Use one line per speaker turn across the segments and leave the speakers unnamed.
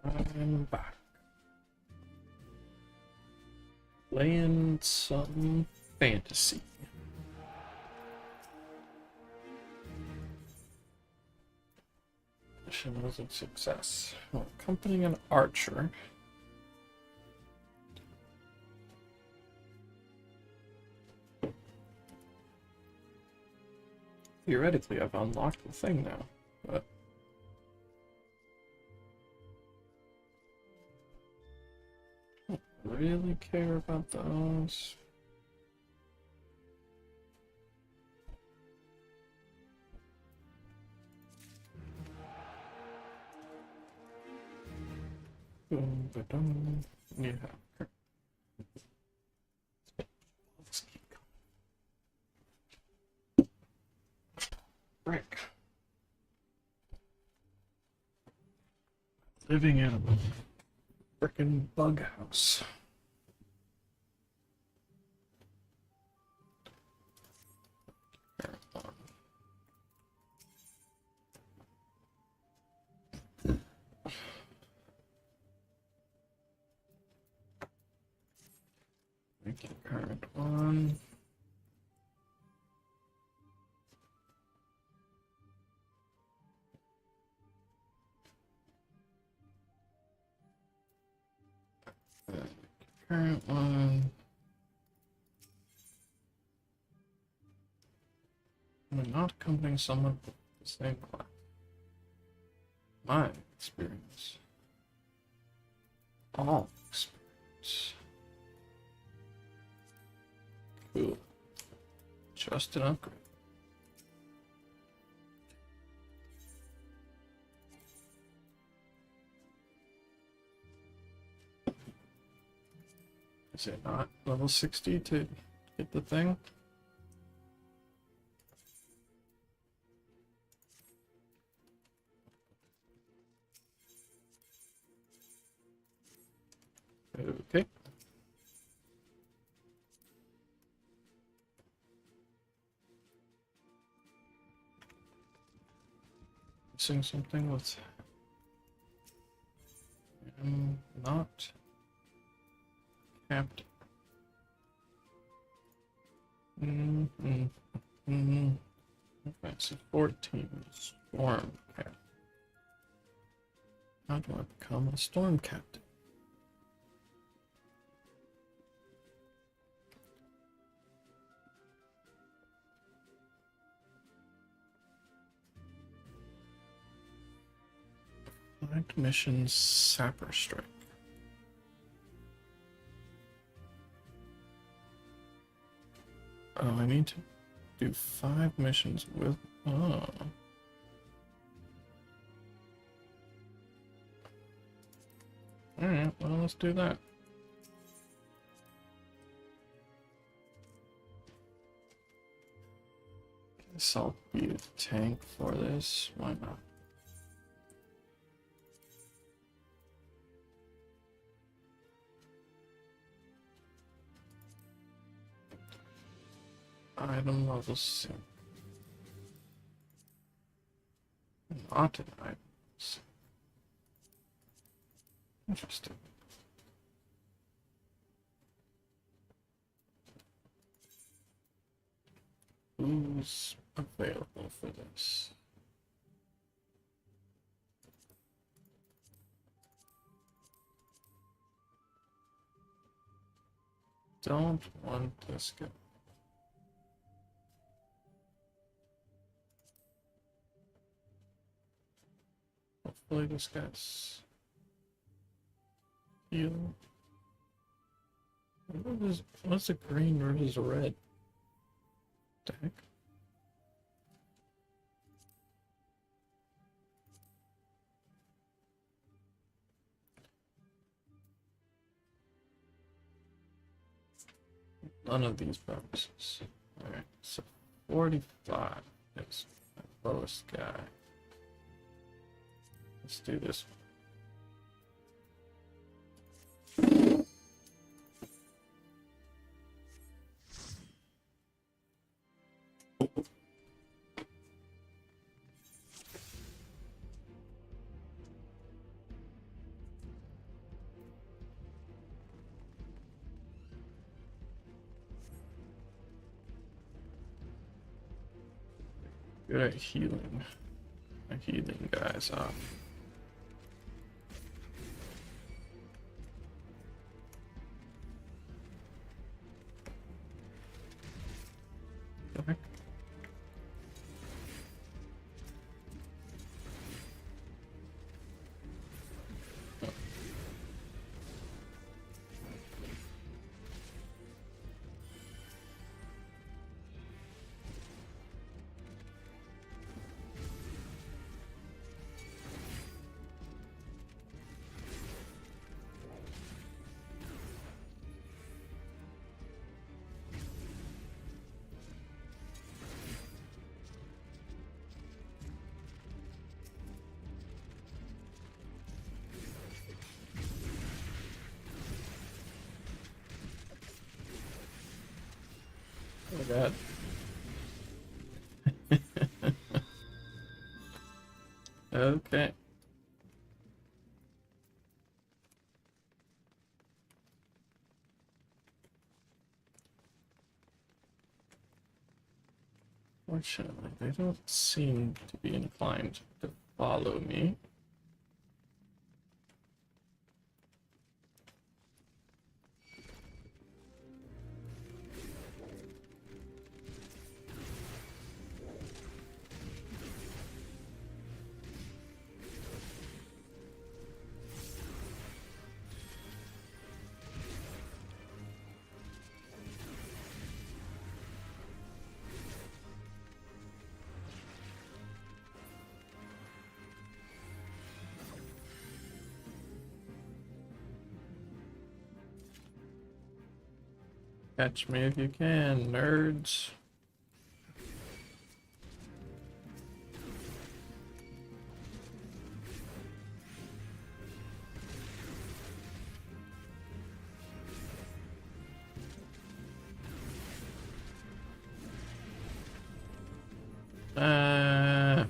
I'm back. Playing some fantasy. Mission was a success. Accompanying an archer. Theoretically, I've unlocked the thing now, but I don't really care about those. Boom, ba-dum. Yeah. Let's keep going. Frick. Living in a frickin' bug house. Make it current one. Current one. I'm not accompanying someone with the same class. My experience. All experience. Cool. Just an upgrade. Is it not level 60 to get the thing? Okay. Missing something with not capped. Okay, so 14 storm cap. How do I become a storm captain? Flagged missions Sapper Strike. Oh, I need to do 5 missions with. Oh. Alright, well, let's do that. Guess I'll be a tank for this. Why not? Item level 6. Not an item. Interesting. Who's available for this? Don't want this guy. Hopefully this guy's heal. What's the green versus red? What the heck? None of these bonuses. Alright, so 45 is my lowest guy. Let's do this one. good at healing. My healing guys off. Okay. Oh god. Okay. Fortunately, they don't seem to be inclined to follow me. Catch me if you can, nerds. Uh,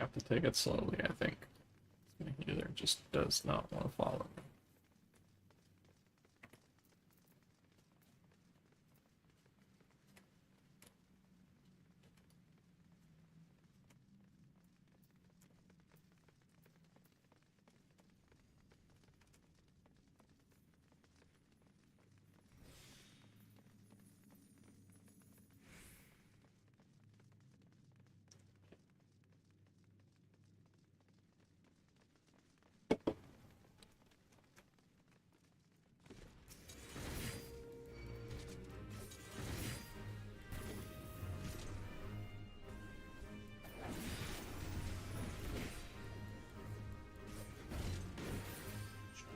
have to take it slowly, I think. My healer just does not want to follow me.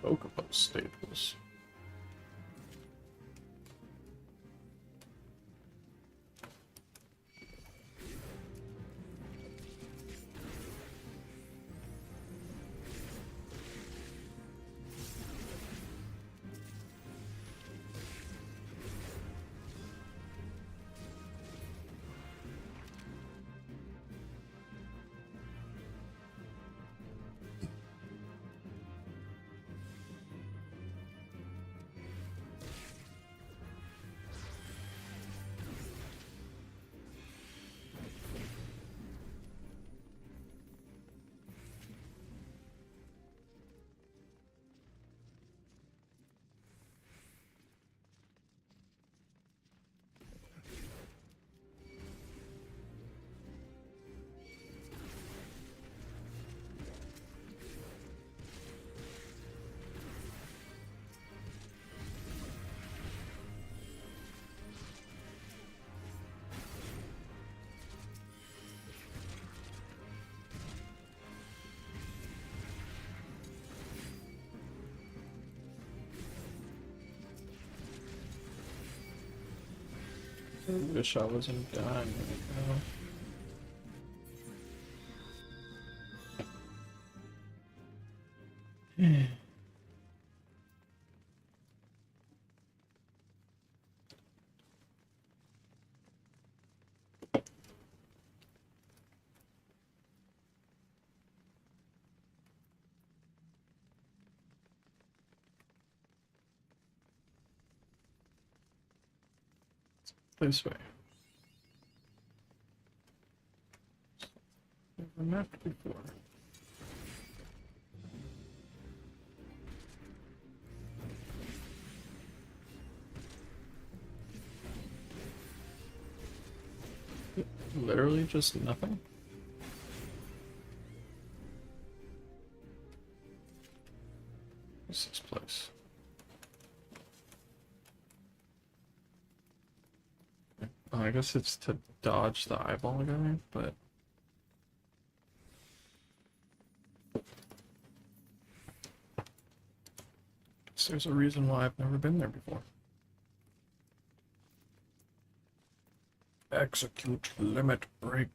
Chocobo staples. I wish I wasn't dying right now. This way. Never mapped before. Literally just nothing. What's this place? Oh, I guess it's to dodge the eyeball guy, but guess there's a reason why I've never been there before. Execute limit break.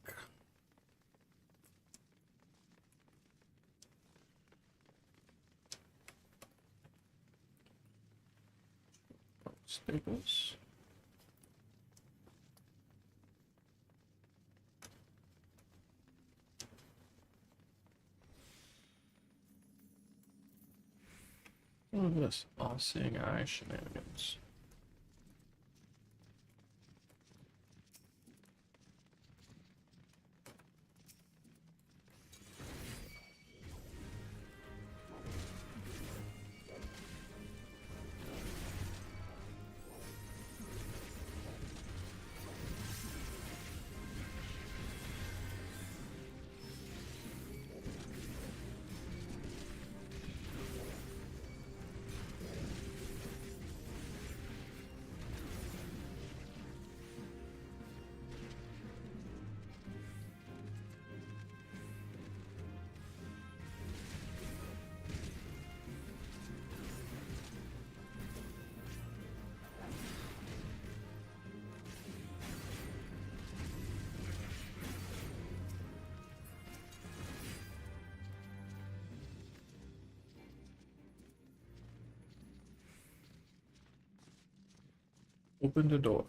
Staples. What is this? All-seeing eye shenanigans. Open the door.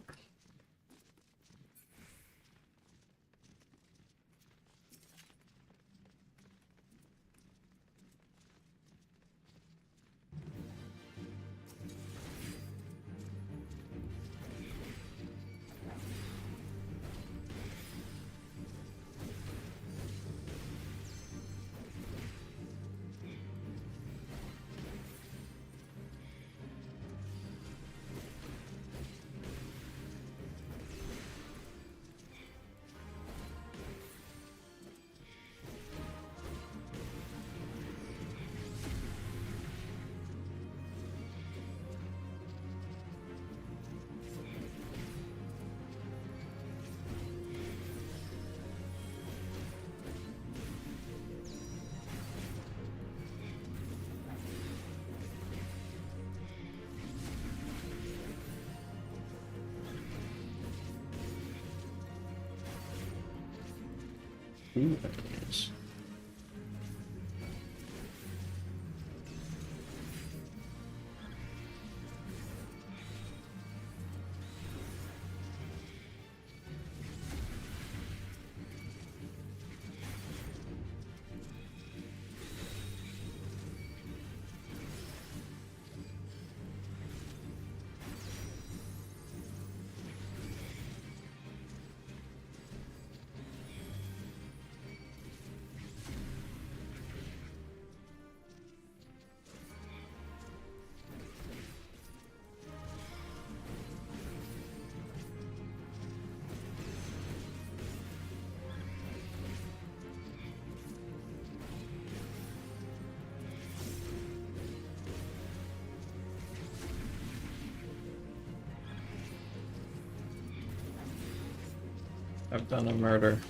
Ooh, enemies. I've done a murder.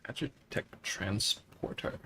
Agitech transporter.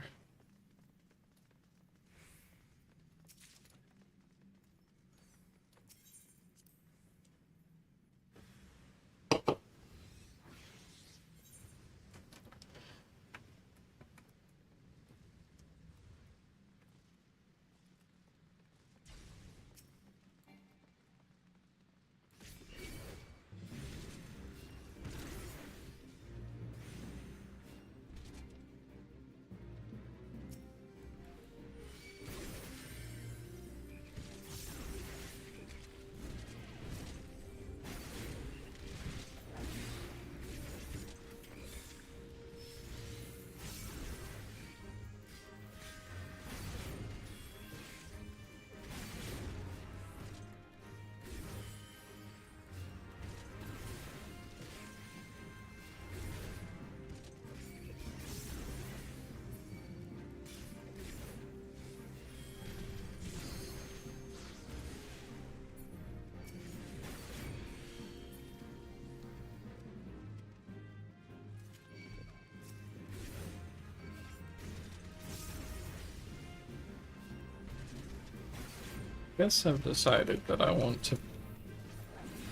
guess I've decided that I want to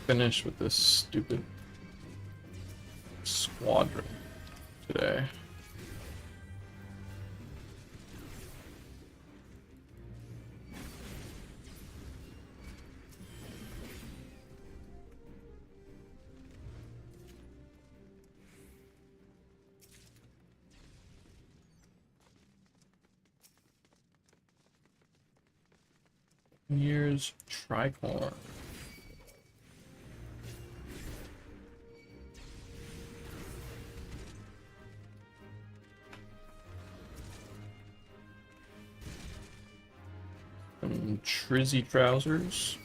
finish with this stupid squadron today. Here's tricorn. Some trizzy trousers.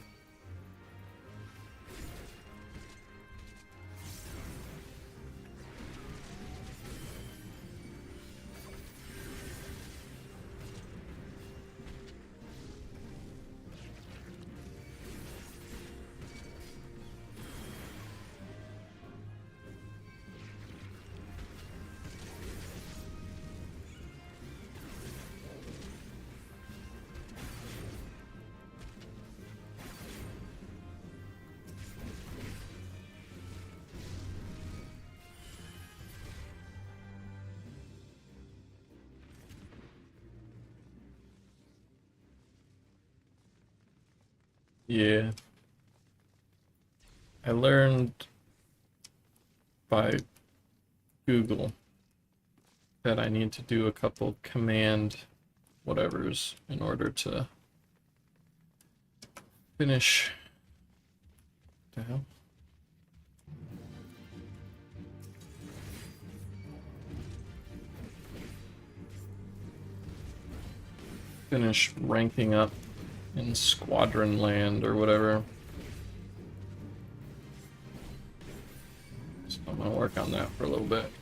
Yeah. I learned by Google that I need to do a couple command whatevers in order to finish. What the hell? Finish ranking up in Squadron Land or whatever. So I'm gonna work on that for a little bit.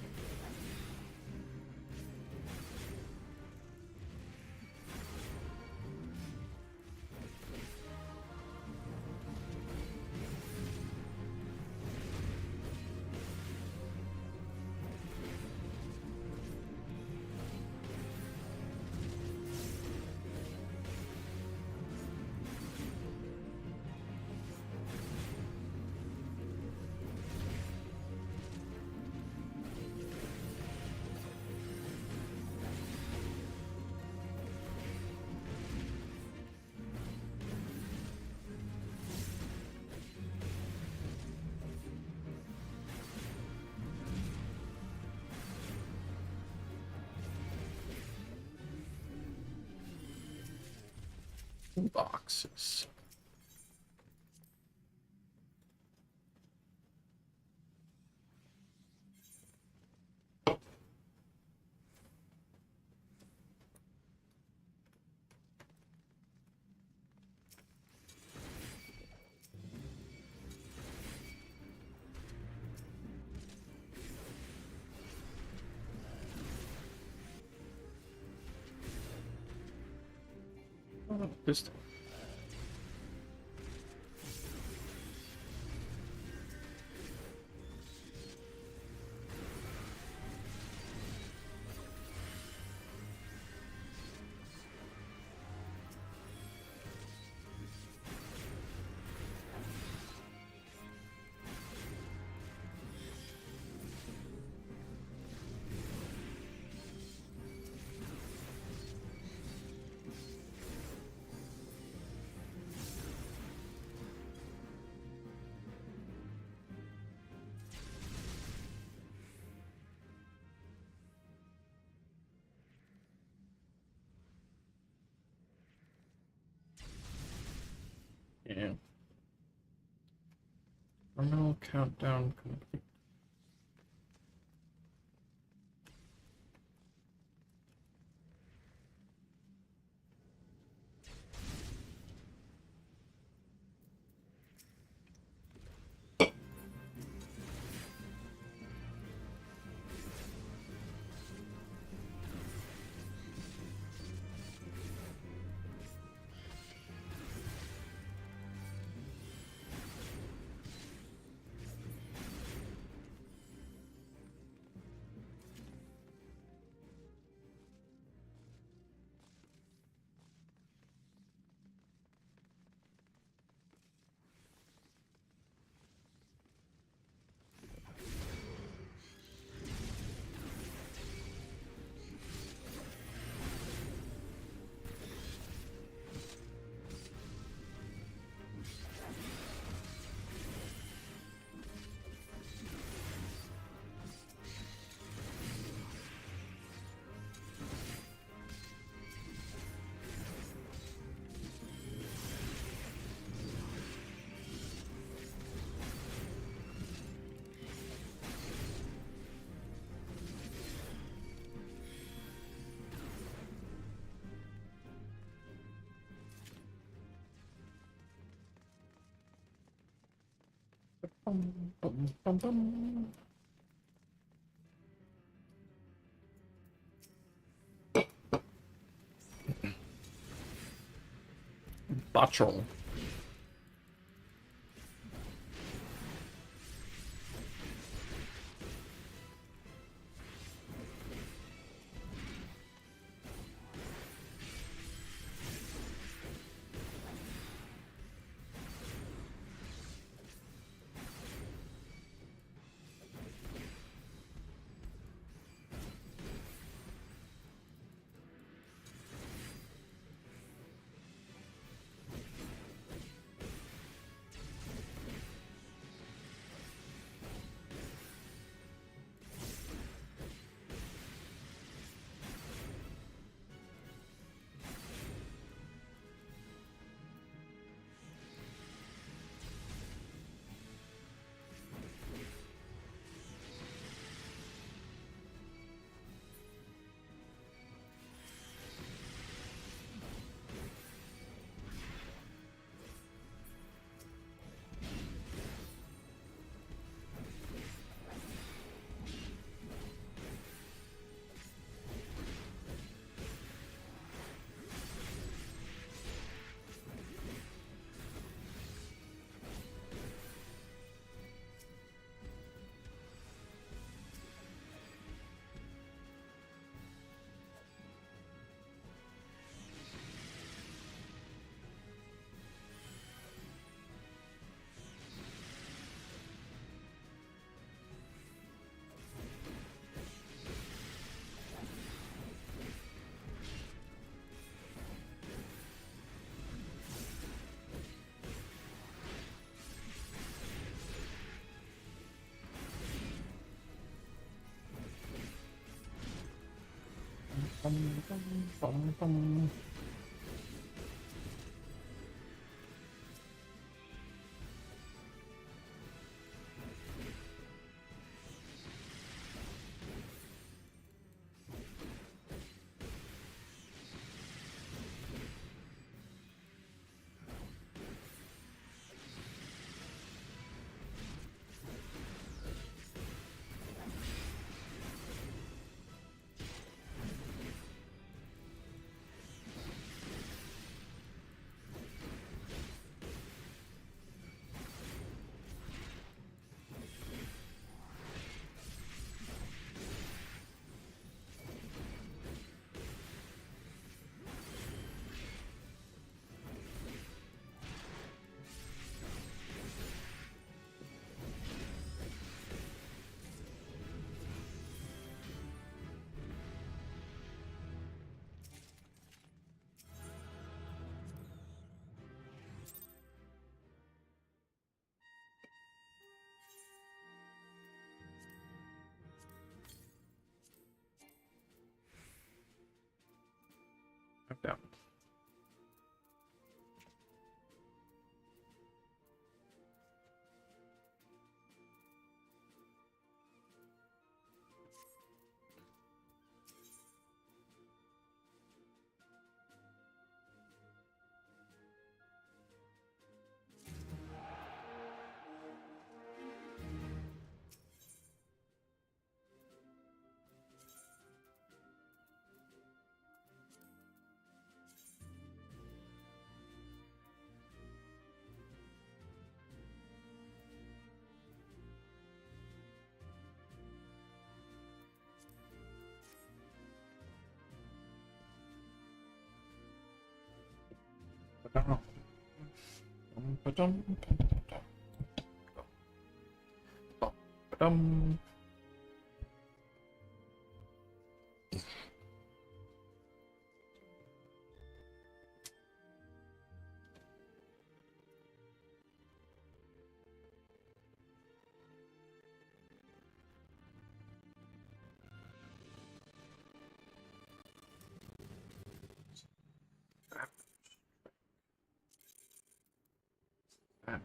Boxes. Oh, pistol. Yeah. Terminal countdown complete. bum, bum, bum, bum. Botchel. Bum, bum, bum, bum. Up, down. Ba-dum. Ba-dum. Ba-dum. And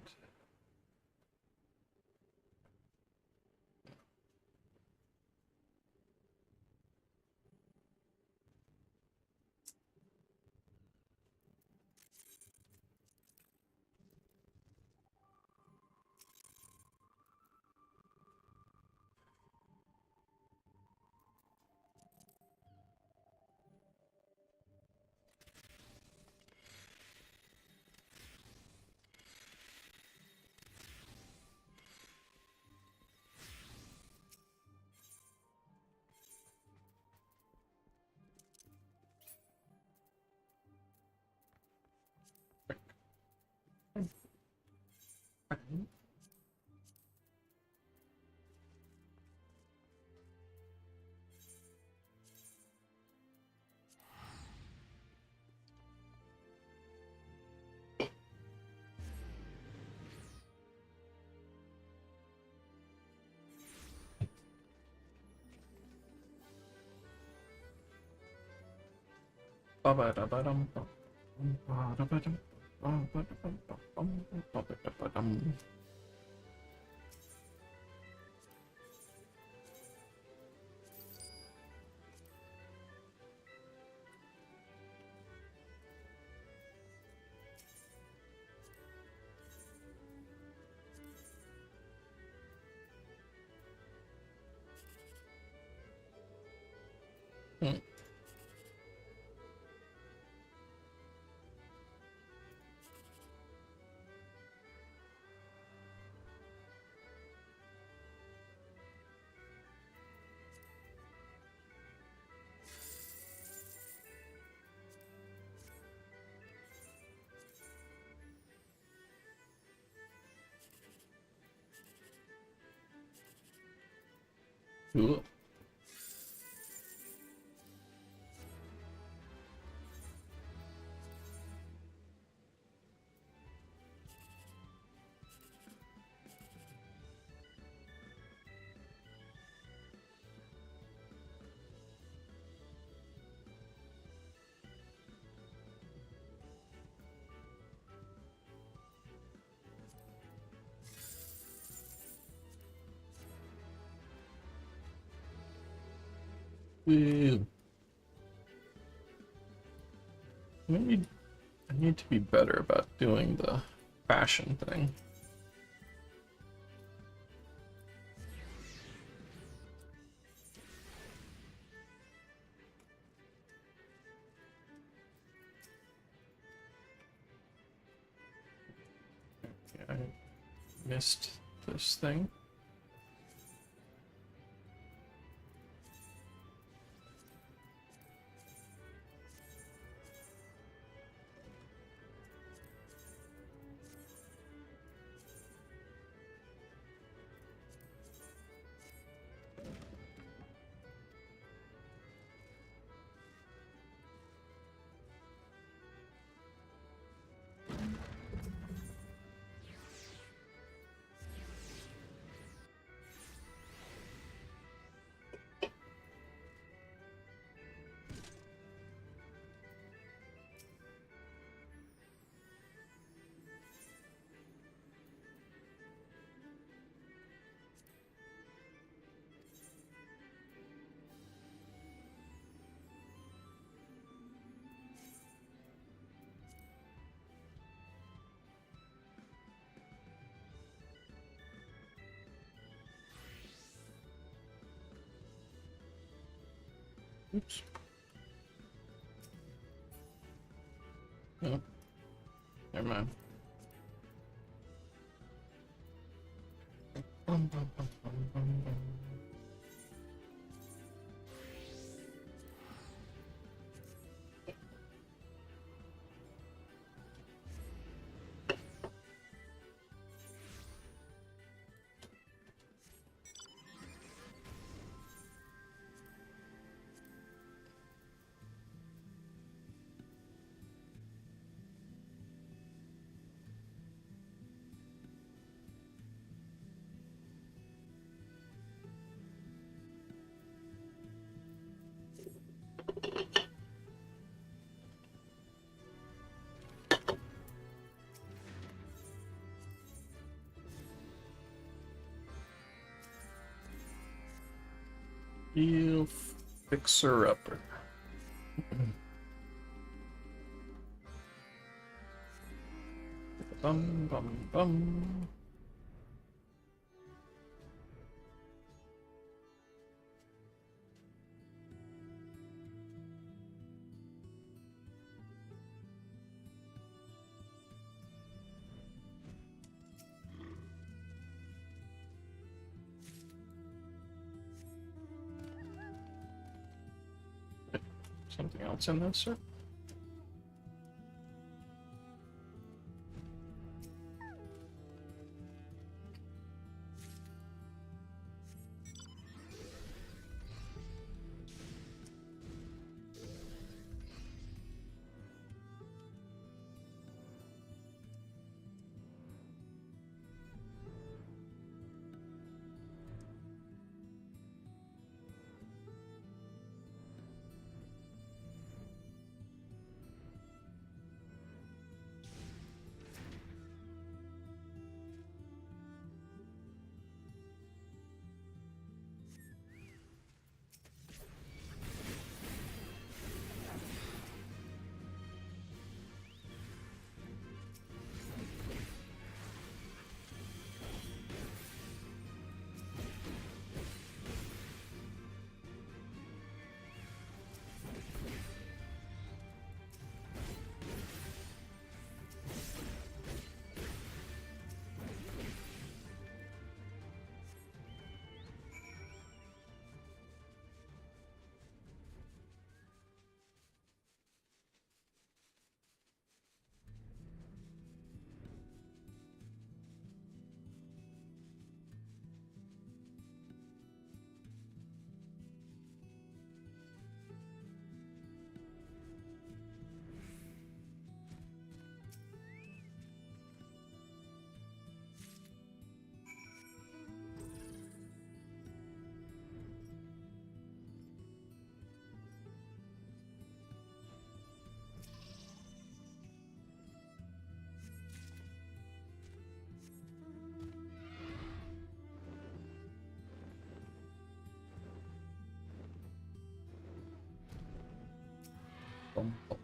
Cool. Woo. I need to be better about doing the fashion thing. I missed this thing. Oops. Oh, never mind. You fixer-upper. Bum bum bum. Something else in this, sir? bum, bum.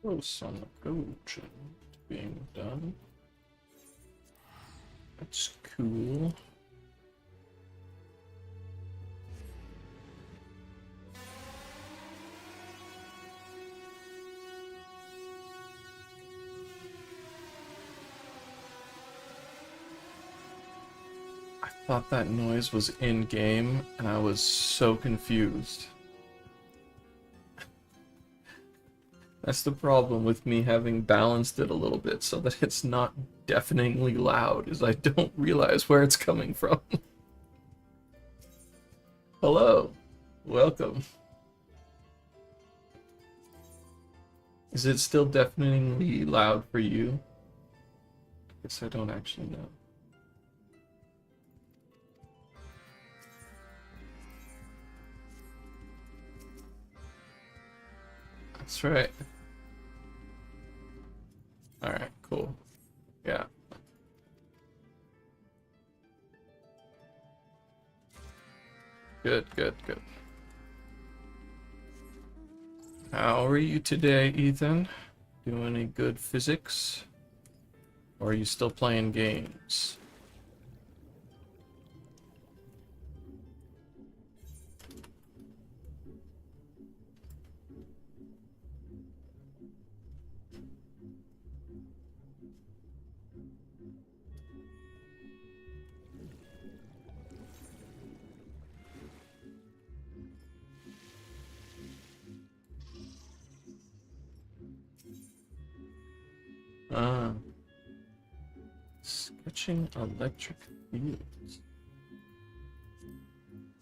Close on the potion being done. That's cool. I thought that noise was in game, and I was so confused. That's the problem with me having balanced it a little bit so that it's not deafeningly loud, is I don't realize where it's coming from. Hello. Welcome. Is it still deafeningly loud for you? I guess I don't actually know. That's right. Alright, cool. Yeah. Good, good, good. How are you today, Ethan? Doing any good physics? Or are you still playing games? Sketching electric fields.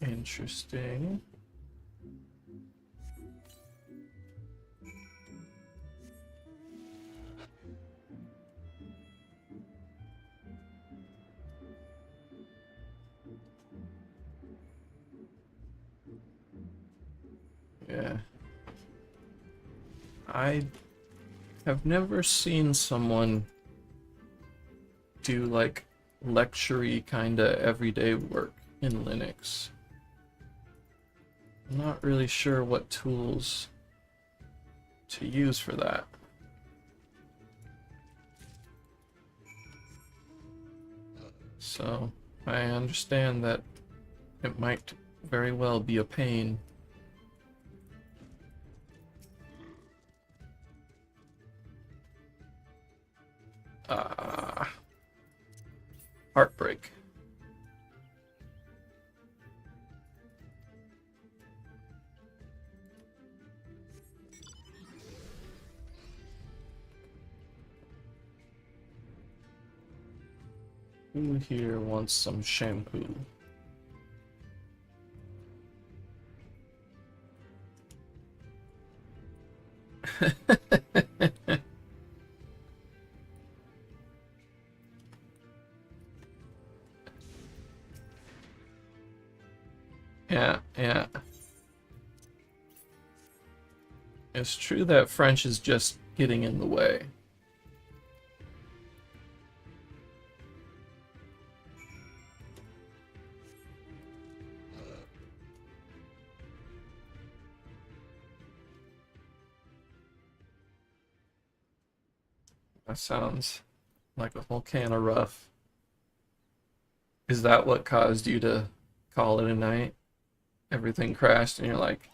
Interesting. Yeah. I have never seen someone do like lecture-y kinda everyday work in Linux. I'm not really sure what tools to use for that. So I understand that it might very well be a pain. Heartbreak. Who here wants some shampoo? Yeah, yeah. It's true that French is just getting in the way. That sounds like a whole can of rough. Is that what caused you to call it a night? Everything crashed and you're like,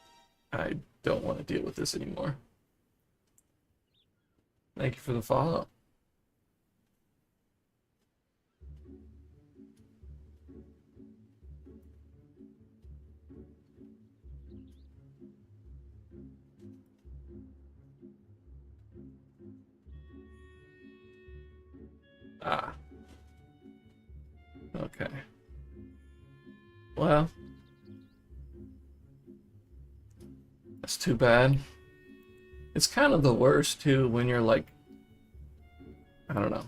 I don't want to deal with this anymore. Thank you for the follow. Ah, okay. Well, that's too bad. It's kind of the worst too when you're like, I don't know,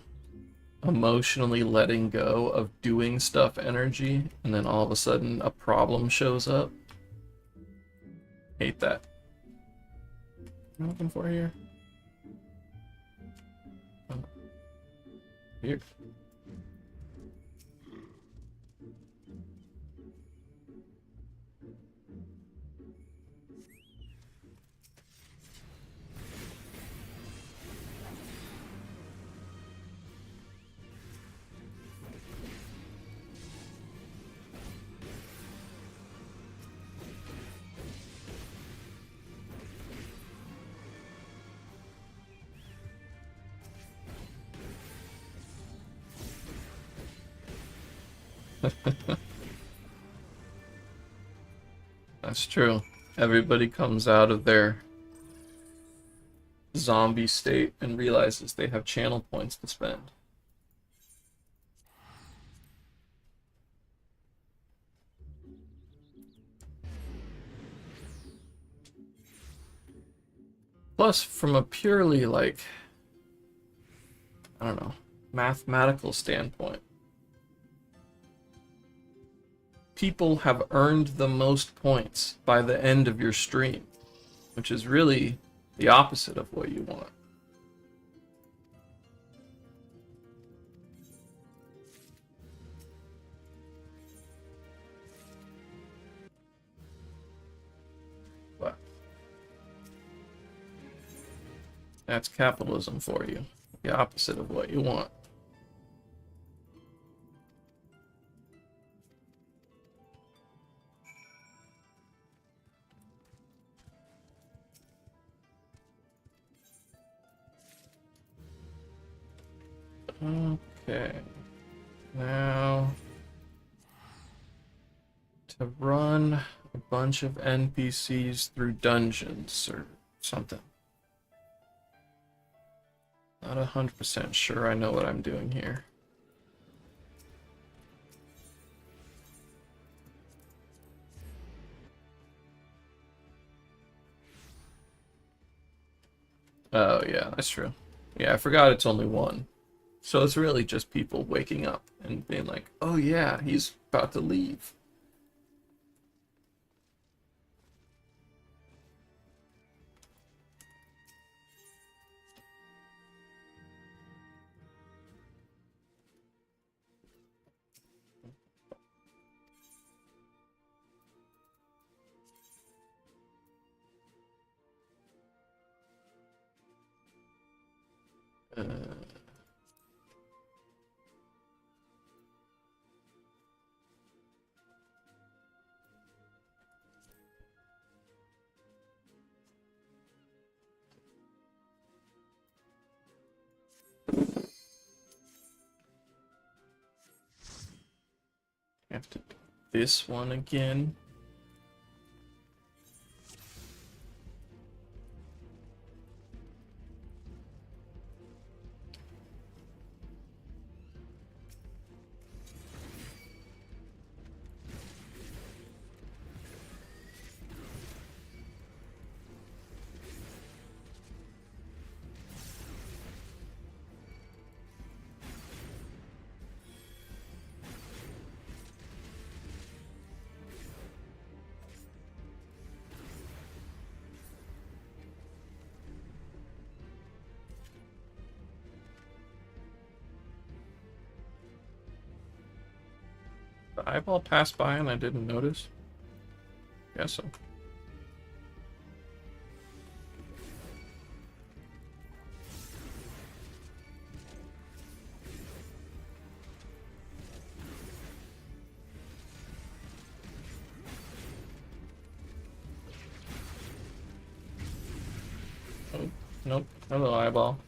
emotionally letting go of doing stuff energy and then all of a sudden a problem shows up. Hate that. What am I looking for here? Oh, here. That's true. Everybody comes out of their zombie state and realizes they have channel points to spend. Plus, from a purely, like, I don't know, mathematical standpoint, people have earned the most points by the end of your stream, which is really the opposite of what you want. But that's capitalism for you, the opposite of what you want. Okay, now to run a bunch of NPCs through dungeons or something. Not 100% sure I know what I'm doing here. Oh yeah, that's true. Yeah, I forgot it's only one. So it's really just people waking up and being like, oh yeah, he's about to leave. Uh, have to do this one again. The eyeball passed by and I didn't notice? Guess so. Oh, nope. Hello, eyeball.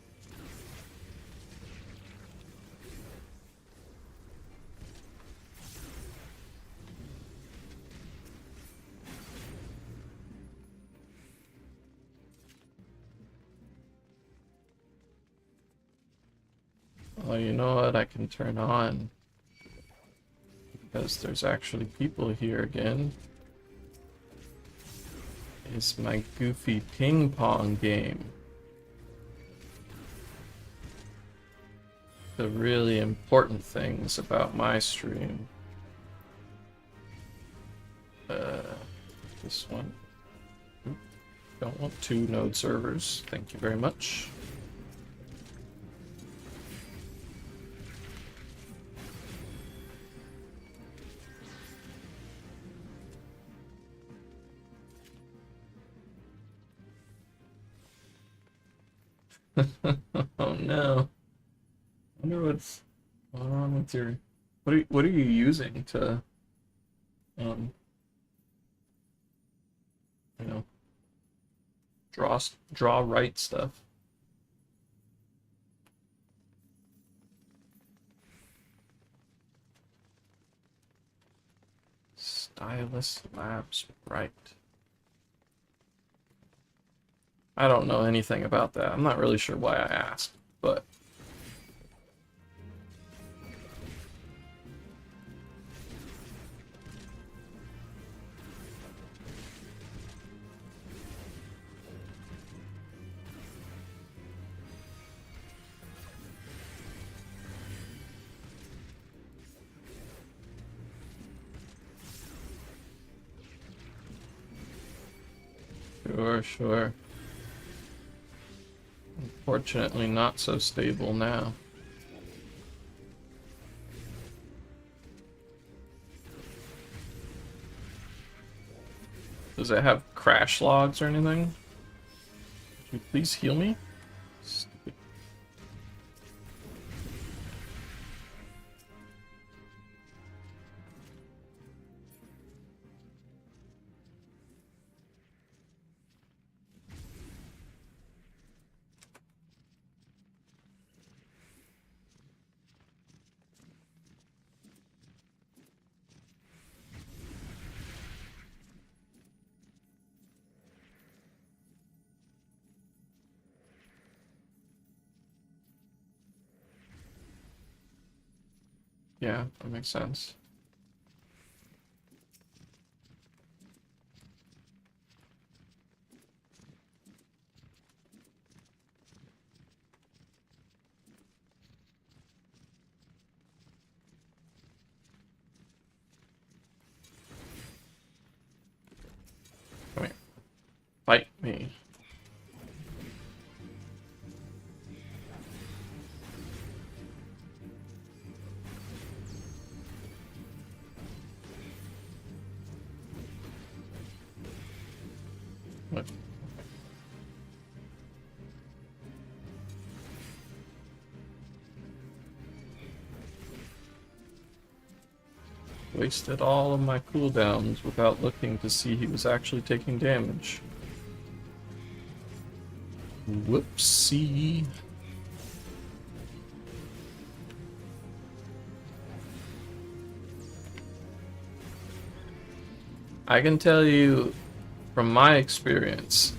Oh, you know what I can turn on? Because there's actually people here again. It's my goofy ping pong game. The really important things about my stream. This one. Oop, don't want 2 node servers. Thank you very much. Oh no. I wonder what's going on with your... What are you using to you know, draw right stuff? Stylus Labs Bright. I don't know anything about that. I'm not really sure why I asked, but sure. Unfortunately, not so stable now. Does it have crash logs or anything? Could you please heal me? Stupid. Yeah, that makes sense. Come here. Fight me. What? Wasted all of my cooldowns without looking to see he was actually taking damage. Whoopsie. I can tell you from my experience,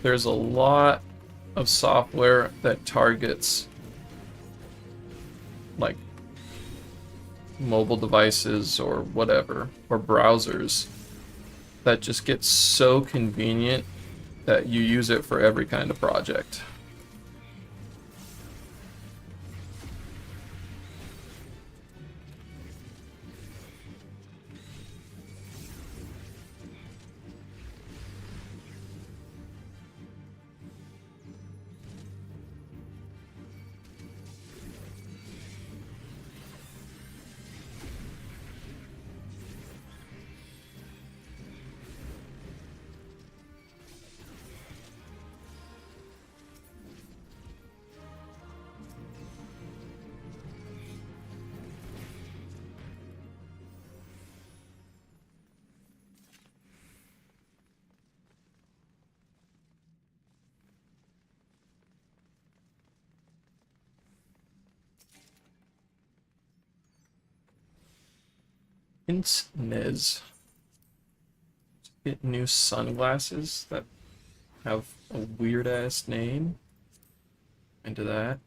there's a lot of software that targets like mobile devices or whatever, or browsers, that just gets so convenient that you use it for every kind of project. Insnez. Get new sunglasses that have a weird ass name. Into that.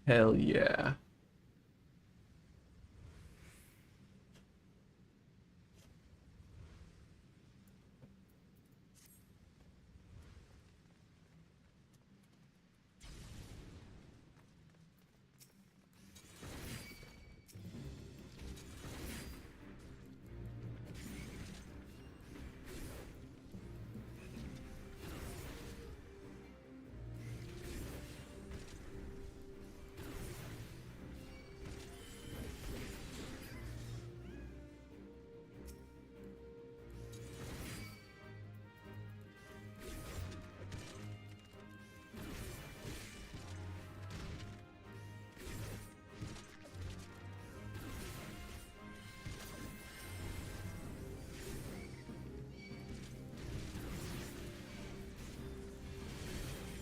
Hell yeah.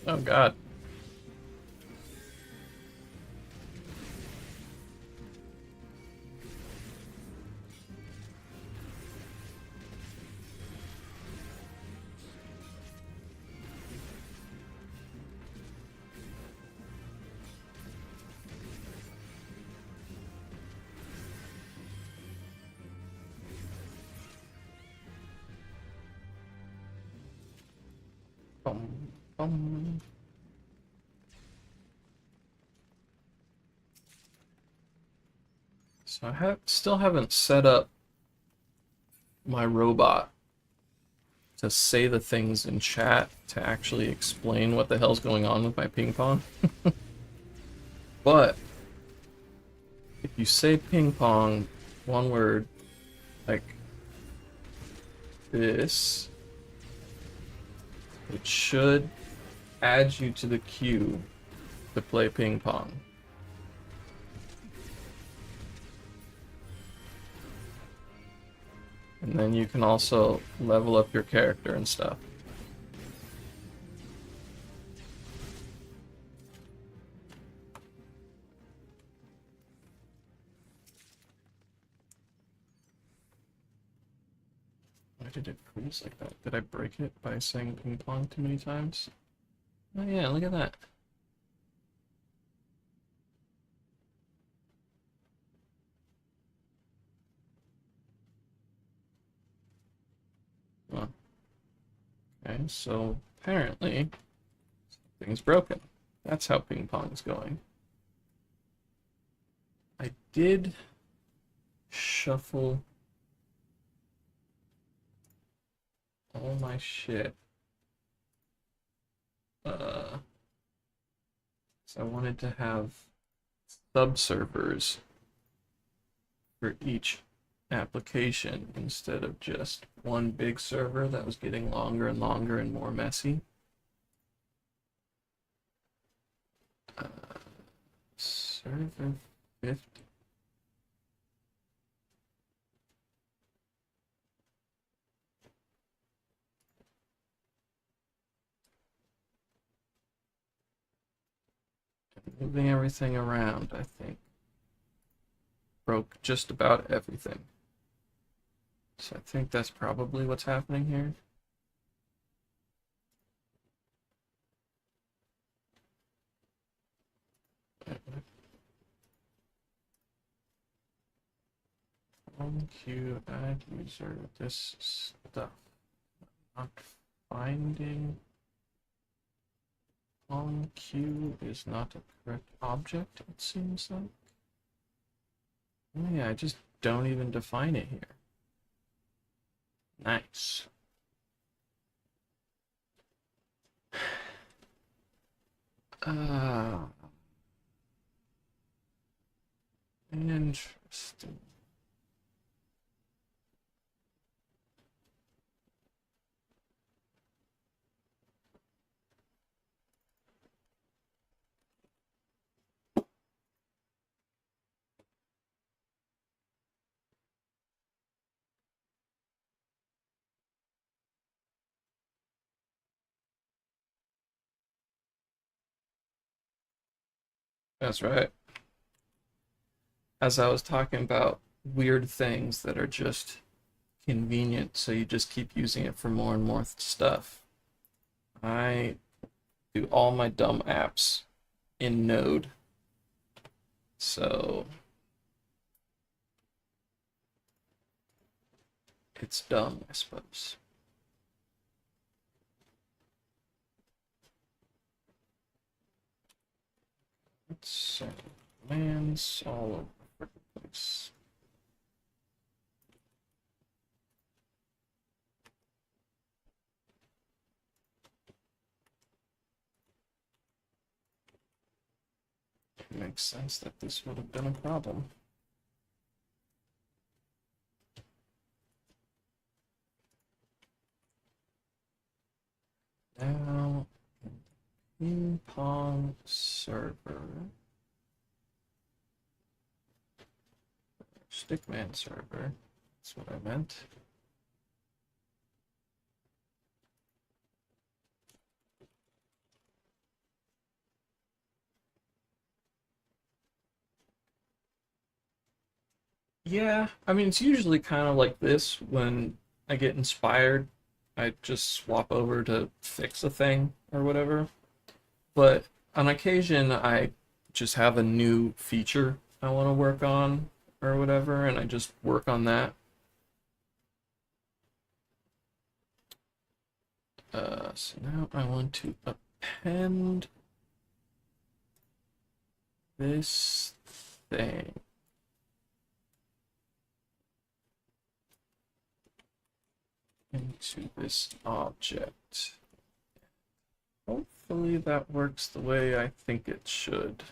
Oh god. Bum, bum. So I still haven't set up my robot to say the things in chat to actually explain what the hell's going on with my ping pong. But if you say ping pong, one word, like this, it should add you to the queue to play ping pong. And then you can also level up your character and stuff. Why did it freeze like that? Did I break it by saying ping pong too many times? Oh yeah, look at that. Well, okay, so apparently something's broken. That's how ping pong's going. I did shuffle all my shit. So I wanted to have subservers for each application instead of just one big server that was getting longer and longer and more messy. Server 50. Moving everything around, I think. Broke just about everything. So I think that's probably what's happening here. On queue, add user, this stuff. Not finding. On queue is not a correct object, it seems like. Oh yeah, I just don't even define it here. Nice. Uh, Interesting. That's right. as I was talking about weird things that are just convenient, so you just keep using it for more and more stuff. I do all my dumb apps in Node. So it's dumb, I suppose. Let's see. Lands all over the place. It makes sense that this would have been a problem. Now, ping pong server. Stickman server. That's what I meant. Yeah, I mean, it's usually kind of like this when I get inspired. I just swap over to fix a thing or whatever. But on occasion, I just have a new feature I want to work on or whatever, and I just work on that. So now I want to append this thing into this object. Hopefully that works the way I think it should.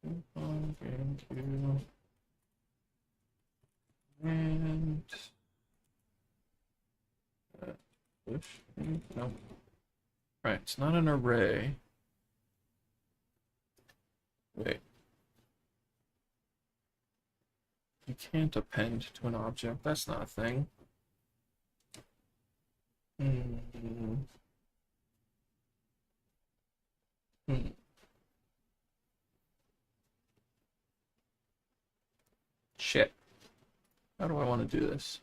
GameCube. And push. No. Right, it's not an array. Wait. You can't append to an object. That's not a thing. Hmm. Hmm. Shit. How do I want to do this?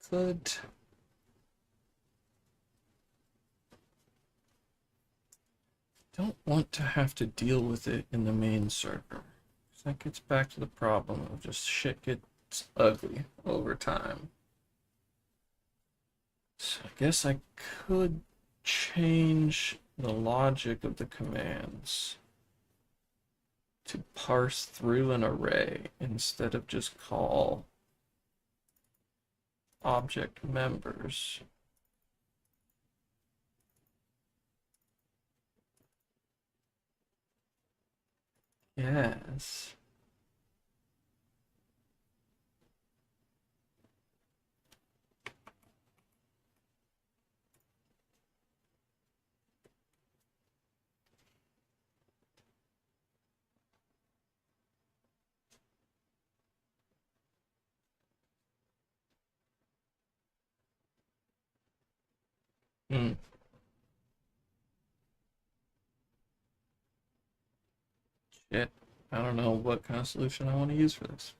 Could don't want to have to deal with it in the main server. That gets back to the problem of just shit gets ugly over time. So I guess I could change the logic of the commands to parse through an array instead of just call object members. Yes. Hmm. Shit. I don't know what kind of solution I want to use for this.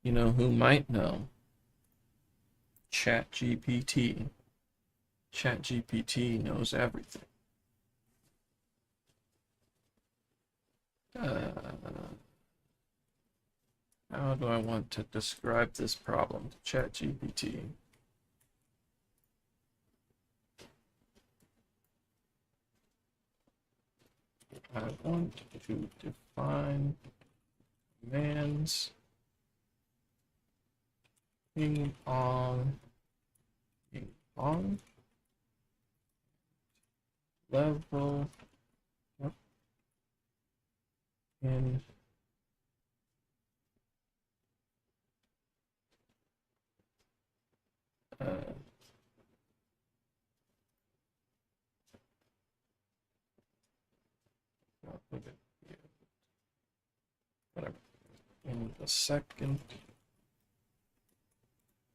You know who might know? ChatGPT. ChatGPT knows everything. How do I want to describe this problem to ChatGPT? I want to define commands ping pong level in I'll put it here, whatever, in the second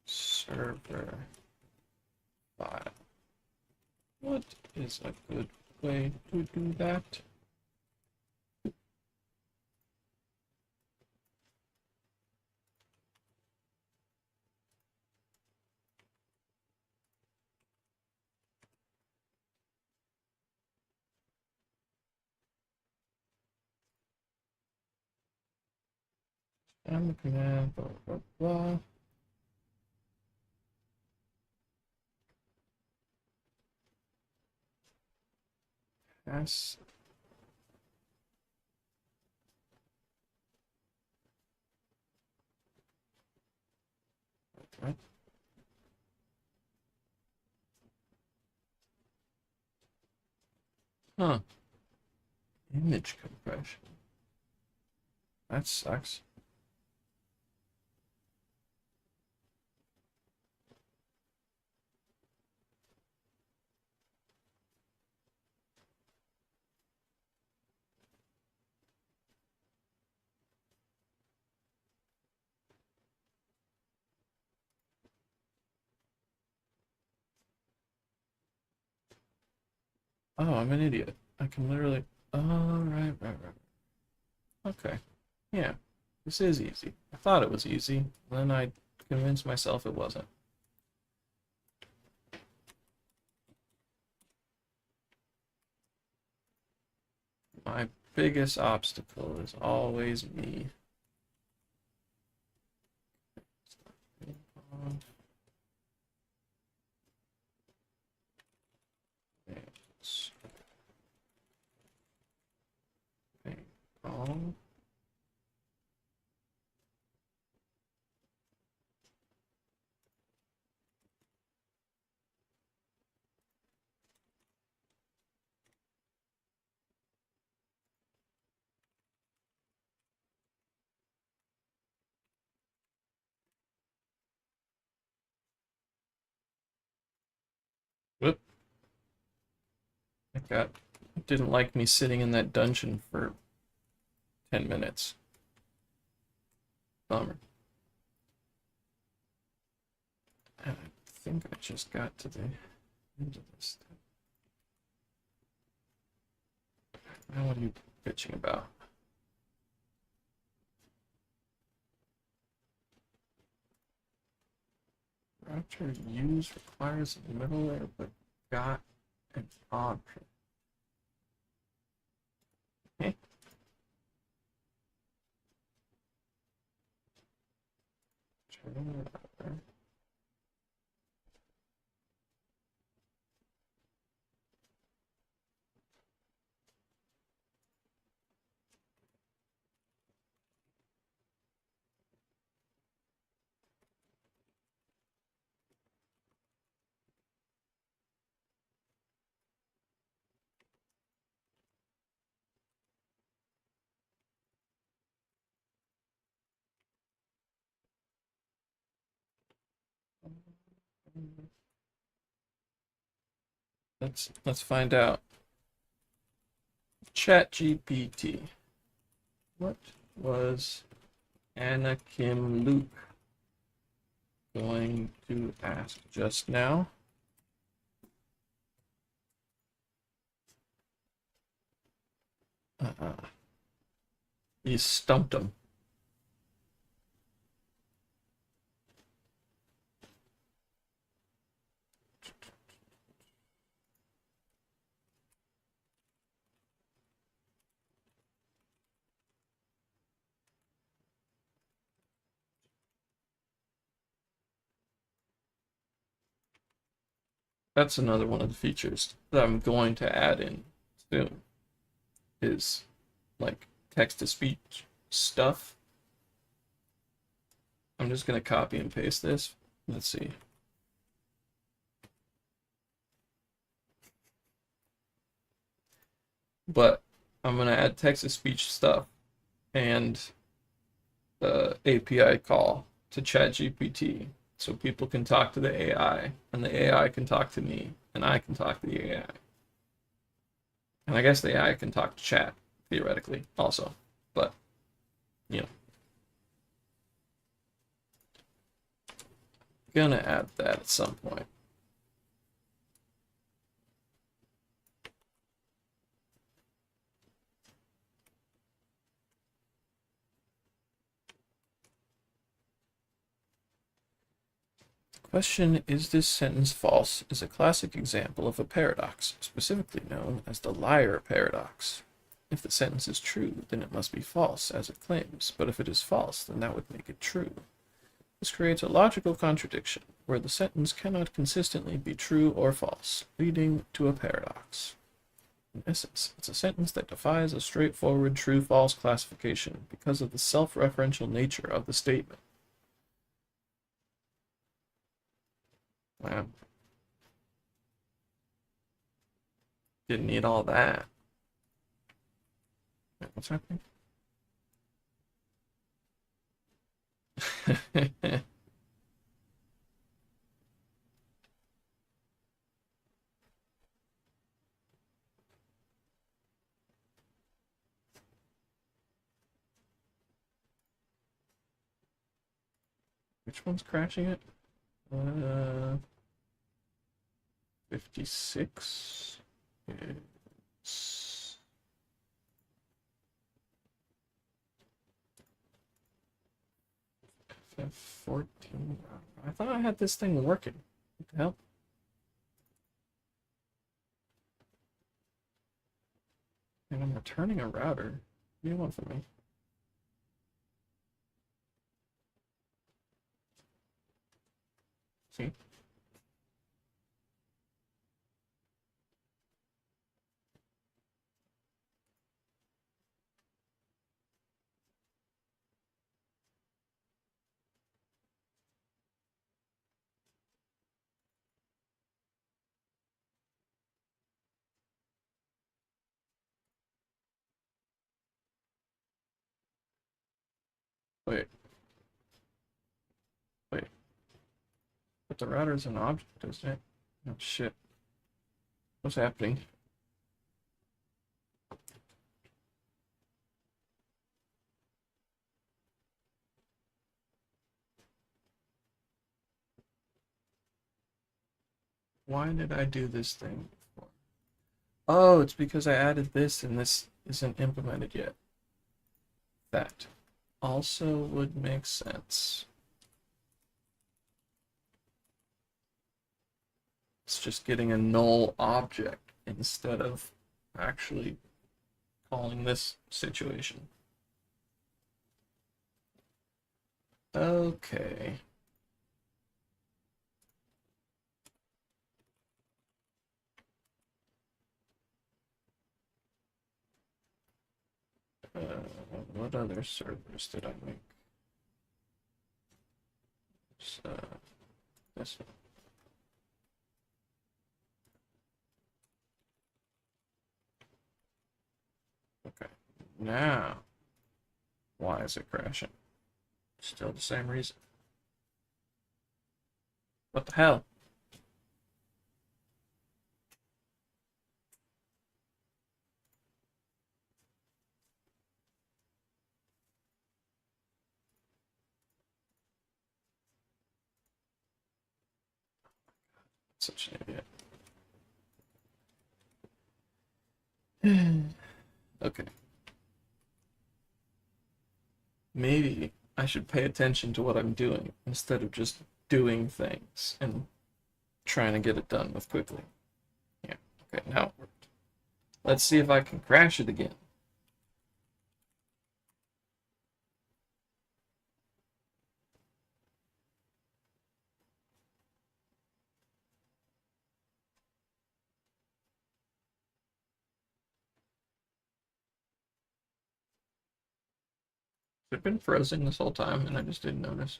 server file. What is a good way to do that? And the command, blah, blah, blah. Pass. Right. Huh. Image compression. That sucks. Oh, I'm an idiot. I can literally. Oh, right. Okay. Yeah. This is easy. I thought it was easy. Then I convinced myself it wasn't. My biggest obstacle is always me. Oh. Whoop. It didn't like me sitting in that dungeon for 10 minutes. Bummer. And I think I just got to the end of this thing. Now what are you bitching about? Router use requires a middle layer, but got an option. Okay. Turn router. Let's find out. ChatGPT. What was Anakim Luke going to ask just now? You stumped him. That's another one of the features that I'm going to add in soon, is like text to speech stuff. I'm just going to copy and paste this. Let's see. But I'm going to add text to speech stuff and the API call to ChatGPT so people can talk to the AI, and the AI can talk to me, and I can talk to the AI. And I guess the AI can talk to chat, theoretically, also. But, you know. Gonna add that at some point. Question, is this sentence false, is a classic example of a paradox, specifically known as the liar paradox. If the sentence is true, then it must be false, as it claims, but if it is false, then that would make it true. This creates a logical contradiction, where the sentence cannot consistently be true or false, leading to a paradox. In essence, it's a sentence that defies a straightforward true-false classification because of the self-referential nature of the statement. Wow. Didn't need all that. Wait, what's happening? Which one's crashing it? 56 is 14. I thought I had this thing working. What the hell? And I'm returning a router. What do you want from me? See? Wait, wait. But the router is an object, isn't it? Oh shit. What's happening? Why did I do this thing before? Oh, it's because I added this and this isn't implemented yet. That also would make sense. It's just getting a null object instead of actually calling this situation. Okay. What other servers did I make? This one. Okay. Now, why is it crashing? Still the same reason. What the hell? Such an idiot. Okay. Maybe I should pay attention to what I'm doing instead of just doing things and trying to get it done with quickly. Yeah, okay, now it worked. Let's see if I can crash it again. Has it been frozen this whole time and I just didn't notice?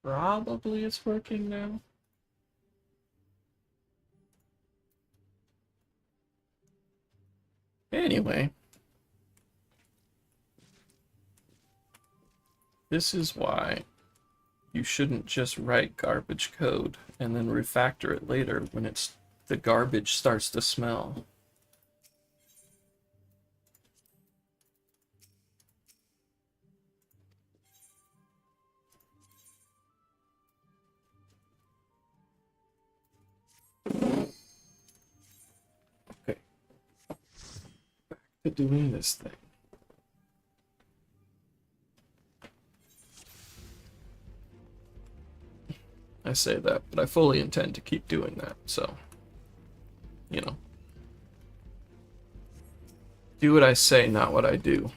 Probably it's working now. Anyway, this is why you shouldn't just write garbage code and then refactor it later when the garbage starts to smell. Okay, back to doing this thing. I say that, but I fully intend to keep doing that, so, you know. Do what I say, not what I do.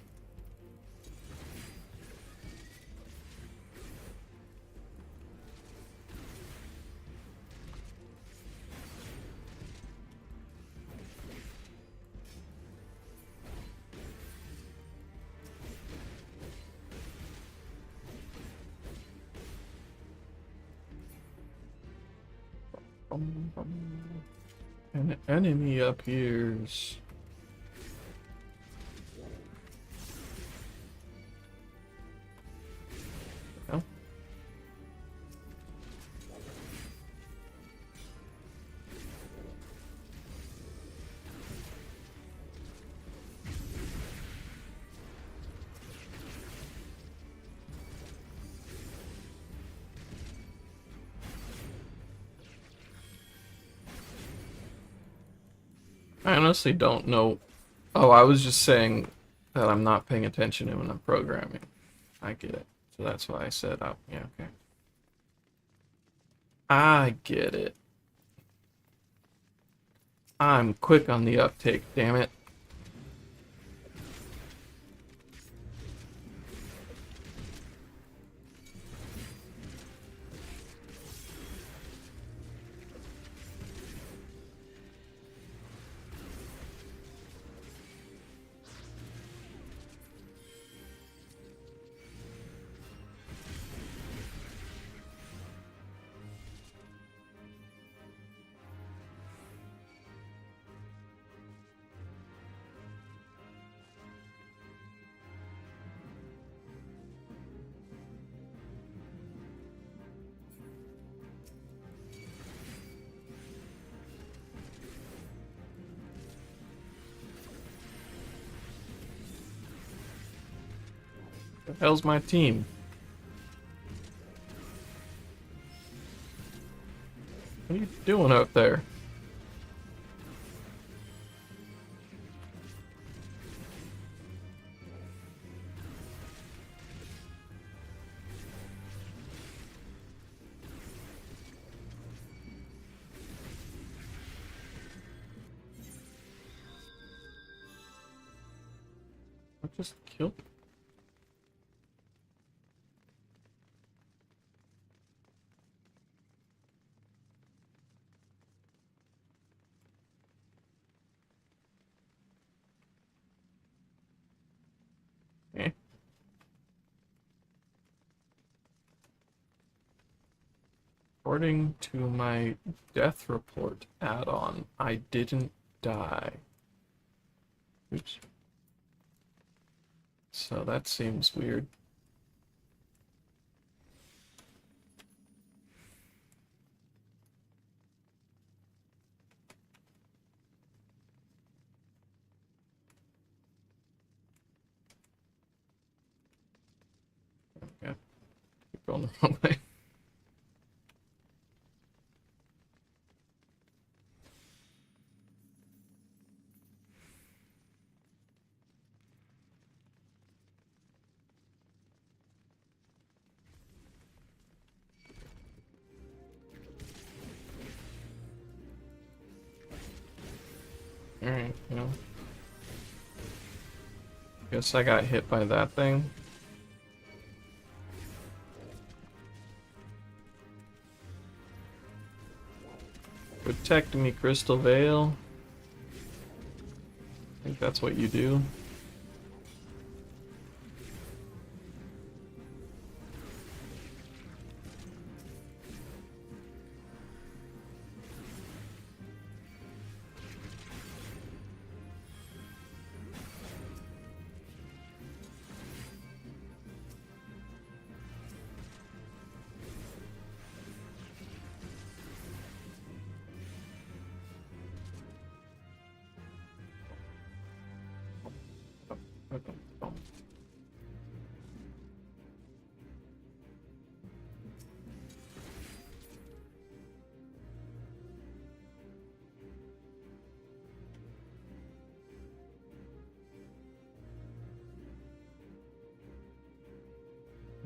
An enemy appears. Oh. I honestly don't know. Oh, I was just saying that I'm not paying attention when I'm programming. I get it. So that's why I said, oh, yeah, okay. I get it. I'm quick on the uptake, damn it. The hell's my team? What are you doing out there? I just killed. Eh. According to my death report add-on, I didn't die. Oops. So that seems weird. Yeah, keep going the wrong way. Alright, you know. Guess I got hit by that thing. Protect me, Crystal Veil. I think that's what you do. I'm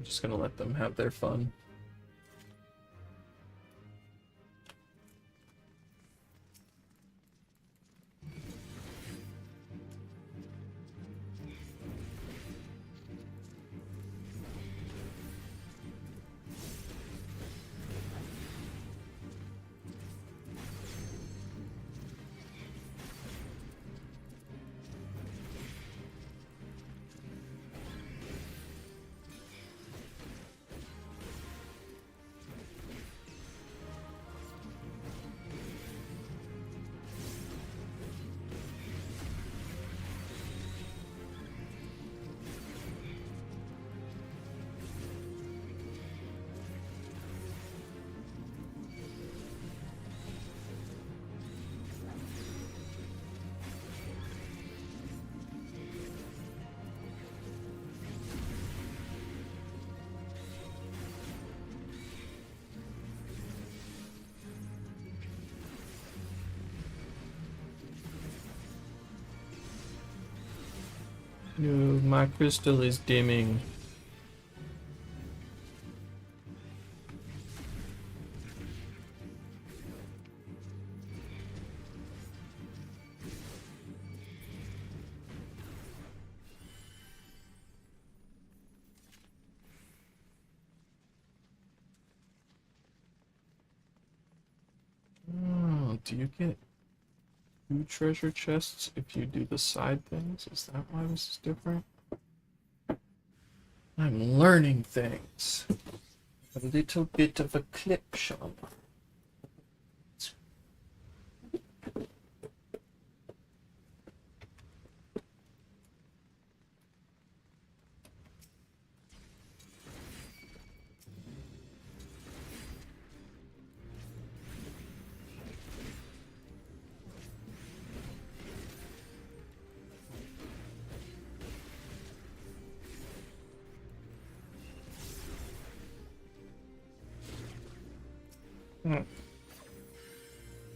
just gonna let them have their fun. No, my crystal is dimming. Oh, do you get 2 treasure chests if you do the side things? Is that why this is different? I'm learning things. A little bit of a clip shop.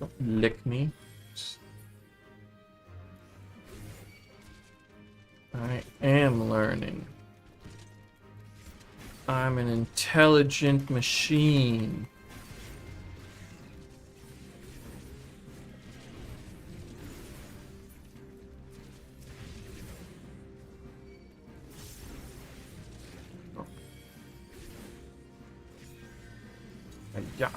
Don't lick me. I am learning. I'm an intelligent machine. Yeah.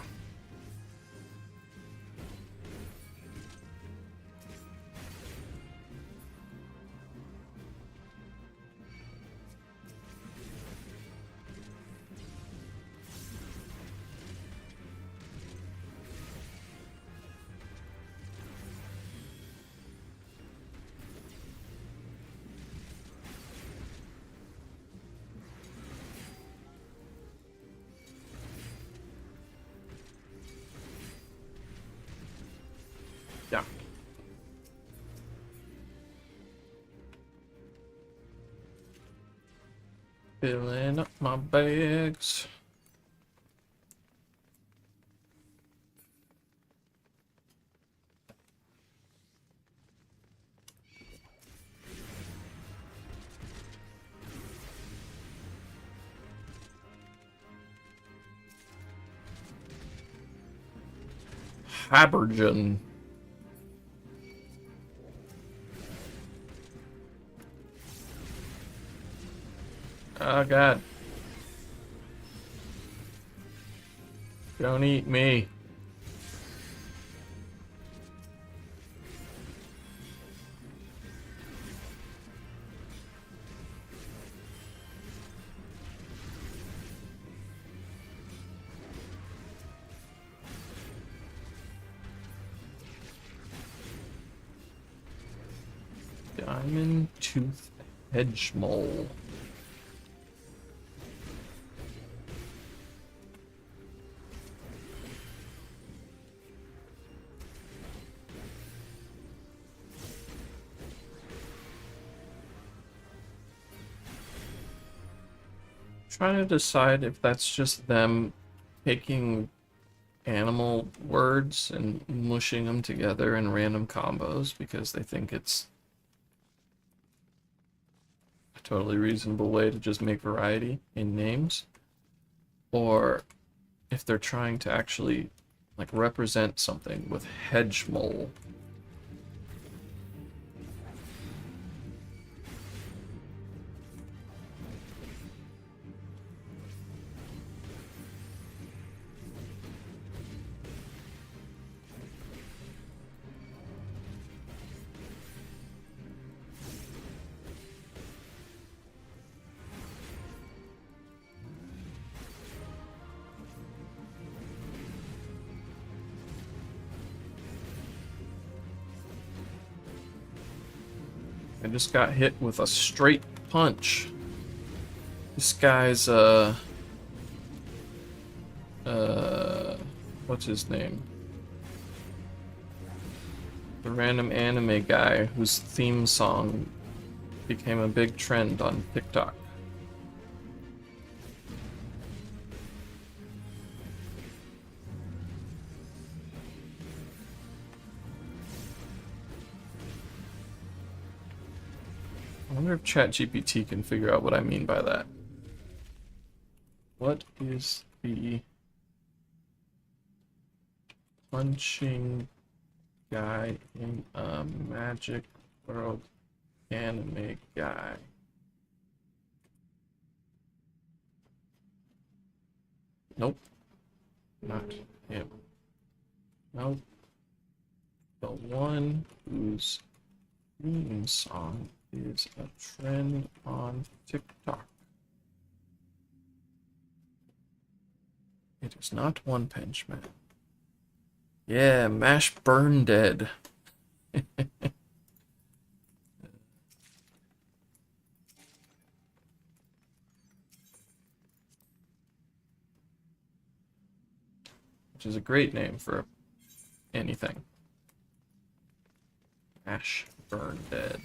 Yeah. Filling up my bags. Habergen. Oh god. Don't eat me. Diamond tooth hedge mole. trying to decide if that's just them taking animal words and mushing them together in random combos because they think it's a totally reasonable way to just make variety in names, or if they're trying to actually like represent something with hedge mole. I just got hit with a straight punch. This guy's, what's his name? The random anime guy whose theme song became a big trend on TikTok. I wonder if ChatGPT can figure out what I mean by that. What is the punching guy in a Magic World anime guy? Nope. Not him. Nope. The one whose theme song is a trend on TikTok. It is not One Punch Man. Yeah, Mash Burn Dead. Which is a great name for anything. Mash Burn Dead.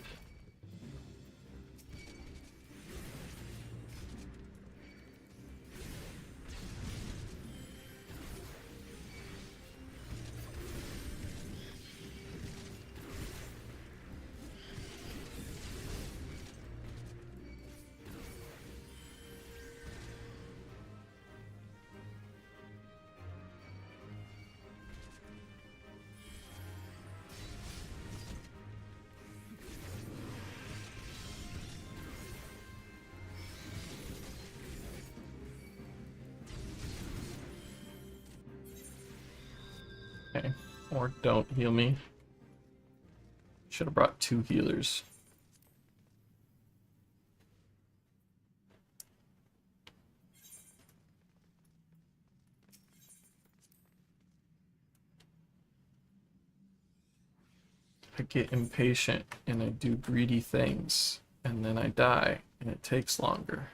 Okay, or don't heal me. Should have brought 2 healers. I get impatient and I do greedy things, and then I die, and it takes longer.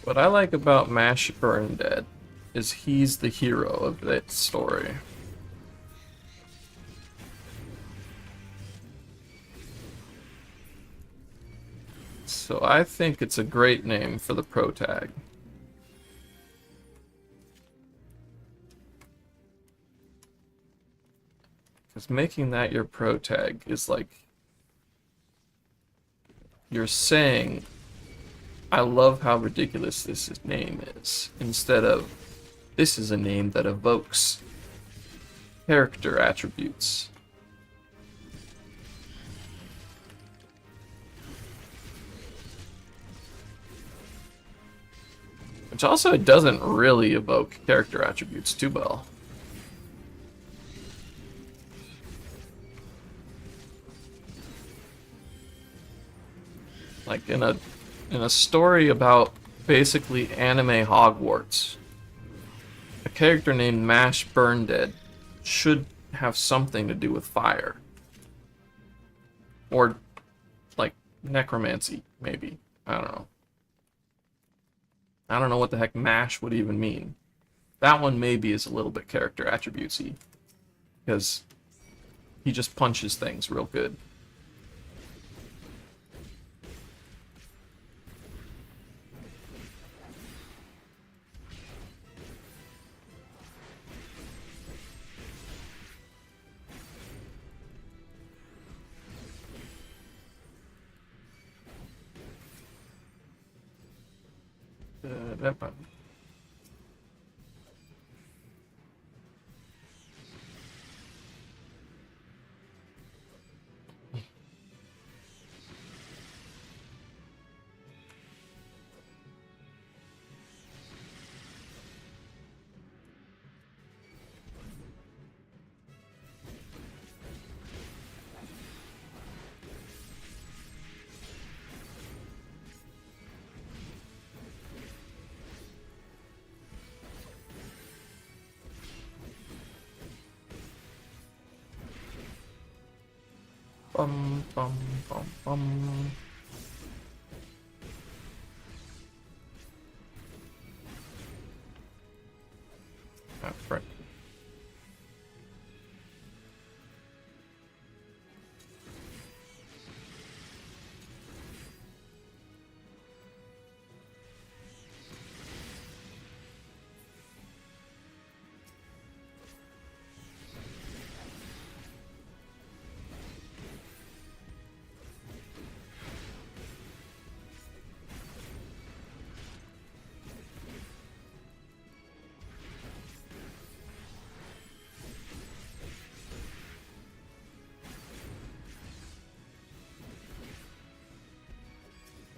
What I like about Mash Burn Dead is he's the hero of that story. So I think it's a great name for the pro tag. Because making that your pro tag is like you're saying, I love how ridiculous this name is, instead of this is a name that evokes character attributes. Which also it doesn't really evoke character attributes too well. Like in a story about basically anime Hogwarts, a character named Mash Burn Dead should have something to do with fire. Or like necromancy, maybe. I don't know. I don't know what the heck mash would even mean. That one maybe is a little bit character attributesy, because he just punches things real good. That button. Bum, bum, bum, bum. Ah, frick.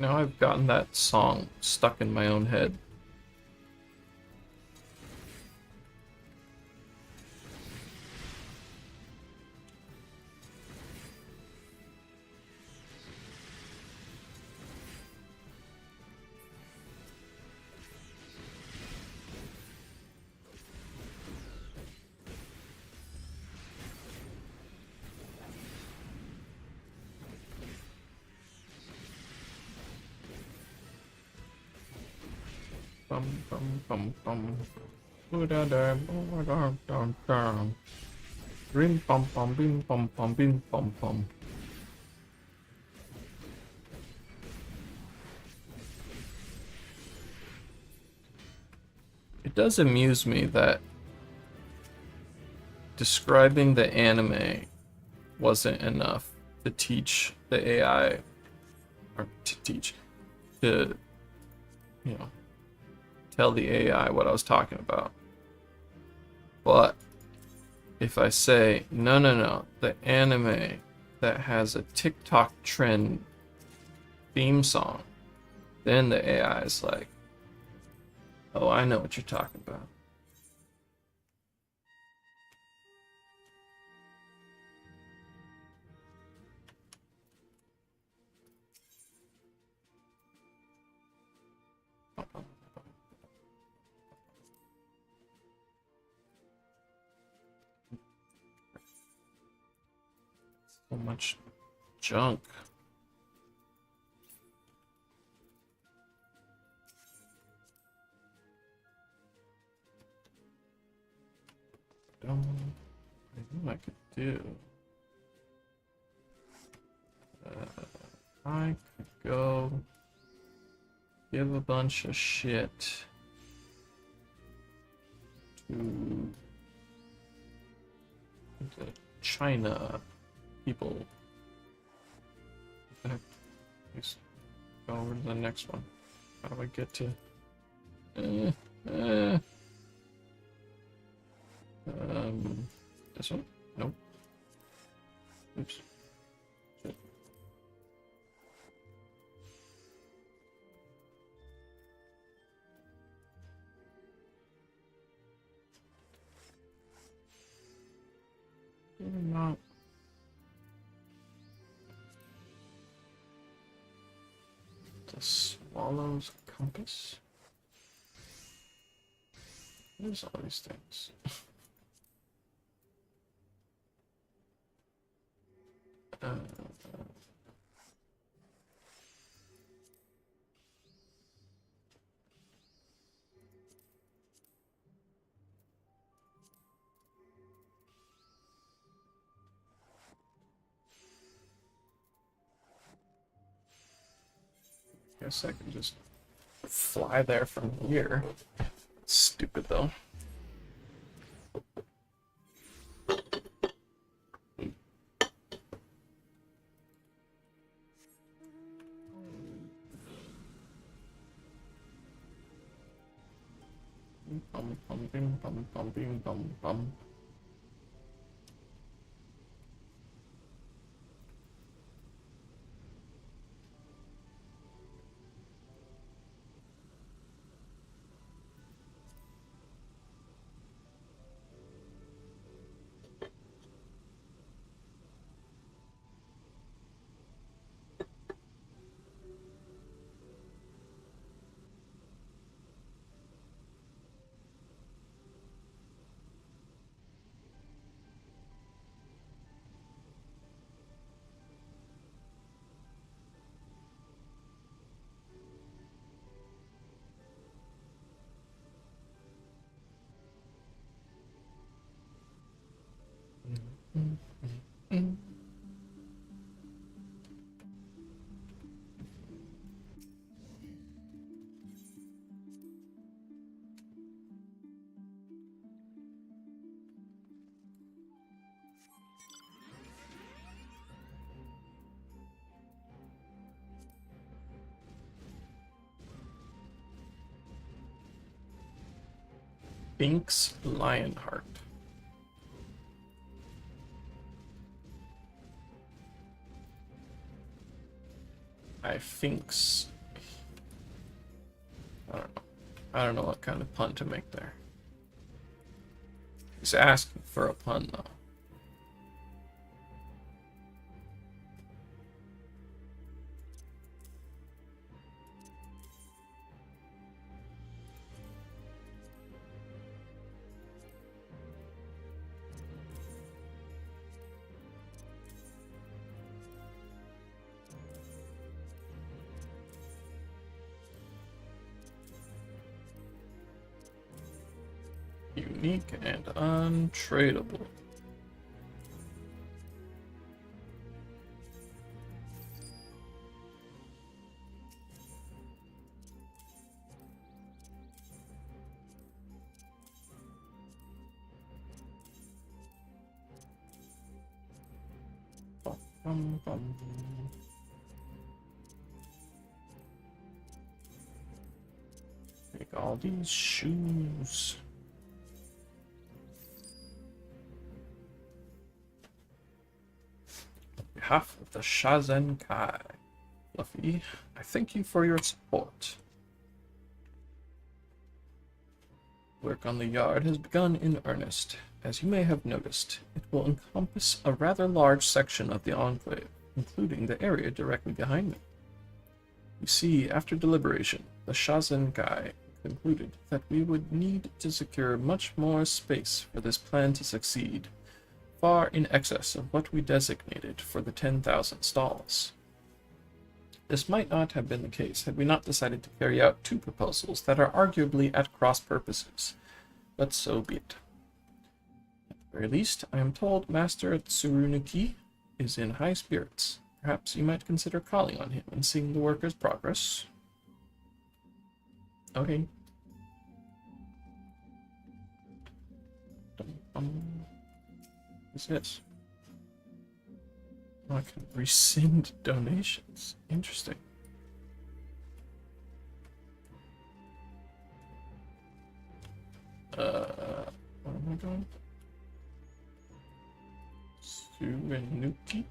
Now I've gotten that song stuck in my own head. Bum, bum, bum, bum. Ooh-da-da, ooh-da-da-da-da. Rim, bum, bum, bim, bum, bum, bim, bum, bum. It does amuse me that describing the anime wasn't enough to teach the AI, or to, you know, tell the AI what I was talking about. But if I say, no, no, no, the anime that has a TikTok trend theme song, then the AI is like, oh, I know what you're talking about. So much junk. I knew I could do. I could go give a bunch of shit to the China people. Let's go over to the next one. How do I get to? This one? Nope. Oops. Shit. Not. The Swallow's Compass? There's all these things. Guess I can just fly there from here. Stupid though. Bum, bum, bim, bum, bum, bim, bum, bum. Binks Lionheart. I thinks. I don't know. I don't know what kind of pun to make there. He's asking for a pun though. Unique and untradeable. Bum, bum, bum. Take all these shoes. Behalf of the Shazen Kai. Fluffy, I thank you for your support. Work on the yard has begun in earnest. As you may have noticed, it will encompass a rather large section of the enclave, including the area directly behind me. You see, after deliberation, the Shazen Kai concluded that we would need to secure much more space for this plan to succeed, far in excess of what we designated for the 10,000 stalls. This might not have been the case had we not decided to carry out two proposals that are arguably at cross purposes, but so be it. At the very least, I am told Master Tsurunuki is in high spirits. Perhaps you might consider calling on him and seeing the worker's progress. Okay. What's this? Oh, I can rescind donations. Interesting. What am I doing? Suenuki?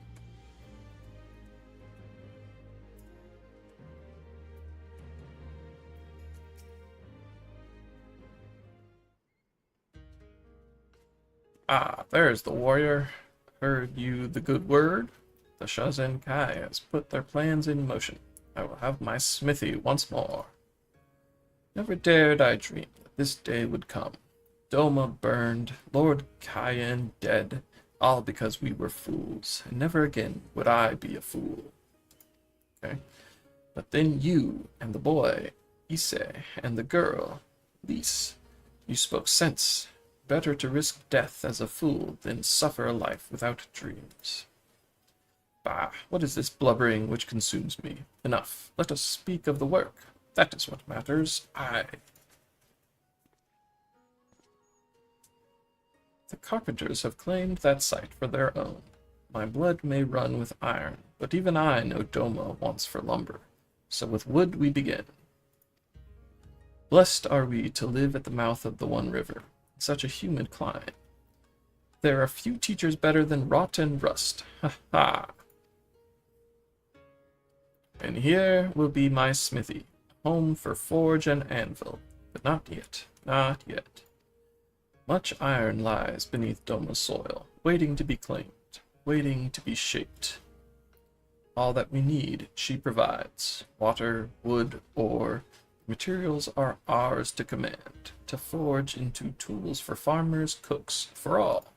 Ah, there's the warrior. Heard you the good word. The Shazen Kai has put their plans in motion. I will have my smithy once more. Never dared I dream that this day would come. Doma burned, Lord Cayenne dead, all because we were fools, and never again would I be a fool. Okay. But then you and the boy, Ise, and the girl, Lise, you spoke sense. Better to risk death as a fool than suffer a life without dreams. Bah, what is this blubbering which consumes me? Enough. Let us speak of the work. That is what matters. Aye. The carpenters have claimed that site for their own. My blood may run with iron, but even I know Doma wants for lumber. So with wood we begin. Blessed are we to live at the mouth of the one river, in such a humid climate. There are few teachers better than rot and rust. Ha ha! And here will be my smithy, home for forge and anvil. But not yet, not yet. Much iron lies beneath Doma's soil, waiting to be claimed, waiting to be shaped. All that we need, she provides. Water, wood, ore. Materials are ours to command, to forge into tools for farmers, cooks, for all.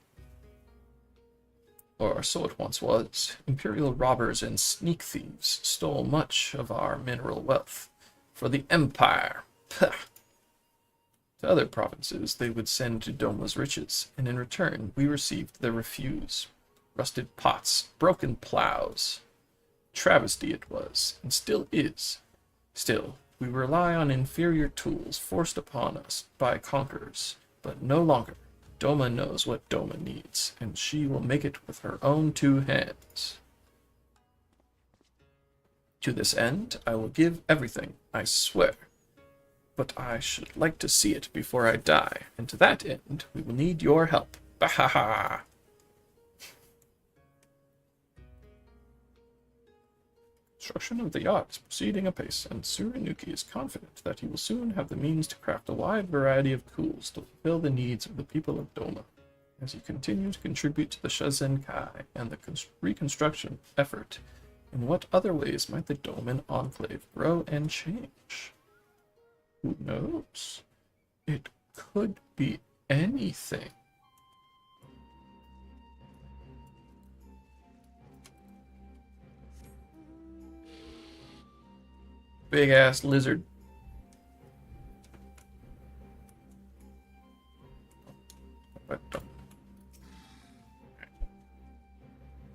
Or so it once was. Imperial robbers and sneak thieves stole much of our mineral wealth. For the Empire! Pah! To other provinces they would send to Doma's riches, and in return we received their refuse. Rusted pots, broken plows. Travesty it was, and still is. Still, we rely on inferior tools forced upon us by conquerors, but no longer. Doma knows what Doma needs, and she will make it with her own two hands. To this end, I will give everything, I swear. But I should like to see it before I die, and to that end, we will need your help. Bahaha! Construction of the yacht is proceeding apace, and Surinuki is confident that he will soon have the means to craft a wide variety of tools to fulfill the needs of the people of Doma, as he continues to contribute to the Shazenkai and the reconstruction effort. In what other ways might the Doman Enclave grow and change? Who knows? It could be anything. Big ass lizard.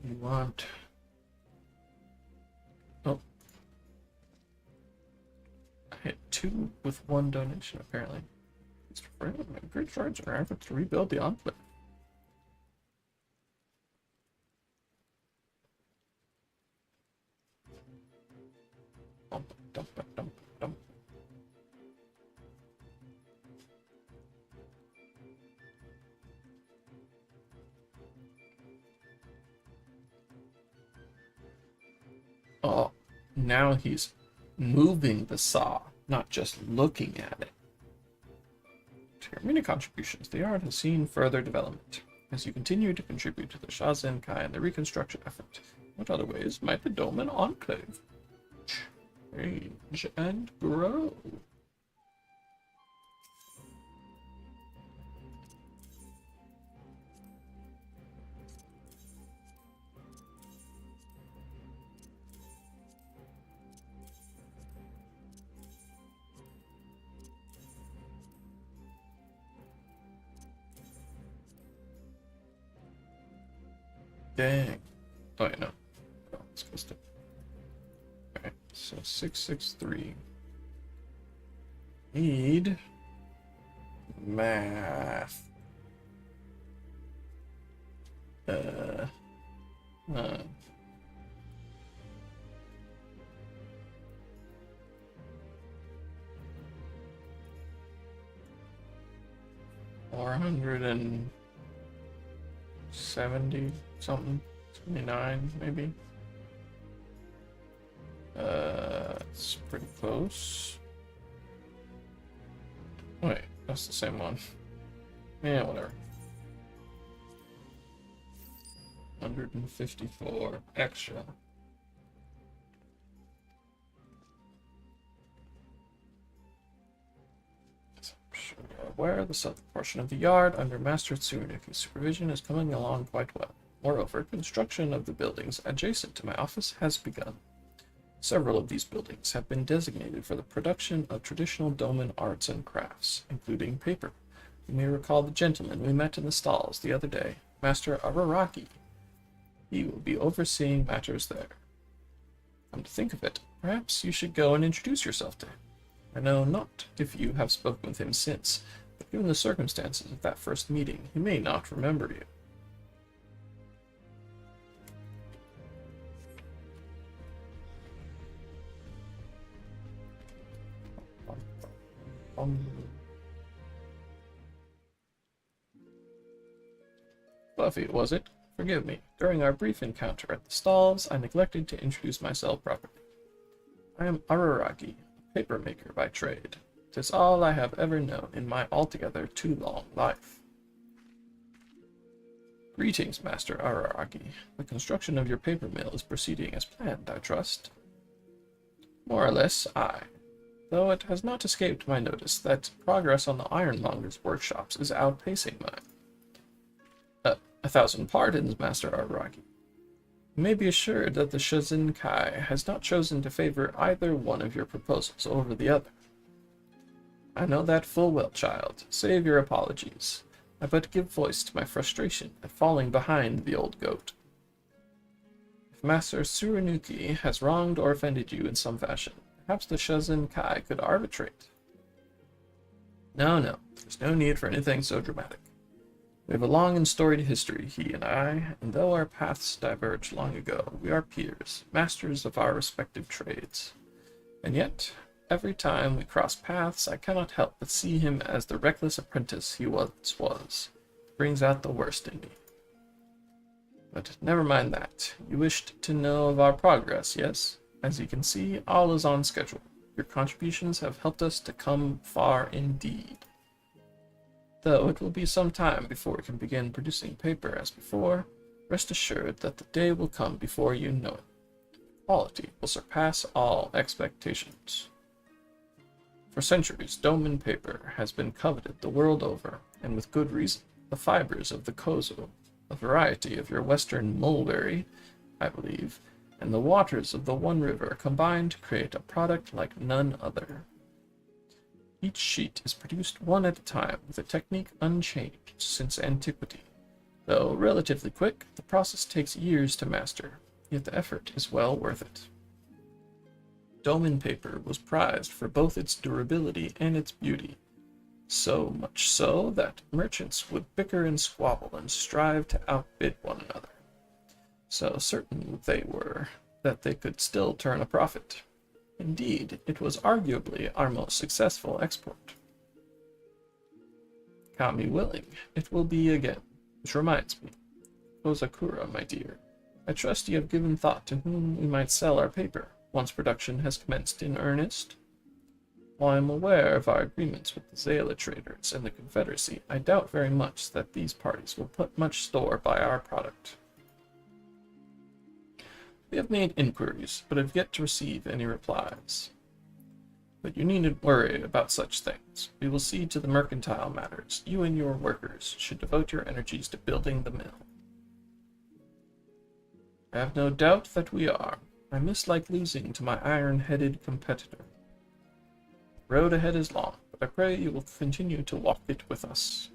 You want... Oh. I hit 2 with 1 donation, apparently. It's for great charge in our efforts to rebuild the enclave. Dump. Oh, now he's moving the saw, not just looking at it. To your many contributions, the art has seen further development. As you continue to contribute to the Shazenkai and the reconstruction effort, what other ways might the Doman Enclave change and grow? Dang. Oh, yeah, no. Oh, let's go step. Okay, so 663. Need math. 470 something, 29 maybe. It's pretty close. Wait, that's the same one. Yeah, whatever. 154 extra. Where the southern portion of the yard under Master Tsurunuki's supervision is coming along quite well. Moreover, construction of the buildings adjacent to my office has begun. Several of these buildings have been designated for the production of traditional Doman arts and crafts, including paper. You may recall the gentleman we met in the stalls the other day, Master Araraki. He will be overseeing matters there. Come to think of it, perhaps you should go and introduce yourself to him. I know not if you have spoken with him since, but given the circumstances of that first meeting, he may not remember you. Fluffy, was it? Forgive me. During our brief encounter at the stalls, I neglected to introduce myself properly. I am Araragi, a papermaker by trade. 'Tis all I have ever known in my altogether too long life. Greetings, Master Araragi. The construction of your paper mill is proceeding as planned, I trust. More or less, aye. Though it has not escaped my notice that progress on the ironmonger's workshops is outpacing mine. 1,000 pardons, Master Araragi. You may be assured that the Shizinkai has not chosen to favor either one of your proposals over the other. I know that full well, child. Save your apologies. I but give voice to my frustration at falling behind the old goat. If Master Tsurunuki has wronged or offended you in some fashion, perhaps the Shizinkai could arbitrate. No, there's no need for anything so dramatic. We have a long and storied history, he and I, and though our paths diverged long ago, we are peers, masters of our respective trades. And yet, every time we cross paths, I cannot help but see him as the reckless apprentice he once was. It brings out the worst in me. But never mind that. You wished to know of our progress, yes? As you can see, all is on schedule. Your contributions have helped us to come far indeed. Though it will be some time before we can begin producing paper as before, rest assured that the day will come before you know it. The quality will surpass all expectations. For centuries, Doman paper has been coveted the world over, and with good reason. The fibers of the kozo, a variety of your western mulberry, I believe, and the waters of the One River combine to create a product like none other. Each sheet is produced one at a time with a technique unchanged since antiquity. Though relatively quick, the process takes years to master, yet the effort is well worth it. Doman paper was prized for both its durability and its beauty, so much so that merchants would bicker and squabble and strive to outbid one another. So certain they were that they could still turn a profit. Indeed, it was arguably our most successful export. Count me willing, it will be again. Which reminds me, Kozakura, my dear, I trust you have given thought to whom we might sell our paper, once production has commenced in earnest. While I am aware of our agreements with the Zala traders and the Confederacy, I doubt very much that these parties will put much store by our product. We have made inquiries, but have yet to receive any replies. But you needn't worry about such things. We will see to the mercantile matters. You and your workers should devote your energies to building the mill. I have no doubt that we are. I mislike losing to my iron-headed competitor. The road ahead is long, but I pray you will continue to walk it with us.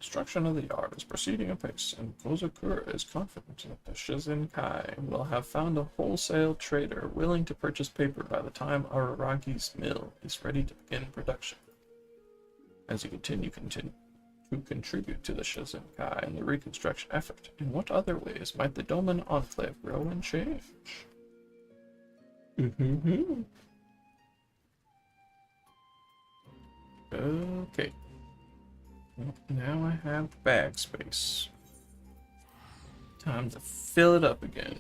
Construction of the yard is proceeding apace, and Kozakura is confident that the Shizinkai will have found a wholesale trader willing to purchase paper by the time Araragi's mill is ready to begin production. As you continue to contribute to the Shizinkai and the reconstruction effort, in what other ways might the Doman Enclave grow and change? Okay. Now I have bag space. Time to fill it up again.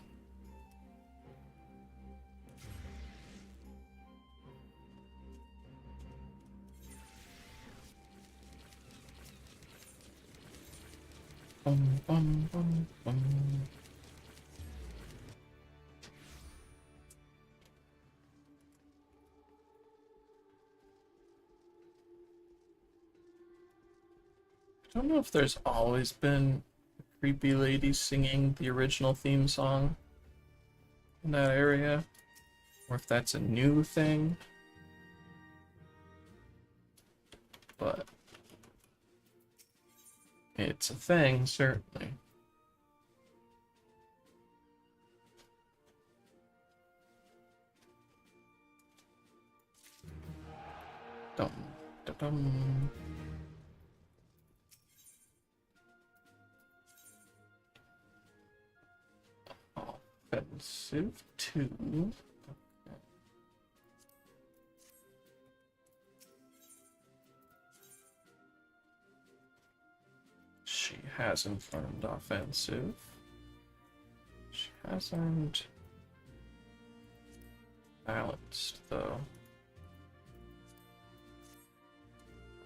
Bum, bum, bum, bum. I don't know if there's always been a creepy lady singing the original theme song in that area, or if that's a new thing, but It's a thing, certainly. Dum, dum, dum. Offensive 2. She hasn't earned offensive. She hasn't balanced, though.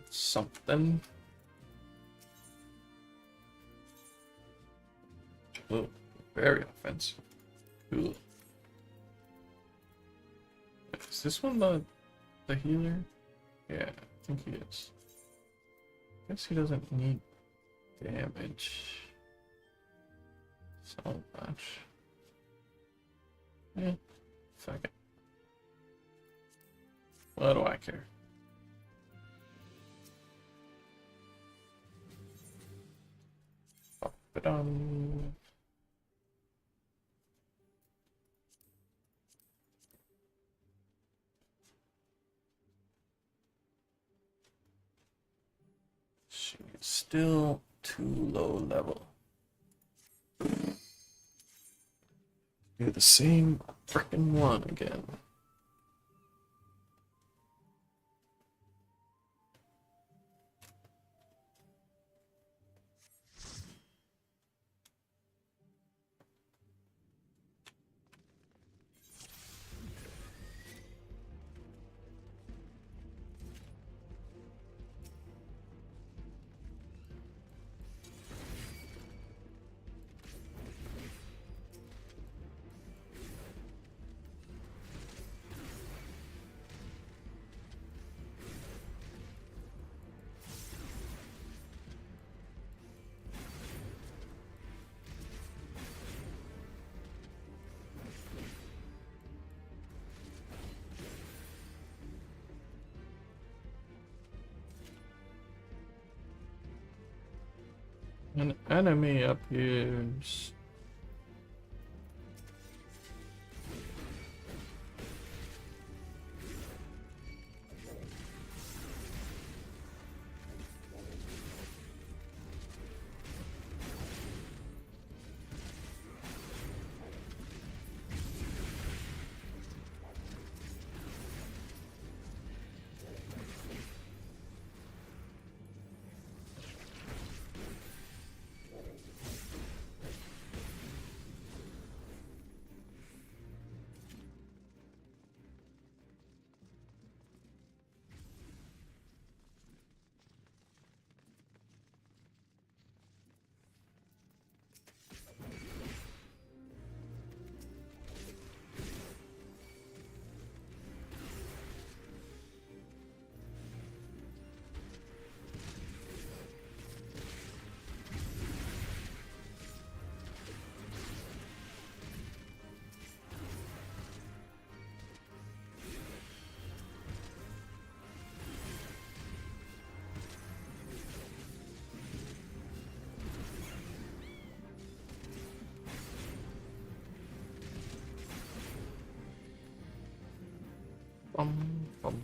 Something. Oh, very offensive. Cool. Is this one the healer? Yeah, I think he is. Guess he doesn't need damage so much. Yeah, fuck it. What do I care? Pop it on. She's still too low level. Do the same frickin' one again. An enemy appears. Bum, bum.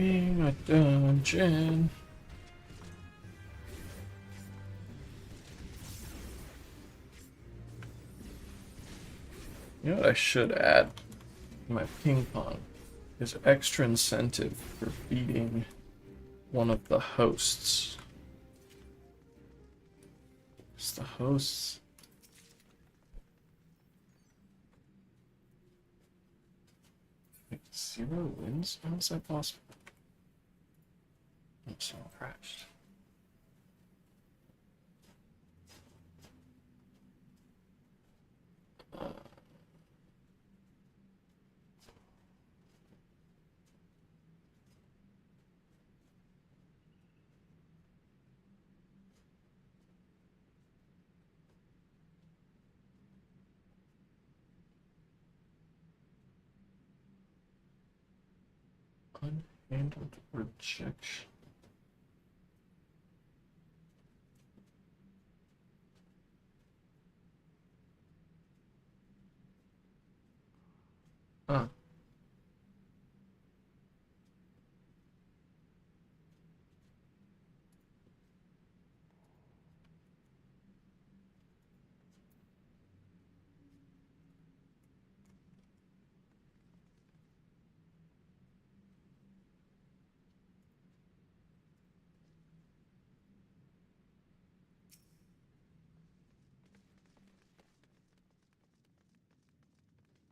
me a dungeon. You know what I should add in my ping pong is extra incentive for beating one of the hosts. It's the hosts. Wait, 0 wins? How is that possible? Oh, someone crashed. Unhandled rejection. Huh.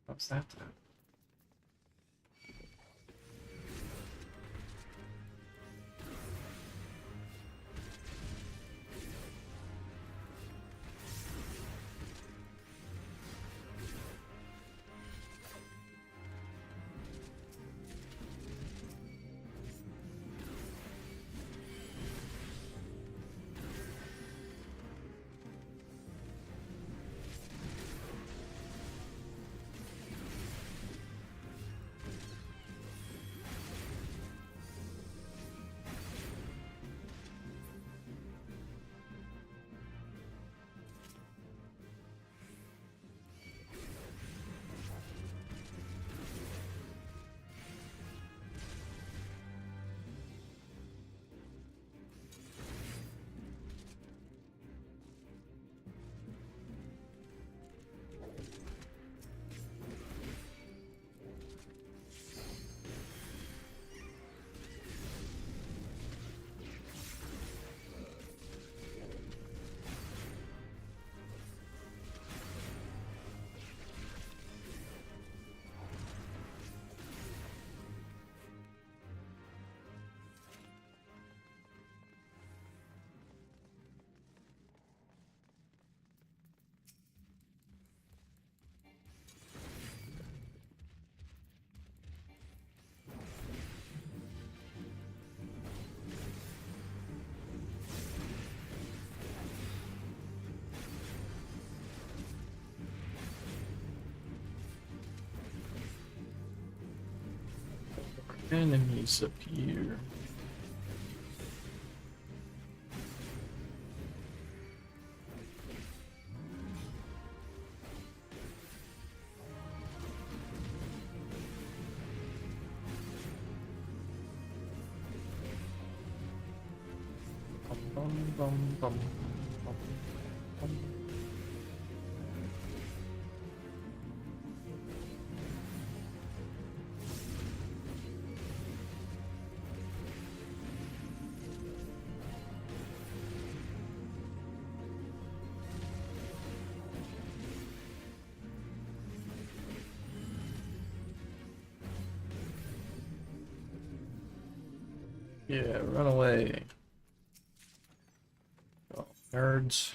What's that then? Enemies appear. Bum, bum, bum, bum, bum. Yeah, run away. Oh, nerds.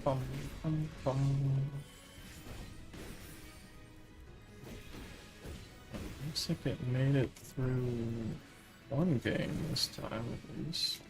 Bum, bum, bum. Looks like it made it through one game this time at least.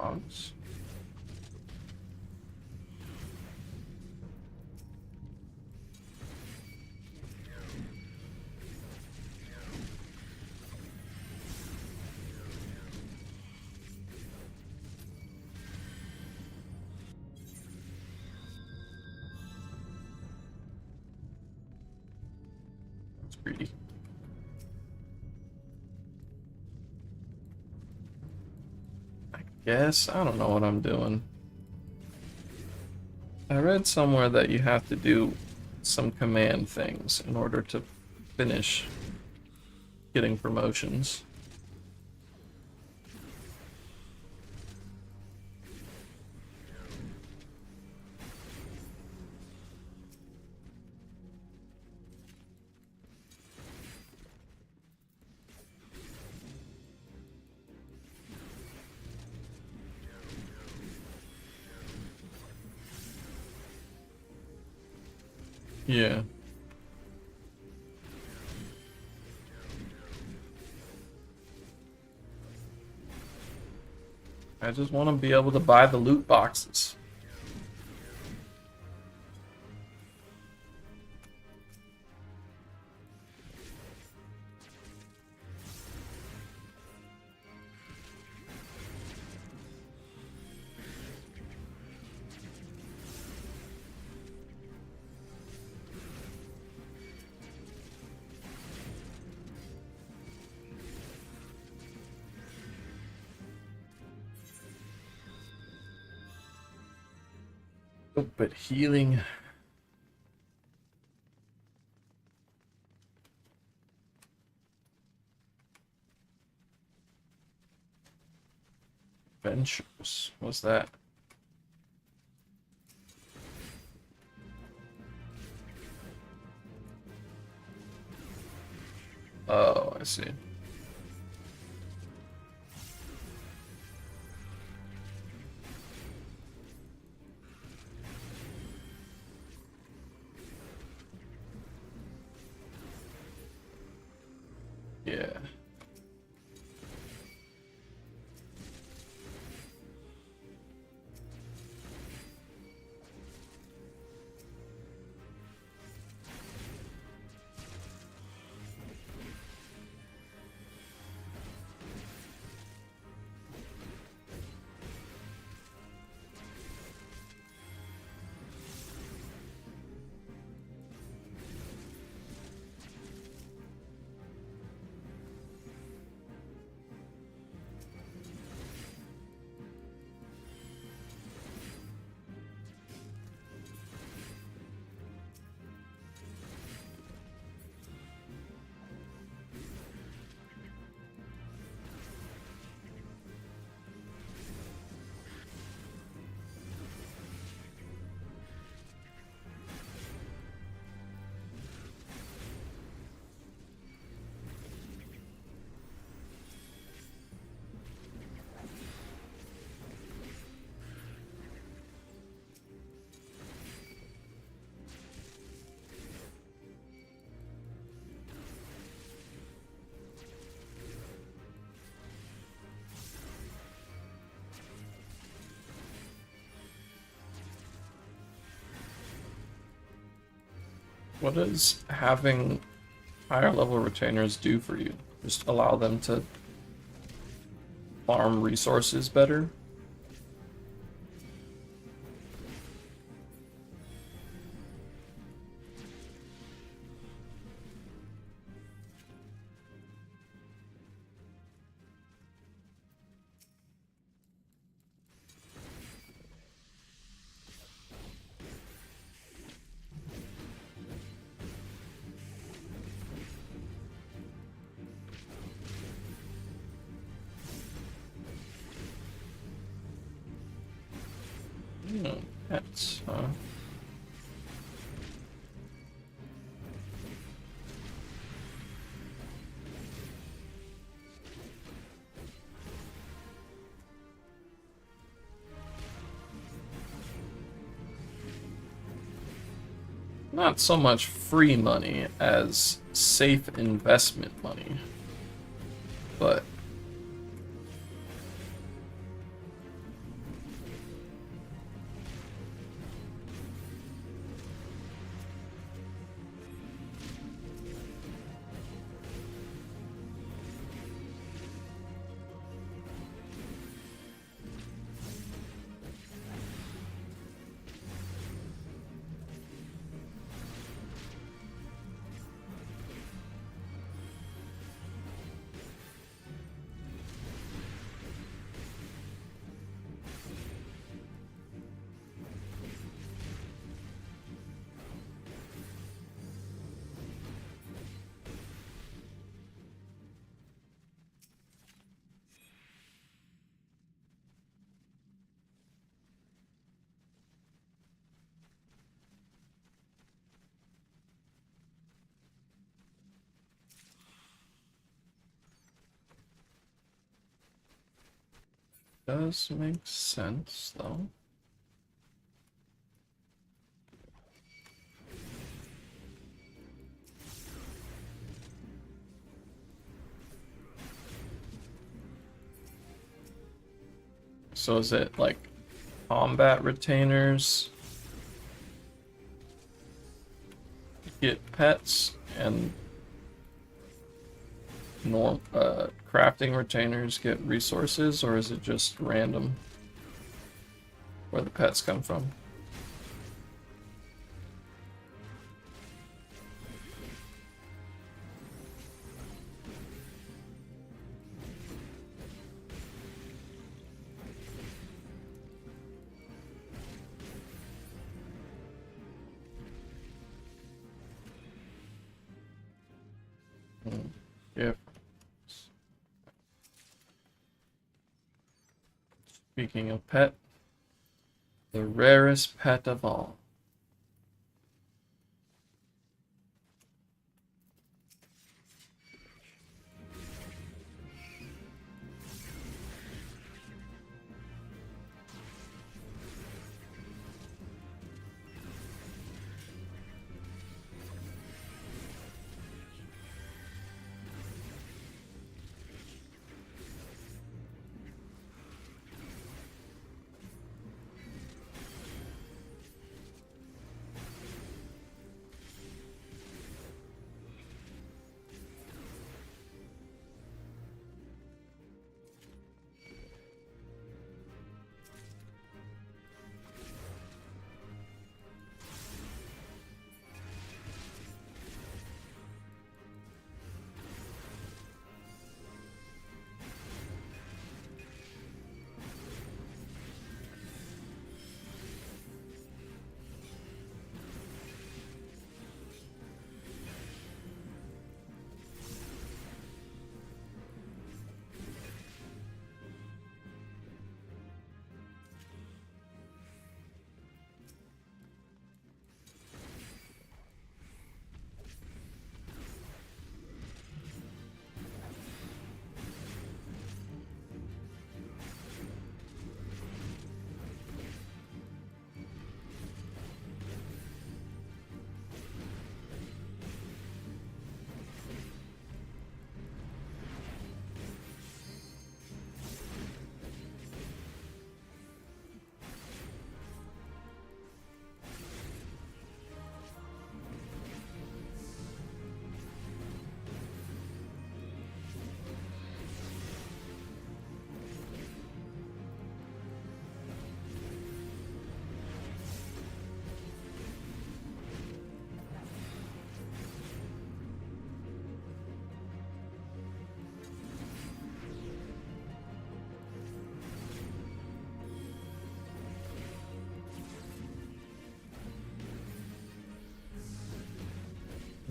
dogs. That's greedy. Guess I don't know what I'm doing. I read somewhere that you have to do some command things in order to finish getting promotions. Yeah. I just want to be able to buy the loot boxes. Oh, but healing. Ventures. What's that? Oh, I see. Yeah. What does having higher level retainers do for you? Just allow them to farm resources better? No, pets, huh? Not so much free money as safe investment money, but Does make sense, though. So is it like combat retainers get pets and crafting retainers get resources, or is it just random where the pets come from? Yep. Speaking of pet, the rarest pet of all.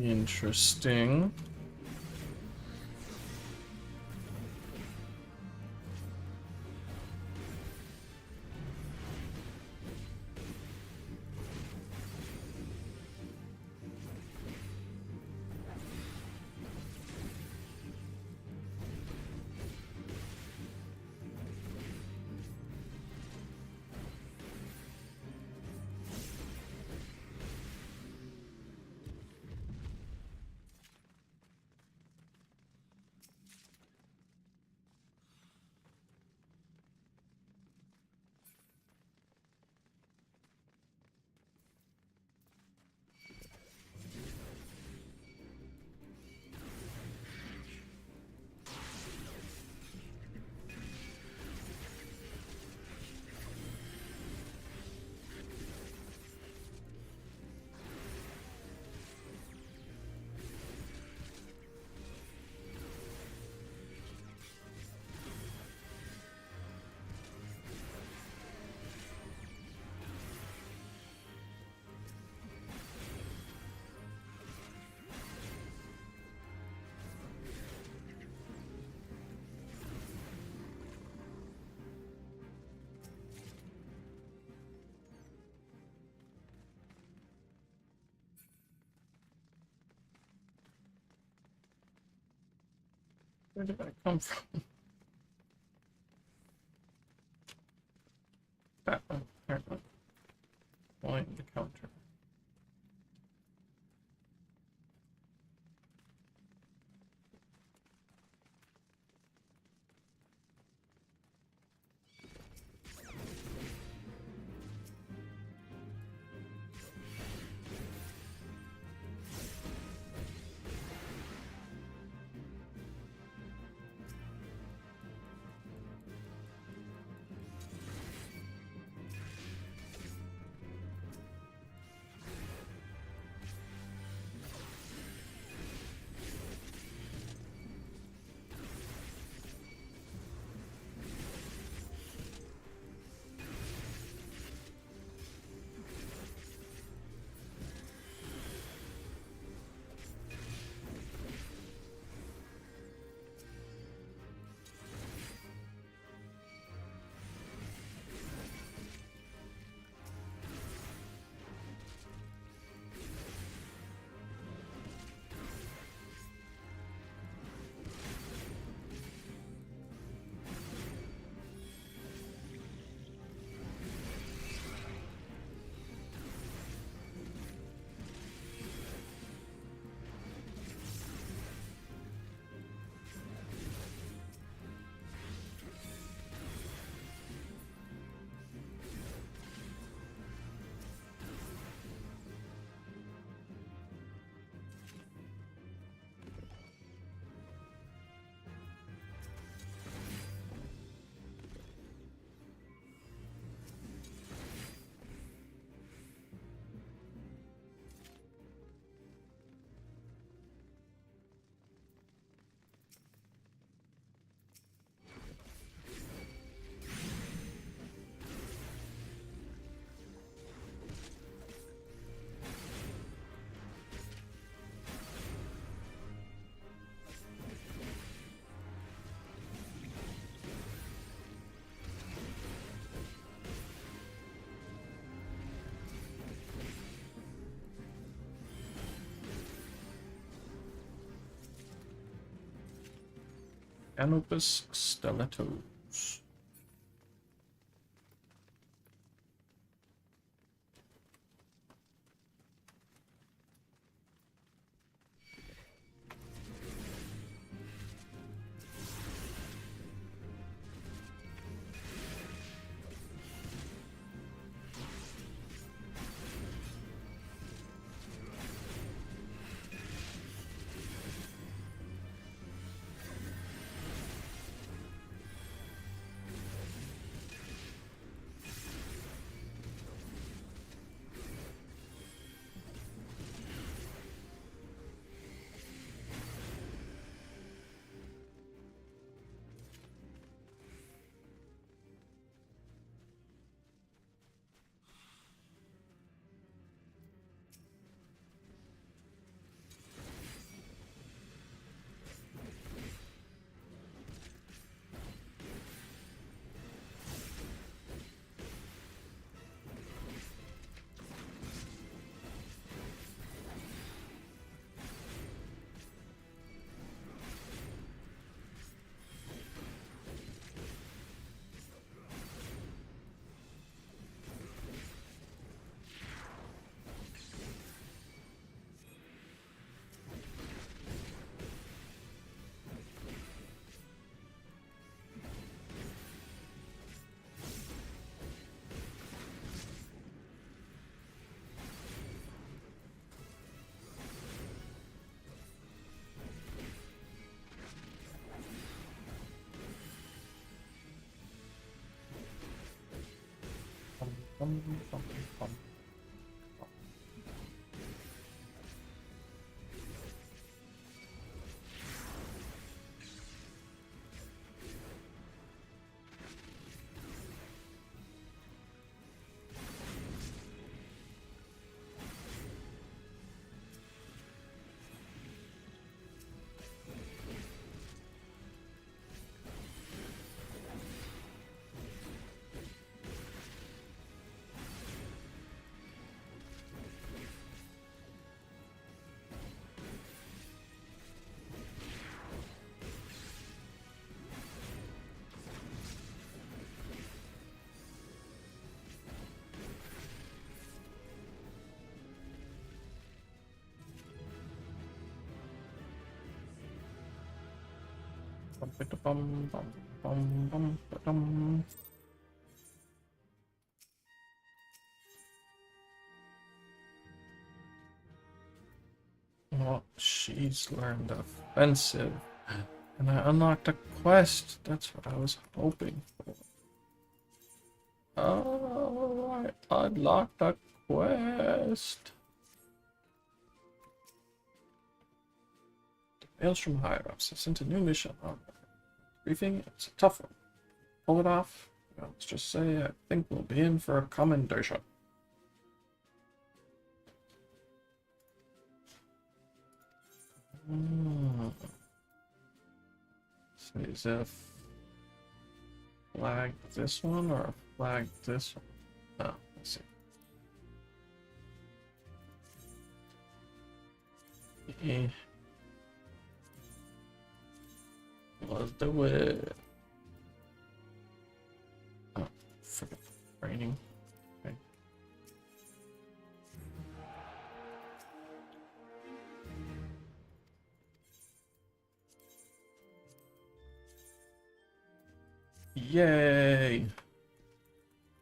Interesting. Where did that come from? Canopus stellatos. Bum, bum, bum. Bum, bum, bum, bum, bum, bum. Well, she's learned offensive, and I unlocked a quest. That's what I was hoping for. Oh, I unlocked a quest. Mails from higher-ups. I sent a new mission on briefing. It's a tough one. Pull it off. Well, let's just say I think we'll be in for a commendation. So is it a flag this one or a flag this one? Oh, let's see. Let's do it. Oh, forget raining. Okay. Yay!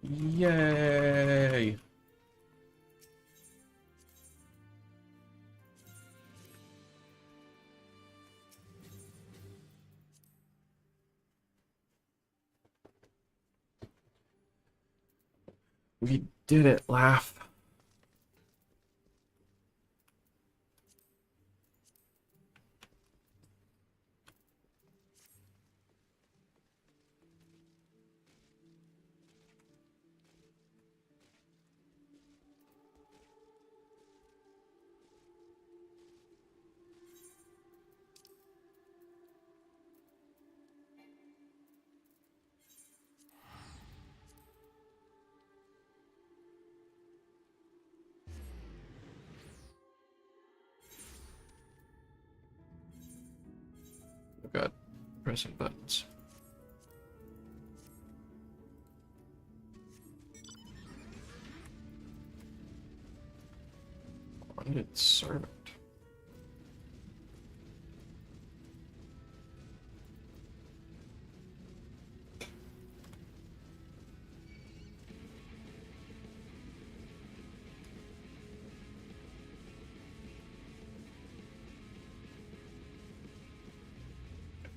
Yay! We did it, laugh. Oh god. pressing buttons. Bonded servant.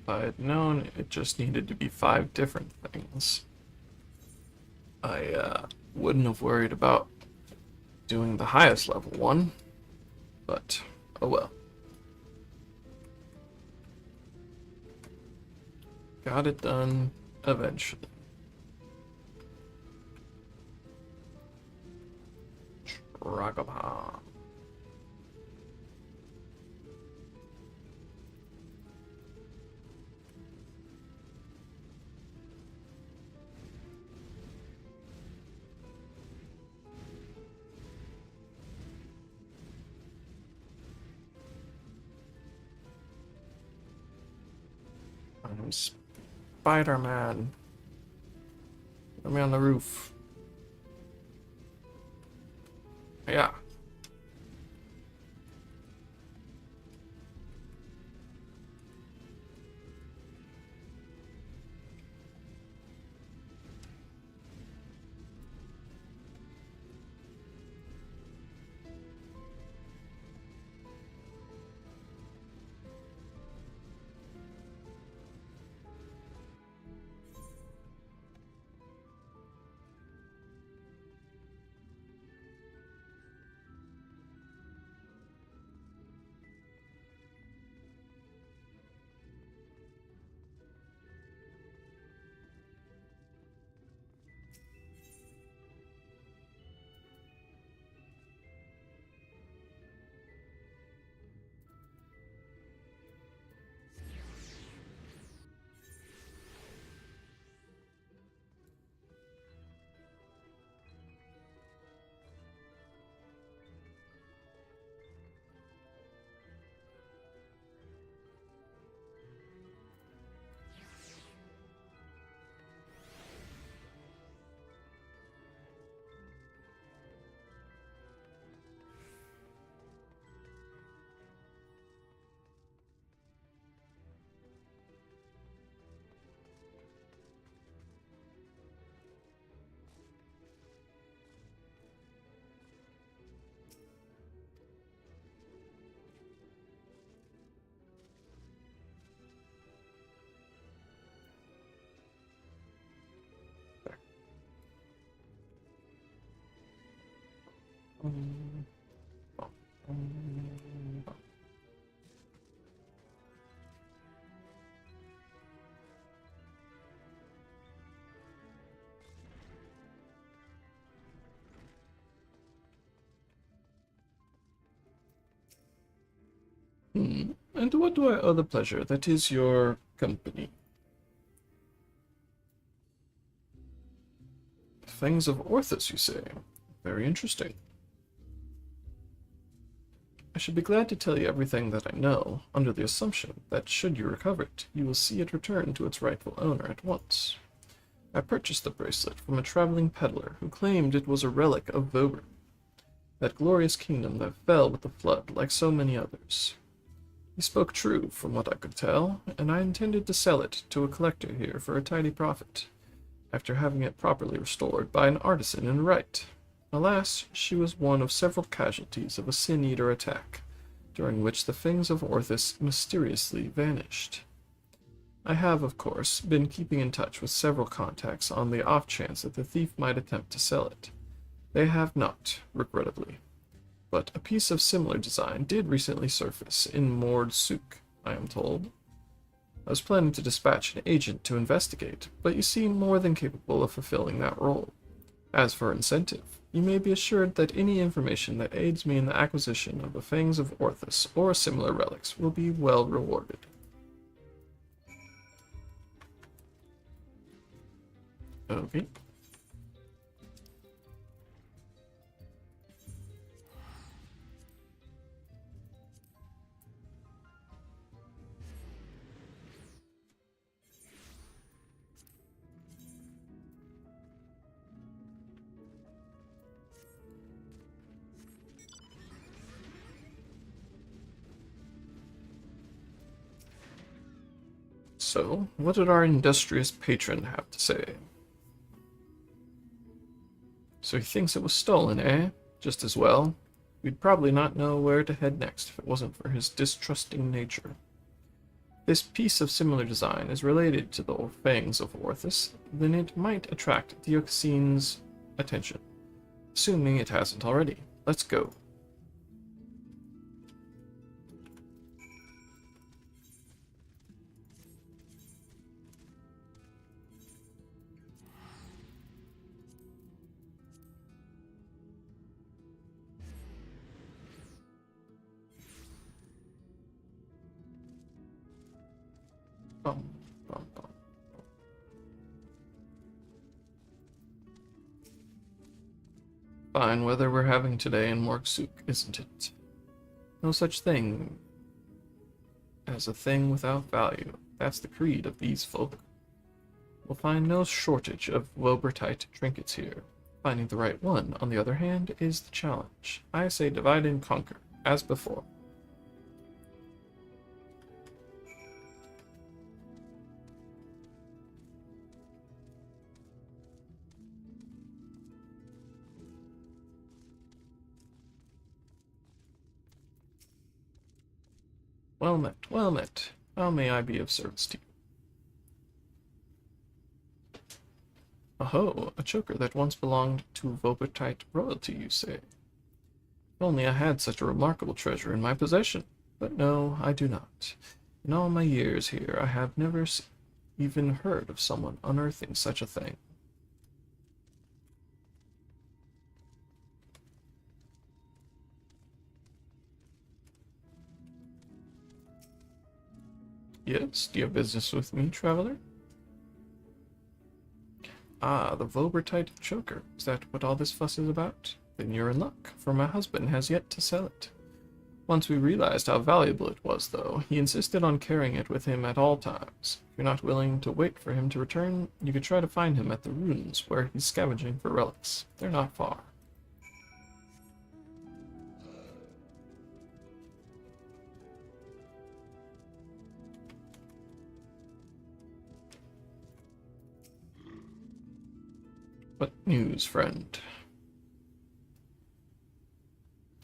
If I had known it just needed to be 5 different things, I wouldn't have worried about doing the highest level one, but oh well. Got it done eventually. Ragabah. I'm Spider-Man. Let me on the roof. Yeah. And what do I owe the pleasure that is your company? Fangs of Orthus, you say? Very interesting. I should be glad to tell you everything that I know, under the assumption that should you recover it, you will see it return to its rightful owner at once. I purchased the bracelet from a traveling peddler who claimed it was a relic of Vober, that glorious kingdom that fell with the flood like so many others. He spoke true, from what I could tell, and I intended to sell it to a collector here for a tidy profit, after having it properly restored by an artisan in right. Alas, she was one of several casualties of a sin-eater attack, during which the Fangs of Orthus mysteriously vanished. I have, of course, been keeping in touch with several contacts on the off chance that the thief might attempt to sell it. They have not, regrettably. But a piece of similar design did recently surface in Mord Souk, I am told. I was planning to dispatch an agent to investigate, but you seem more than capable of fulfilling that role. As for incentive, you may be assured that any information that aids me in the acquisition of the Fangs of Orthus or similar relics will be well rewarded. Okay. So, what did our industrious patron have to say? So he thinks it was stolen, eh? Just as well. We'd probably not know where to head next if it wasn't for his distrusting nature. This piece of similar design is related to the fangs of Orthus, then it might attract Dioxene's attention. Assuming it hasn't already. Let's go. Bum, bum, bum. Fine weather we're having today in Morgsuk, isn't it? No such thing as a thing without value. That's the creed of these folk. We'll find no shortage of Wobertite trinkets here. Finding the right one, on the other hand, is the challenge. I say divide and conquer, as before. Well met, well met. How may I be of service to you? Aho, a choker that once belonged to Wobertite royalty, you say? If only I had such a remarkable treasure in my possession. But no, I do not. In all my years here, I have never even heard of someone unearthing such a thing. Yes, do you have business with me, traveler? Ah, the Wobertite choker. Is that what all this fuss is about? Then you're in luck, for my husband has yet to sell it. Once we realized how valuable it was, though, he insisted on carrying it with him at all times. If you're not willing to wait for him to return, you could try to find him at the ruins, where he's scavenging for relics. They're not far. What news, friend?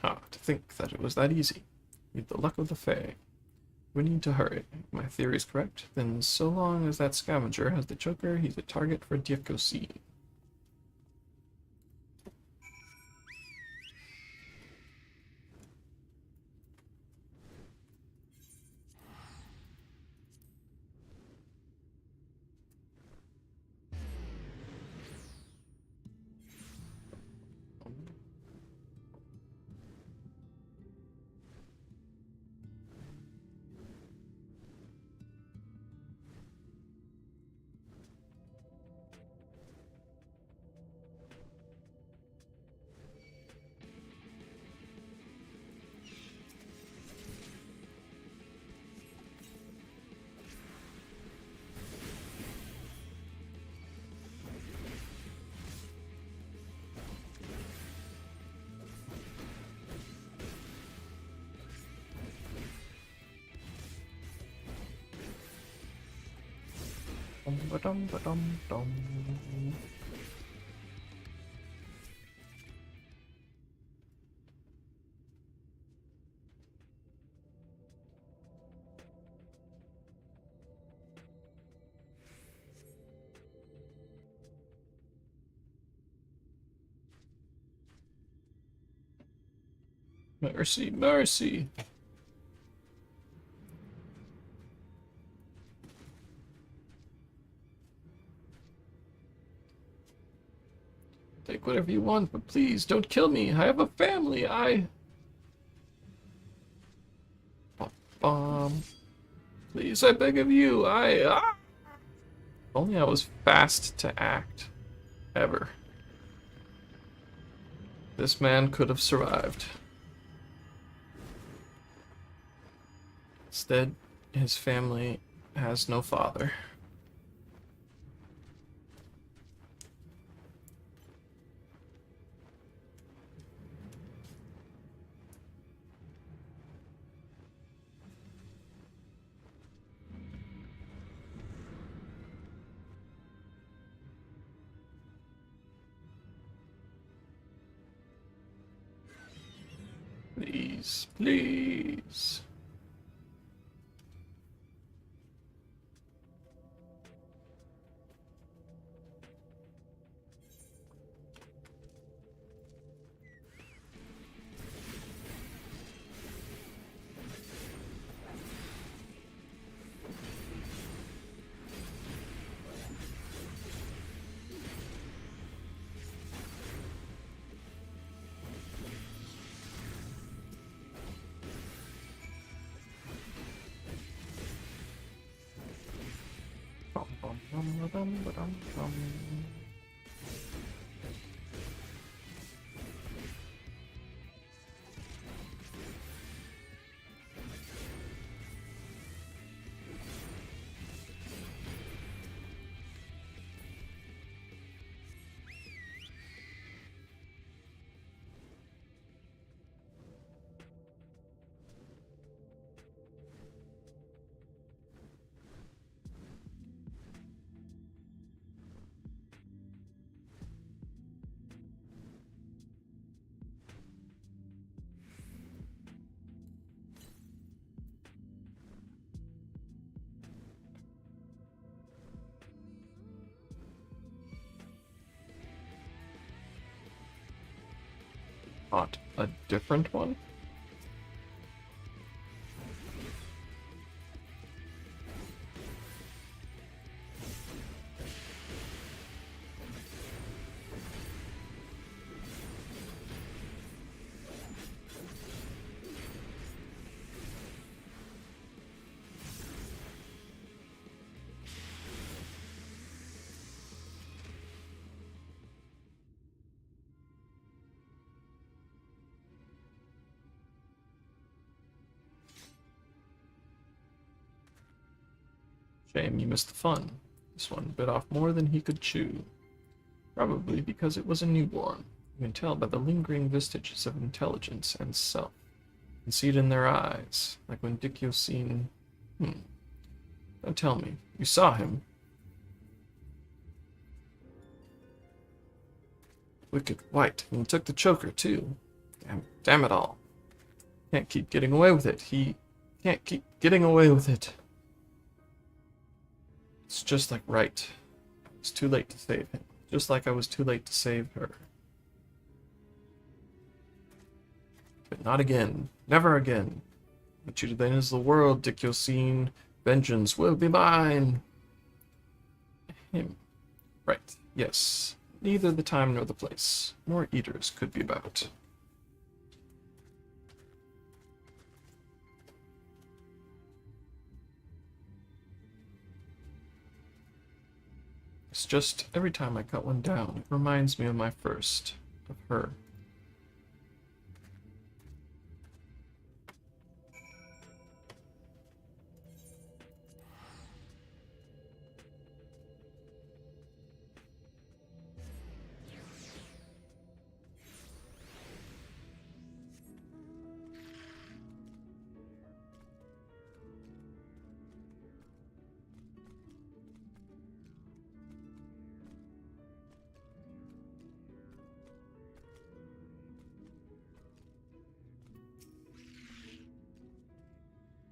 Ah, to think that it was that easy. With the luck of the Fae. We need to hurry. If my theory is correct, then so long as that scavenger has the choker, he's a target for Diocosine. Ba-dum, ba-dum, dum. Mercy, mercy. Take whatever you want, but please don't kill me. I have a family. Please, I beg of you. If only I was fast to act. Ever. This man could have survived. Instead, his family has no father. Please, please. Not a different one? Shame you missed the fun. This one bit off more than he could chew. Probably because it was a newborn. You can tell by the lingering vestiges of intelligence and self. You can see it in their eyes, like when Dickyosine... Don't tell me. You saw him. Wicked white. And he took the choker, too. Damn it all. Can't keep getting away with it. He can't keep getting away with it. It's just like right. It's too late to save him. Just like I was too late to save her. But not again. Never again. What you then is the world, Dickyosine. Vengeance will be mine. Him. Right. Yes. Neither the time nor the place. More eaters could be about. It's just, every time I cut one down, it reminds me of my first, of her.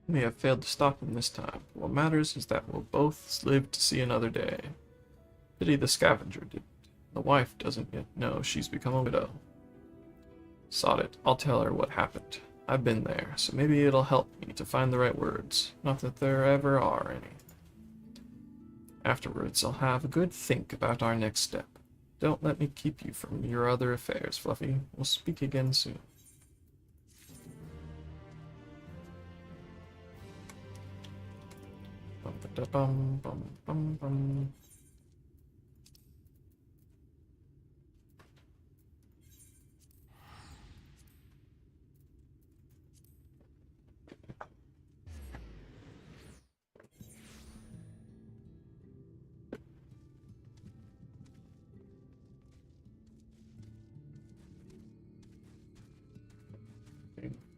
May have failed to stop him this time. What matters is that we'll both live to see another day. Pity the scavenger didn't. The wife doesn't yet know she's become a widow. Sod it. I'll tell her what happened. I've been there, so maybe it'll help me to find the right words. Not that there ever are any. Afterwards, I'll have a good think about our next step. Don't let me keep you from your other affairs, Fluffy. We'll speak again soon. Bum, bum, bum, bum.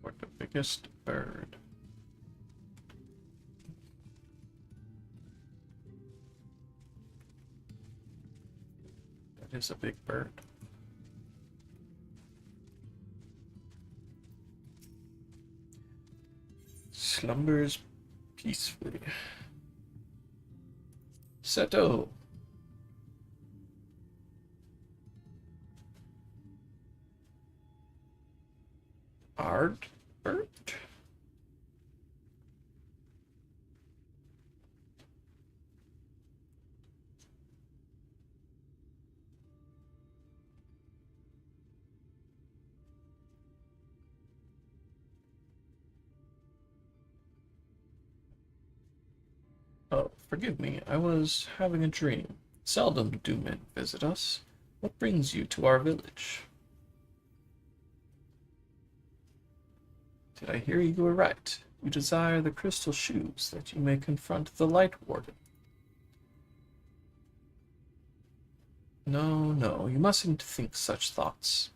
For the biggest bird. That is a big bird. slumbers peacefully. Seto. Ardbert? Oh, forgive me, I was having a dream. Seldom do men visit us. What brings you to our village? Did I hear you were right? You desire the crystal shoes that you may confront the Light Warden. No, no, you mustn't think such thoughts.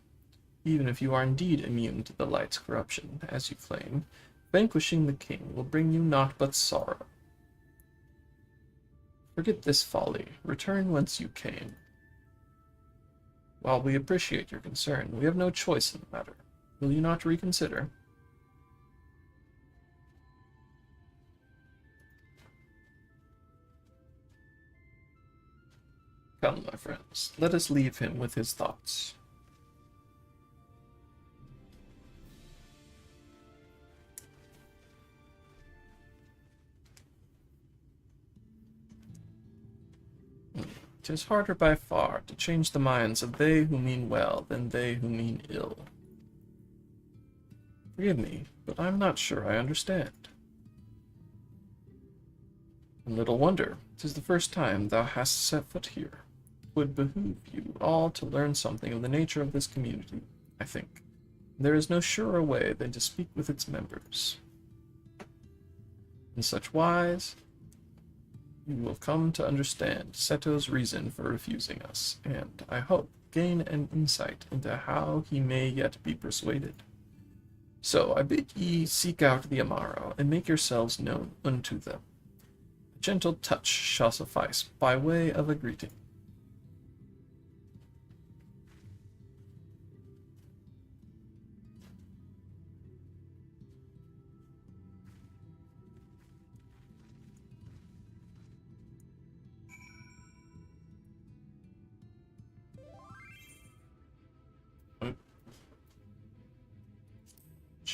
Even if you are indeed immune to the light's corruption, as you claim, vanquishing the king will bring you naught but sorrow. Forget this folly. Return whence you came. While we appreciate your concern, we have no choice in the matter. Will you not reconsider? Come, my friends, let us leave him with his thoughts. "'Tis harder by far to change the minds of they who mean well than they who mean ill. Forgive me, but I'm not sure I understand." "And little wonder. 'Tis the first time thou hast set foot here. It would behoove you all to learn something of the nature of this community, I think. There is no surer way than to speak with its members. In such wise, you will come to understand Seto's reason for refusing us, and, I hope, gain an insight into how he may yet be persuaded. So I bid ye seek out the Amaro, and make yourselves known unto them. A gentle touch shall suffice by way of a greeting."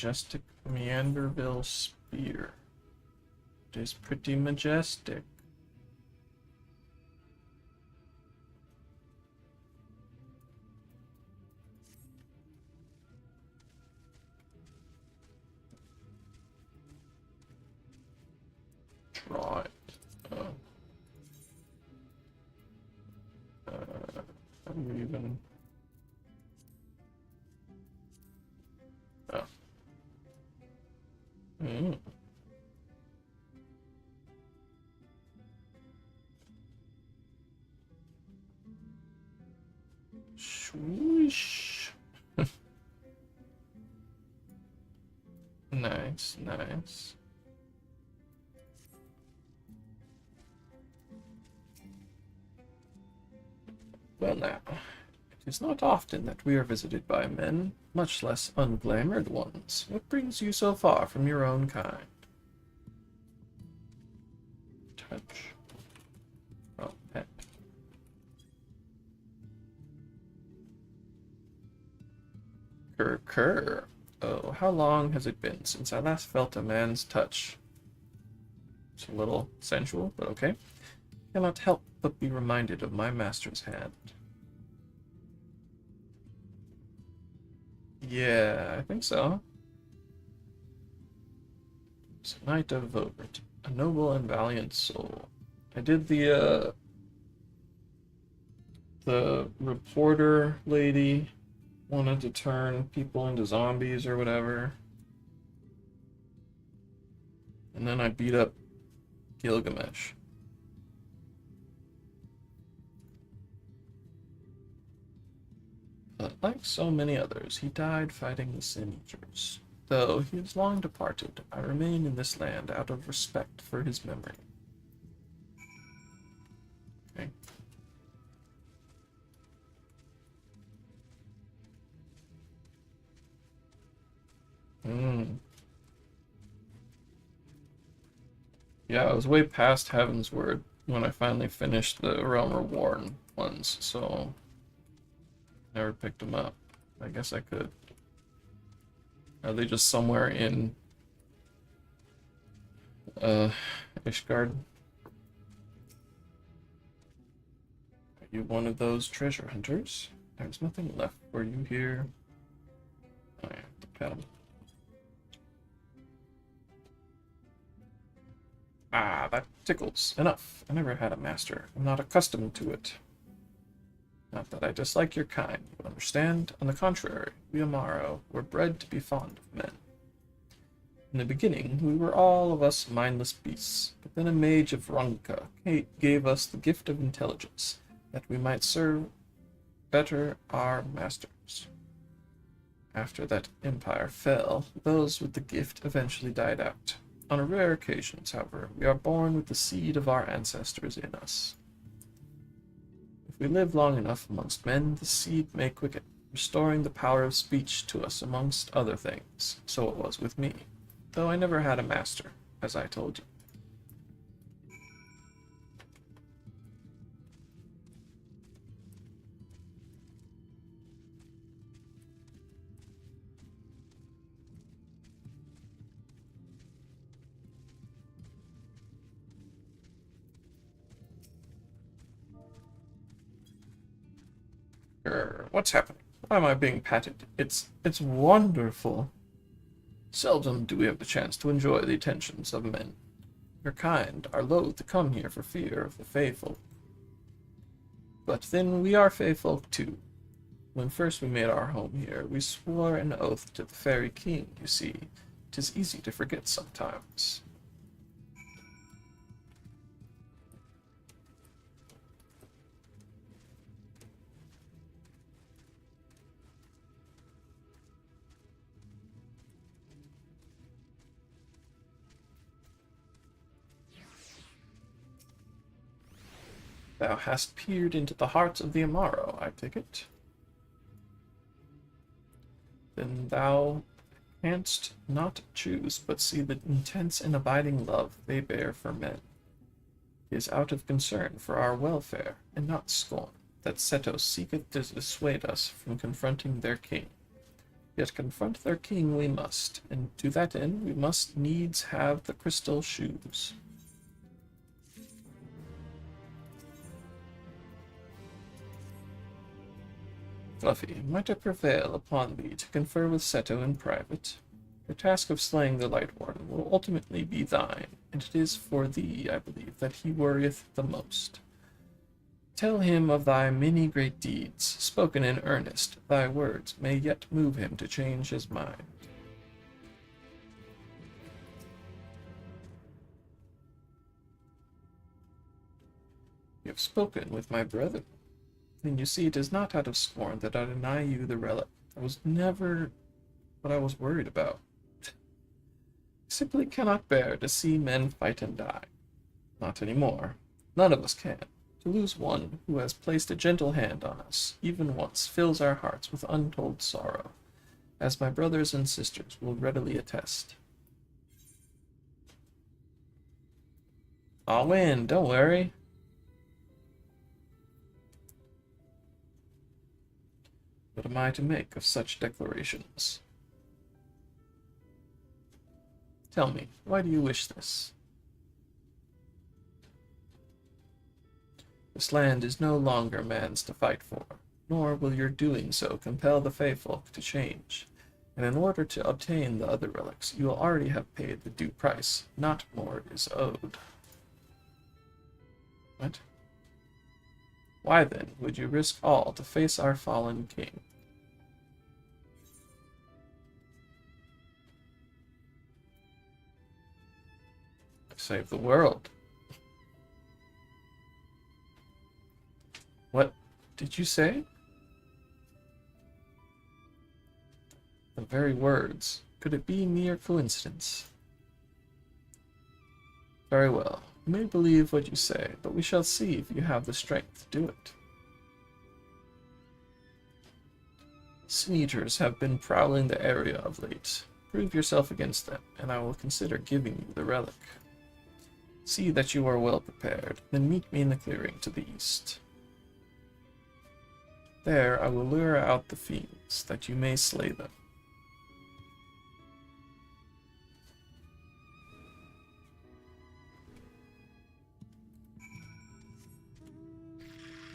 Majestic Meanderville Spear. It is pretty majestic. Draw it. How do we even... Oh. Swoosh. Nice, nice. Well now, it is not often that we are visited by men, much less unglamoured ones. What brings you so far from your own kind? Touch. Oh, pet. Kerr. Oh, how long has it been since I last felt a man's touch? It's a little sensual, but okay. Cannot help but be reminded of my master's hand. Yeah, I think so. It's a knight of Vogert, a noble and valiant soul. I did the reporter lady wanted to turn people into zombies or whatever. And then I beat up Gilgamesh. But like so many others, he died fighting the Sin Eaters. Though he is long departed, I remain in this land out of respect for his memory. Okay. Yeah, I was way past Heaven's Word when I finally finished the Realm Reborn ones, so never picked them up. I guess I could. Are they just somewhere in Ishgard? Are you one of those treasure hunters? There's nothing left for you here. Oh yeah, look at 'em. Ah, that tickles. Enough. I never had a master. I'm not accustomed to it. Not that I dislike your kind, you understand? On the contrary, we Amaro were bred to be fond of men. In the beginning, we were all of us mindless beasts, but then a mage of Ronka gave us the gift of intelligence, that we might serve better our masters. After that empire fell, those with the gift eventually died out. On rare occasions, however, we are born with the seed of our ancestors in us. If we live long enough amongst men, the seed may quicken, restoring the power of speech to us amongst other things. So it was with me, though I never had a master, as I told you. What's happening? Why am I being patted? It's wonderful. Seldom do we have the chance to enjoy the attentions of men. Your kind are loath to come here for fear of the faithful. But then we are faithful too. When first we made our home here, we swore an oath to the fairy king, you see. 'Tis easy to forget sometimes. Thou hast peered into the hearts of the Amaro, I take it. Then thou canst not choose but see the intense and abiding love they bear for men. It is out of concern for our welfare, and not scorn, that Seto seeketh to dissuade us from confronting their king. Yet confront their king we must, and to that end we must needs have the crystal shoes. Fluffy, might I prevail upon thee to confer with Seto in private? The task of slaying the Light Warden will ultimately be thine, and it is for thee, I believe, that he worrieth the most. Tell him of thy many great deeds, spoken in earnest. Thy words may yet move him to change his mind. You have spoken with my brother. Then you see it is not out of scorn that I deny you the relic. That was never what I was worried about. I simply cannot bear to see men fight and die. Not any more. None of us can. To lose one who has placed a gentle hand on us, even once, fills our hearts with untold sorrow, as my brothers and sisters will readily attest. I'll win, don't worry. What am I to make of such declarations? Tell me, why do you wish this? This land is no longer man's to fight for, nor will your doing so compel the faithful to change. And in order to obtain the other relics, you will already have paid the due price. Not more is owed. What? Why then would you risk all to face our fallen king? Save the world. What did you say? The very words. Could it be mere coincidence? Very well. You may believe what you say, but we shall see if you have the strength to do it. Sin-eaters have been prowling the area of late. Prove yourself against them, and I will consider giving you the relic. See that you are well prepared, then meet me in the clearing to the east. There I will lure out the fiends, that you may slay them.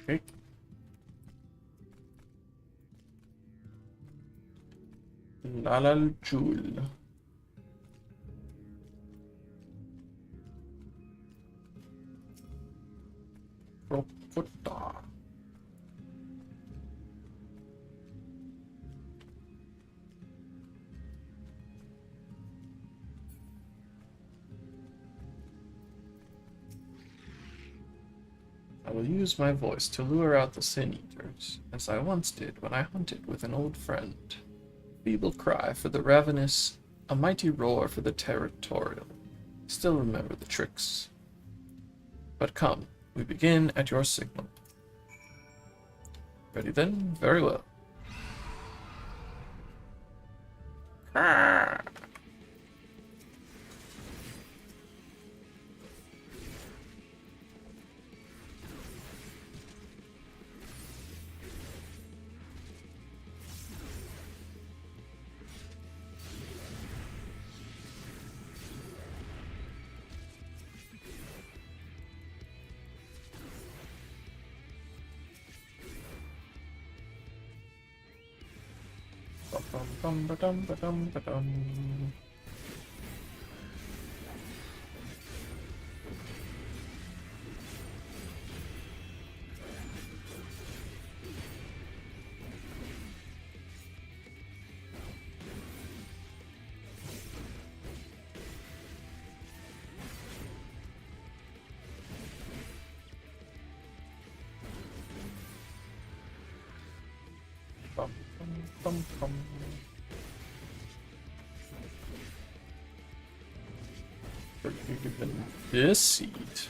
Okay. Lalalchul. Propota. I will use my voice to lure out the sin eaters, as I once did when I hunted with an old friend. Feeble cry for the ravenous, a mighty roar for the territorial. Still remember the tricks. But come, we begin at your signal. Ready then? Very well. Ah. Bum. Given this seat.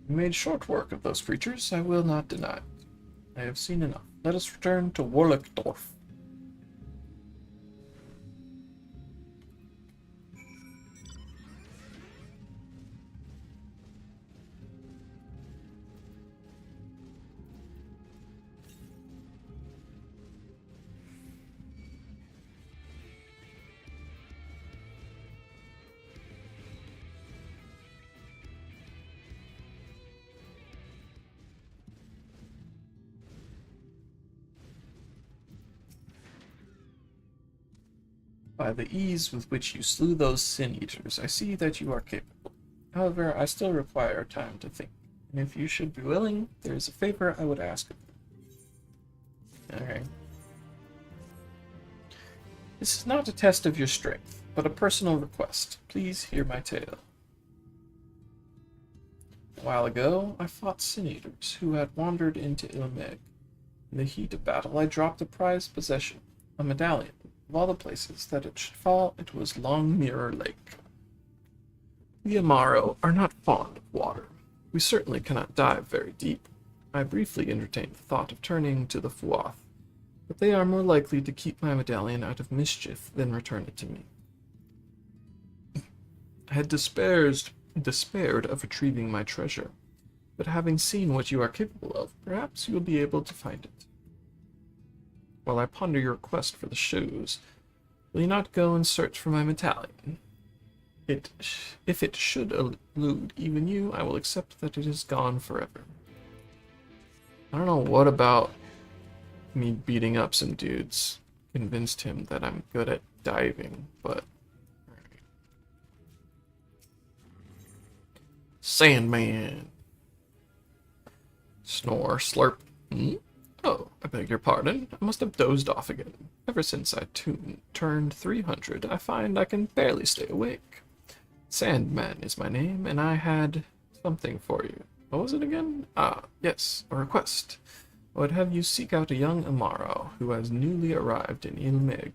We made short work of those creatures, I will not deny it. I have seen enough. Let us return to Warlickdorf. By the ease with which you slew those sin-eaters, I see that you are capable. However, I still require time to think, and if you should be willing, there is a favor I would ask of you. Okay. This is not a test of your strength, but a personal request. Please hear my tale. A while ago, I fought sin-eaters who had wandered into Ilmeg. In the heat of battle, I dropped a prized possession, a medallion. Of all the places that it should fall, it was Long Mirror Lake. The Amaro are not fond of water. We certainly cannot dive very deep. I briefly entertained the thought of turning to the Fuath, but they are more likely to keep my medallion out of mischief than return it to me. I had despaired of retrieving my treasure, but having seen what you are capable of, perhaps you will be able to find it. While I ponder your quest for the shoes, will you not go and search for my medallion? If it should elude even you, I will accept that it is gone forever. I don't know what about me beating up some dudes convinced him that I'm good at diving, but... Right. Sandman! Snore, slurp. Oh, I beg your pardon. I must have dozed off again. Ever since I turned 300, I find I can barely stay awake. Sandman is my name, and I had something for you. What was it again? Ah, yes, a request. I would have you seek out a young Amaro who has newly arrived in Ilmeg.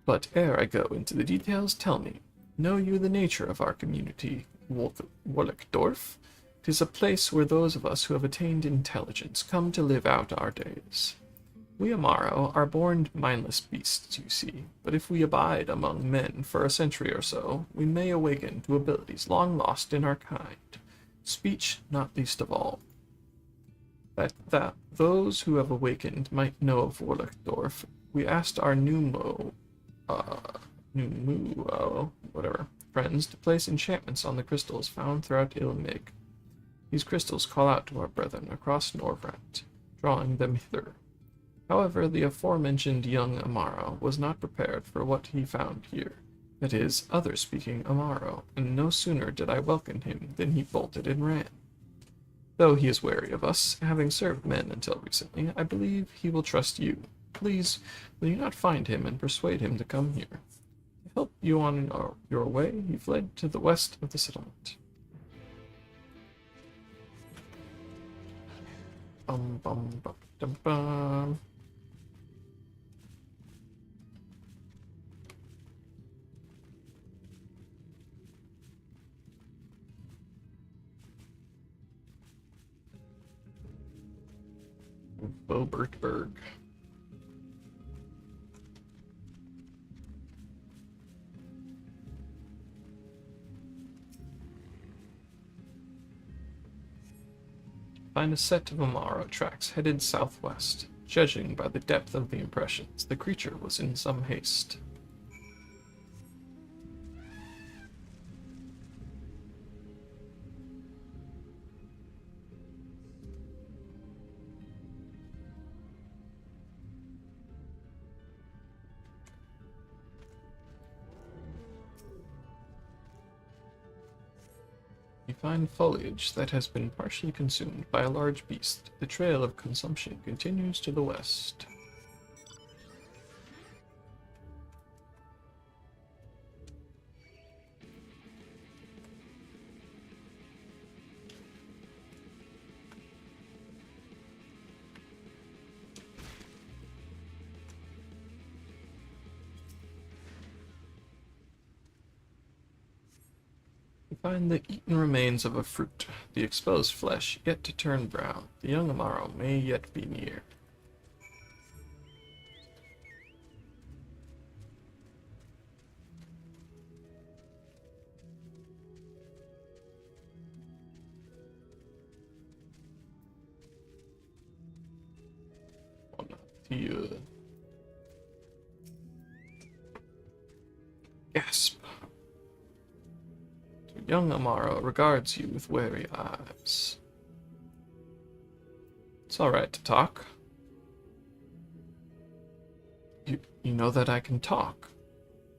But ere I go into the details, tell me, know you the nature of our community, Wolleckdorf? 'Tis a place where those of us who have attained intelligence come to live out our days. We Amaro are born mindless beasts, you see, but if we abide among men for a century or so, we may awaken to abilities long lost in our kind, speech not least of all. That those who have awakened might know of Wolleckdorf, we asked our whatever, friends to place enchantments on the crystals found throughout Ilmig. These crystals call out to our brethren across Norvrant, drawing them hither. However, the aforementioned young Amaro was not prepared for what he found here, that is, other-speaking Amaro, and no sooner did I welcome him than he bolted and ran. Though he is wary of us, having served men until recently, I believe he will trust you. Please, will you not find him and persuade him to come here? To help you on your way, he fled to the west of the settlement. Bum bum bum dum bum. Bobertberg. Find a set of Amaro tracks headed southwest. Judging by the depth of the impressions, the creature was in some haste. You find foliage that has been partially consumed by a large beast. The trail of consumption continues to the west. You find the eaten remains of a fruit, the exposed flesh yet to turn brown. The young Amaro may yet be near. The gasp. Young Amaro regards you with wary eyes. It's all right to talk. You know that I can talk.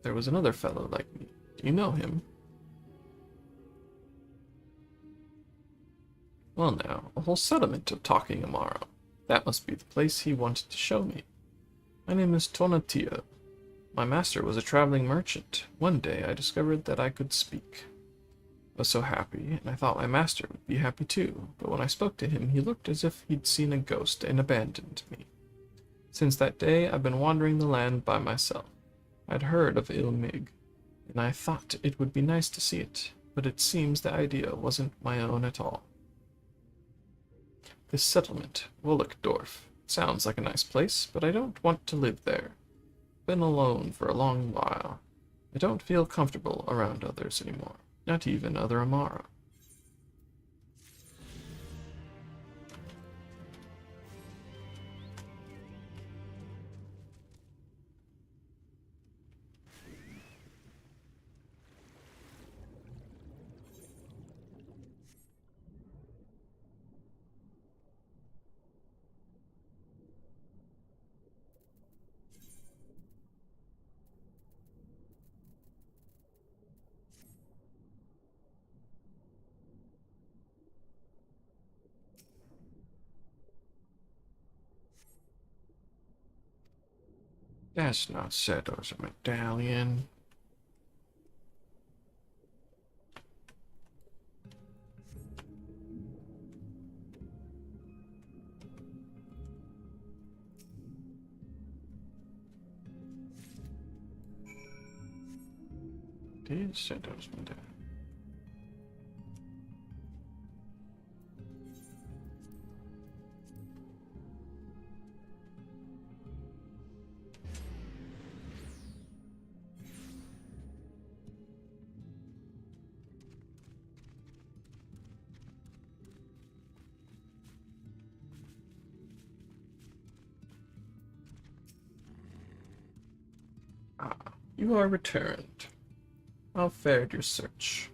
There was another fellow like me. Do you know him? Well now, a whole settlement of talking Amaro. That must be the place he wanted to show me. My name is Tonatia. My master was a traveling merchant. One day I discovered that I could speak. I was so happy, and I thought my master would be happy too, but when I spoke to him, he looked as if he'd seen a ghost and abandoned me. Since that day, I've been wandering the land by myself. I'd heard of Ilmig, and I thought it would be nice to see it, but it seems the idea wasn't my own at all. This settlement, Wolleckdorf, sounds like a nice place, but I don't want to live there. I've been alone for a long while. I don't feel comfortable around others anymore. Not even other Amaro. That's not Seto's medallion. These shadows went down. Ah, you are returned. How fared your search?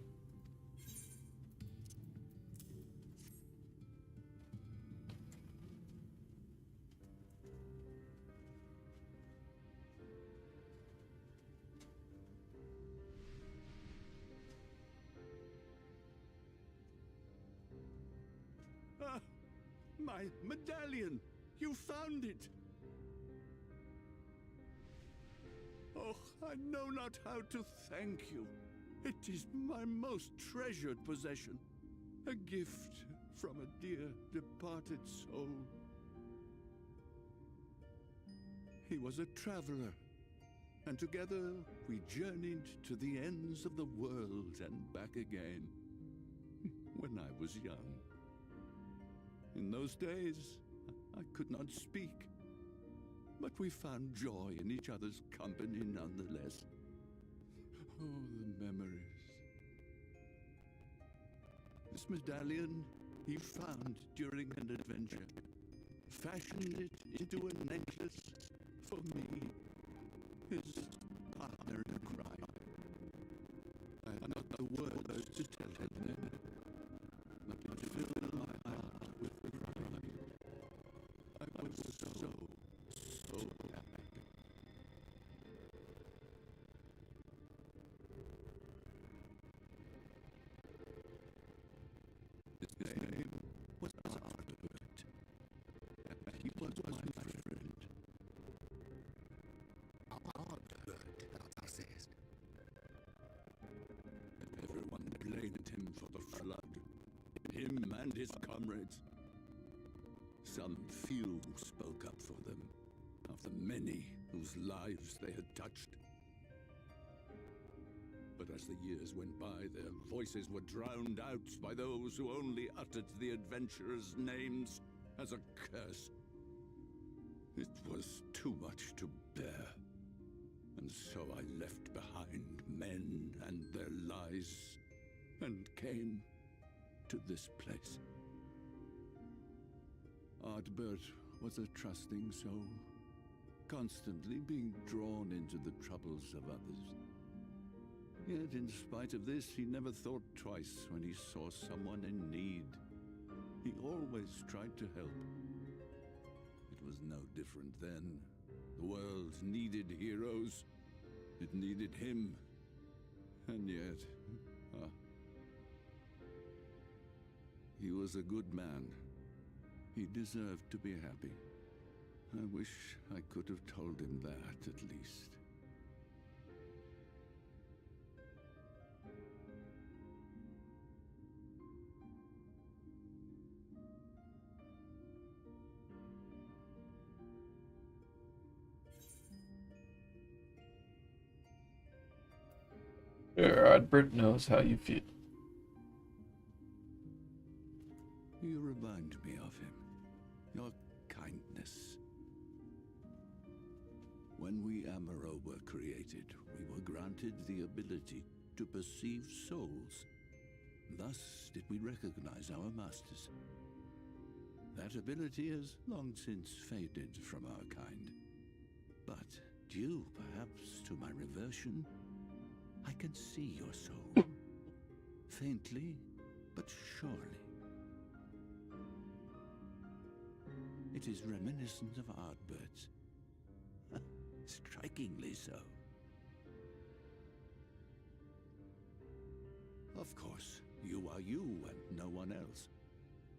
Ah, my medallion! You found it! Oh, I know not how to thank you. It is my most treasured possession. A gift from a dear departed soul. He was a traveler, and together we journeyed to the ends of the world and back again, when I was young. In those days, I could not speak, but we found joy in each other's company nonetheless. Oh, the memories. This medallion he found during an adventure, fashioned it into a necklace for me, his partner in crime. I had not the words to tell him then, but to fill my heart with pride. I was so happy. His name was Ardbert. He was my friend. Ardbert, thou sayest. Everyone blamed him for the flood. Him and his comrades. Some few spoke up for them, of the many whose lives they had touched. But as the years went by, their voices were drowned out by those who only uttered the adventurers' names as a curse. It was too much to bear, and so I left behind men and their lies, and came to this place. Ardbert was a trusting soul, constantly being drawn into the troubles of others. Yet in spite of this, he never thought twice when he saw someone in need. He always tried to help. It was no different then. The world needed heroes. It needed him. And yet, he was a good man. He deserved to be happy. I wish I could have told him that, at least.
Sure, Ardbert knows how you feel.
You remind me of him. Your kindness. When we Amaro were created, we were granted the ability to perceive souls. Thus did we recognize our masters. That ability has long since faded from our kind. But due, perhaps, to my reversion, I can see your soul. Faintly, but surely. It is reminiscent of Ardbert's. Strikingly so. Of course, you are you and no one else.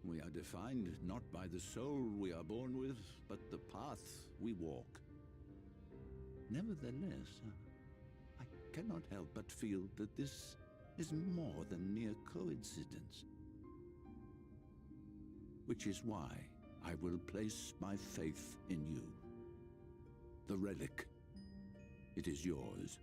We are defined not by the soul we are born with, but the path we walk. Nevertheless, I cannot help but feel that this is more than mere coincidence. Which is why I will place my faith in you. The relic. It is yours.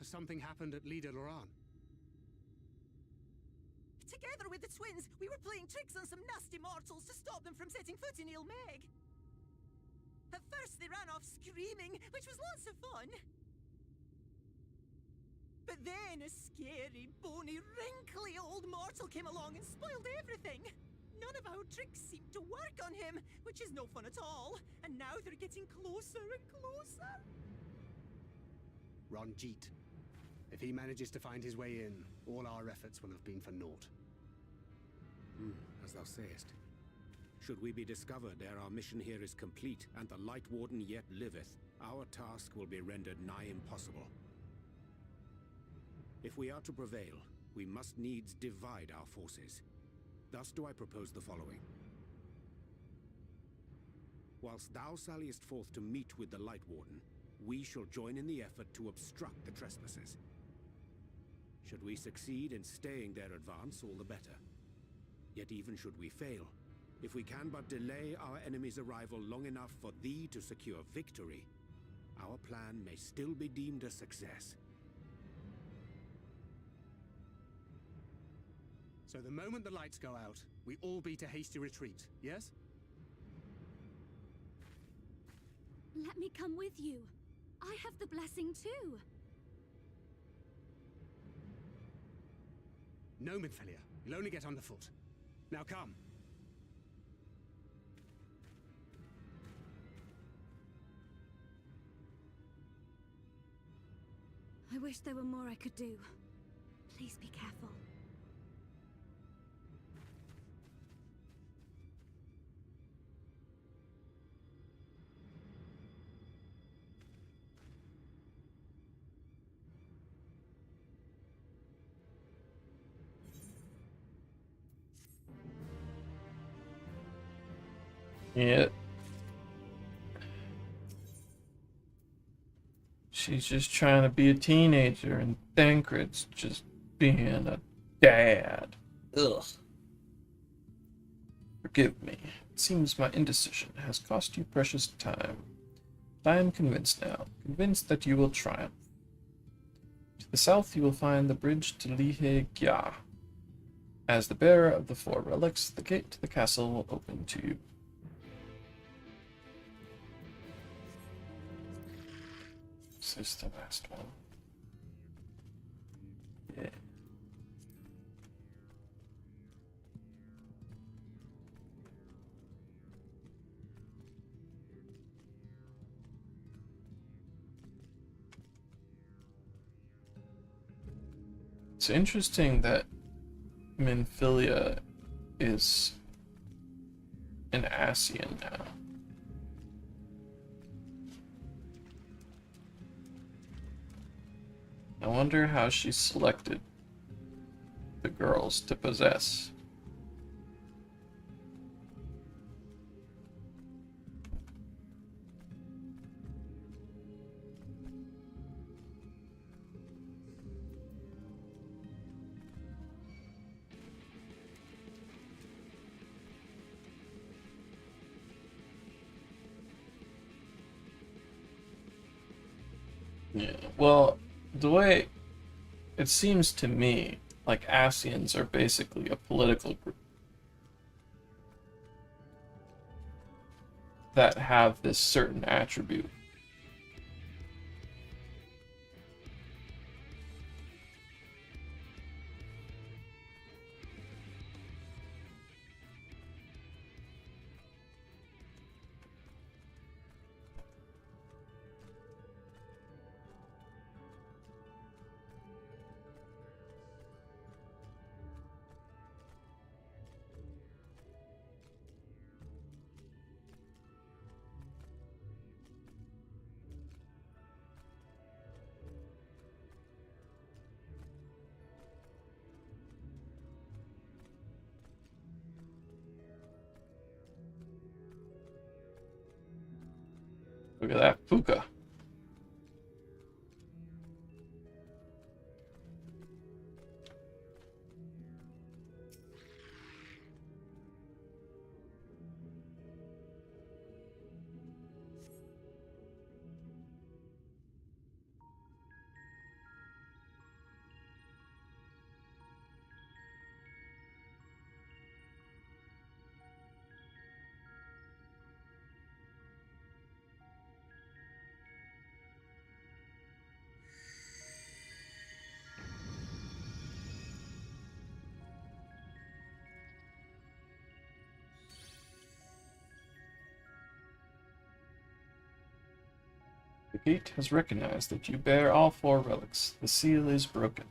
Has something happened at Lida Loran?
Together with the twins, we were playing tricks on some nasty mortals to stop them from setting foot in Ilmeg. At first they ran off screaming, which was lots of fun. But then a scary, bony, wrinkly old mortal came along and spoiled everything. None of our tricks seemed to work on him, which is no fun at all. And now they're getting closer and closer.
Ranjit. If he manages to find his way in, all our efforts will have been for naught.
As thou sayest. Should we be discovered ere our mission here is complete, and the Light Warden yet liveth, our task will be rendered nigh impossible. If we are to prevail, we must needs divide our forces. Thus do I propose the following. Whilst thou salliest forth to meet with the Light Warden, we shall join in the effort to obstruct the trespassers. Should we succeed in staying their advance, all the better. Yet even should we fail, if we can but delay our enemy's arrival long enough for thee to secure victory, our plan may still be deemed a success.
So the moment the lights go out, we all beat a hasty retreat, yes?
Let me come with you. I have the blessing too.
No, Minfilia. You'll only get underfoot. Now come.
I wish there were more I could do. Please be careful.
Yeah. She's just trying to be a teenager, and Thancred's just being a dad. Ugh. Forgive me. It seems my indecision has cost you precious time. But I am convinced now, convinced that you will triumph. To the south you will find the bridge to Lihe Gya. As the bearer of the four relics, the gate to the castle will open to you. This is the last one. Yeah. It's interesting that Minfilia is an Ascian now. I wonder how she selected the girls to possess. Yeah, well, the way it seems to me, like Ascians are basically a political group that have this certain attribute. Look at that puka. Gate has recognized that you bear all 4 relics. The seal is broken.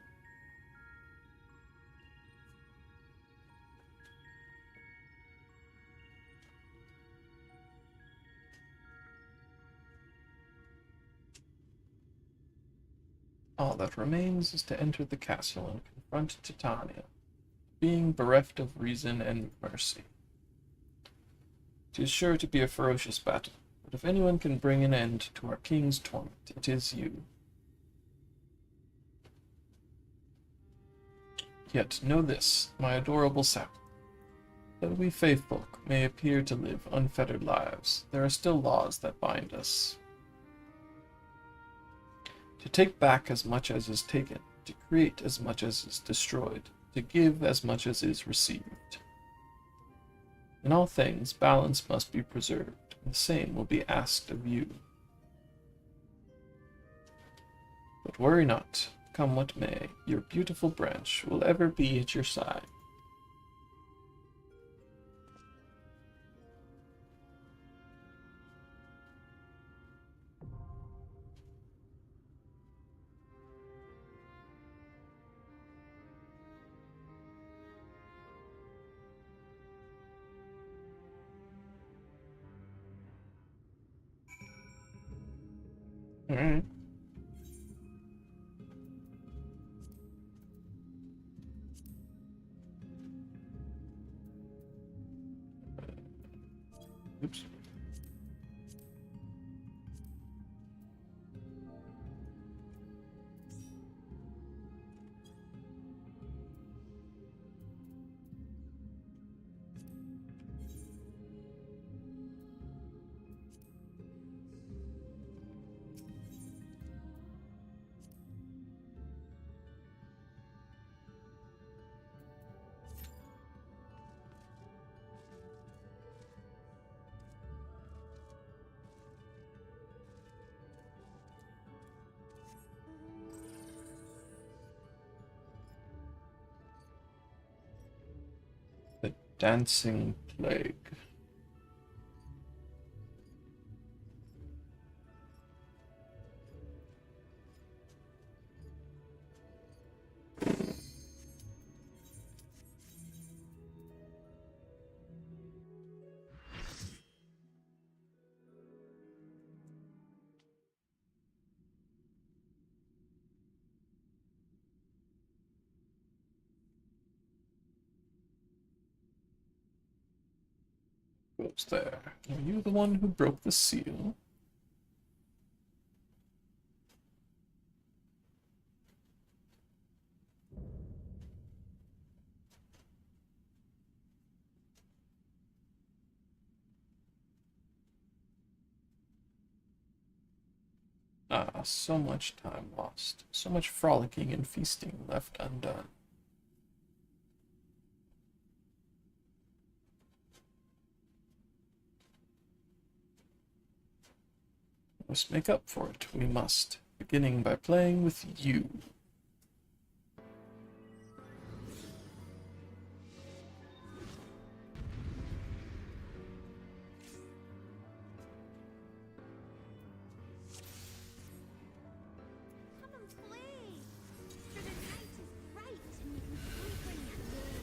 All that remains is to enter the castle and confront Titania, being bereft of reason and mercy. 'Tis sure to be a ferocious battle, but if anyone can bring an end to our king's torment, it is you. Yet know this, my adorable Sap. Though we faithfolk may appear to live unfettered lives, there are still laws that bind us. To take back as much as is taken, to create as much as is destroyed, to give as much as is received. In all things, balance must be preserved, and the same will be asked of you. But worry not, come what may, your beautiful branch will ever be at your side. Alright. Oops. The Dancing Plague. What's there? Are you the one who broke the seal? Ah, so much time lost, so much frolicking and feasting left undone. We must make up for it, we must, beginning by playing with you.
Come and play. For the night is bright and you can sleep when you're good.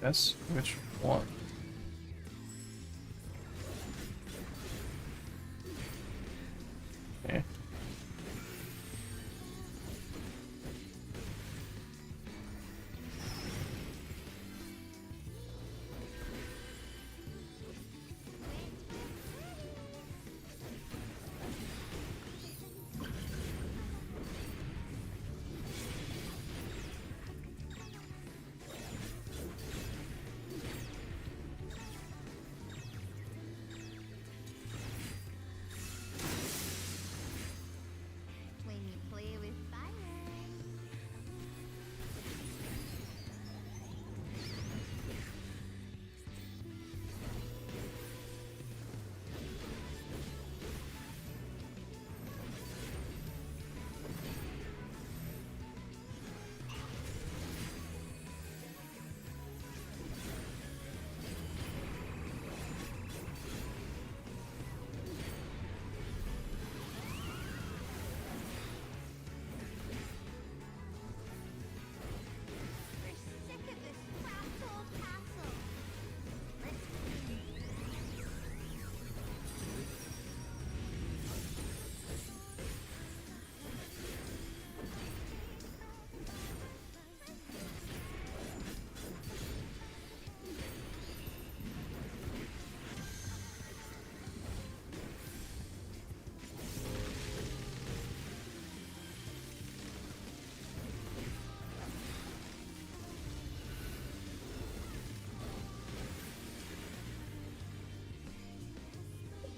Guess which one? Okay.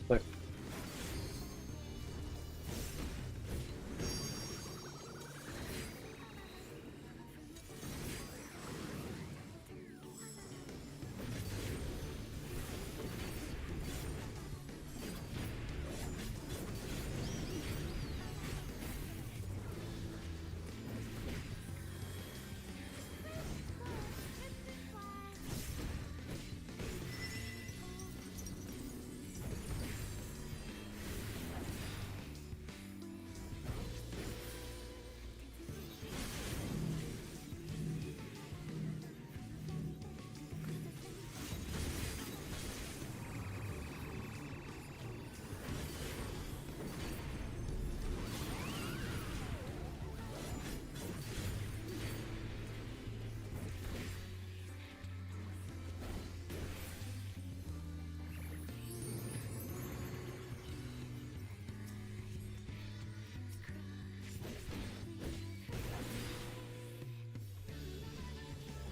Like,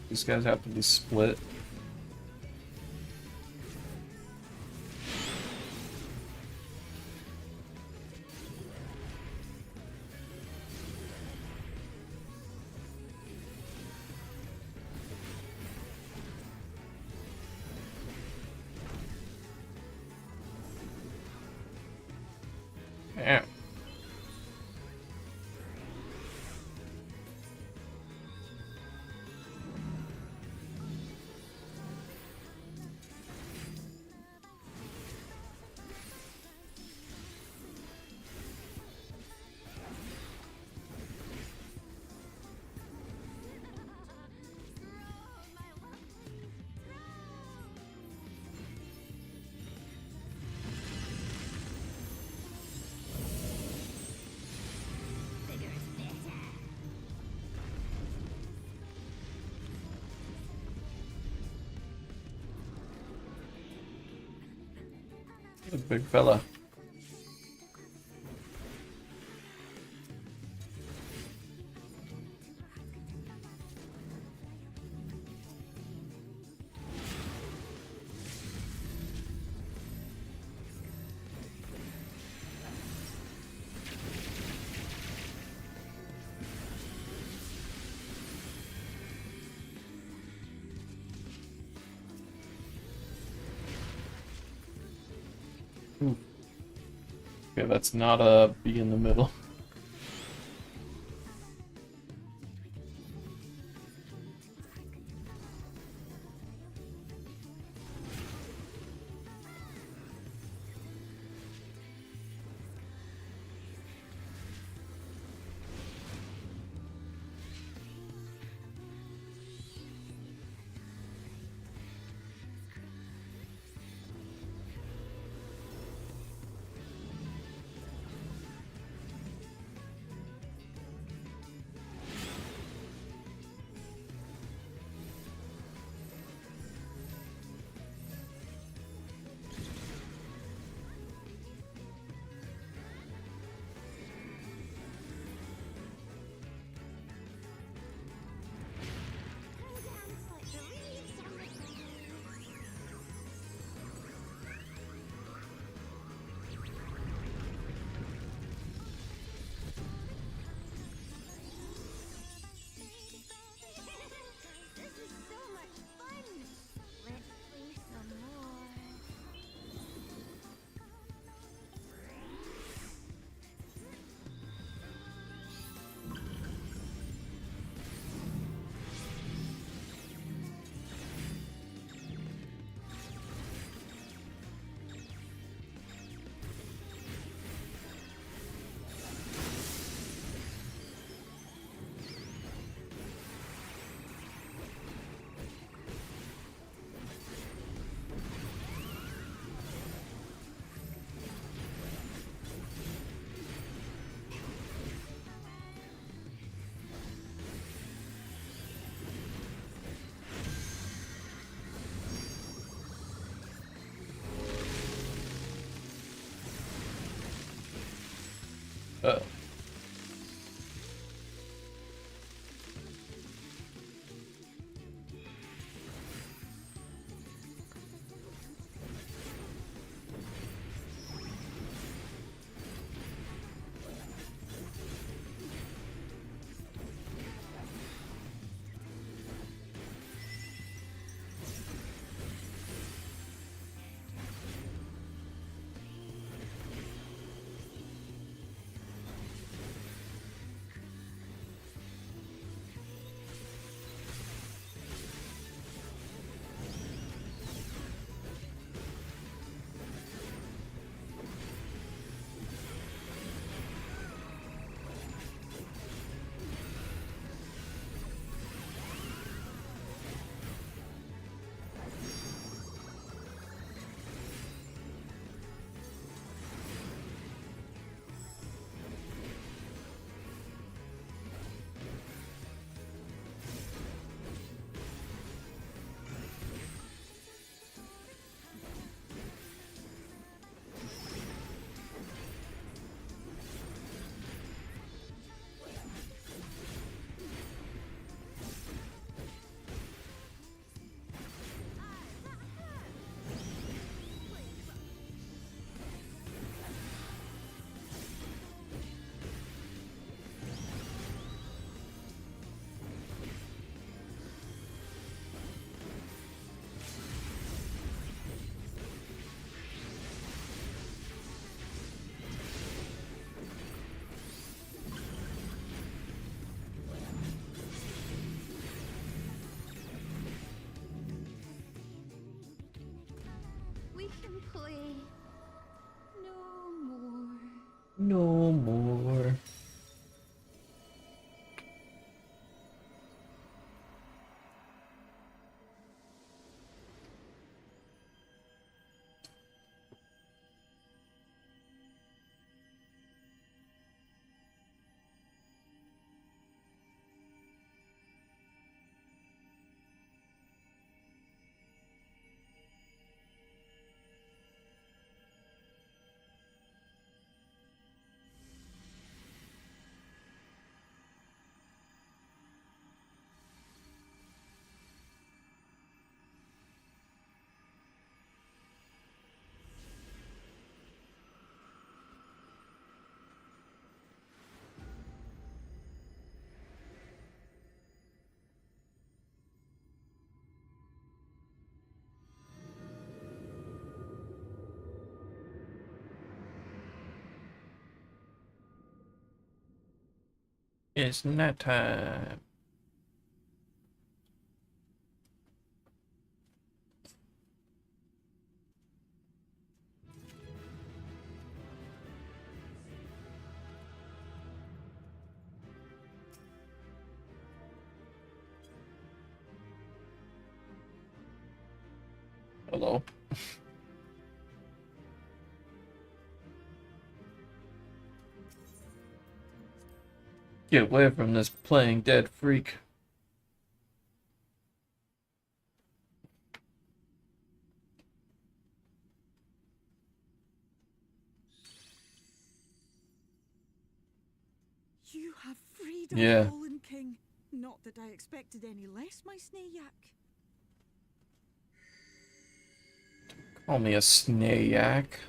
these guys have to be split. Yeah. A big fella. Okay, that's not a B in the middle.
This is so much fun! Let's play some more.
Uh,
Finally. No more.
No more. It's night time. Hello. Get away from this playing dead freak.
You have freed
Yeah.
our fallen king. Not that I expected any less, my snayak.
Call me a snayak.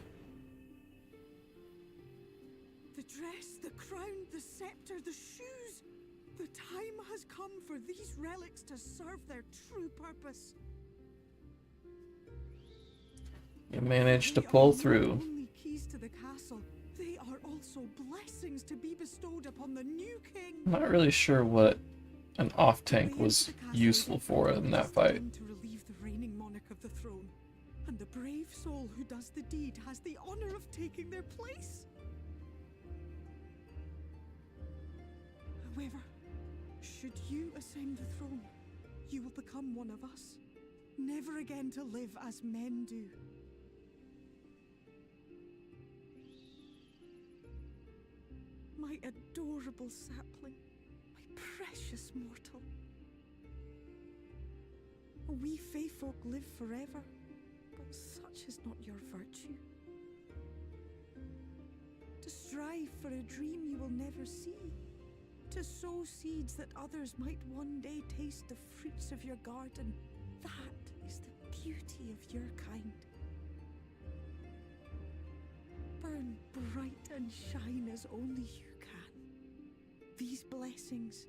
The dress, the crown, the scepter, the shoes. The time has come for these relics to serve their true purpose.
You managed to
They
pull
are
through.
not only keys to the castle, they are also blessings to be bestowed upon the new king.
I'm not really sure what an off
The way
tank
into
was
the castle
useful
is
for in that fight.
destined to relieve the reigning monarch of the throne, and the brave soul who does the deed has the honor of taking their place. However, should you ascend the throne, you will become one of us, never again to live as men do. My adorable sapling, my precious mortal. We Fae folk live forever, but such is not your virtue. To strive for a dream you will never see, to sow seeds that others might one day taste the fruits of your garden, that is the beauty of your kind. Burn bright and shine as only you can. These blessings,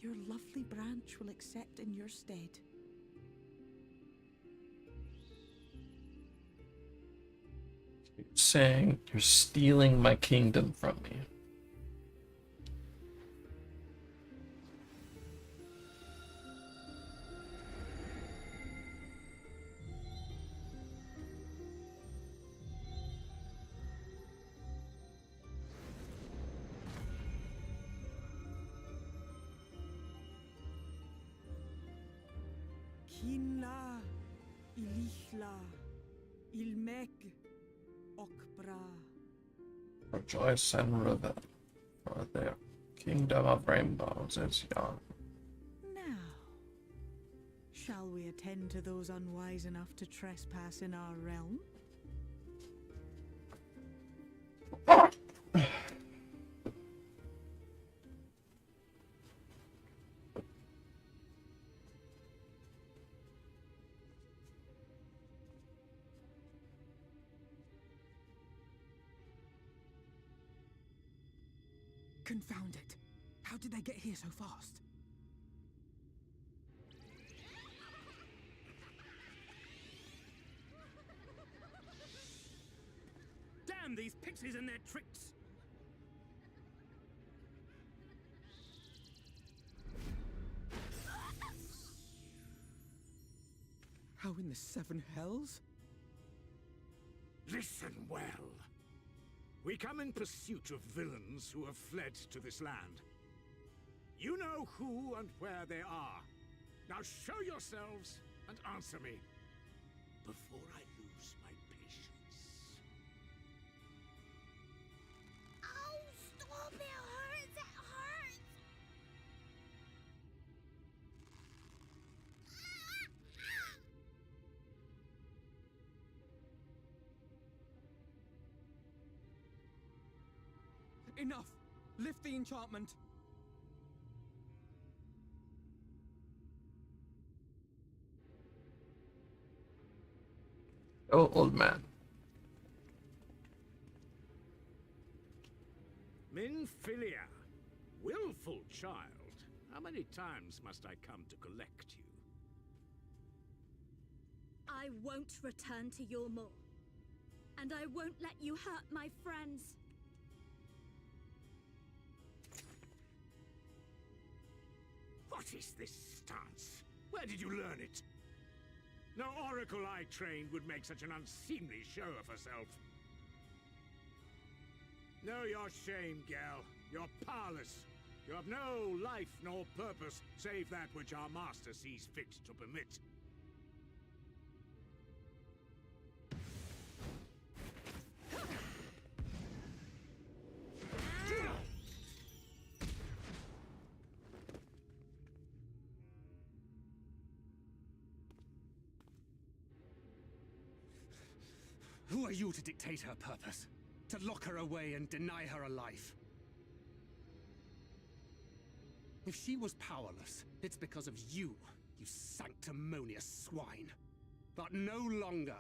your lovely branch will accept in your stead.
Saying you're stealing my kingdom from me.
Kinla, Ilishla, Ilmek, Okbra.
Rejoice and revel, for their kingdom of rainbows is young.
Now, shall we attend to those unwise enough to trespass in our realm?
Confound it. How did they get here so fast? Damn these pixies and their tricks! How in the seven hells?
Listen well. We come in pursuit of villains who have fled to this land. You know who and where they are. Now show yourselves and answer me before I lose my patience.
Oh, stop! It hurts! It hurts!
Enough! Lift the enchantment!
Oh, old man.
Minfilia, willful child. How many times must I come to collect you?
I won't return to your maw. And I won't let you hurt my friends.
What is this stance? Where did you learn it? No oracle I trained would make such an unseemly show of herself. Know your shame, gal. You're powerless. You have no life nor purpose, save that which our master sees fit to permit.
Who are you to dictate her purpose? To lock her away and deny her a life? If she was powerless, it's because of you, you sanctimonious swine. But no longer.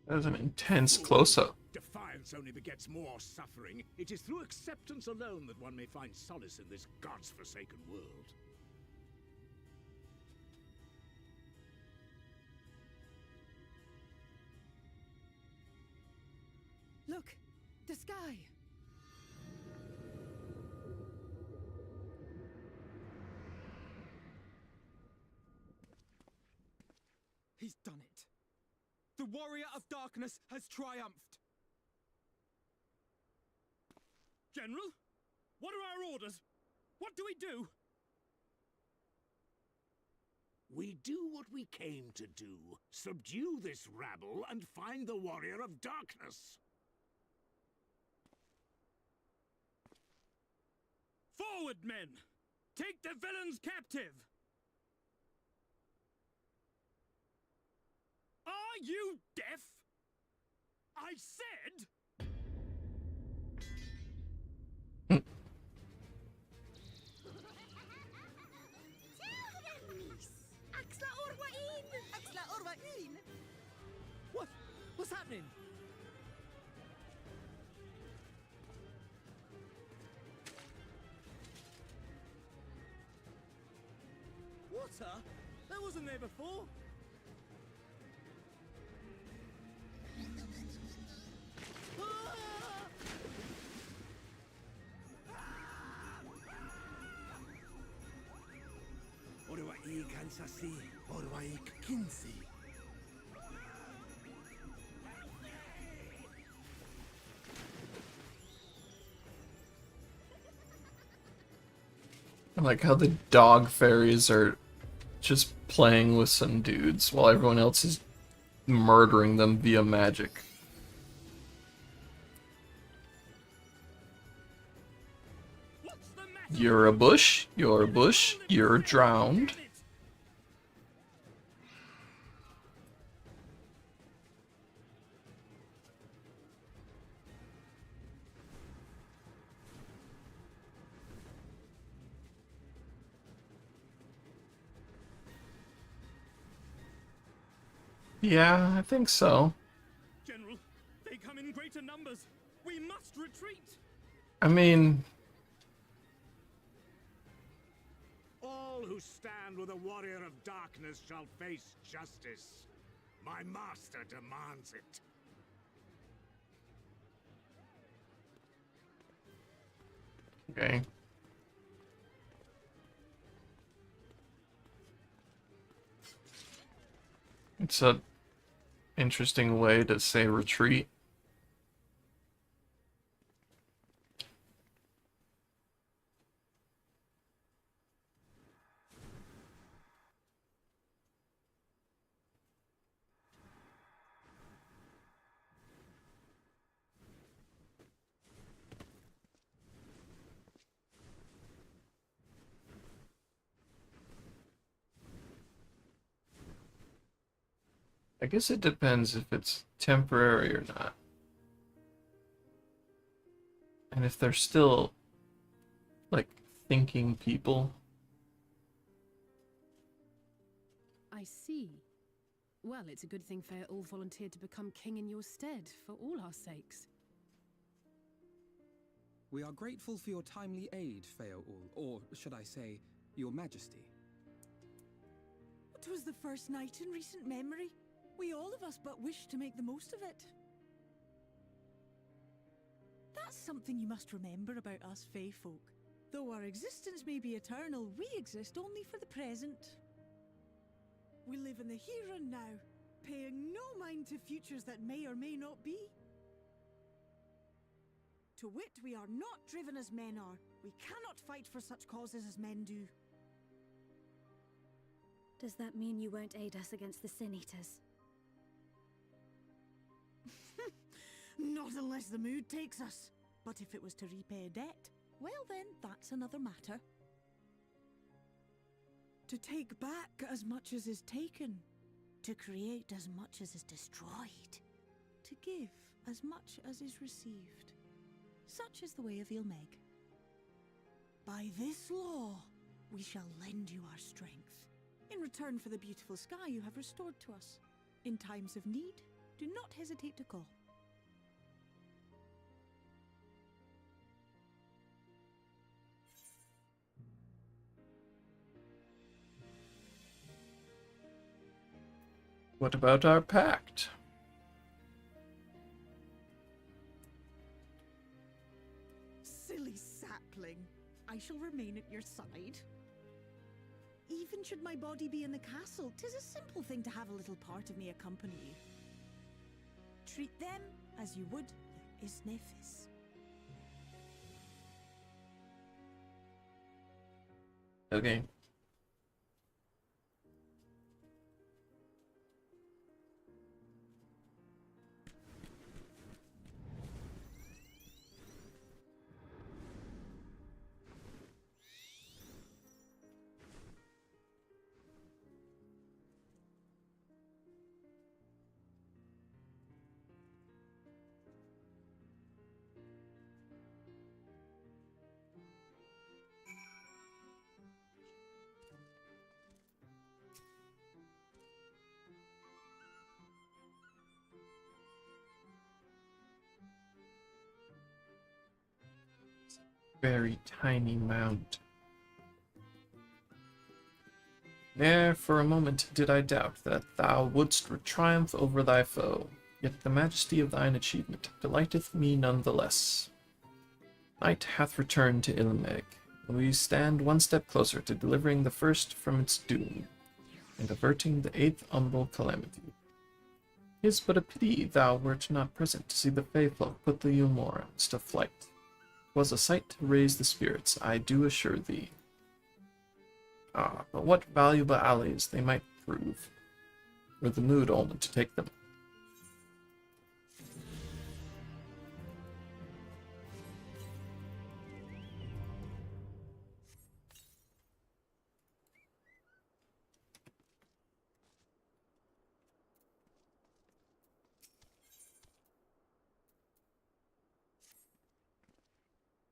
That was an intense close-up.
Defiance only begets more suffering. It is through acceptance alone that one may find solace in this god's-forsaken world.
Look! The sky! He's done it. The warrior of darkness has triumphed. General? What are our orders? What do we do?
We do what we came to do. Subdue this rabble and find the warrior of darkness.
Forward, men! Take the villains captive! Are you deaf? I said... What's happening? Water? That wasn't there before.
Orwai kansasi, orwai kinsi.
I like how the dog fairies are just playing with some dudes while everyone else is murdering them via magic. You're a bush, you're drowned. Yeah, I think so.
General, they come in greater numbers. We must retreat.
I mean,
All who stand with a warrior of darkness shall face justice. My master demands it.
okay. It's a interesting way to say retreat. I guess it depends if it's temporary or not. And if they're still, like, thinking people.
I see. Well, it's a good thing Fair all volunteered to become king in your stead, for all our sakes.
We are grateful for your timely aid, Fair, or should I say, your majesty.
It was the first night in recent memory. We all of us but wished to make the most of it. That's something you must remember about us Fae folk. Though our existence may be eternal, we exist only for the present. We live in the here and now, paying no mind to futures that may or may not be. To wit, we are not driven as men are. We cannot fight for such causes as men do.
Does that mean you won't aid us against the Sin Eaters?
Not unless the mood takes us. But if it was to repay a debt, well then, that's another matter. To take back as much as is taken. To create as much as is destroyed. To give as much as is received. Such is the way of Ilmeg. By this law, we shall lend you our strength, in return for the beautiful sky you have restored to us. In times of need, do not hesitate to call.
What about our pact?
Silly sapling. I shall remain at your side. Even should my body be in the castle, 'tis a simple thing to have a little part of me accompany you. Treat them as you would your Isnefis.
Okay. Very tiny mound. Ne'er for a moment did I doubt that thou wouldst triumph over thy foe, yet the majesty of thine achievement delighteth me none the less. Night hath returned to Ilmeg, and we stand one step closer to delivering the first from its doom, and averting the eighth umbral calamity. 'Tis but a pity thou wert not present to see the Faefolk put the Umorans to flight. 'Twas a sight to raise the spirits, I do assure thee. Ah, but what valuable allies they might prove, were the mood only to take them.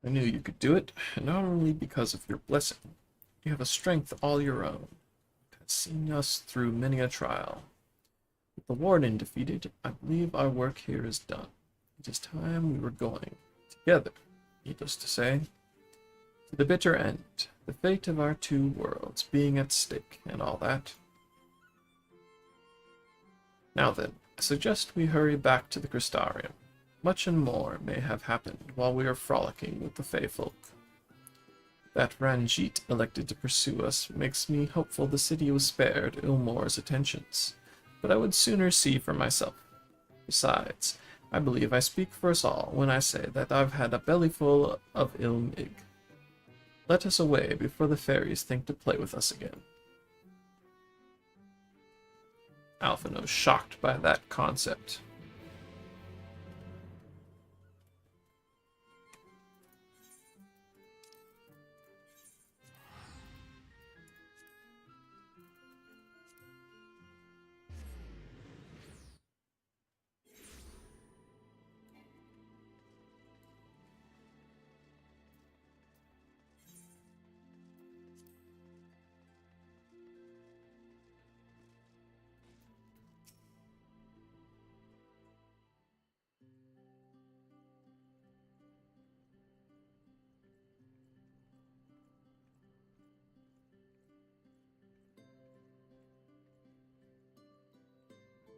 I knew you could do it, and not only because of your blessing. You have a strength all your own. It has seen us through many a trial. With the warden defeated, I believe our work here is done. It is time we were going, together, needless to say, to the bitter end, the fate of our two worlds being at stake, and all that. Now then, I suggest we hurry back to the Crystarium. Much and more may have happened while we are frolicking with the Faefolk. That Ranjit elected to pursue us makes me hopeful the city was spared Ilmore's attentions, but I would sooner see for myself. Besides, I believe I speak for us all when I say that I've had a bellyful of ill-mig. Let us away before the fairies think to play with us again. Alphinaud, shocked by that concept.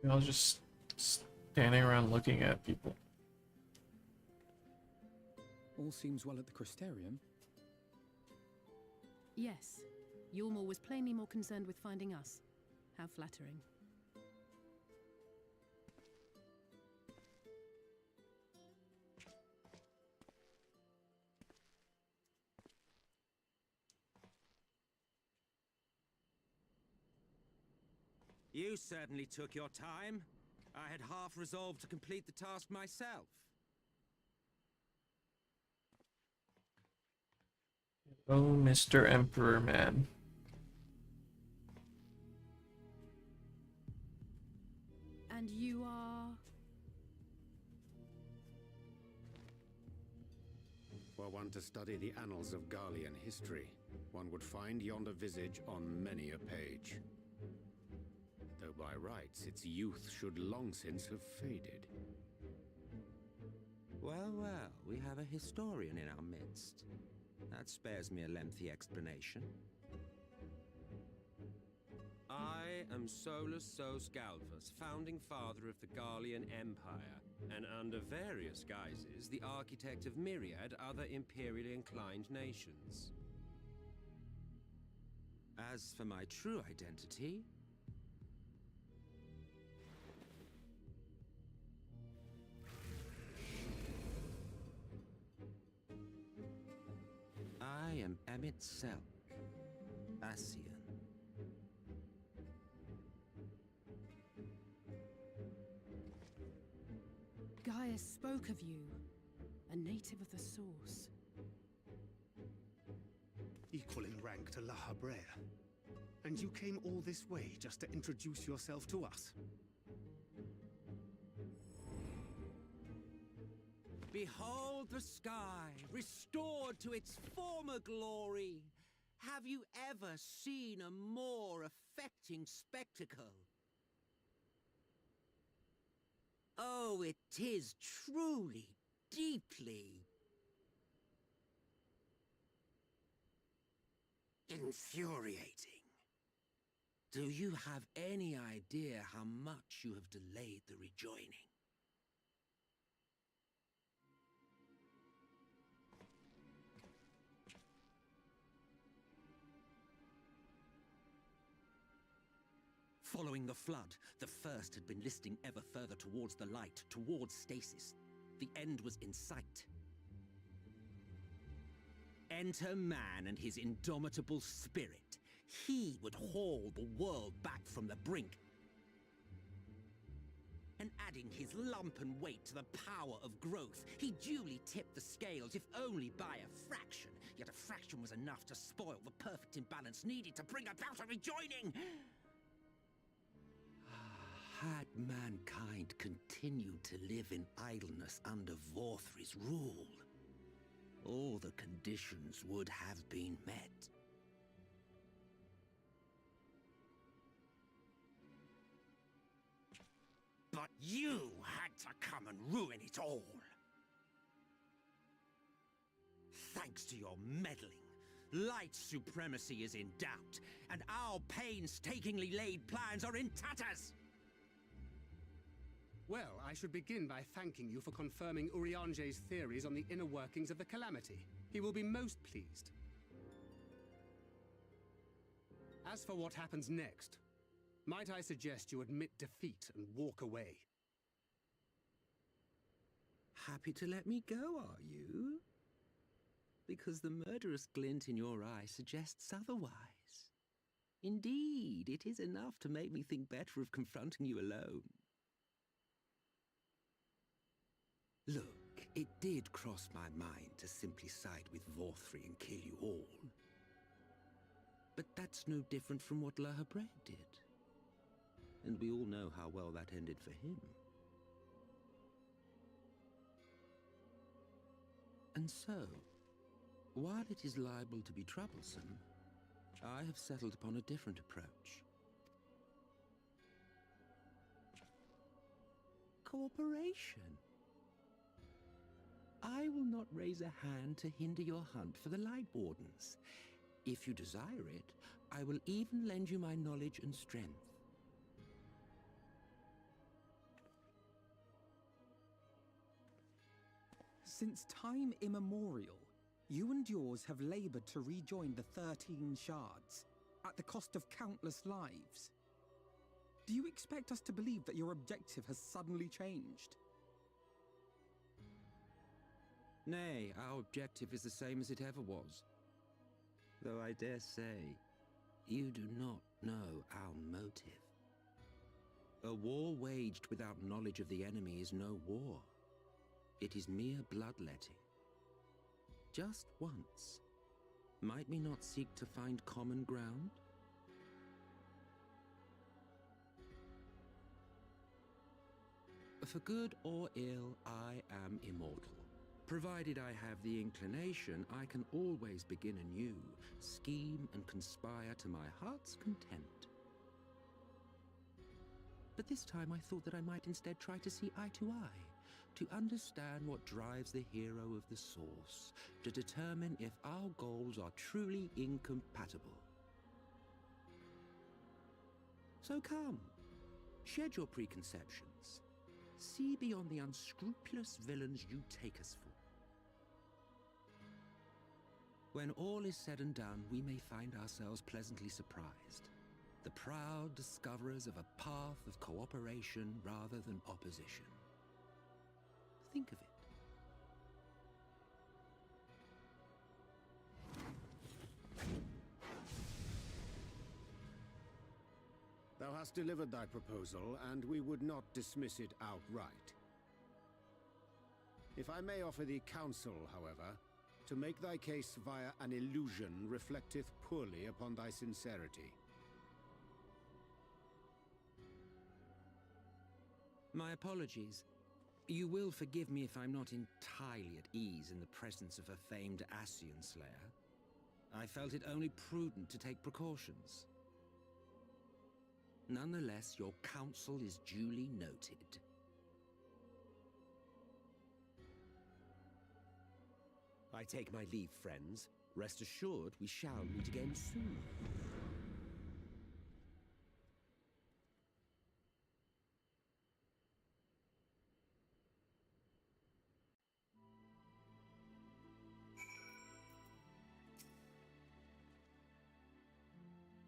I was just standing around looking at people.
All seems well at the Crystarium.
Yes. Yulmore was plainly more concerned with finding us. How flattering.
You certainly took your time. I had half resolved to complete the task myself.
Oh, Mr. Emperor Man.
And you are...
Were one to study the annals of Garlean history, one would find yonder visage on many a page. Though by rights its youth should long since have faded.
Well, well, we have a historian in our midst. That spares me a lengthy explanation. I am Solus Sos Galvus, founding father of the Garlean Empire, and under various guises, the architect of myriad other imperially inclined nations. As for my true identity, I am Emmett Selk, Ascian.
Gaius spoke of you, a native of the Source.
Equal in rank to La Habrea. And you came all this way just to introduce yourself to us?
Behold the sky, restored to its former glory. Have you ever seen a more affecting spectacle? Oh, it is truly, deeply infuriating. Do you have any idea how much you have delayed the rejoining? Following the flood, the First had been listing ever further towards the light, towards stasis. The end was in sight. Enter man and his indomitable spirit. He would haul the world back from the brink. And adding his lumpen weight to the power of growth, he duly tipped the scales, if only by a fraction. Yet a fraction was enough to spoil the perfect imbalance needed to bring about a rejoining. Had mankind continued to live in idleness under Vorthry's rule, all the conditions would have been met. But you had to come and ruin it all. Thanks to your meddling, light supremacy is in doubt, and our painstakingly laid plans are in tatters!
Well, I should begin by thanking you for confirming Urianger's theories on the inner workings of the Calamity. He will be most pleased. As for what happens next, Might I suggest you admit defeat and walk away?
Happy to let me go, are you? Because the murderous glint in your eye suggests otherwise. Indeed, it is enough to make me think better of confronting you alone. Look, it did cross my mind to simply side with Vorthri and kill you all. But that's no different from what Lahabred did. And we all know how well that ended for him. And so, while it is liable to be troublesome, I have settled upon a different approach. Cooperation. I will not raise a hand to hinder your hunt for the Light Wardens. If you desire it, I will even lend you my knowledge and strength.
Since time immemorial, you and yours have labored to rejoin the 13 shards, at the cost of countless lives. Do you expect us to believe that your objective has suddenly changed?
Nay, our objective is the same as it ever was. Though I dare say, you do not know our motive. A war waged without knowledge of the enemy is no war. It is mere bloodletting. Just once, might we not seek to find common ground? For good or ill, I am immortal. Provided I have the inclination, I can always begin anew, scheme and conspire to my heart's content. But this time I thought that I might instead try to see eye to eye, to understand what drives the hero of the Source, to determine if our goals are truly incompatible. So come, shed your preconceptions. See beyond the unscrupulous villains you take us for. When all is said and done, we may find ourselves pleasantly surprised, the proud discoverers of a path of cooperation rather than opposition. Think of it.
Thou hast delivered thy proposal, and we would not dismiss it outright. If I may offer thee counsel, however, to make thy case via an illusion reflecteth poorly upon thy sincerity.
My apologies. You will forgive me if I'm not entirely at ease in the presence of a famed Ascian Slayer. I felt it only prudent to take precautions. Nonetheless, your counsel is duly noted. I take my leave, friends. Rest assured, we shall meet again soon.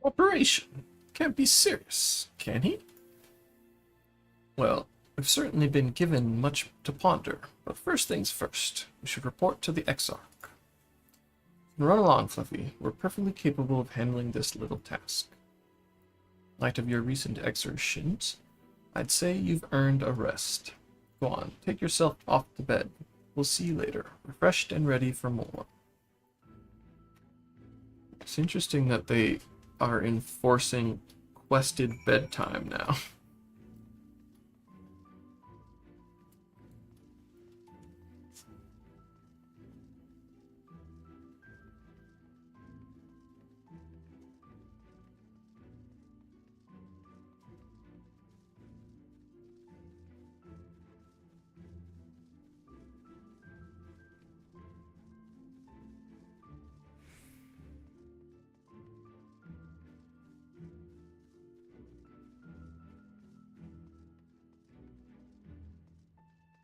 Operation. Can't be serious, can he? Well, we've certainly been given much to ponder, but first things first, we should report to the Exarch. Run along, Fluffy. We're perfectly capable of handling this little task. In light of your recent exertions, I'd say you've earned a rest. Go on, take yourself off to bed. We'll see you later, refreshed and ready for more. It's interesting that they are enforcing quested bedtime now.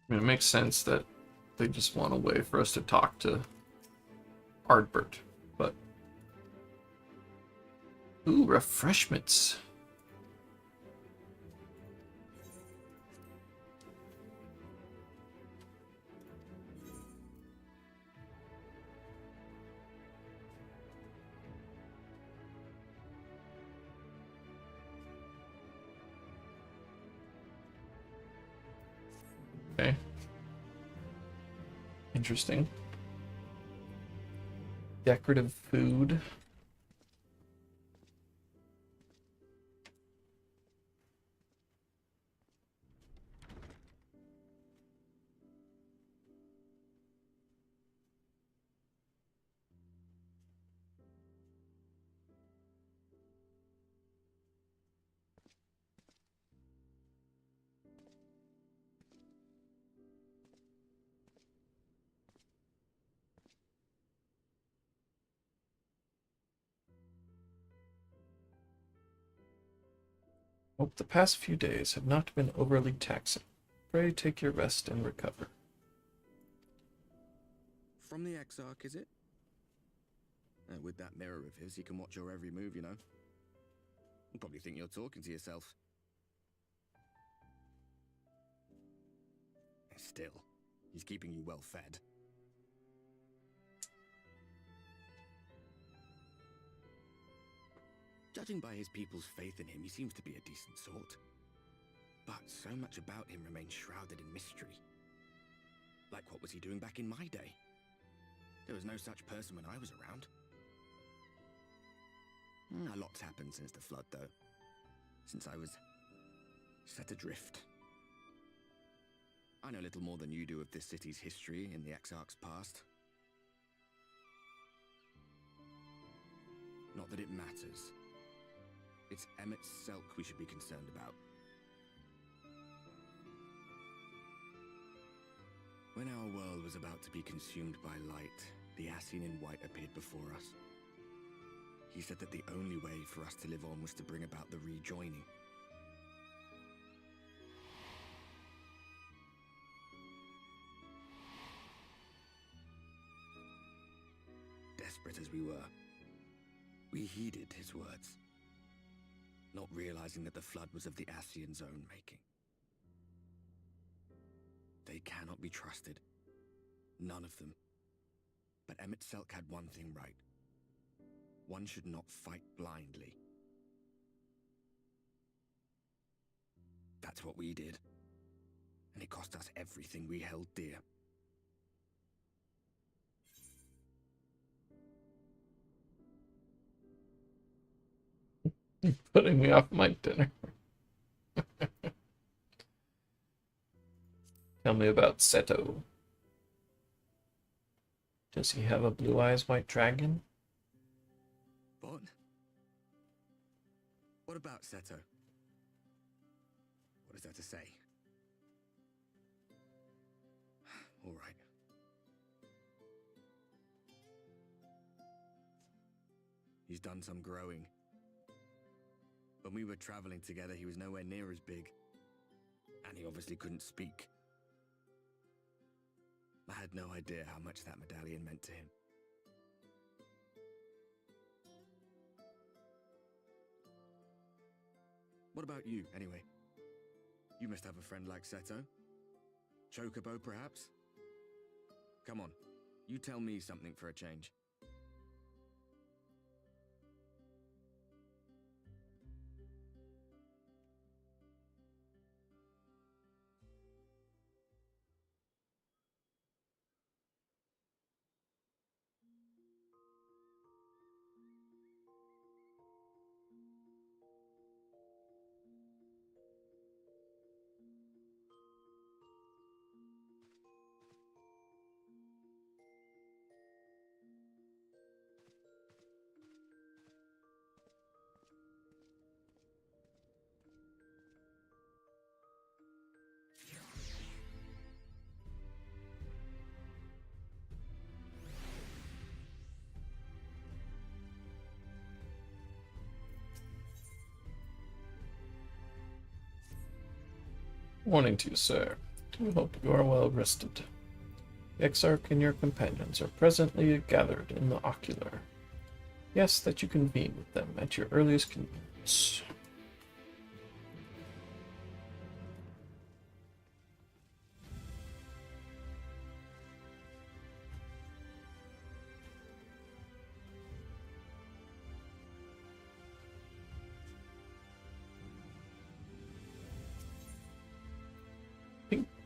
I mean, it makes sense that they just want a way for us to talk to Ardbert, but... Ooh, refreshments. Okay. Interesting. Decorative food. Hope the past few days have not been overly taxing. Pray take your rest and recover.
From the Exarch, is it? With that mirror of his, he can watch your every move, you know. You'll probably think you're talking to yourself. Still, he's keeping you well fed. Judging by his people's faith in him, he seems to be a decent sort. But so much about him remains shrouded in mystery. Like, what was he doing back in my day? There was no such person when I was around. A lot's happened since the flood, though. Since I was set adrift. I know little more than you do of this city's history in the Exarch's past. Not that it matters. It's Emmett Selk we should be concerned about. When our world was about to be consumed by light, the Ascian in white appeared before us. He said that the only way for us to live on was to bring about the rejoining. Desperate as we were, we heeded his words, not realizing that the flood was of the Ascian's own making. They cannot be trusted. None of them. But Emmett Selk had one thing right. One should not fight blindly. That's what we did. And it cost us everything we held dear.
You're putting me off my dinner. Tell me about Seto. Does he have a blue eyes white dragon?
What? What about Seto? What is there to say? All right. He's done some growing. When we were traveling together, he was nowhere near as big. And he obviously couldn't speak. I had no idea how much that medallion meant to him. What about you, anyway? You must have a friend like Seto. Chocobo, perhaps? Come on, you tell me something for a change.
Morning to you, sir. Do hope you are well rested. The Exarch and your companions are presently gathered in the ocular. Yes, that you convene with them at your earliest convenience.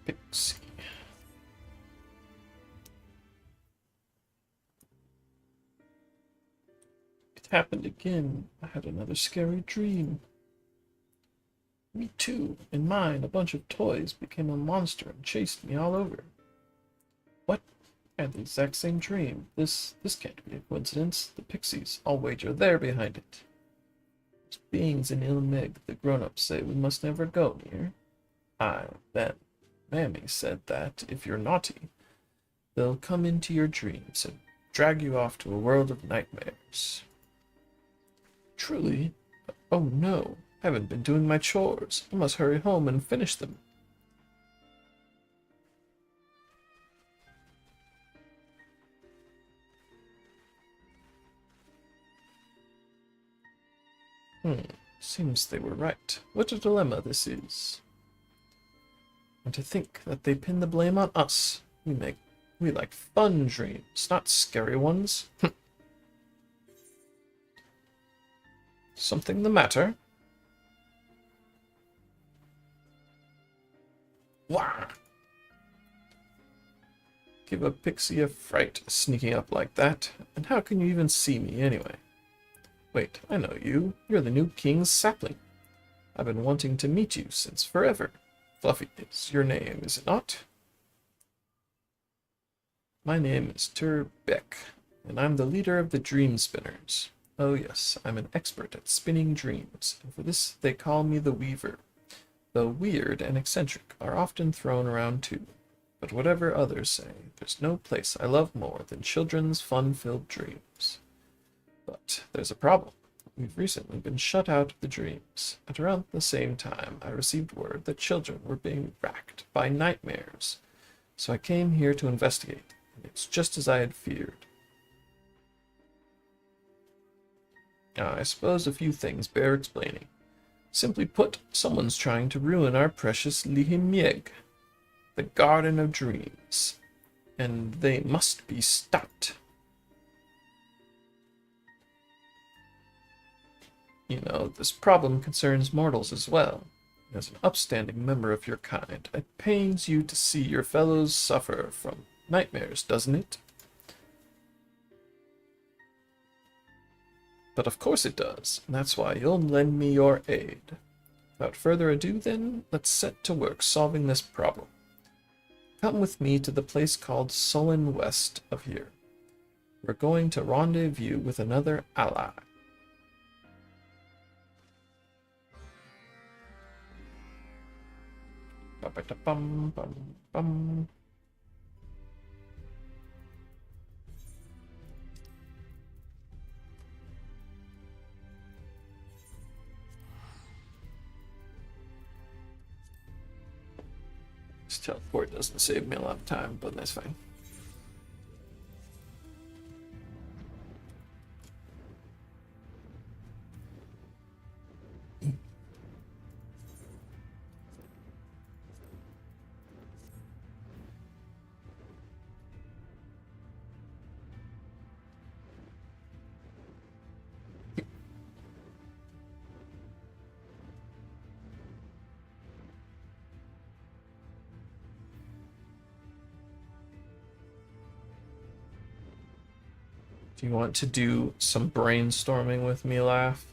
Pixie. It happened again. I had another scary dream. Me too. In mine, a bunch of toys became a monster and chased me all over. What? I had the exact same dream. This can't be a coincidence. The pixies, I'll wager they're behind it. Those beings in Ilmig, the grown-ups say we must never go near. Then, Mammy said that if you're naughty, they'll come into your dreams and drag you off to a world of nightmares. Truly? Oh no, I haven't been doing my chores. I must hurry home and finish them. Seems they were right. What a dilemma this is. And to think that they pin the blame on us. We like fun dreams, not scary ones. Something the matter? Wah! Give a pixie a fright, sneaking up like that. And how can you even see me anyway? Wait, I know you. You're the new King's sapling. I've been wanting to meet you since forever. Fluffy is your name, is it not? My name is Beck, and I'm the leader of the Dream Spinners. Oh yes, I'm an expert at spinning dreams, and for this they call me the Weaver. Though weird and eccentric are often thrown around too. But whatever others say, there's no place I love more than children's fun-filled dreams. But there's a problem. We've recently been shut out of the dreams. At around the same time, I received word that children were being racked by nightmares. So I came here to investigate, and it's just as I had feared. Now, I suppose a few things bear explaining. Simply put, someone's trying to ruin our precious Lihimieg, the Garden of Dreams, and they must be stopped. You know, this problem concerns mortals as well. As an upstanding member of your kind, it pains you to see your fellows suffer from nightmares, doesn't it? But of course it does, and that's why you'll lend me your aid. Without further ado then, let's set to work solving this problem. Come with me to the place called Sullen west of here. We're going to rendezvous with another ally. Bum, bum, bum. This teleport doesn't save me a lot of time, but that's fine. Do you want to do some brainstorming with me, Laugh?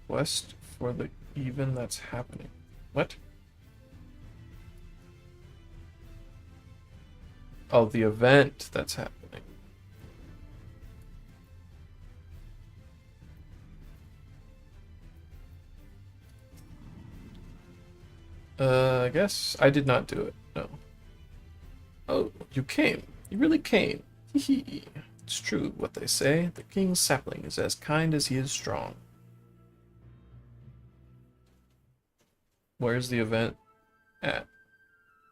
Quest for the even that's happening. What? Oh, the event that's happening. I guess I did not do it, no. Oh, you came. You really came. Hee. It's true what they say. The King's sapling is as kind as he is strong. Where's the event at?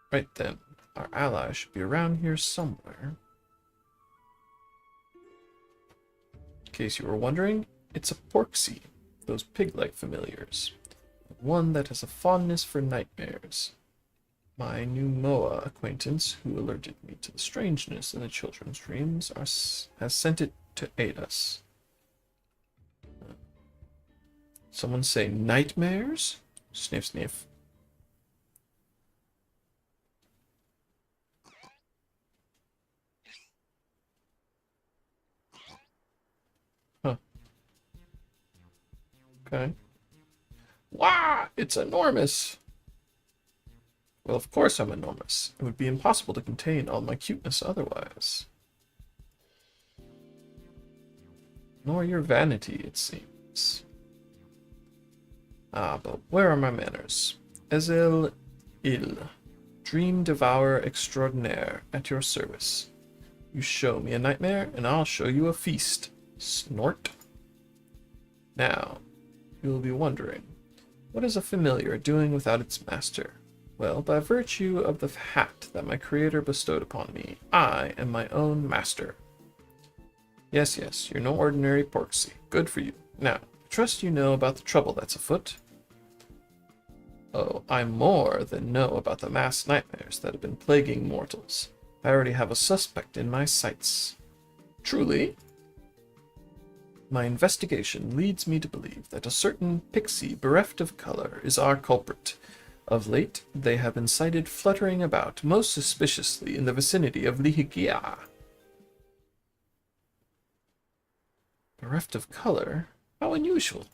Right then. Our ally should be around here somewhere. In case you were wondering, it's a porksy, those pig-like familiars. One that has a fondness for nightmares. My new Moa acquaintance, who alerted me to the strangeness in the children's dreams, has sent it to aid us. Someone say nightmares? Sniff, sniff. Huh. Okay. Wow, it's enormous. Well, of course I'm enormous. It would be impossible to contain all my cuteness otherwise. Nor your vanity, it seems. Ah, but where are my manners? Ezel Il, dream devourer extraordinaire, at your service. You show me a nightmare, and I'll show you a feast. Snort. Now, you will be wondering, what is a familiar doing without its master? Well, by virtue of the hat that my creator bestowed upon me, I am my own master. Yes, yes, you're no ordinary porksy. Good for you. Now, I trust you know about the trouble that's afoot. Oh, I more than know about the mass nightmares that have been plaguing mortals. I already have a suspect in my sights. Truly? My investigation leads me to believe that a certain pixie bereft of color is our culprit. Of late, they have been sighted fluttering about most suspiciously in the vicinity of Lihigia. Bereft of color? How unusual.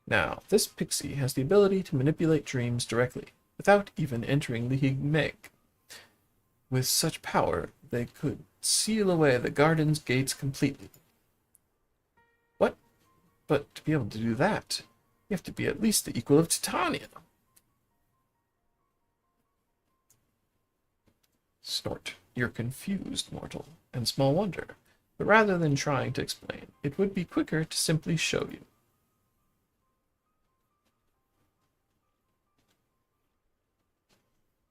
Now, this pixie has the ability to manipulate dreams directly, without even entering Lihigmeg. With such power, they could seal away the garden's gates completely. What? But to be able to do that, you have to be at least the equal of Titania. Snort. You're confused, mortal, and small wonder. But rather than trying to explain, it would be quicker to simply show you.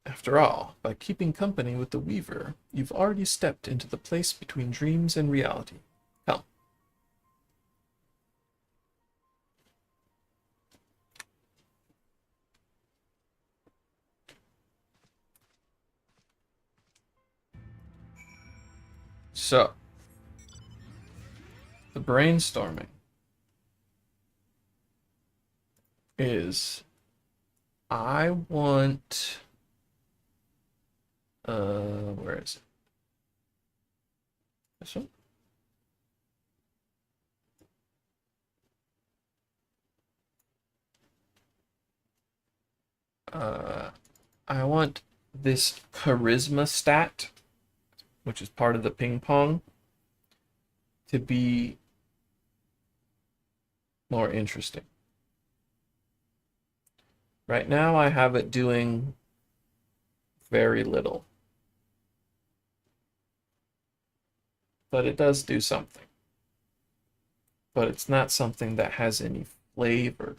After all, by keeping company with the Weaver, you've already stepped into the place between dreams and reality. Come. So, the brainstorming is I want where is it? This one? I want this charisma stat, which is part of the ping pong, to be more interesting. Right now I have it doing very little. But it does do something. But it's not something that has any flavor.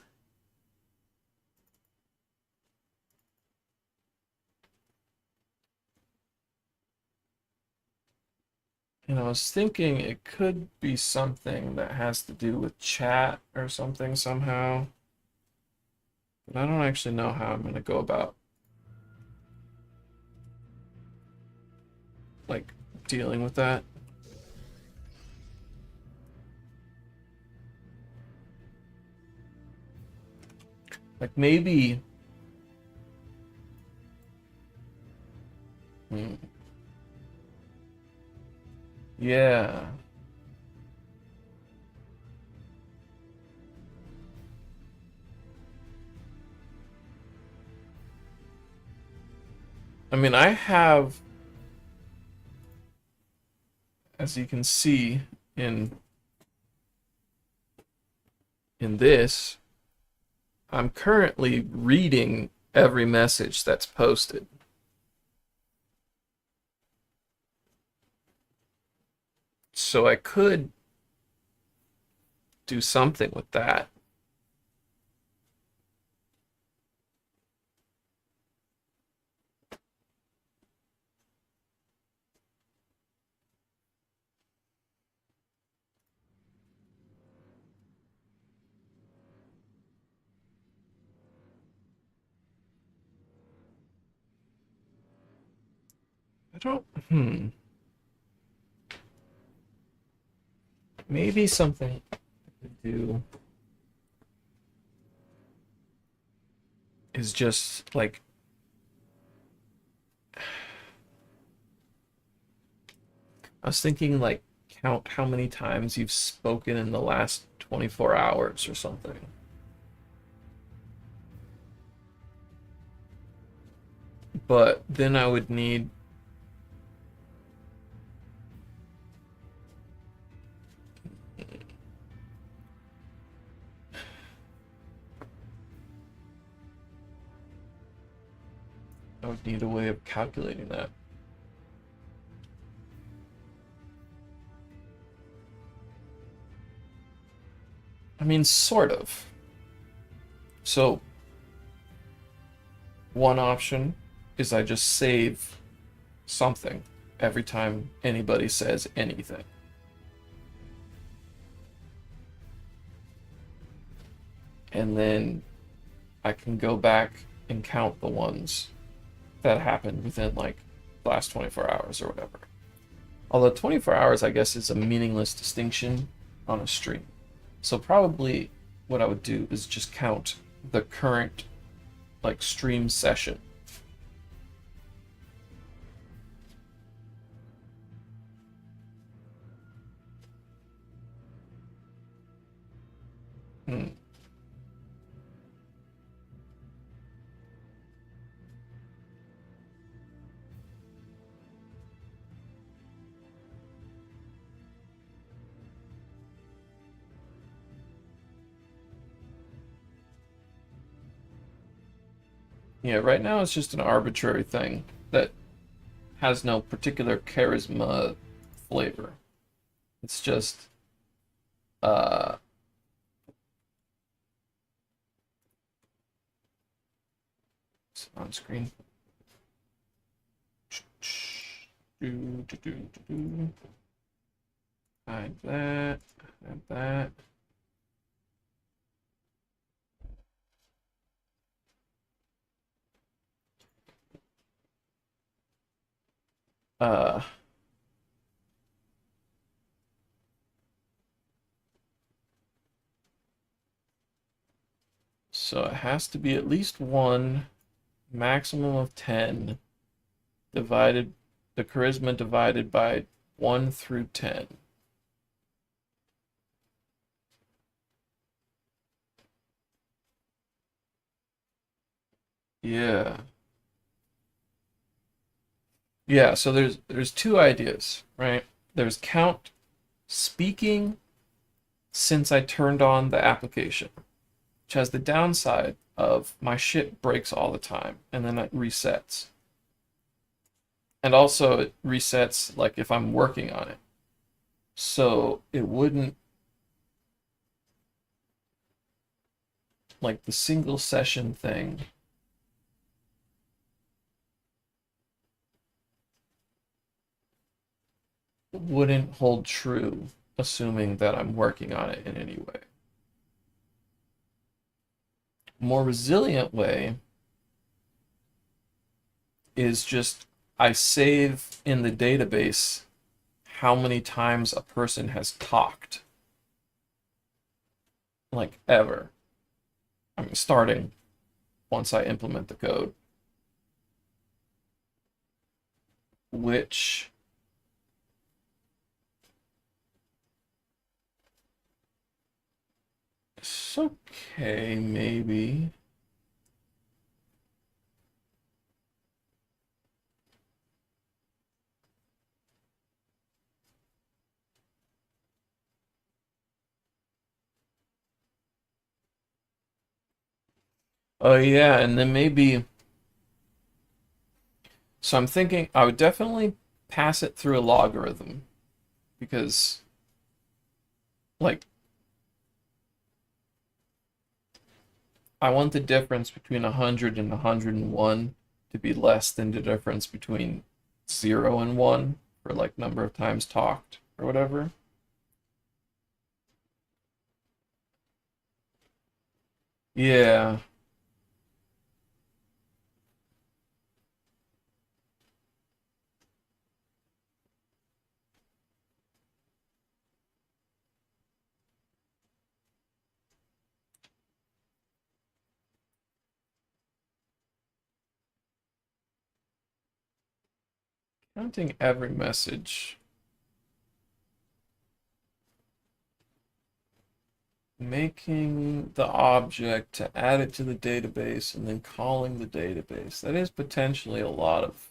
And I was thinking it could be something that has to do with chat or something somehow. But I don't actually know how I'm going to go about like dealing with that. Like maybe yeah. I mean, I have, as you can see in this, I'm currently reading every message that's posted. So I could do something with that. I don't. Maybe something I could do is just like I was thinking like count how many times you've spoken in the last 24 hours or something. But then I would need a way of calculating that. I mean, sort of. So, one option is I just save something every time anybody says anything. And then I can go back and count the ones that happened within like the last 24 hours or whatever. Although 24 hours, I guess, is a meaningless distinction on a stream. So probably what I would do is just count the current like stream session. Yeah, right now it's just an arbitrary thing that has no particular charisma flavor. It's just uh it's on screen. Hide that, hide that. Uh So it has to be at least one, maximum of 10, divided, the charisma divided by 1 through 10. Yeah. Yeah, so there's two ideas, right? There's count speaking since I turned on the application, which has the downside of my shit breaks all the time and then it resets. And also it resets like if I'm working on it. So it wouldn't, like the single session thing wouldn't hold true assuming that I'm working on it in any way. More resilient way is just I save in the database how many times a person has talked. Like ever. I mean, starting once I implement the code. Which is okay, maybe. Oh yeah, and then maybe. So I'm thinking I would definitely pass it through a logarithm because, like, I want the difference between 100 and 101 to be less than the difference between 0 and 1 for like number of times talked or whatever. Yeah. Counting every message. Making the object to add it to the database and then calling the database. That is potentially a lot of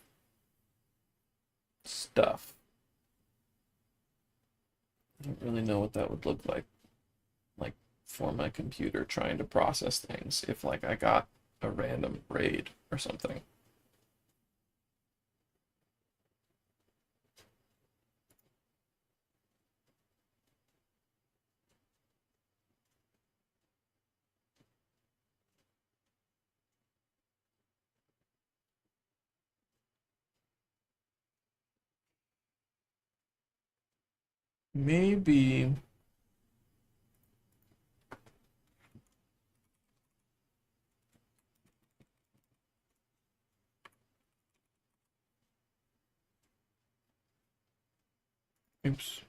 stuff. I don't really know what that would look like for my computer trying to process things if like I got a random raid or something. Maybe oops.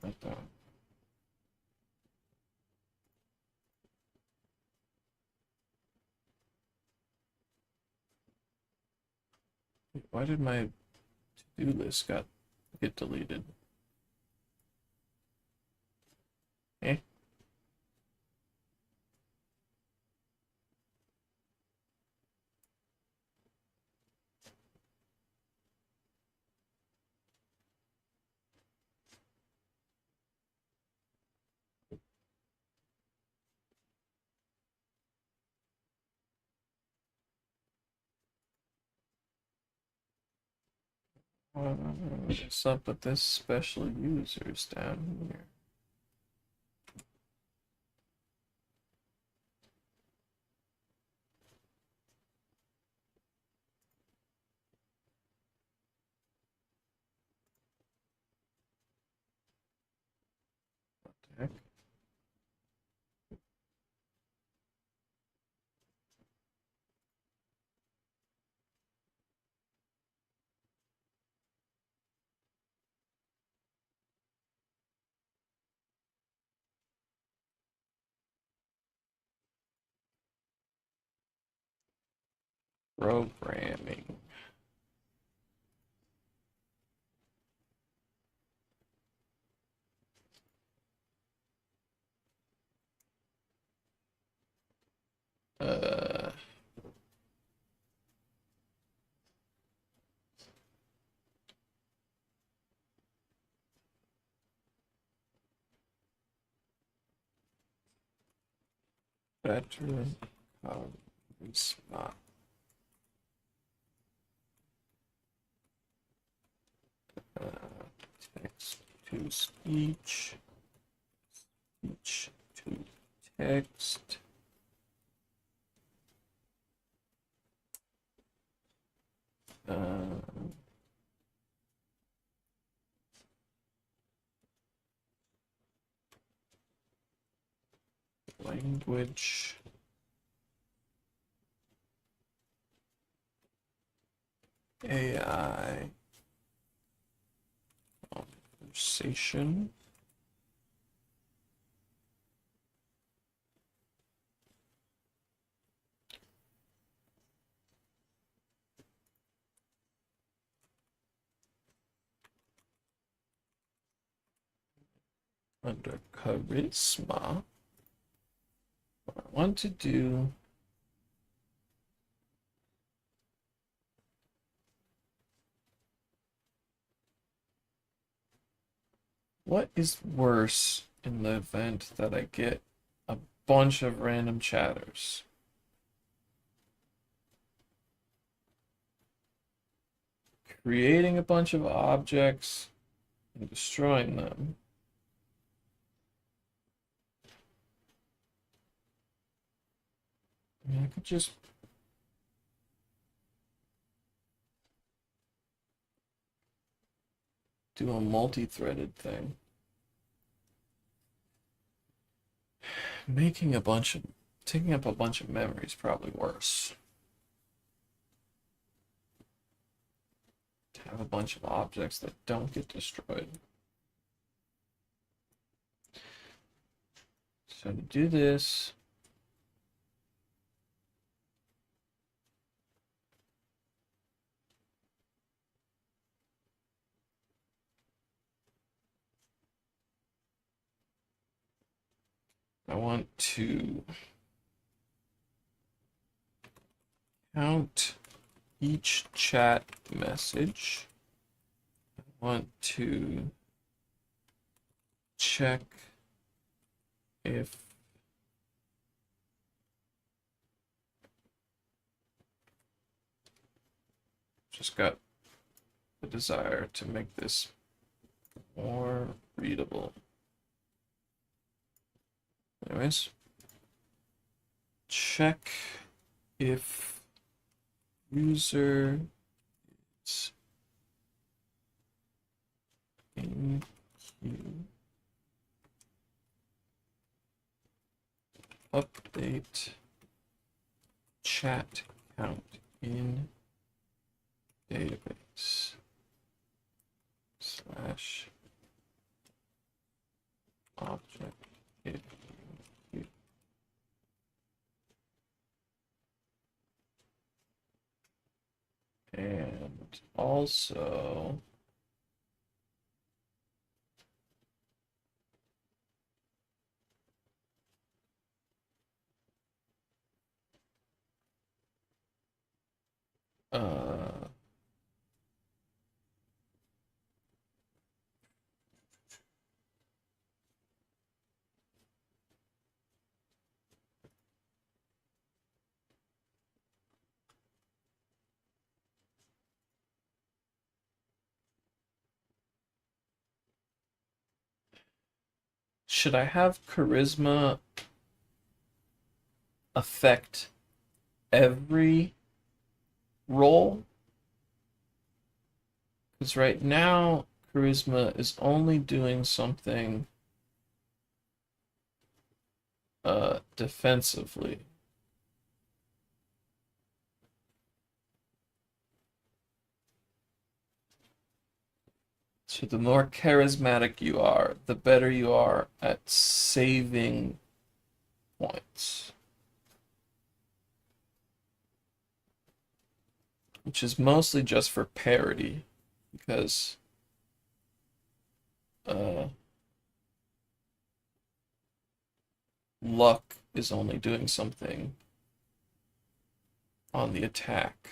Like that. Why did my to-do list get deleted? Eh? What's up with this special users down here? What the heck? Programming. Uh, Better spot. Text to speech. Speech to text. Language. AI. Conversation. Under charisma, what I want to do what is worse in the event that I get a bunch of random chatters? Creating a bunch of objects and destroying them. I mean, I could just do a multi-threaded thing. Taking up a bunch of memory is probably worse. To have a bunch of objects that don't get destroyed. So to do this, I want to count each chat message. I want to check if just got the desire to make this more readable. Anyways, check if user is in queue. Update chat count in database slash object if queue. And also uh should I have charisma affect every role? Because right now, charisma is only doing something defensively. So the more charismatic you are, the better you are at saving points. Which is mostly just for parity, because luck is only doing something on the attack.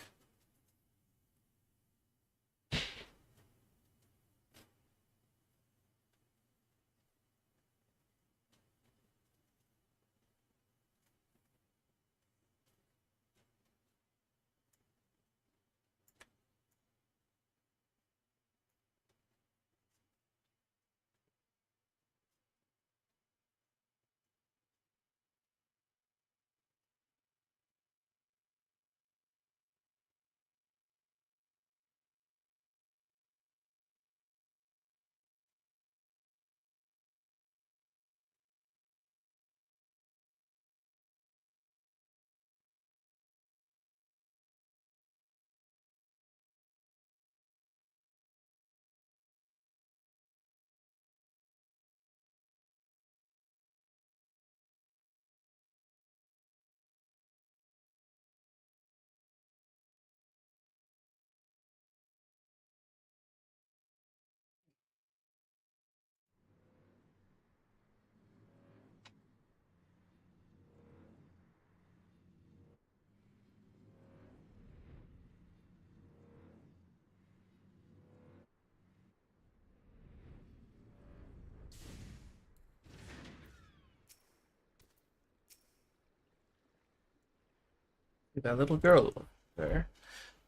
That little girl there,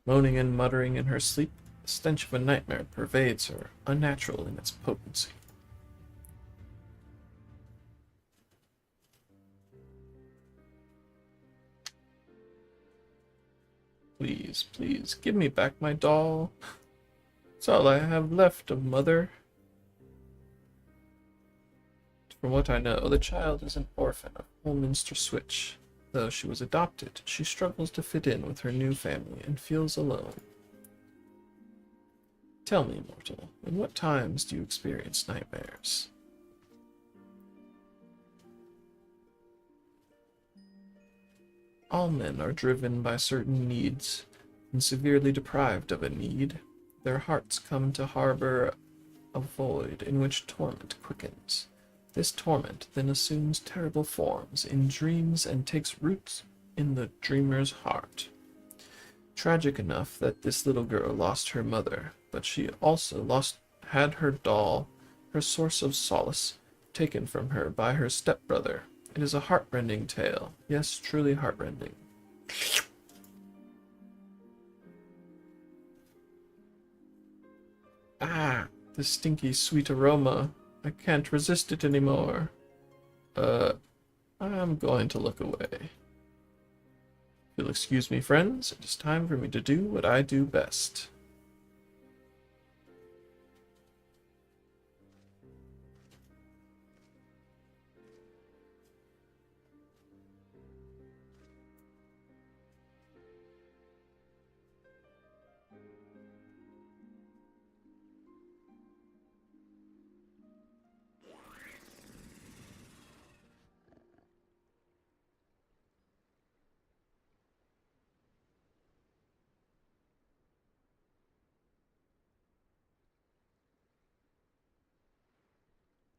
moaning and muttering in her sleep, the stench of a nightmare pervades her, unnatural in its potency. Please, please, give me back my doll. It's all I have left of Mother. From what I know, the child is an orphan of Holminster Switch. Though she was adopted, she struggles to fit in with her new family and feels alone. Tell me, mortal, in what times do you experience nightmares? All men are driven by certain needs, and severely deprived of a need, their hearts come to harbor a void in which torment quickens. This torment then assumes terrible forms in dreams and takes roots in the dreamer's heart. Tragic enough that this little girl lost her mother, but she also had her doll, her source of solace, taken from her by her stepbrother. It is a heartrending tale. Yes, truly heartrending. Ah, the stinky sweet aroma. I can't resist it anymore. I'm going to look away. If you'll excuse me, friends, it is time for me to do what I do best.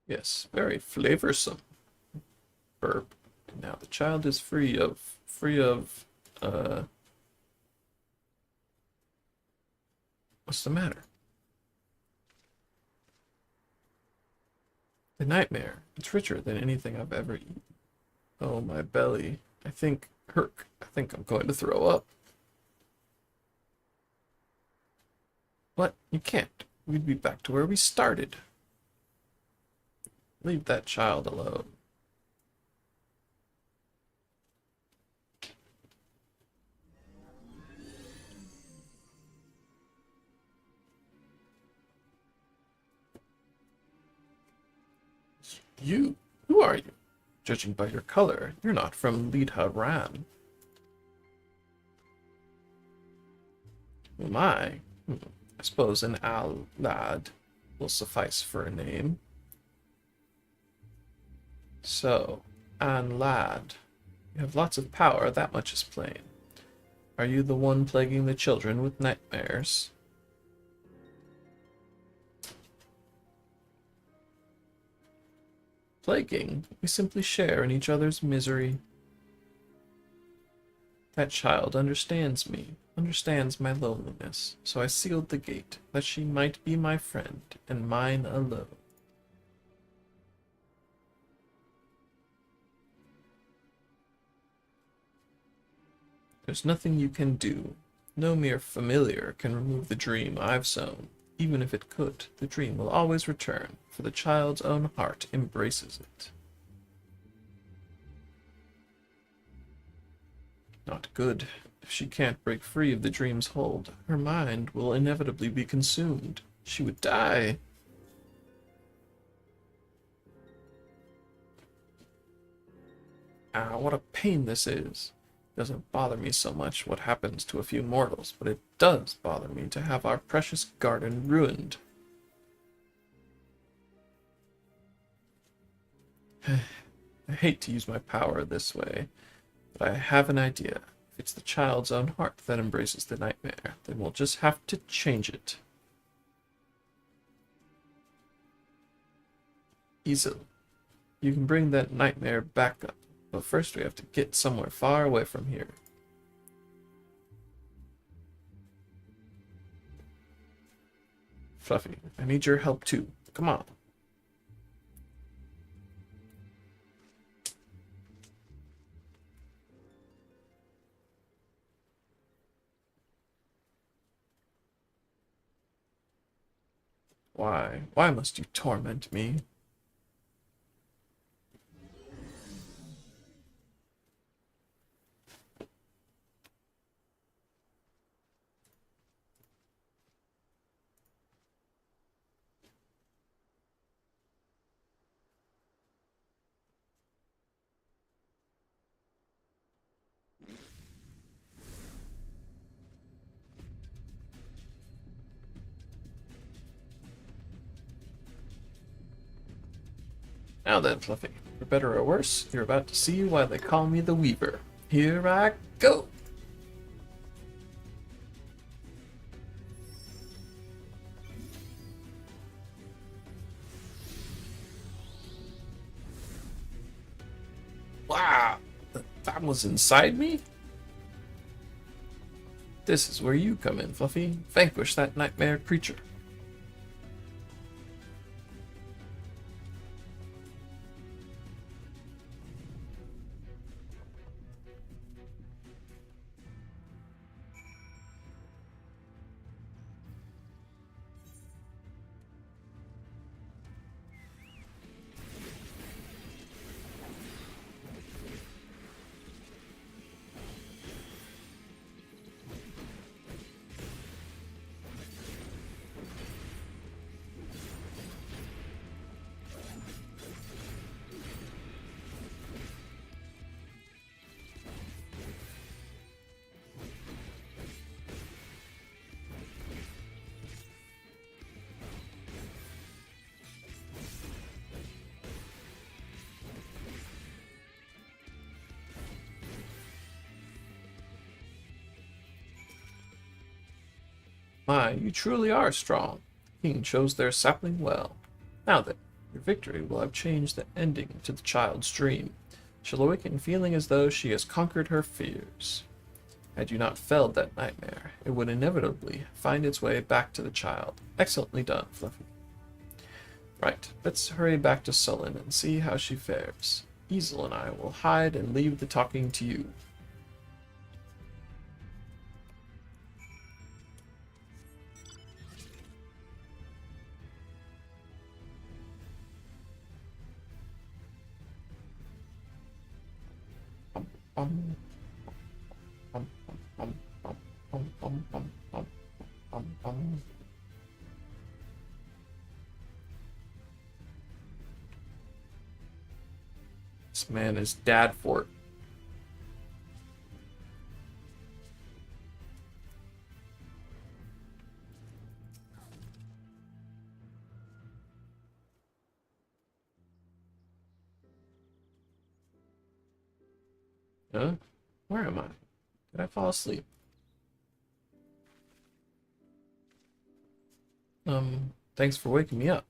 Yes, very flavorsome. Burp. Now the child is free of, what's the matter? The nightmare. It's richer than anything I've ever eaten. Oh, my belly. I think I'm going to throw up. What? You can't. We'd be back to where we started. Leave that child alone. You? Who are you? Judging by your color, you're not from Lidha Ran. Who am I? I suppose an Al-Lad will suffice for a name. So, An-Lad, you have lots of power, that much is plain. Are you the one plaguing the children with nightmares? Plaguing? We simply share in each other's misery. That child understands me, understands my loneliness, so I sealed the gate, that she might be my friend, and mine alone. There's nothing you can do. No mere familiar can remove the dream I've sown. Even if it could, the dream will always return, for the child's own heart embraces it. Not good. If she can't break free of the dream's hold, her mind will inevitably be consumed. She would die. Ah, what a pain this is. It doesn't bother me so much what happens to a few mortals, but it does bother me to have our precious garden ruined. I hate to use my power this way, but I have an idea. If it's the child's own heart that embraces the nightmare, then we'll just have to change it. Easily. You can bring that nightmare back up, but first we have to get somewhere far away from here. Fluffy, I need your help too. Come on. Why? Why must you torment me? Now then, Fluffy, for better or worse, you're about to see why they call me the Weaver. Here I go! That was inside me? This is where you come in, Fluffy. Vanquish that nightmare creature. My, you truly are strong. The king chose their sapling well. Now then, your victory will have changed the ending to the child's dream. She'll awaken feeling as though she has conquered her fears. Had you not felled that nightmare, it would inevitably find its way back to the child. Excellently done, Fluffy. Right, let's hurry back to Sullen and see how she fares. Easel and I will hide and leave the talking to you. This man is dad fort. Huh? Where am I? Did I fall asleep? Thanks for waking me up.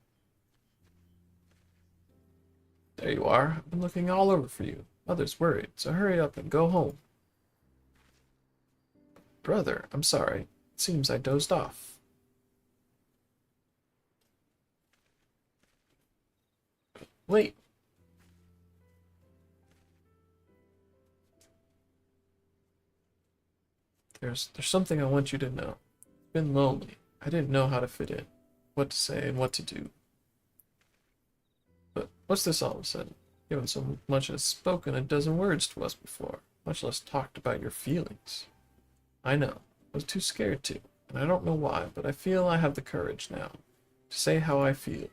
There you are. I've been looking all over for you. Mother's worried, so hurry up and go home. Brother, I'm sorry. It seems I dozed off. Wait. There's something I want you to know. I've been lonely. I didn't know how to fit in, what to say and what to do. But what's this all of a sudden? You haven't so much as spoken a dozen words to us before, much less talked about your feelings. I know. I was too scared to, and I don't know why, but I feel I have the courage now to say how I feel.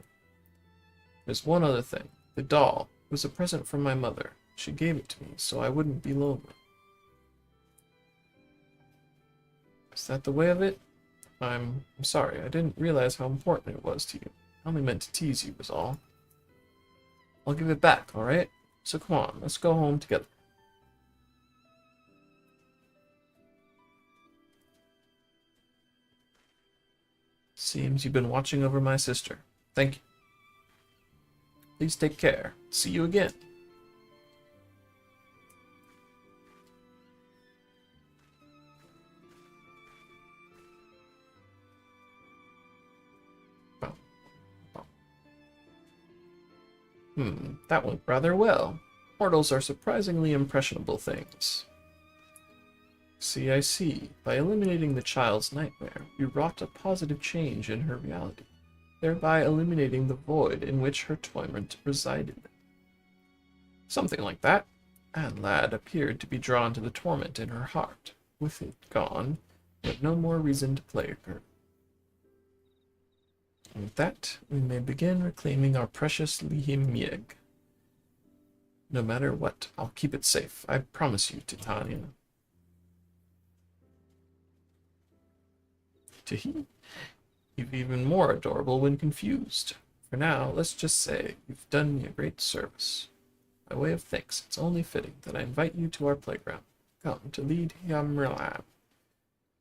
There's one other thing. The doll was a present from my mother. She gave it to me so I wouldn't be lonely. Is that the way of it? I'm sorry. I didn't realize how important it was to you. I only meant to tease you was all. I'll give it back, alright? So come on, let's go home together. Seems you've been watching over my sister. Thank you. Please take care. See you again. That went rather well. Mortals are surprisingly impressionable things. See, I see. By eliminating the child's nightmare, you wrought a positive change in her reality, thereby eliminating the void in which her torment resided. Something like that. And Lad appeared to be drawn to the torment in her heart. With it gone, you have no more reason to plague her. And with that, we may begin reclaiming our precious Lihimieg. No matter what, I'll keep it safe. I promise you, Titania. Teehee. You're even more adorable when confused. For now, let's just say you've done me a great service. By way of thanks, it's only fitting that I invite you to our playground. Come to lead Yamrilam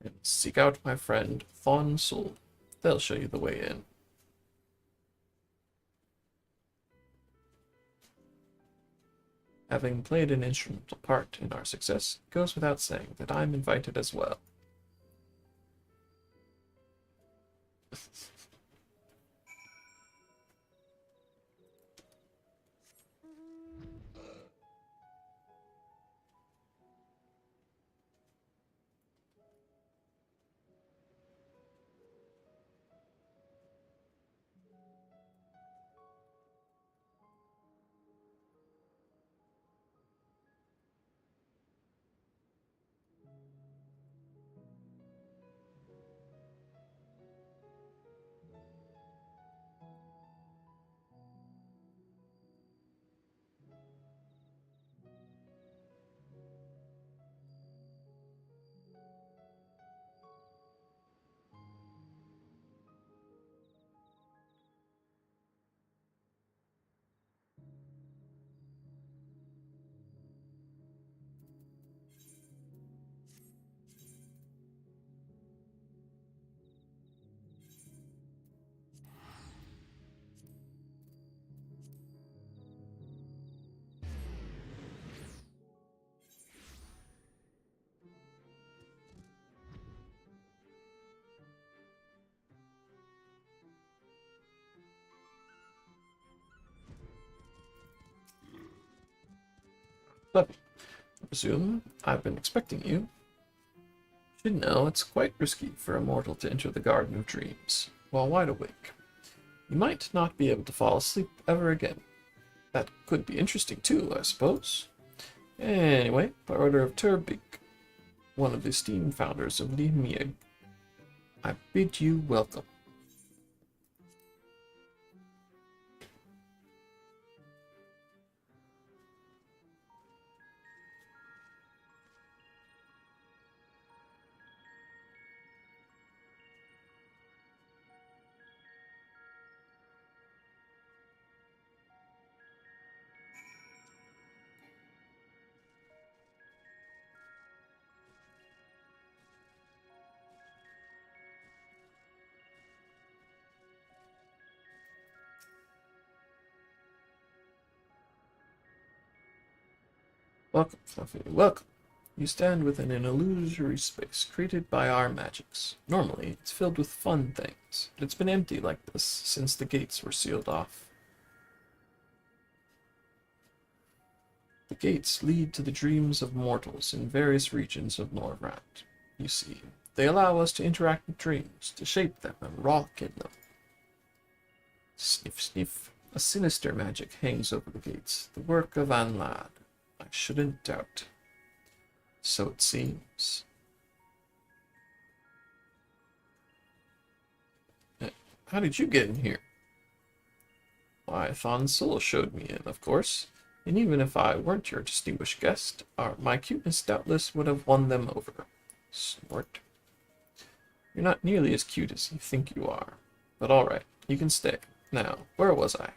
and seek out my friend Thon Sul. They'll show you the way in. Having played an instrumental part in our success, it goes without saying that I'm invited as well. But I presume I've been expecting you. You should know it's quite risky for a mortal to enter the Garden of Dreams while wide awake. You might not be able to fall asleep ever again. That could be interesting too, I suppose. Anyway, by order of Turbig, one of the esteemed founders of Limig, I bid you welcome. Welcome, Fluffy, welcome. You stand within an illusory space created by our magics. Normally, it's filled with fun things, but it's been empty like this since the gates were sealed off. The gates lead to the dreams of mortals in various regions of Norvrand. You see, they allow us to interact with dreams, to shape them and rock in them. Sniff, sniff. A sinister magic hangs over the gates, the work of Anlad. I shouldn't doubt. So it seems. How did you get in here? Why, Thonsul showed me in, of course. And even if I weren't your distinguished guest, my cuteness doubtless would have won them over. Snort. You're not nearly as cute as you think you are. But alright, you can stay. Now, where was I?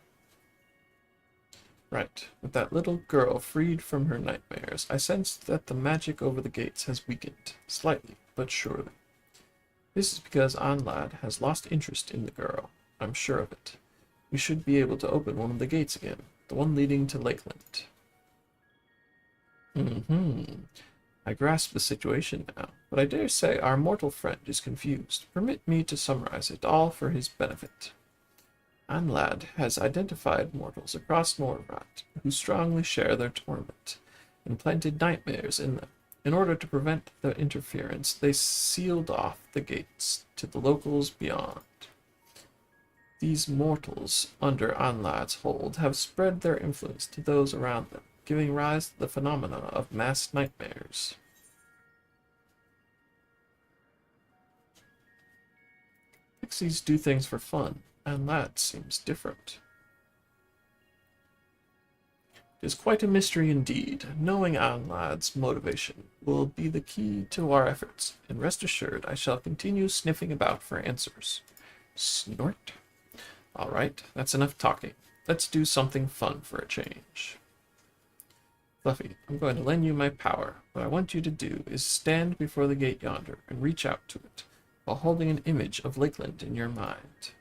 Right, with that little girl freed from her nightmares, I sensed that the magic over the gates has weakened, slightly, but surely. This is because Anlad has lost interest in the girl. I'm sure of it. We should be able to open one of the gates again, the one leading to Lakeland. I grasp the situation now, but I dare say our mortal friend is confused. Permit me to summarize it all for his benefit. Anlad has identified mortals across Norvrand who strongly share their torment, and planted nightmares in them. In order to prevent the interference, they sealed off the gates to the locals beyond. These mortals, under Anlad's hold, have spread their influence to those around them, giving rise to the phenomena of mass nightmares. Pixies do things for fun, and that seems different. It is quite a mystery indeed. Knowing Anlad's motivation will be the key to our efforts, and rest assured I shall continue sniffing about for answers. Snort. All right, that's enough talking. Let's do something fun for a change. Fluffy, I'm going to lend you my power. What I want you to do is stand before the gate yonder and reach out to it, while holding an image of Lakeland in your mind.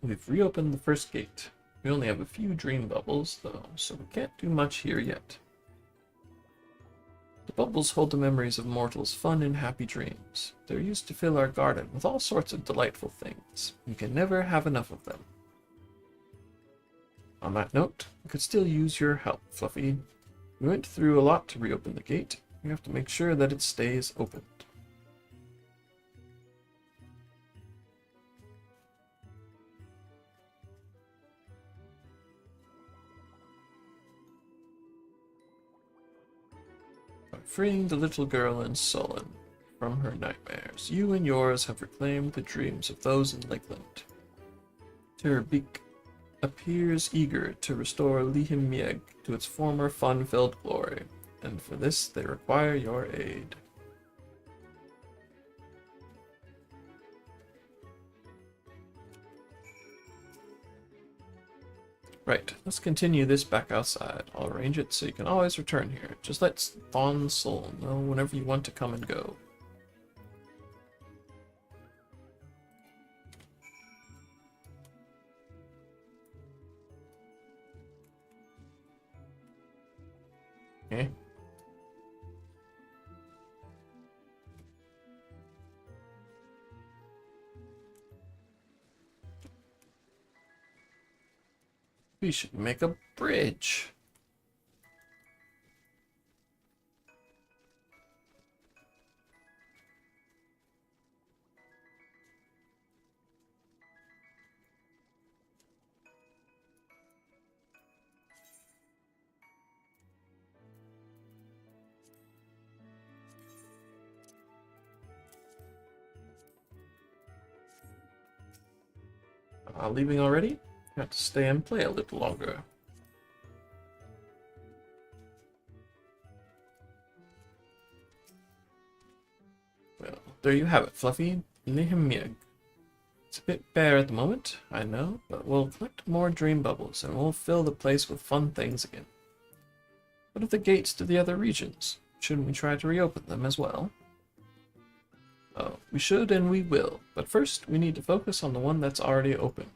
We've reopened the first gate. We only have a few dream bubbles, though, so we can't do much here yet. The bubbles hold the memories of mortals' fun and happy dreams. They're used to fill our garden with all sorts of delightful things. You can never have enough of them. On that note, we could still use your help, Fluffy. We went through a lot to reopen the gate. We have to make sure that it stays opened. By freeing the little girl in Sullen from her nightmares, you and yours have reclaimed the dreams of those in Lakeland. Terbeek appears eager to restore Lihimieg to its former fun-filled glory, and for this they require your aid. Right, let's continue this back outside. I'll arrange it so you can always return here. Just let Thon Soul know whenever you want to come and go. Okay. We should make a bridge. Leaving already? Have to stay and play a little longer. Well, there you have it, Fluffy. Lihimieg. It's a bit bare at the moment, I know, but we'll collect more dream bubbles and we'll fill the place with fun things again. What of the gates to the other regions? Shouldn't we try to reopen them as well? Oh, we should and we will, but first we need to focus on the one that's already open.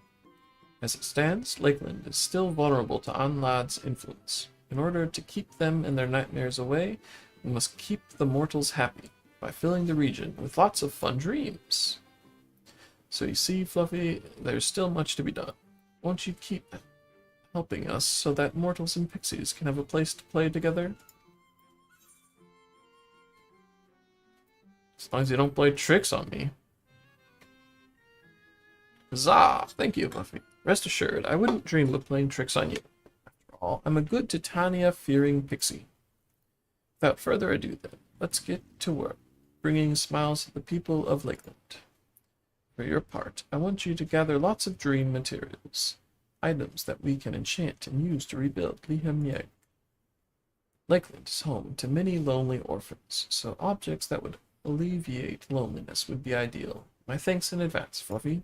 As it stands, Lakeland is still vulnerable to Anlad's influence. In order to keep them and their nightmares away, we must keep the mortals happy by filling the region with lots of fun dreams. So you see, Fluffy, there's still much to be done. Won't you keep helping us so that mortals and pixies can have a place to play together? As long as you don't play tricks on me. Huzzah! Thank you, Fluffy. Rest assured, I wouldn't dream of playing tricks on you. After all, I'm a good Titania-fearing pixie. Without further ado, then, let's get to work, bringing smiles to the people of Lakeland. For your part, I want you to gather lots of dream materials, items that we can enchant and use to rebuild Lihimieg. Lakeland is home to many lonely orphans, so objects that would alleviate loneliness would be ideal. My thanks in advance, Fluffy.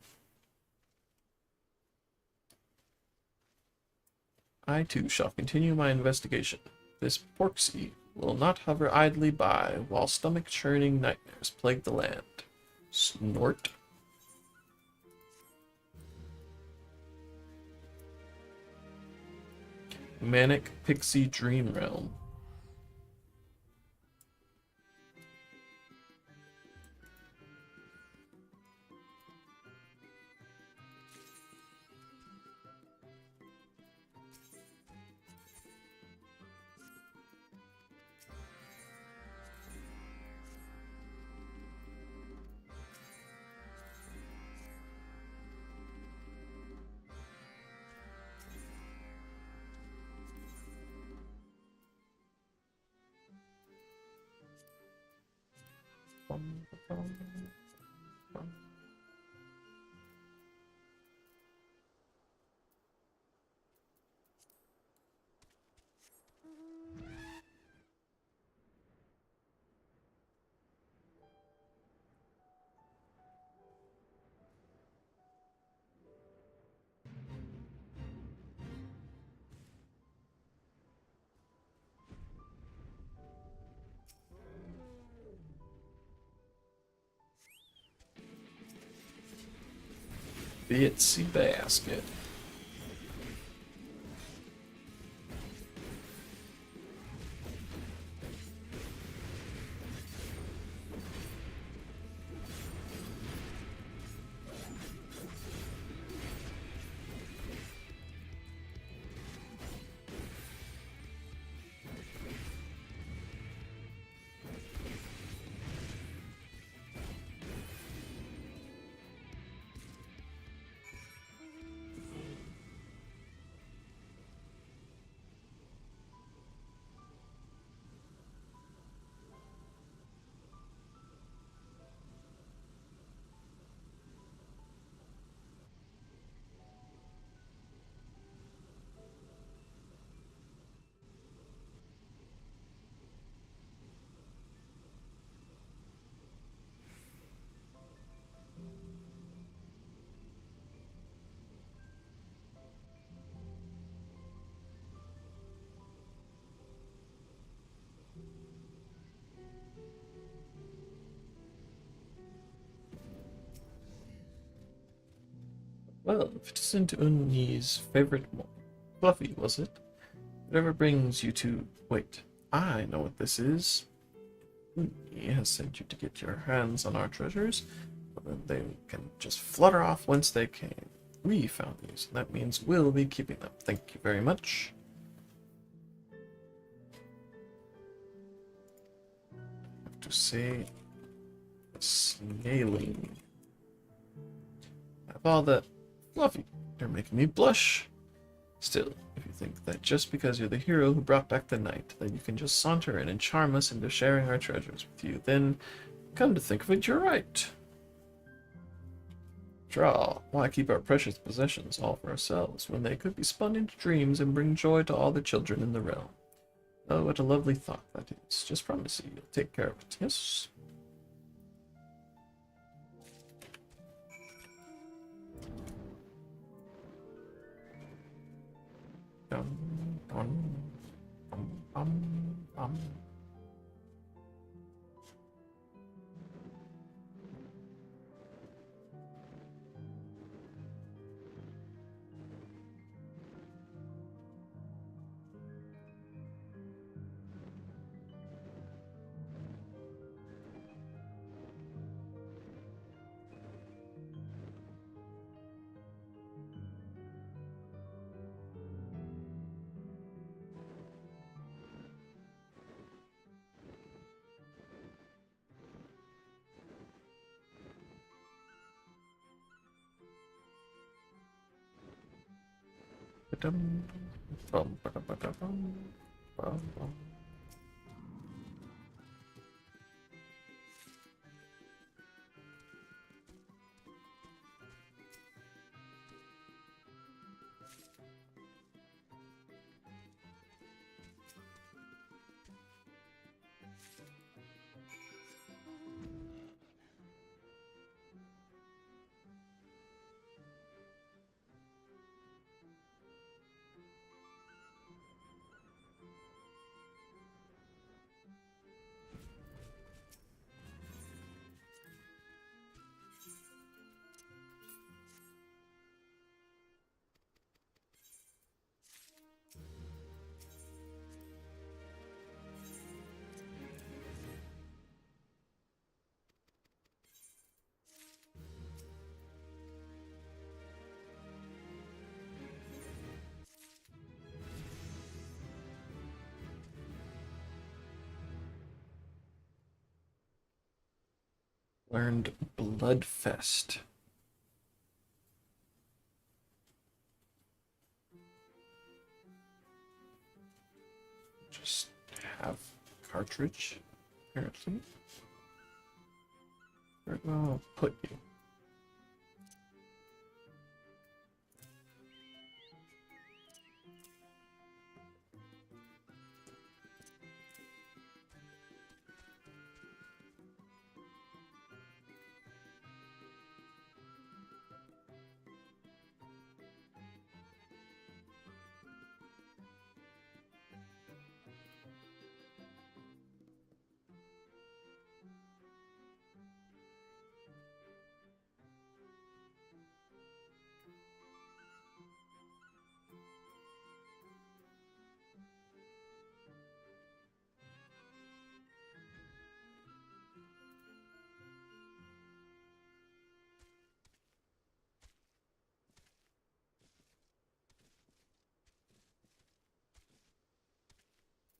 I too shall continue my investigation. This Porksy will not hover idly by while stomach-churning nightmares plague the land. Snort. Manic Pixie Dream Realm. bitsy basket. Well, if it isn't Unni's favorite one. Fluffy, was it? Whatever brings you to... Wait, I know what this is. Unni has sent you to get your hands on our treasures, but then they can just flutter off whence they came. We found these, and that means we'll be keeping them. Thank you very much. I have to say... Snaling. Have all that... Fluffy, you're making me blush. Still, if you think that just because you're the hero who brought back the night, that you can just saunter in and charm us into sharing our treasures with you, then, come to think of it, you're right. After all, why keep our precious possessions all for ourselves, when they could be spun into dreams and bring joy to all the children in the realm? Oh, what a lovely thought that is. Just promise me you'll take care of it, yes? Dum, dum, dum, dum, dum. Ba-dum, bum, ba-da-ba-da-bum, bum, bum. Learned Bloodfest. Just have cartridge, apparently. Where do I put you?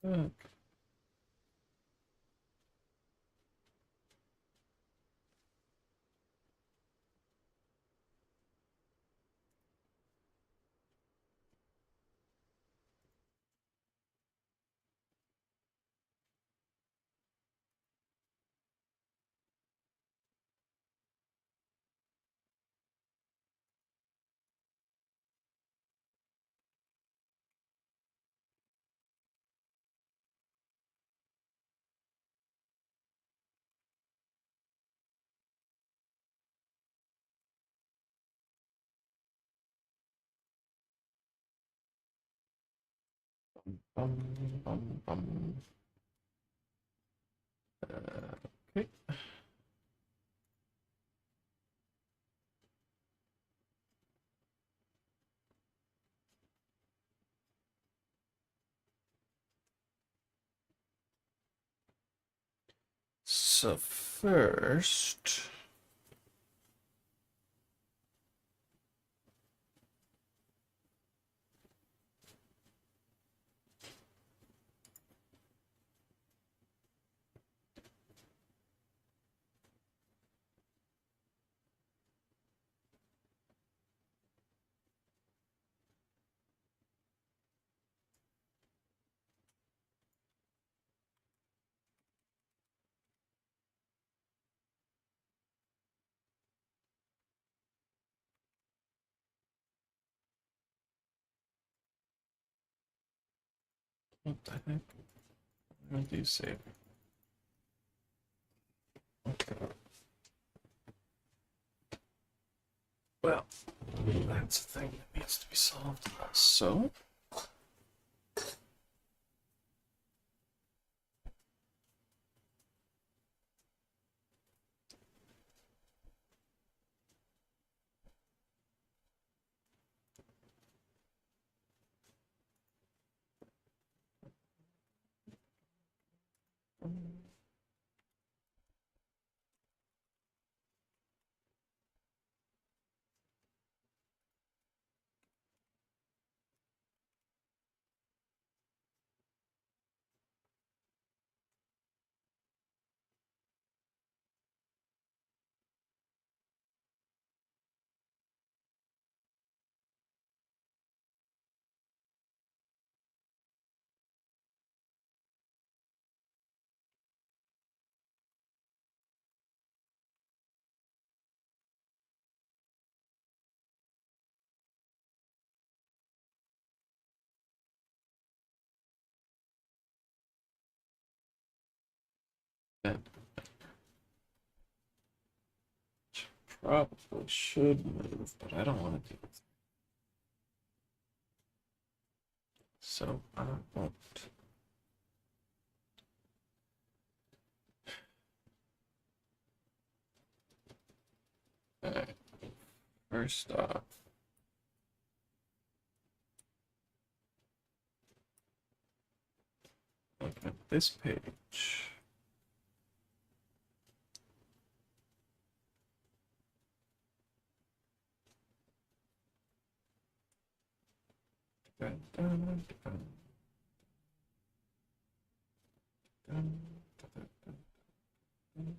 Okay. Bum, bum, bum. Okay. So first, what the heck? What do you say? Okay. Well, that's a thing that needs to be solved also. That probably should move, but I don't want to do it. So I won't. Alright. First off, look at this page. Dun, dun, dun, dun, dun, dun, dun.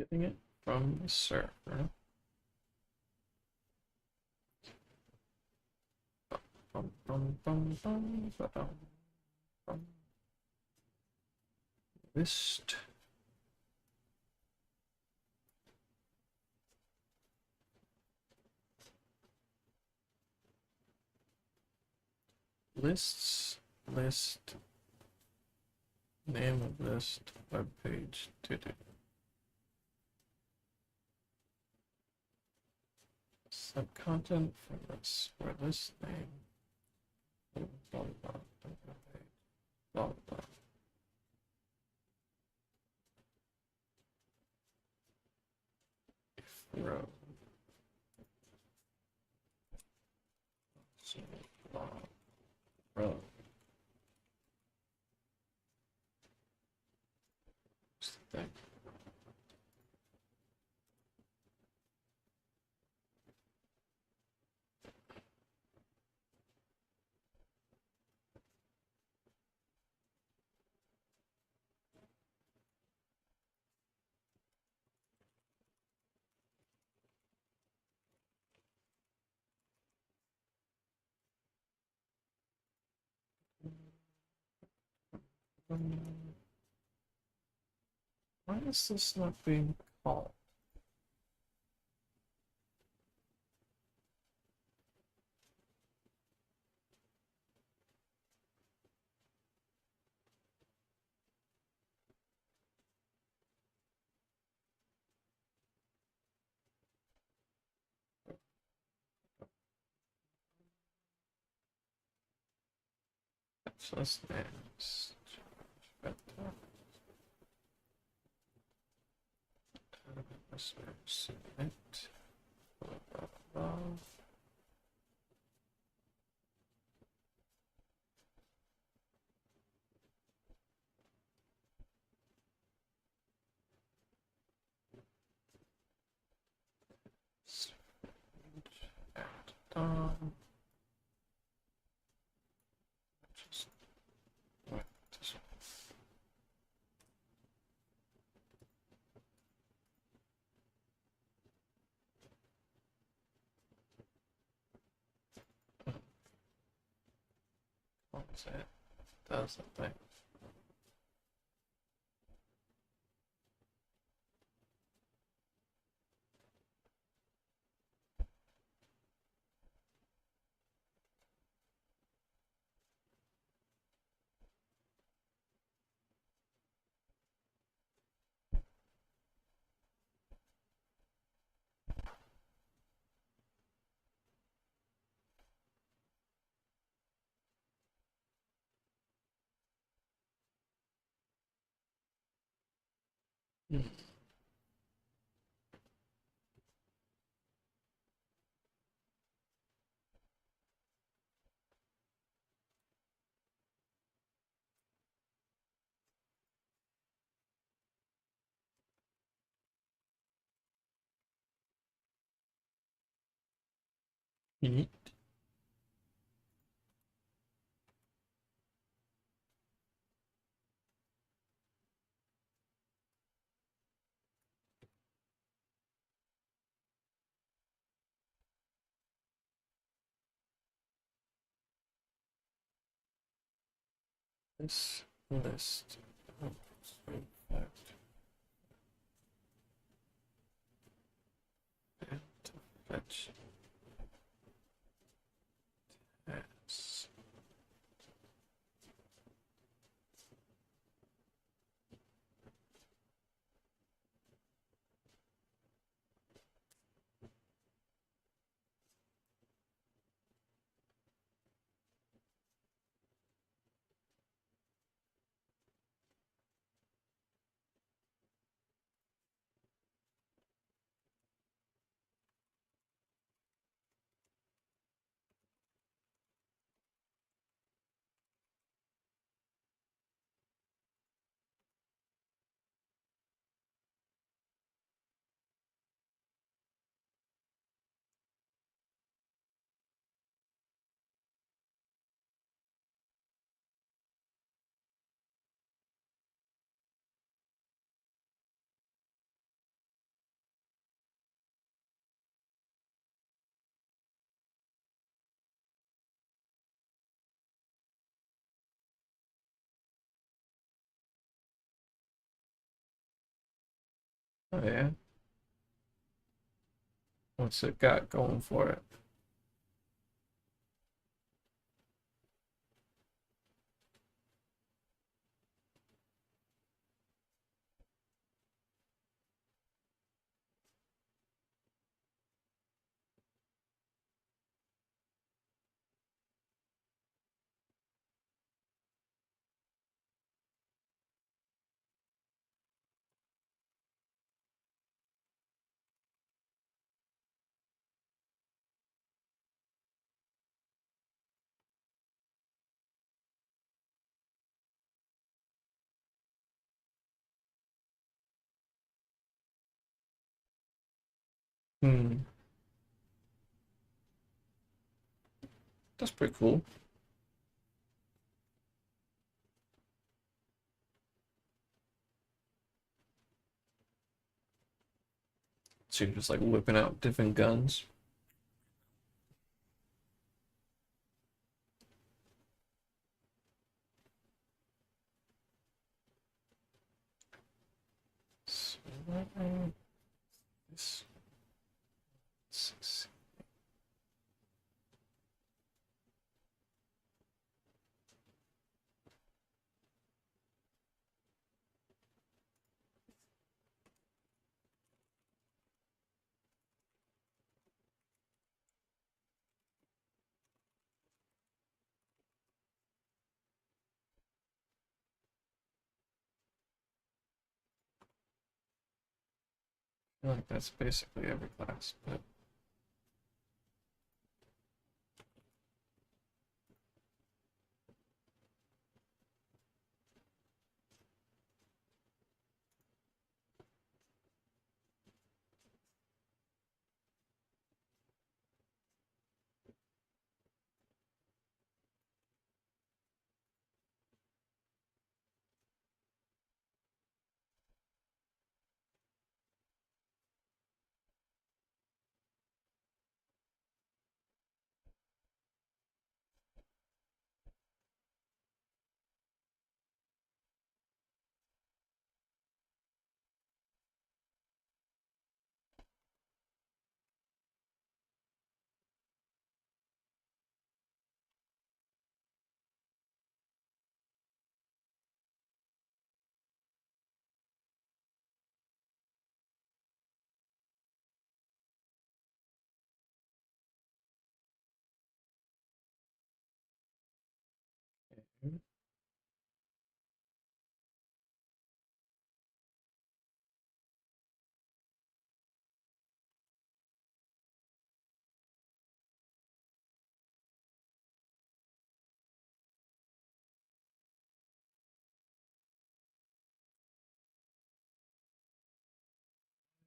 Getting it from the server. List. Lists, list, name of list, web page, subcontent for this, where list name, blah, blah, blah, blah, blah, blah. Row. So, row. What's the thing? Why is this not being called? Just names. Submit. Blah, blah, blah. Done. Just wait, this what's it? Does the thing. Neat. This list. And to fetch tags. Oh yeah. What's it got going for it? Hmm. That's pretty cool. So you're just like whipping out different guns. So, this 6. I feel like that's basically every class, but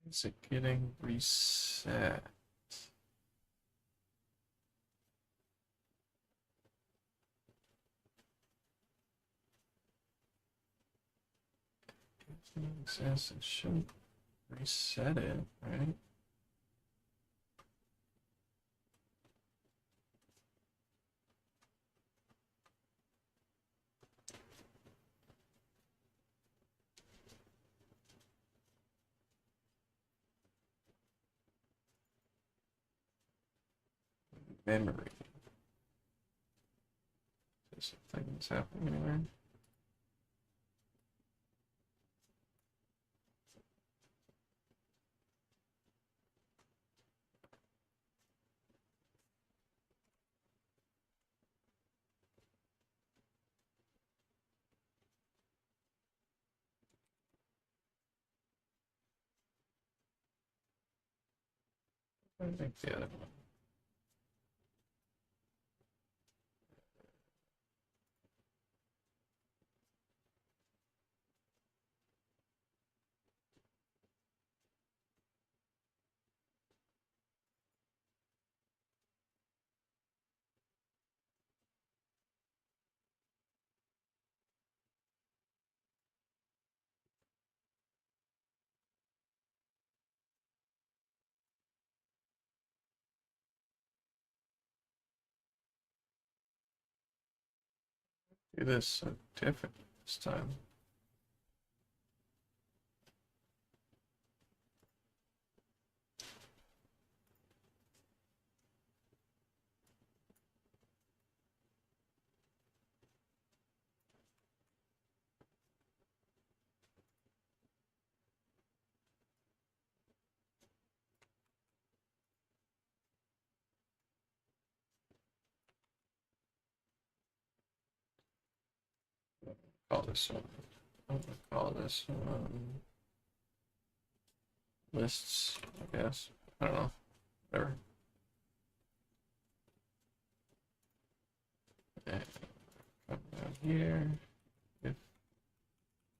is it getting reset? Says it should reset it, right? Memory. Is something that's happening anywhere? I think the other one. Do this so different this time. call this one? I'm gonna call this one lists, I guess. I don't know. Whatever. And come down here. If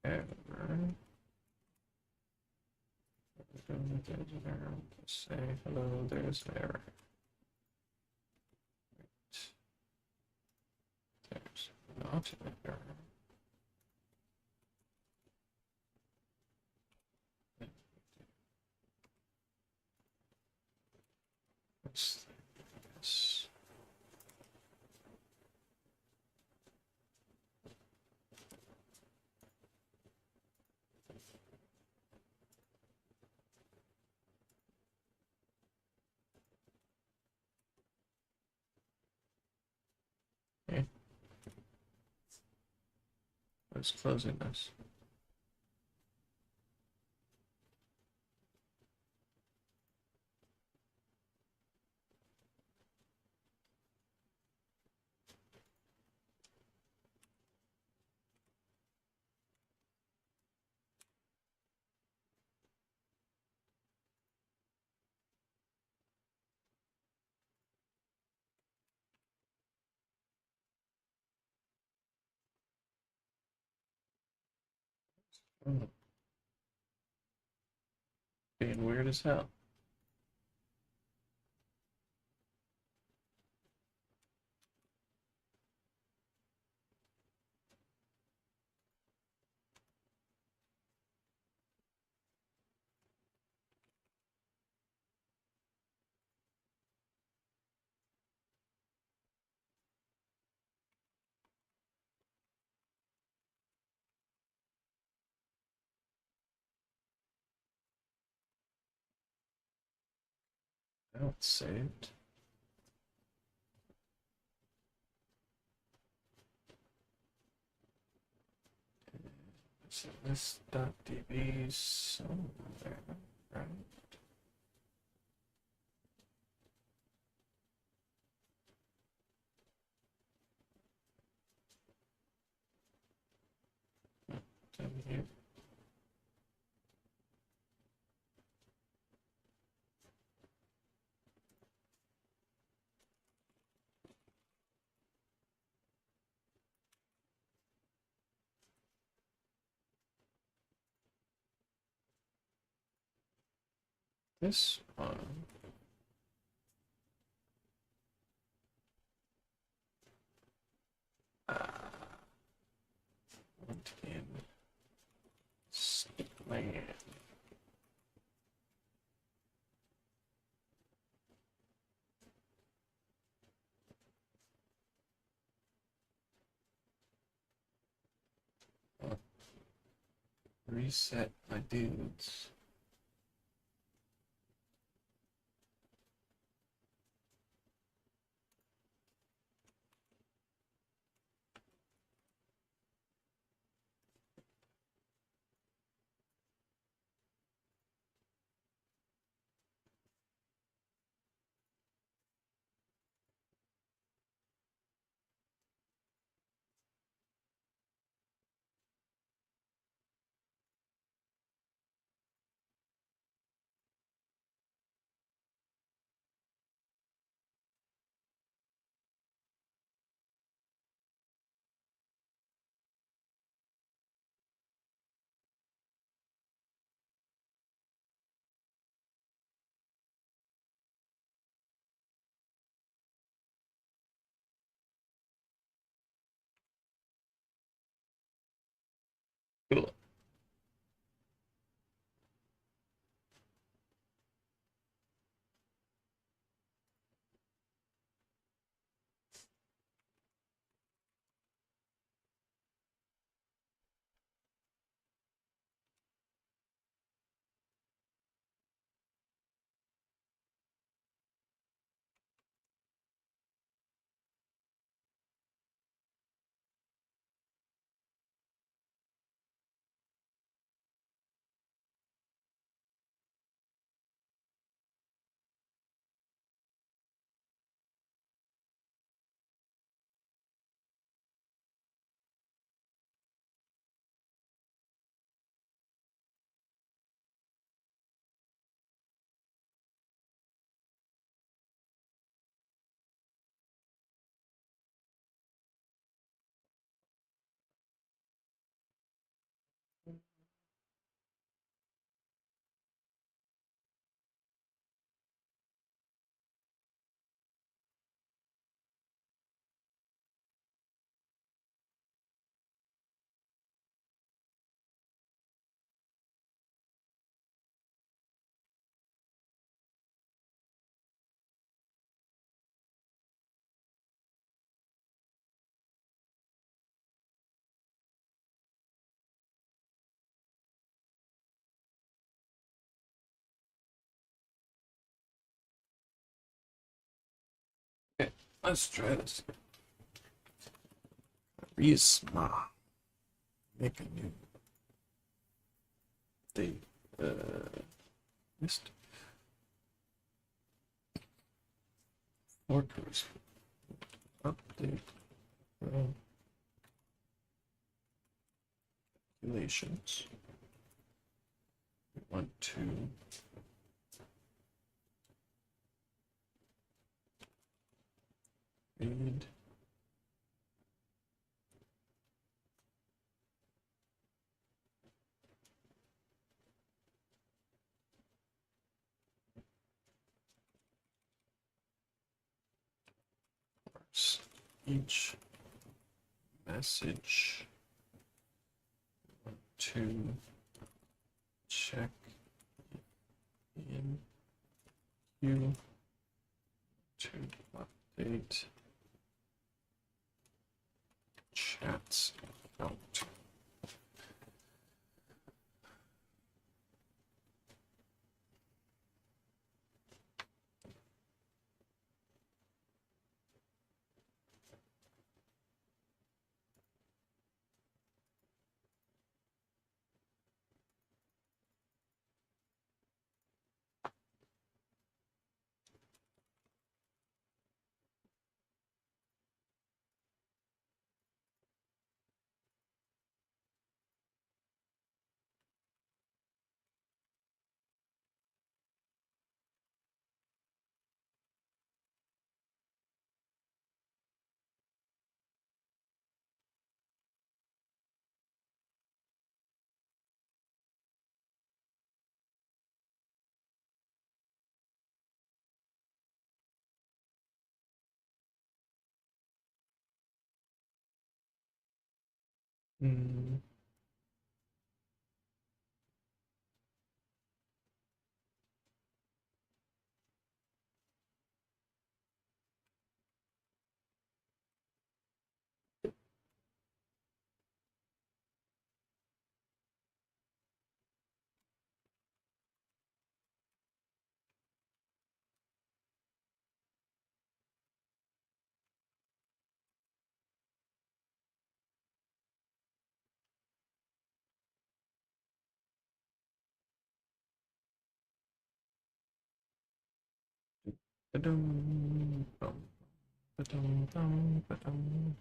ever. Just say hello, there's an error. There's not an error. What's this? Okay. What's closing this? Oh, being weird as hell. Now it's saved. So this .db somewhere, right? Down here. This one. Went in Stickland. Reset my dudes. Let's try this. Charisma. Make a new thing. Missed. Workers. Update. Calculations. We want to read each message to check in queue to update chat's account. Mm. Ba-dum, bum, ba-dum, bum, ba-dum.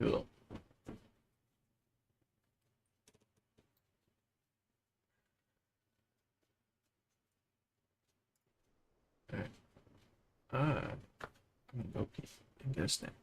Cool. Alright. I'm gonna go pee and get a snack.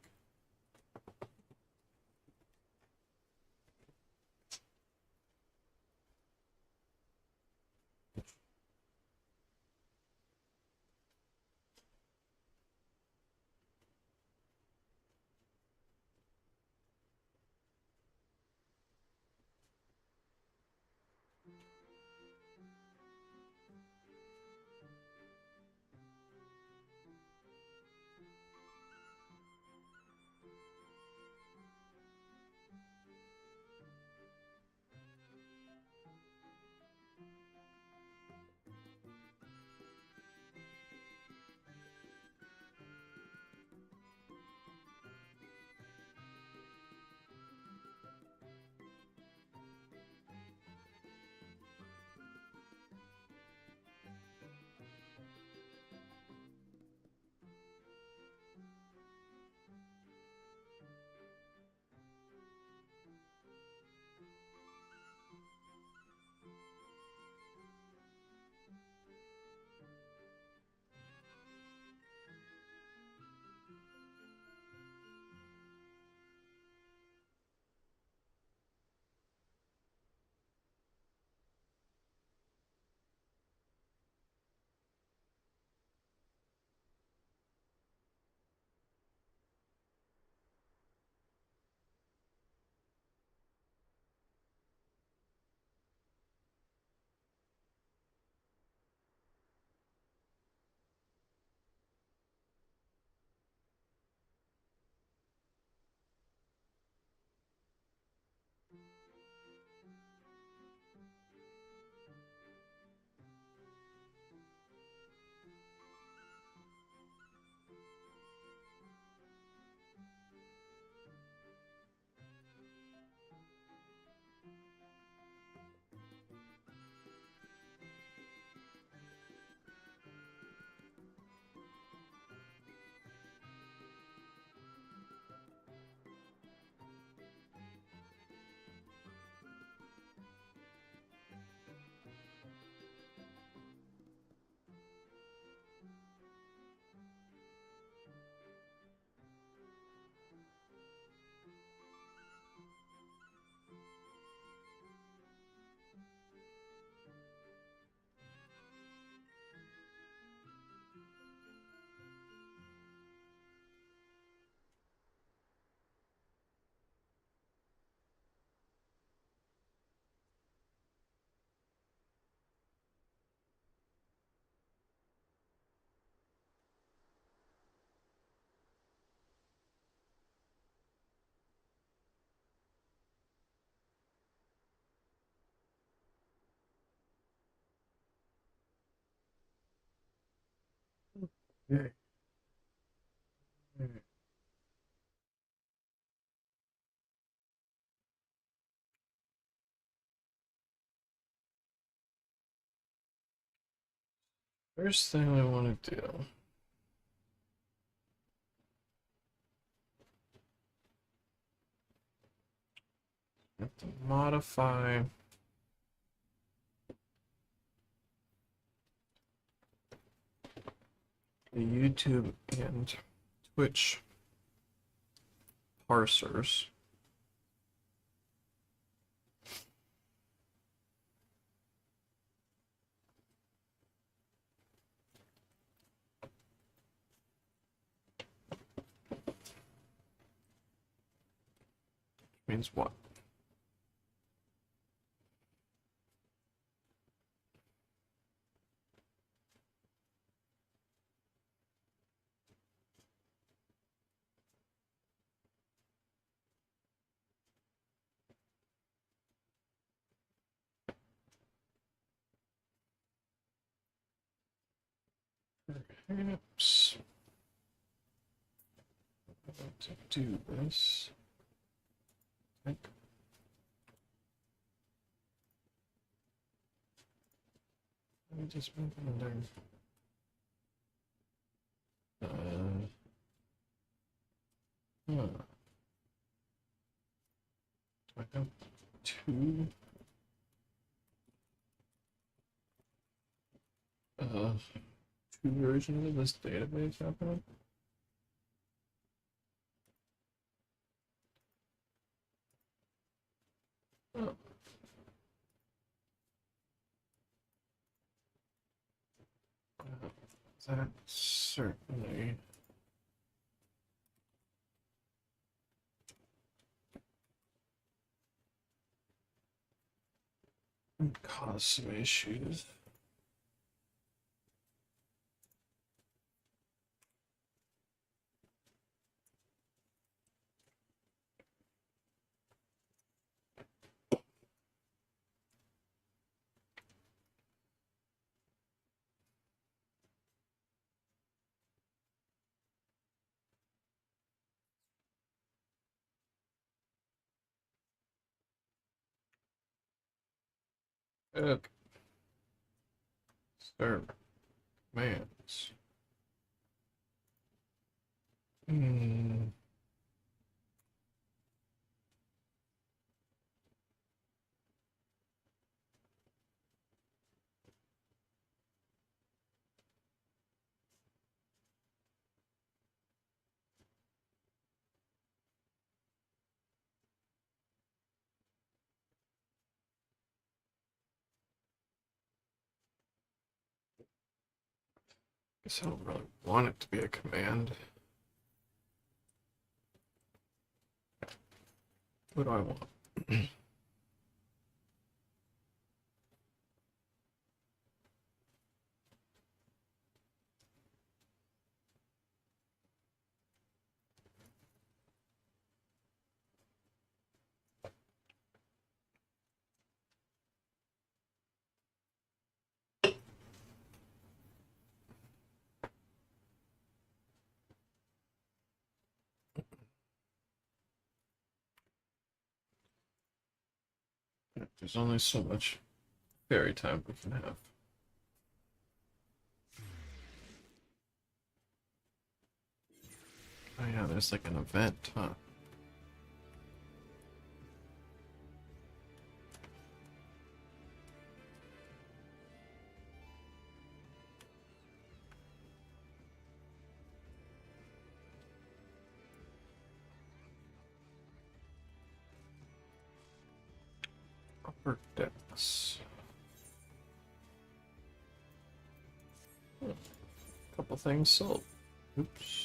Okay. Alright. First thing I want to do. I have to modify the YouTube and Twitch parsers. Means what? Perhaps I want to do this. Let me just move it under. Huh. Do I have two? Two versions of this database happening? Oh. That certainly would cause some issues. Okay. Server commands. Guess I don't really want it to be a command. What do I want? There's only so much fairy time we can have. Oh yeah, there's like an event, huh? Upper decks. Couple things sold. Oops.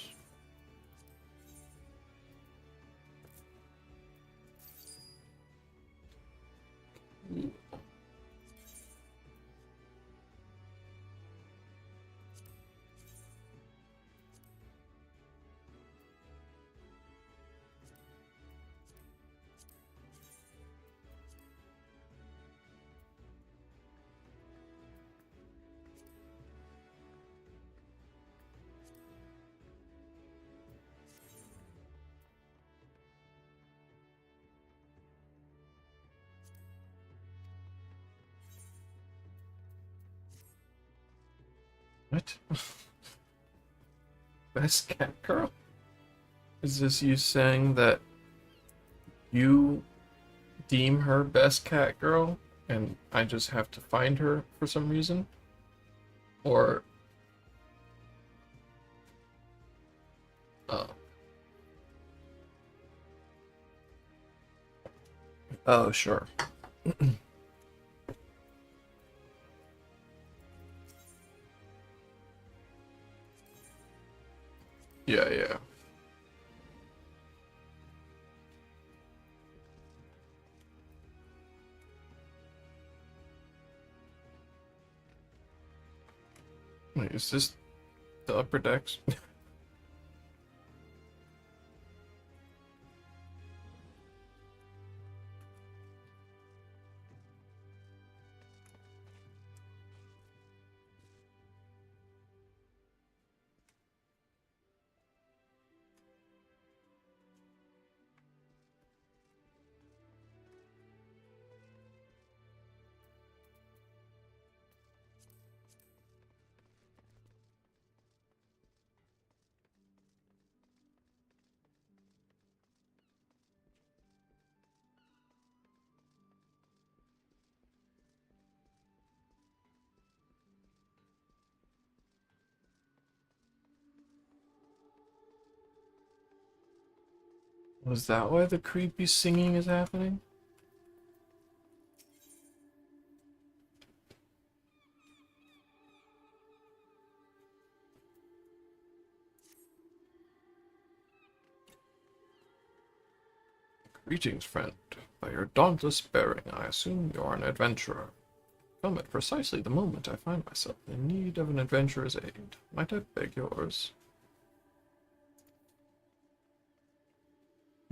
What? Best cat girl? Is this you saying that you deem her best cat girl and I just have to find her for some reason? Or... Oh. Oh, sure. Yeah, yeah. Wait, is this the upper decks? Was that why the creepy singing is happening? Greetings, friend. By your dauntless bearing, I assume you're an adventurer. Come at precisely the moment I find myself in need of an adventurer's aid. Might I beg yours?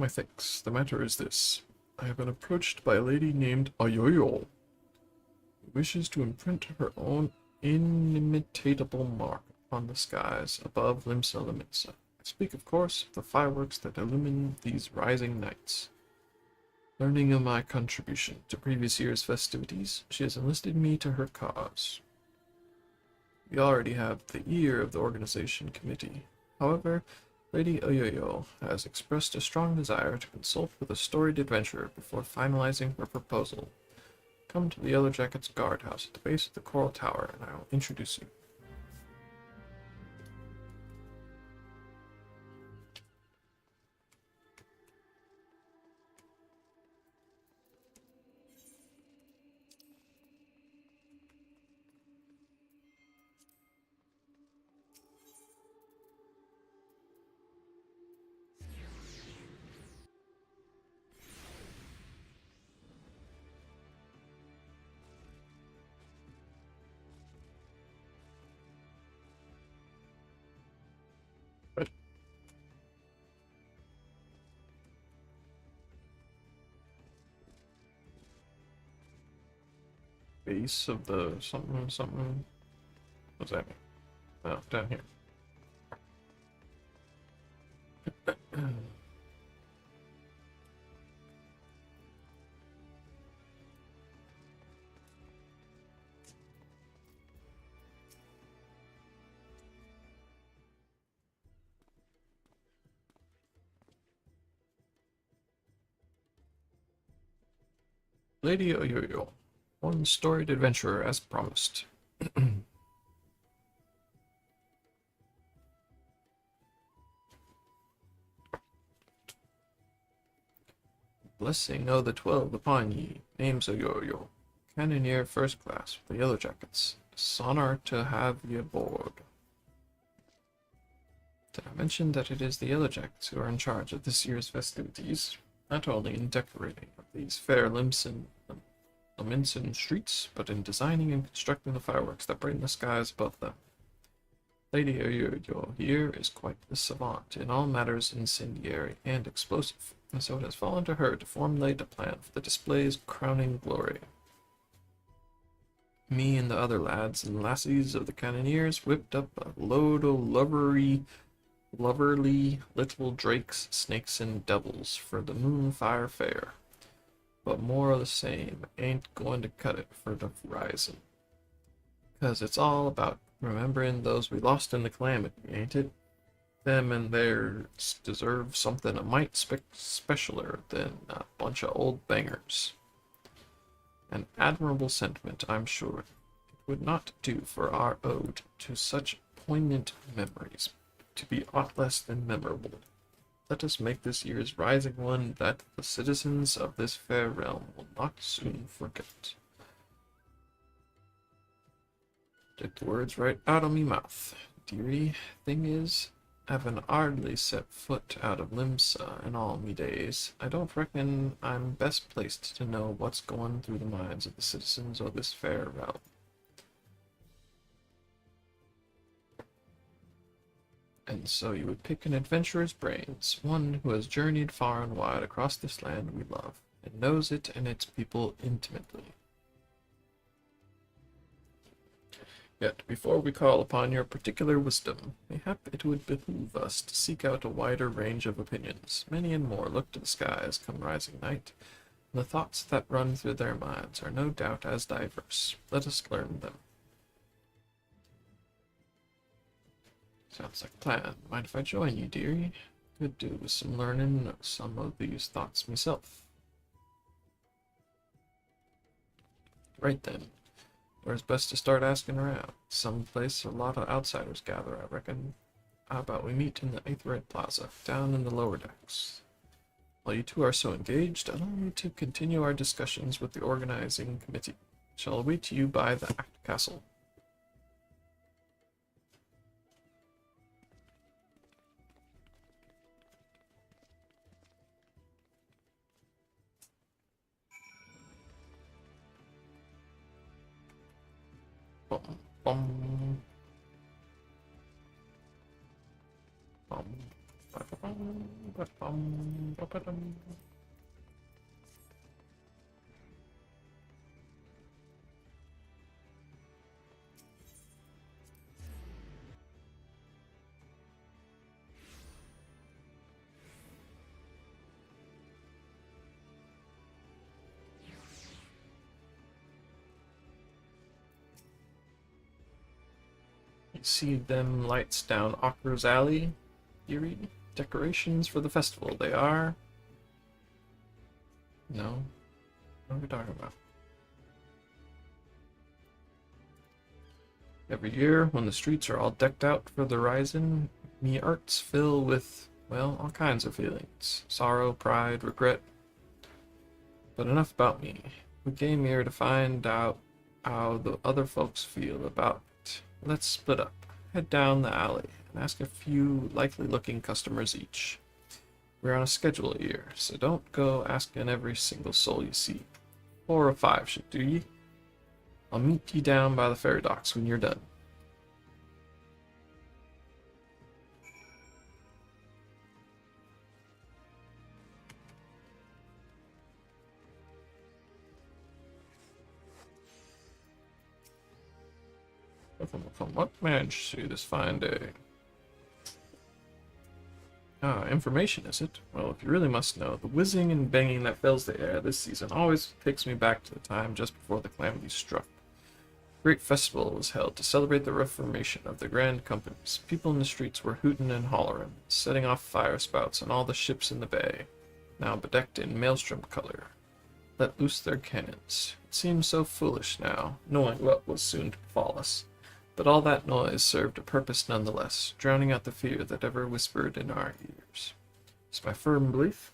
My thanks. The matter is this. I have been approached by a lady named Ayoyo, who wishes to imprint her own inimitable mark upon the skies above Limsa Limitsa. I speak, of course, of the fireworks that illumine these rising nights. Learning of my contribution to previous year's festivities, she has enlisted me to her cause. We already have the ear of the organization committee. However, Lady Oyoyo has expressed a strong desire to consult with a storied adventurer before finalizing her proposal. Come to the Yellow Jackets guardhouse at the base of the Coral Tower, and I will introduce you. Base of the something something. What's that mean? Oh, down here. Lady Oyoyo, one storied adventurer as promised. Blessing of the 12 upon ye. Name's Oyoyo. Cannoneer first class for the Yellow Jackets. It's an honor to have ye aboard. Did I mention that it is the Yellow Jackets who are in charge of this year's festivities? Not only in decorating of these fair Limson streets, but in designing and constructing the fireworks that brighten the skies above them. Lady Oyoyo here is quite the savant in all matters incendiary and explosive, and so it has fallen to her to formulate a plan for the display's crowning glory. Me and the other lads and lassies of the cannoneers whipped up a load of loverly little drakes, snakes, and devils for the Moonfire Fair. But more of the same ain't going to cut it for the horizon. 'Cause it's all about Remembering those we lost in the calamity, ain't it? Them and theirs deserve something a mite specialer than a bunch of old bangers. An admirable sentiment, I'm sure. It would not do for our ode to such poignant memories to be aught less than memorable. Let us make this year's rising one that the citizens of this fair realm will not soon forget. Took the words right out of me mouth. Dearie, thing is, having hardly set foot out of Limsa in all me days, I don't reckon I'm best placed to know what's going through the minds of the citizens of this fair realm. And so you would pick an adventurer's brains, one who has journeyed far and wide across this land we love, and knows it and its people intimately. Yet, before we call upon your particular wisdom, mayhap it would behoove us to seek out a wider range of opinions. Many and more look to the skies come rising night, and the thoughts that run through their minds are no doubt as diverse. Let us learn them. Sounds like a plan. Mind if I join you, dearie? Could do with some learning of some of these thoughts myself. Right then. Where's best to start asking around? Some place a lot of outsiders gather, I reckon. How about we meet in the Aetherite Plaza, down in the lower decks? While you two are so engaged, allow me to continue our discussions with the organizing committee. Shall await you by the Act Castle. Bum, bum. Bum, ba-da-bum, ba-dum, ba-ba-dum. You see them lights down Ocker's Alley, dearie? Decorations for the festival, they are. No? What are we talking about? Every year, when the streets are all decked out for the rising, me hearts fill with, well, all kinds of feelings. Sorrow, pride, regret. But enough about me. We came here to find out how the other folks feel about it. Let's split up. Head down the alley and ask a few likely-looking customers each. We're on a schedule here, so don't go asking every single soul you see. 4 or 5 should do ye. I'll meet ye down by the ferry docks when you're done. From what managed to see this fine day? Ah, information, is it? Well, if you really must know, the whizzing and banging that fills the air this season always takes me back to the time just before the calamity struck. A great festival was held to celebrate the reformation of the grand companies. People in the streets were hooting and hollering, setting off fire spouts on all the ships in the bay, now bedecked in maelstrom color, let loose their cannons. It seems so foolish now, knowing what was soon to befall us. But all that noise served a purpose nonetheless, drowning out the fear that ever whispered in our ears. It's my firm belief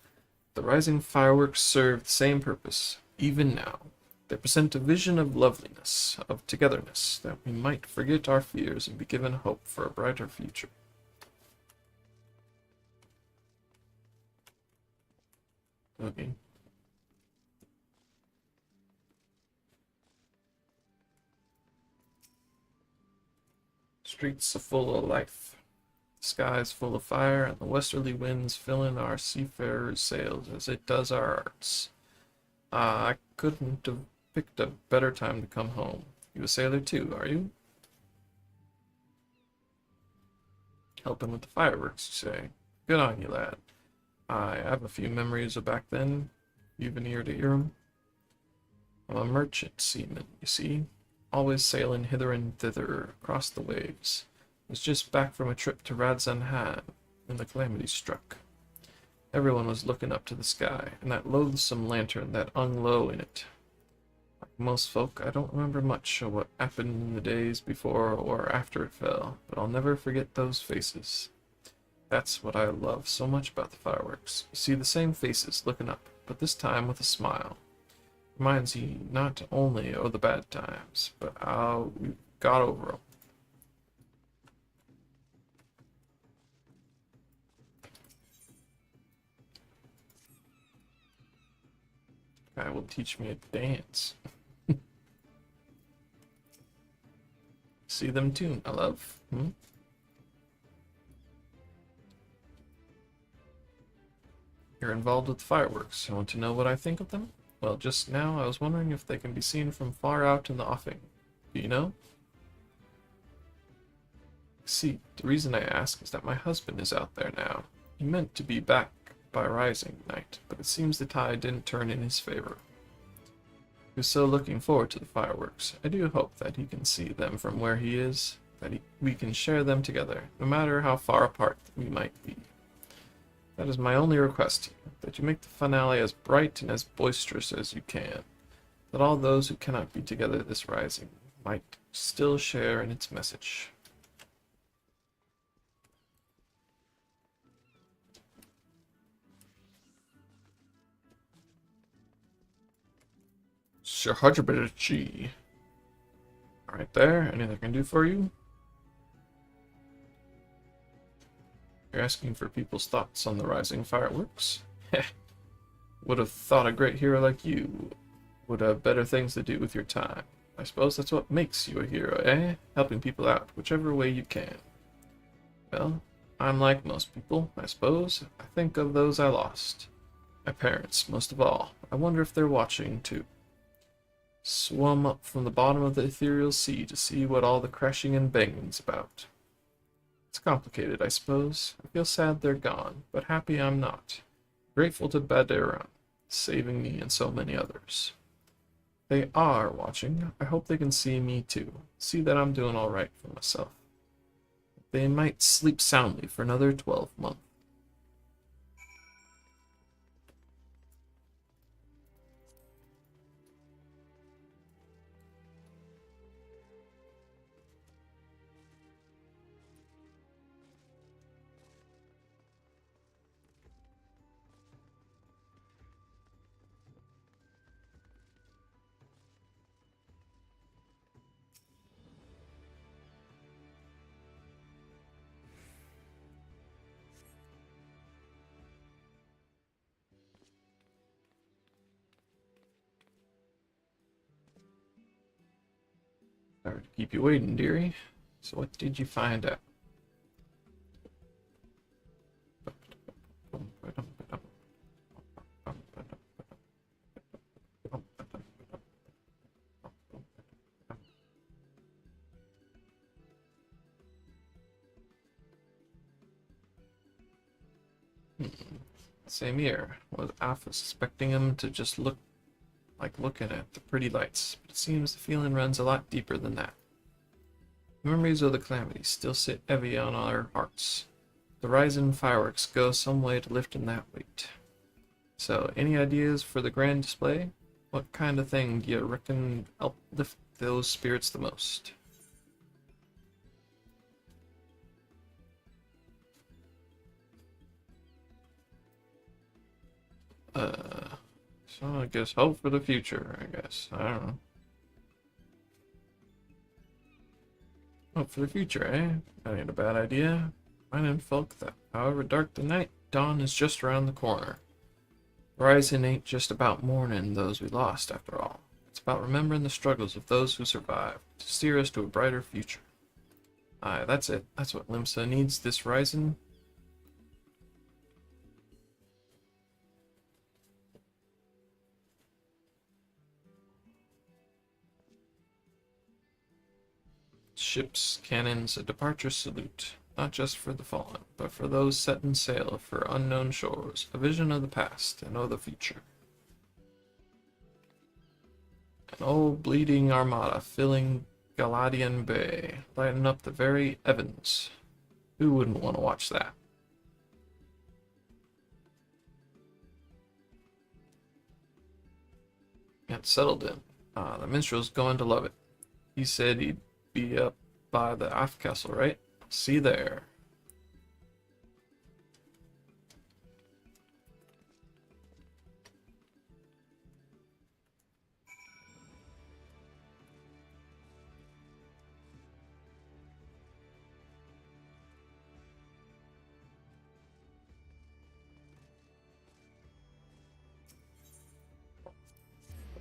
the rising fireworks serve the same purpose, even now. They present a vision of loveliness, of togetherness, that we might forget our fears and be given hope for a brighter future. Okay. Streets are full of life. The sky is full of fire, and the westerly winds fill in our seafarers' sails as it does our hearts. I couldn't have picked a better time to come home. You a sailor too, are you? Helping with the fireworks, you say? Good on you, lad. I have a few memories of back then. You've an ear to hear 'em. I'm a merchant seaman, you see. always sailing hither and thither across the waves. Was just back from a trip to Radzanhan when the calamity struck. Everyone was looking up to the sky, and that loathsome lantern that hung low in it. Like most folk, I don't remember much of what happened in the days before or after it fell, but I'll never forget those faces. That's what I love so much about the fireworks. You see the same faces looking up, but this time with a smile. Reminds you not only of the bad times, but how we got over them. Guy will teach me a dance. See them tune, I love. You're involved with fireworks. You want to know what I think of them? Well, just now I was wondering if they can be seen from far out in the offing. Do you know? See, the reason I ask is that my husband is out there now. He meant to be back by rising night, but it seems the tide didn't turn in his favor. He was so looking forward to the fireworks. I do hope that he can see them from where he is, that we can share them together, no matter how far apart we might be. That is my only request to you, that you make the finale as bright and as boisterous as you can, that all those who cannot be together this rising might still share in its message. Sir Hudgerbitty. Right there, anything I can do for you? You're asking for people's thoughts on the rising fireworks? Heh. Would have thought a great hero like you would have better things to do with your time. I suppose that's what makes you a hero, eh? Helping people out, whichever way you can. Well, I'm like most people, I suppose. I think of those I lost. My parents, most of all. I wonder if they're watching, too. Swum up from the bottom of the ethereal sea to see what all the crashing and banging's about. It's complicated, I suppose. I feel sad they're gone, but happy I'm not. Grateful to Baderan, saving me and so many others. They are watching. I hope they can see me too. See that I'm doing all right for myself. They might sleep soundly for another 12 months. Sorry to keep you waiting, dearie. So what did you find out? Same here. Was Alpha suspecting him to just look like looking at the pretty lights, but it seems the feeling runs a lot deeper than that. The memories of the calamity still sit heavy on our hearts. The rising fireworks go some way to lifting that weight. So, any ideas for the grand display? What kind of thing do you reckon help lift those spirits the most? So I guess hope for the future, I guess. I don't know. Hope for the future, eh? That ain't a bad idea. Reminding folk that however dark the night, dawn is just around the corner. Rising ain't just about mourning those we lost, after all. It's about remembering the struggles of those who survived, to steer us to a brighter future. Aye, that's it. That's what Limsa needs this rising. Ships, cannons, a departure salute, not just for the fallen, but for those setting sail for unknown shores, a vision of the past and of the future. An old bleeding armada filling Galadian Bay, lighting up the very Evans. Who wouldn't want to watch that? Get settled in. The minstrel's going to love it. He said he'd be up by the aft castle, right? See you there.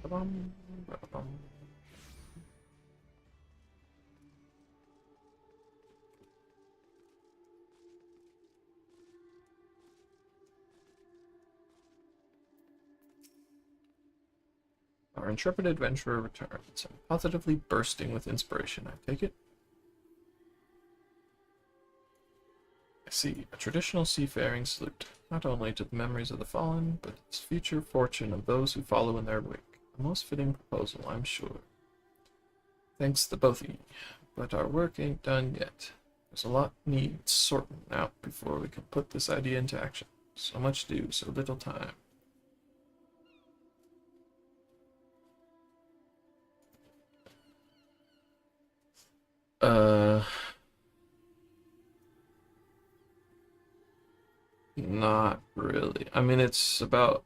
Ba-dum, ba-dum. Our intrepid adventurer returns. I'm positively bursting with inspiration. I take it. I see. A traditional seafaring salute, not only to the memories of the fallen, but its future fortune of those who follow in their wake. A most fitting proposal, I'm sure. Thanks to both of you, but our work ain't done yet. There's a lot needs sorting out before we can put this idea into action. So much to do, so little time. Not really. I mean, it's about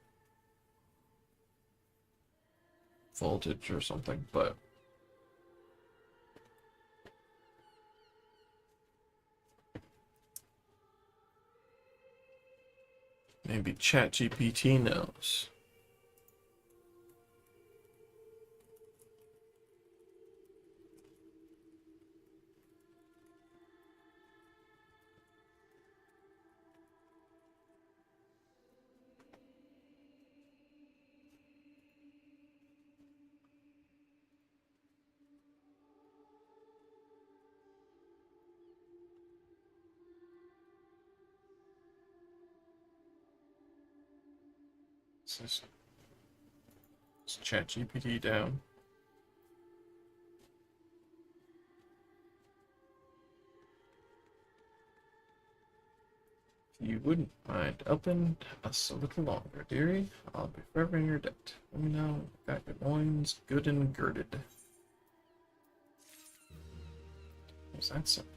voltage or something, but maybe ChatGPT knows. Let's ChatGPT down. If you wouldn't mind helping us a little longer, dearie, I'll be forever in your debt. Let me know you've got your loins good and girded. Was that simple?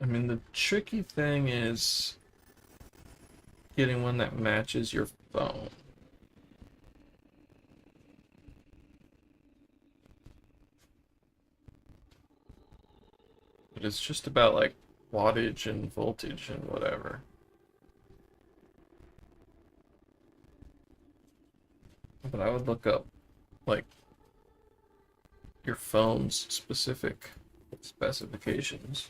I mean, the tricky thing is getting one that matches your phone. But it's just about like wattage and voltage and whatever. But I would look up like your phone's specific specifications.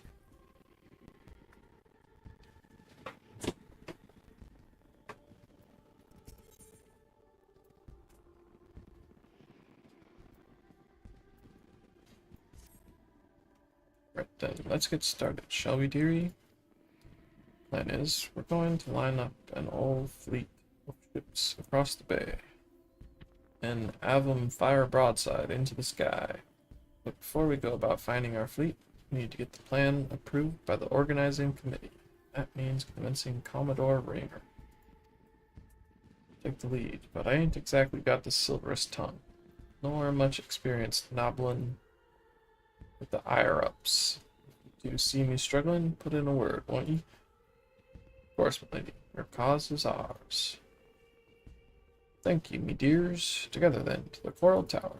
Right then, let's get started, shall we, dearie? Plan is, we're going to line up an old fleet of ships across the bay and have them fire broadside into the sky. But before we go about finding our fleet, we need to get the plan approved by the organizing committee. That means convincing Commodore Raymer. Take the lead, but I ain't exactly got the silverest tongue, nor much experience nobbling with the higher-ups. If you see me struggling, put in a word, won't you? Of course, my lady. Your cause is ours. Thank you, me dears. Together, then, to the Coral Tower.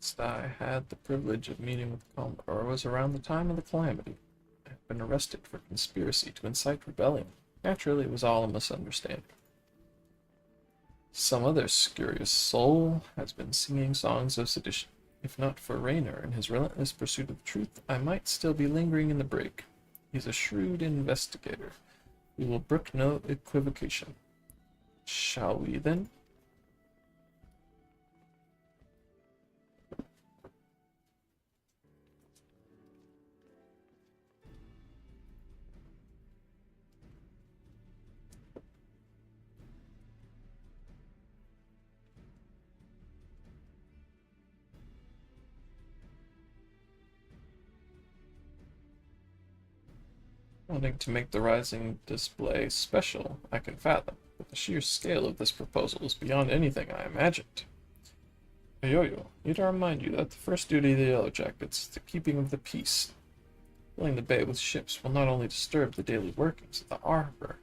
Last I had the privilege of meeting with the Commodore was around the time of the Calamity. I had been arrested for conspiracy to incite rebellion. Naturally, it was all a misunderstanding. Some other scurious soul has been singing songs of sedition. If not for Raynor and his relentless pursuit of truth, I might still be lingering in the brig. He's a shrewd investigator. We will brook no equivocation. Shall we, then? Wanting to make the Rising display special, I can fathom, but the sheer scale of this proposal is beyond anything I imagined. Yo-yo, need to remind you that the first duty of the Yellow Jackets is the keeping of the peace. Filling the bay with ships will not only disturb the daily workings of the harbor,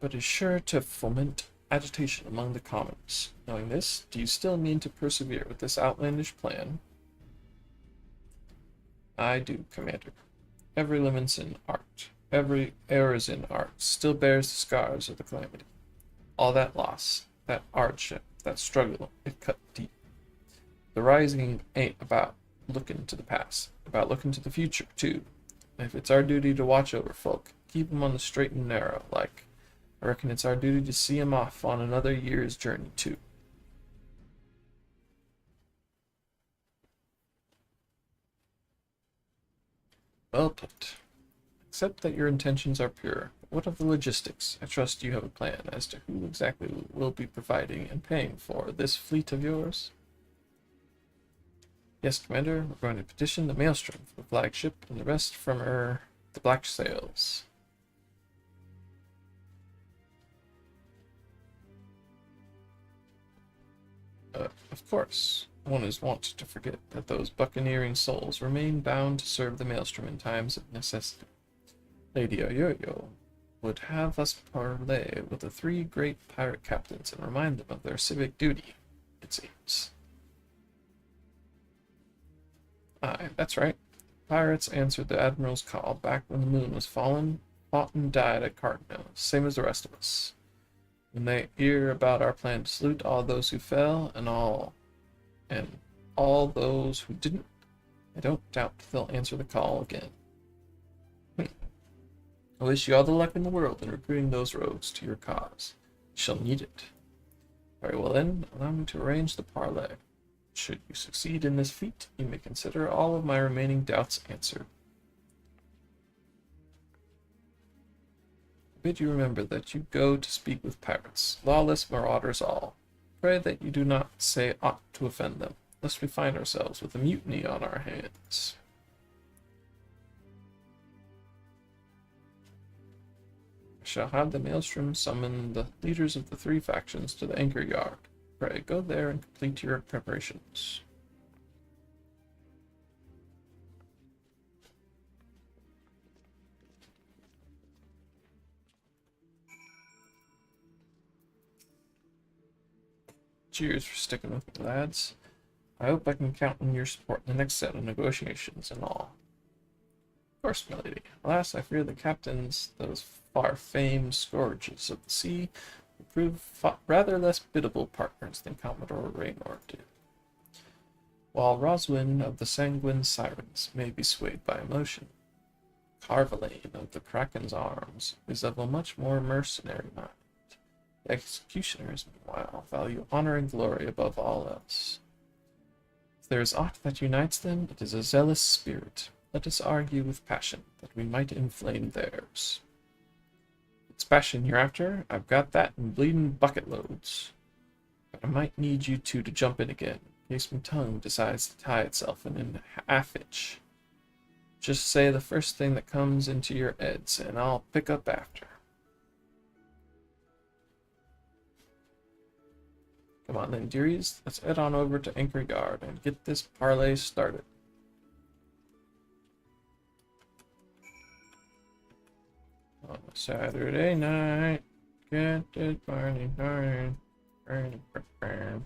but is sure to foment agitation among the commoners. Knowing this, do you still mean to persevere with this outlandish plan? I do, Commander. Every Livingston art, every Arizin art still bears the scars of the Calamity. All that loss, that hardship, that struggle, it cut deep. The Rising ain't about looking to the past, about looking to the future, too. And if it's our duty to watch over folk, keep 'em on the straight and narrow, like, I reckon it's our duty to see 'em off on another year's journey, too. Well put. Except that your intentions are pure. What of the logistics? I trust you have a plan as to who exactly will be providing and paying for this fleet of yours? Yes, Commander, we're going to petition the Maelstrom for the flagship and the rest from the black sails. Of course. One is wont to forget that those buccaneering souls remain bound to serve the Maelstrom in times of necessity. Lady Oyoyo would have us parley with the 3 great pirate captains and remind them of their civic duty, it seems. Aye, that's right. Pirates answered the Admiral's call back when the moon was fallen, fought and died at Cartano, same as the rest of us. When they hear about our plan to salute all those who fell and all those who didn't, I don't doubt they'll answer the call again. I wish you all the luck in the world in recruiting those rogues to your cause. You shall need it. Very well then, allow me to arrange the parley. Should you succeed in this feat, you may consider all of my remaining doubts answered. I bid you remember that you go to speak with pirates, lawless marauders all. Pray that you do not say aught to offend them, lest we find ourselves with a mutiny on our hands. I shall have the Maelstrom summon the leaders of the 3 factions to the anchor yard. Pray, go there and complete your preparations. Cheers for sticking with me, lads. I hope I can count on your support in the next set of negotiations and all. Of course, my lady. Alas, I fear the captains, those far-famed scourges of the sea, will prove rather less biddable partners than Commodore Raynor did. While Roswin of the Sanguine Sirens may be swayed by emotion, Carvalane of the Kraken's Arms is of a much more mercenary mind. The executioners, meanwhile, value honor and glory above all else. If there is aught that unites them, it is a zealous spirit. Let us argue with passion, that we might inflame theirs. It's passion you're after? I've got that in bleeding bucket loads. But I might need you two to jump in again, in case my tongue decides to tie itself in an half-itch. Just say the first thing that comes into your heads, and I'll pick up after. Come on then, dearies, let's head on over to Anchor Yard and get this parley started. On a Saturday night, get it burning, burning, burning, burning.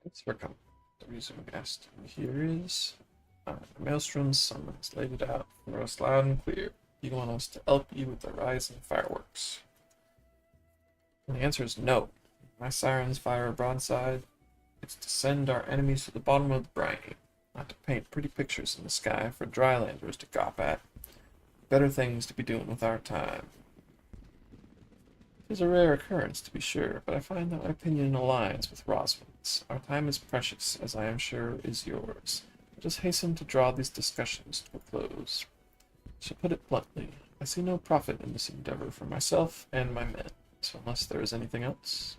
Let's work on the reason we asked. Here is Maelstrom summons laid it out for us loud and clear. You want us to help you with the rising fireworks? And the answer is no. My sirens fire a broadside. It's to send our enemies to the bottom of the briny, not to paint pretty pictures in the sky for drylanders to gawp at. Better things to be doing with our time. It is a rare occurrence, to be sure, but I find that my opinion aligns with Roswell's. Our time is precious, as I am sure is yours. Let us hasten to draw these discussions to a close. To put it bluntly, I see no profit in this endeavor for myself and my men, so unless there is anything else...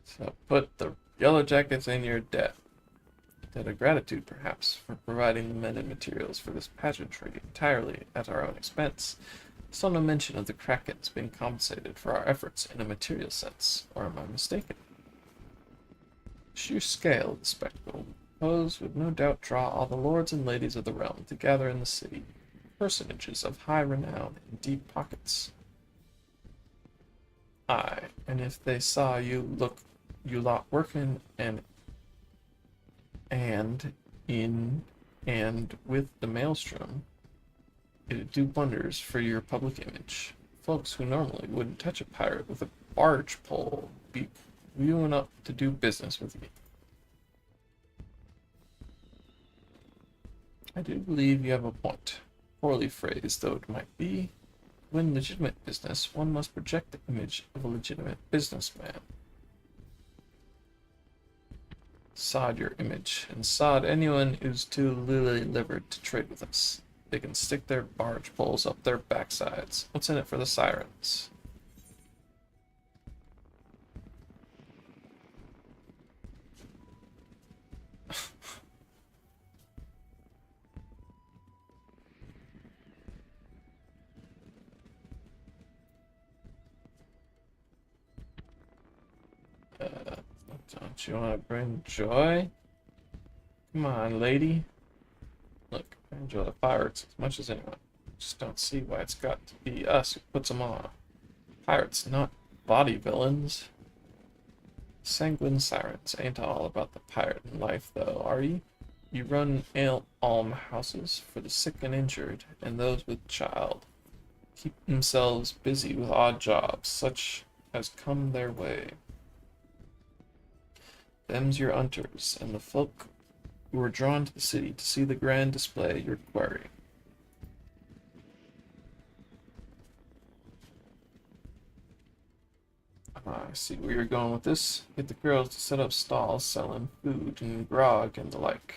So put the Yellow Jackets in your debt. Debt of gratitude, perhaps, for providing the men and materials for this pageantry entirely at our own expense. Saw no mention of the Krakens being compensated for our efforts in a material sense, or am I mistaken? The sheer scale of the spectacle proposed would no doubt draw all the lords and ladies of the realm to gather in the city, personages of high renown and deep pockets. Aye, and if they saw you lot working and in and with the Maelstrom, it'd do wonders for your public image. Folks who normally wouldn't touch a pirate with a barge pole be queuing up to do business with me. I do believe you have a point. Poorly phrased though it might be, when legitimate business, one must project the image of a legitimate businessman. Sod your image, and sod anyone who's too lily-livered to trade with us. They can stick their barge poles up their backsides. What's in it for the sirens? Don't you want to bring joy? Come on, lady. Look, I enjoy the fireworks as much as anyone. Just don't see why it's got to be us who puts them on. Pirates, not body villains. Sanguine sirens ain't all about the pirate in life, though, are ye? You run almhouses for the sick and injured, and those with child. Keep themselves busy with odd jobs, such as come their way. Them's your hunters, and the folk who are drawn to the city to see the grand display you're querying. I see where you're going with this. Get the girls to set up stalls selling food and grog and the like,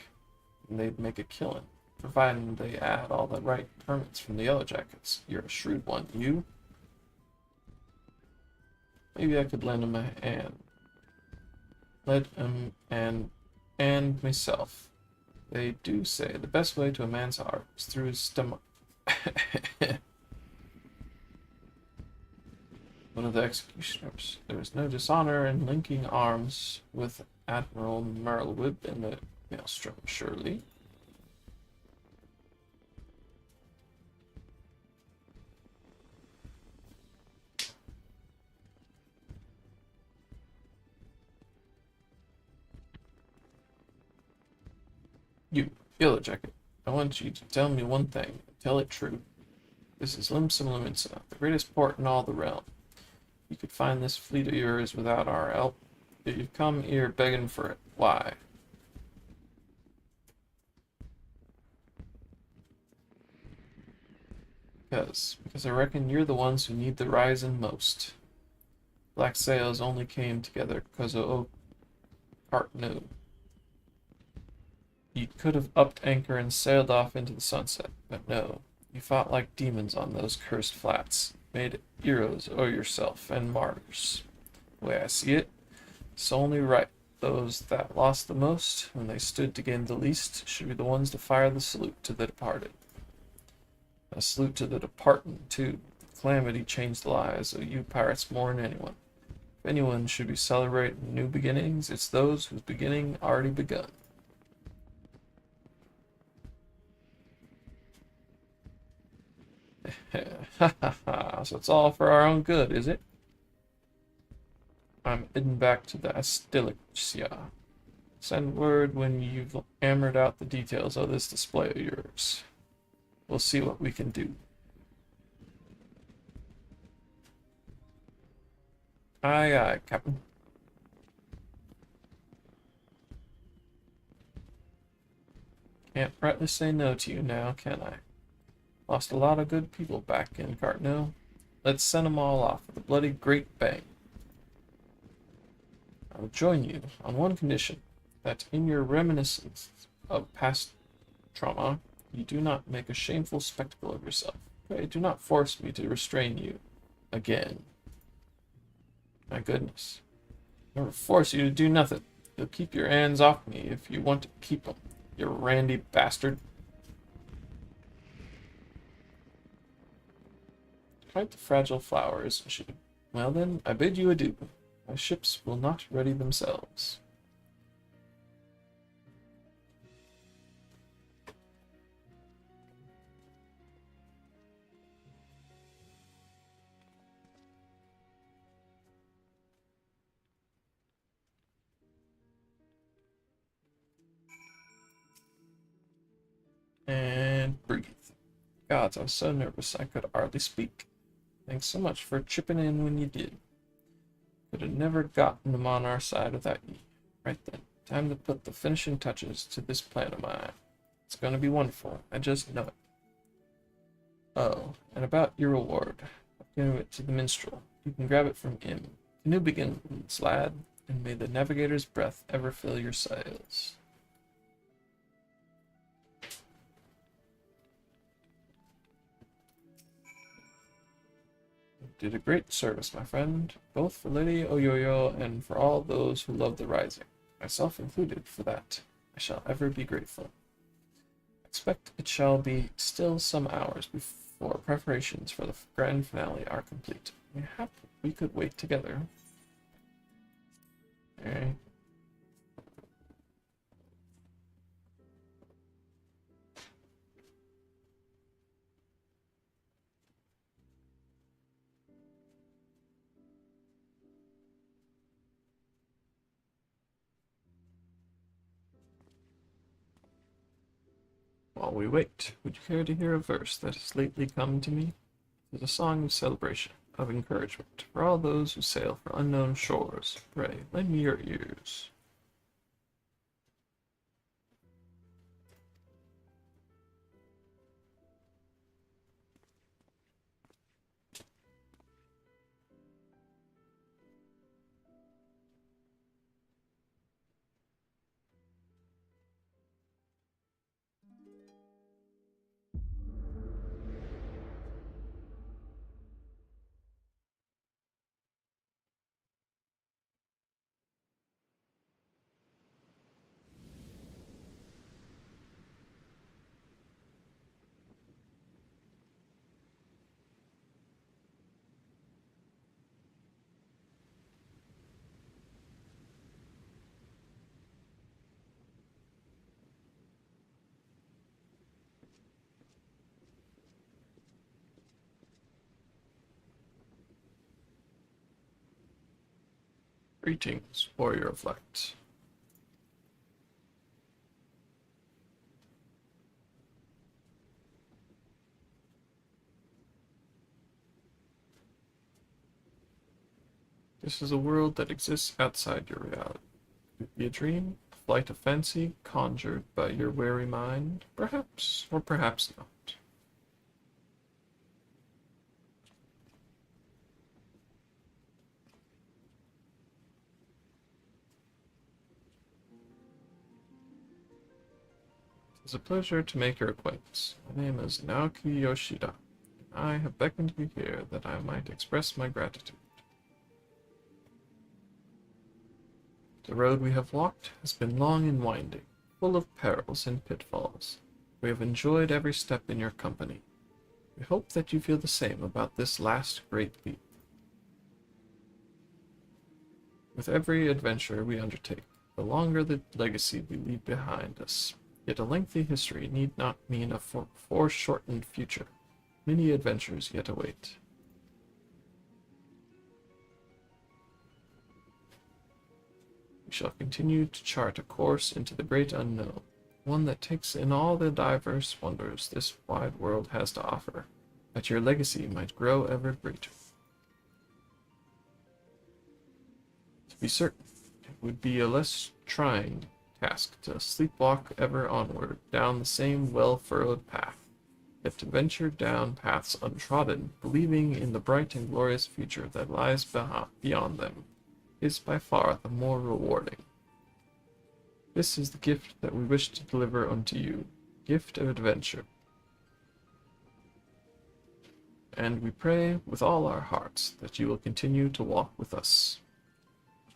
and they'd make a killing, providing they add all the right permits from the Yellow Jackets. You're a shrewd one, you. Maybe I could lend them a hand. Let him and myself. They do say the best way to a man's heart is through his stomach. One of the executioners. There is no dishonor in linking arms with Admiral Merlewib in the Maelstrom, surely. You, Yellow Jacket, I want you to tell me one thing, and tell it true. This is Limsum Liminsa, the greatest port in all the realm. You could find this fleet of yours without our help. Yet you've come here begging for it. Why? Because I reckon you're the ones who need the rising most. Black sails only came together because of Cartnew. You could have upped anchor and sailed off into the sunset, but no. You fought like demons on those cursed flats, made heroes of yourself and martyrs. The way I see it, it's only right. Those that lost the most, when they stood to gain the least, should be the ones to fire the salute to the departed. A salute to the department, too. Calamity changed the lives of you pirates more than anyone. If anyone should be celebrating new beginnings, it's those whose beginning already begun. Ha ha ha, so it's all for our own good, is it? I'm heading back to the Astilicia. Send word when you've hammered out the details of this display of yours. We'll see what we can do. Aye, aye, Captain. Can't rightly say no to you now, can I? Lost a lot of good people back in Cartno. Let's send them all off with a bloody great bang. I will join you on one condition, that in your reminiscence of past trauma, you do not make a shameful spectacle of yourself. Pray do not force me to restrain you again. My goodness. I'll never force you to do nothing. You'll keep your hands off me if you want to keep them, you randy bastard. Quite the fragile flower, isn't she? Well then, I bid you adieu. My ships will not ready themselves. And breathe. Gods, I was so nervous I could hardly speak. Thanks so much for chipping in when you did. Could have never gotten them on our side without you. Right then, time to put the finishing touches to this plan of mine. It's going to be wonderful. I just know it. Oh, and about your reward. I've given it to the minstrel. You can grab it from him. New begins, lad, and may the navigator's breath ever fill your sails. You did a great service, my friend, both for Lady Oyoyo and for all those who love the Rising, myself included. For that I shall ever be grateful. I expect it shall be still some hours before preparations for the grand finale are complete. Mayhap we could wait together. Okay. While we wait, would you care to hear a verse that has lately come to me? It is a song of celebration, of encouragement, for all those who sail for unknown shores. Pray, lend me your ears. Greetings, warrior of light. This is a world that exists outside your reality. Could it be a dream? A flight of fancy conjured by your wary mind? Perhaps, or perhaps not. It is a pleasure to make your acquaintance. My name is Naoki Yoshida, and I have beckoned you here that I might express my gratitude. The road we have walked has been long and winding, full of perils and pitfalls. We have enjoyed every step in your company. We hope that you feel the same about this last great leap. With every adventure we undertake, the longer the legacy we leave behind us. Yet a lengthy history need not mean a foreshortened future. Many adventures yet await. We shall continue to chart a course into the great unknown, one that takes in all the diverse wonders this wide world has to offer, that your legacy might grow ever greater. To be certain, it would be a less trying task to sleepwalk ever onward down the same well-furrowed path, yet to venture down paths untrodden, believing in the bright and glorious future that lies beyond them, is by far the more rewarding. This is the gift that we wish to deliver unto you, gift of adventure. And we pray with all our hearts that you will continue to walk with us.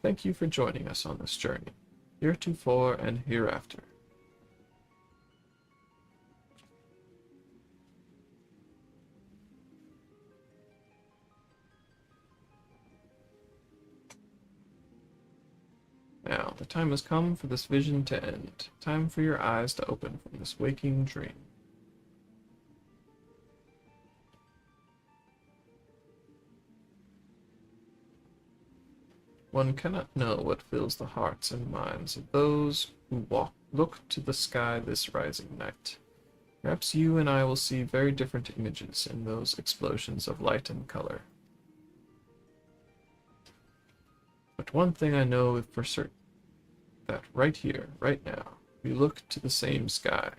Thank you for joining us on this journey, heretofore and hereafter. Now, the time has come for this vision to end. Time for your eyes to open from this waking dream. One cannot know what fills the hearts and minds of those who look to the sky this rising night. Perhaps you and I will see very different images in those explosions of light and color. But one thing I know for certain, that right here, right now, we look to the same sky.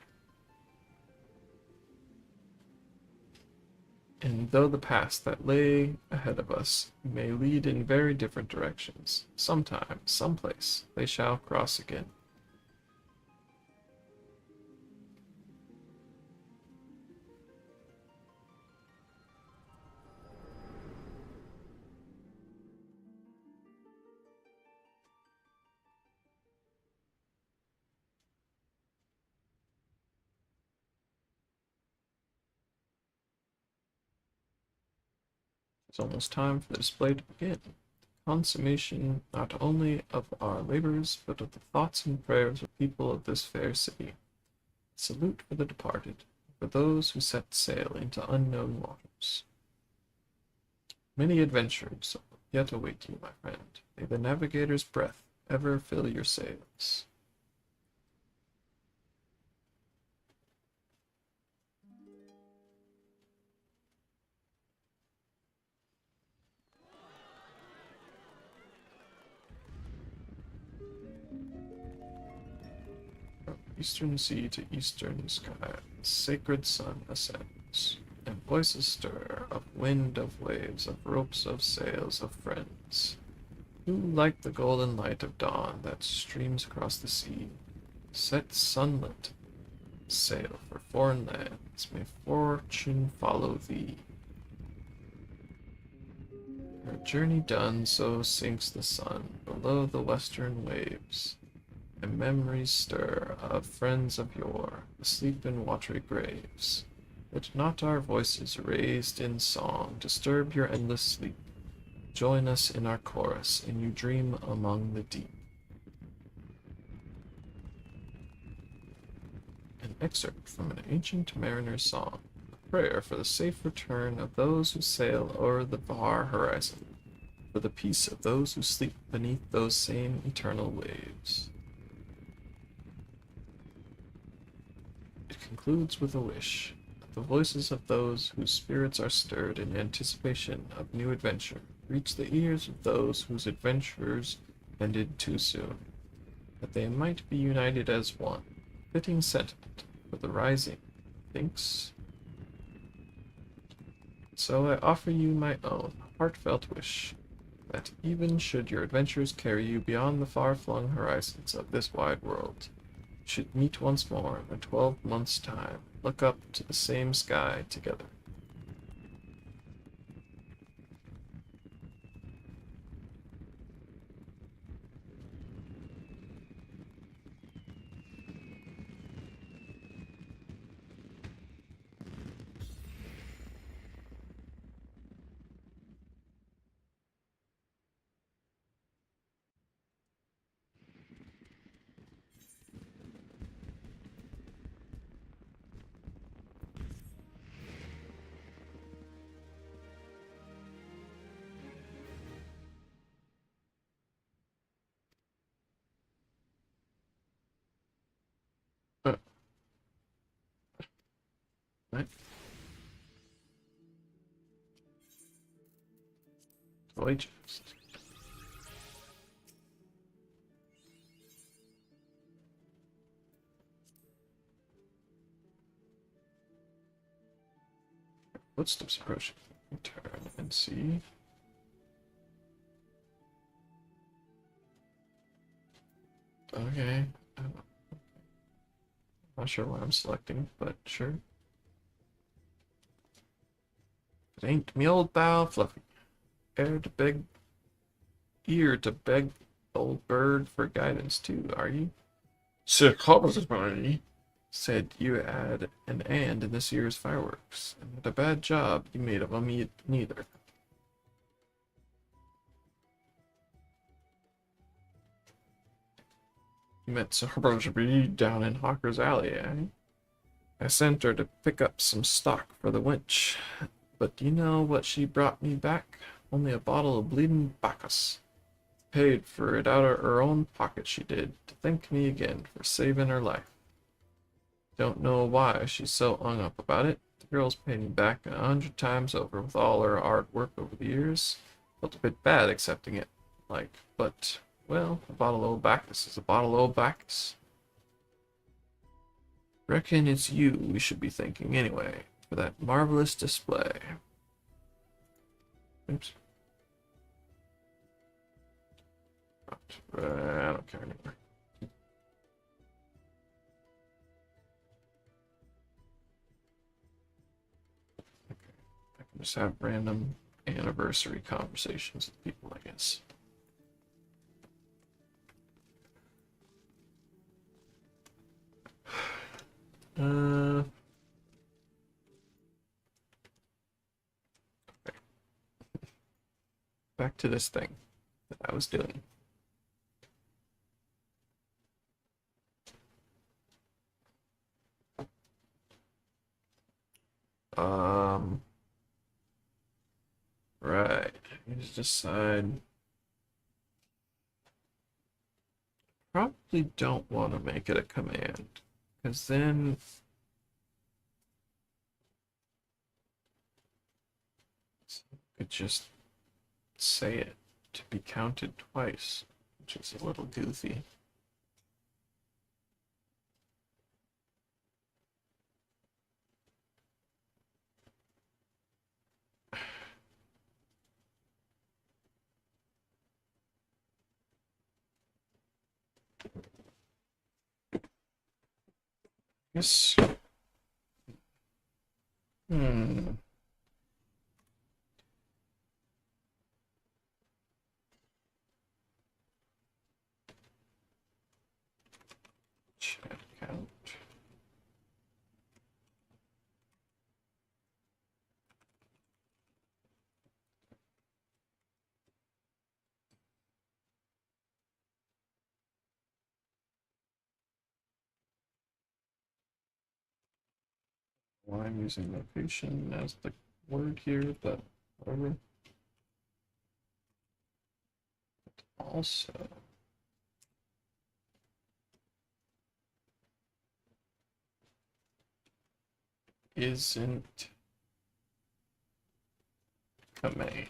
And though the past that lay ahead of us may lead in very different directions, sometime, someplace, they shall cross again. It's almost time for the display to begin. Consummation not only of our labors, but of the thoughts and prayers of people of this fair city. Salute for the departed, for those who set sail into unknown waters. Many adventures yet await you, my friend. May the navigator's breath ever fill your sails. From eastern sea to eastern sky, the sacred sun ascends, and voices stir of wind, of waves, of ropes, of sails, of friends, who, like the golden light of dawn that streams across the sea, set sunlit sail for foreign lands, may fortune follow thee. Her journey done, so sinks the sun below the western waves, and memories stir of friends of yore, asleep in watery graves. Let not our voices raised in song disturb your endless sleep. Join us in our chorus, and you dream among the deep. An excerpt from an ancient mariner's song, a prayer for the safe return of those who sail o'er the far horizon, for the peace of those who sleep beneath those same eternal waves. It concludes with a wish that the voices of those whose spirits are stirred in anticipation of new adventure reach the ears of those whose adventures ended too soon, that they might be united as one, fitting sentiment for the rising thinks. So I offer you my own heartfelt wish, that even should your adventures carry you beyond the far-flung horizons of this wide world, you should meet once more in 12 months' time, look up to the same sky together. it. Toy chest. Footsteps approaching. Turn and see. Okay. Not sure what I'm selecting, but sure. It ain't me old pal Fluffy. Ear to beg old bird for guidance too, are you? Sir Hobblesbury said you had an and in this year's fireworks, and what a bad job you made of 'em neither. You met Sir Hobblesbury down in Hawker's Alley, eh? I sent her to pick up some stock for the winch, but do you know what she brought me back? Only a bottle of bleeding Bacchus. Paid for it out of her own pocket, she did, to thank me again for saving her life. Don't know why she's so hung up about it. The girl's paid me back 100 times over with all her hard work over the years. Felt a bit bad accepting it, but, well, a bottle of old Bacchus is a bottle of old Bacchus. Reckon it's you we should be thanking anyway, for that marvelous display. Oops. I don't care anymore. Okay. I can just have random anniversary conversations with people, I guess. Okay. Back to this thing that I was doing. Right. You just decide. Probably don't want to make it a command, because then you could just say it to be counted twice, which is a little goofy. Yes. Hmm. Chat count. Well, I'm using location as the word here, but whatever. Also, isn't command.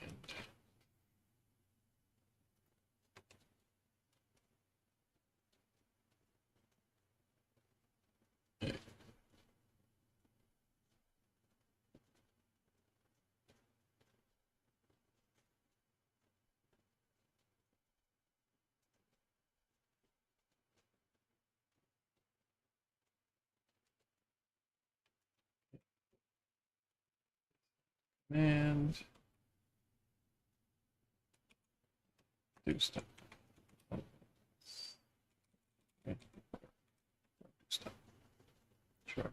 And do stuff. Okay. Stuff. Sure.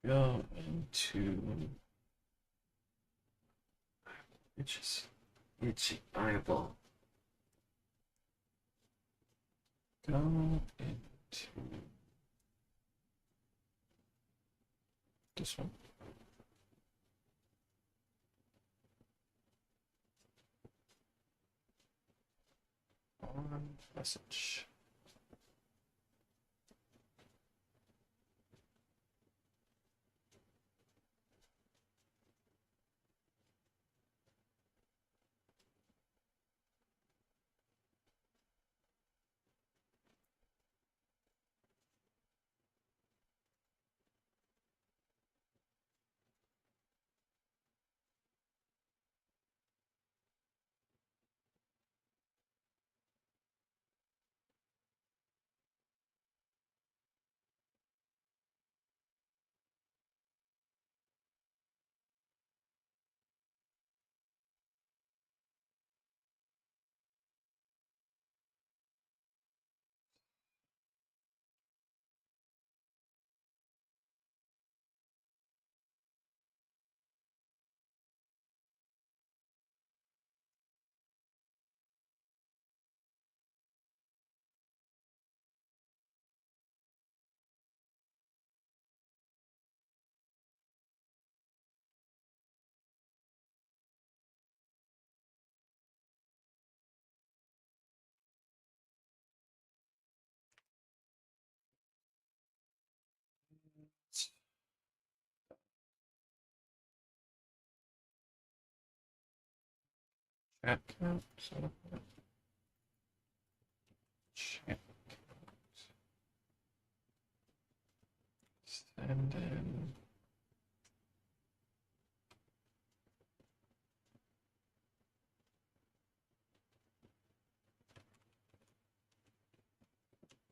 Go into itchy eyeball. Go into this one. On message. Chat count. So chat count. Send in.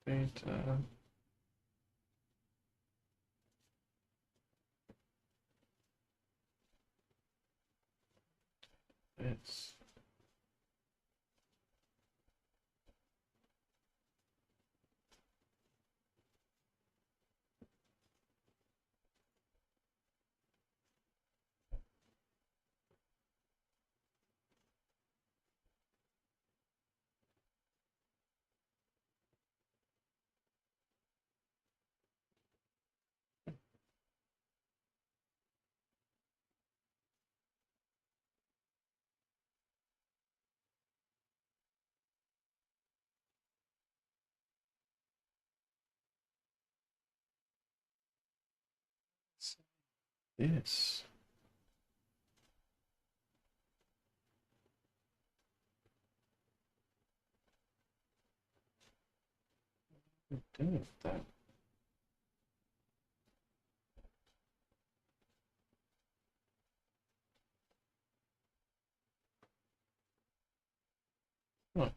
Data. It's this. What do with that? Huh.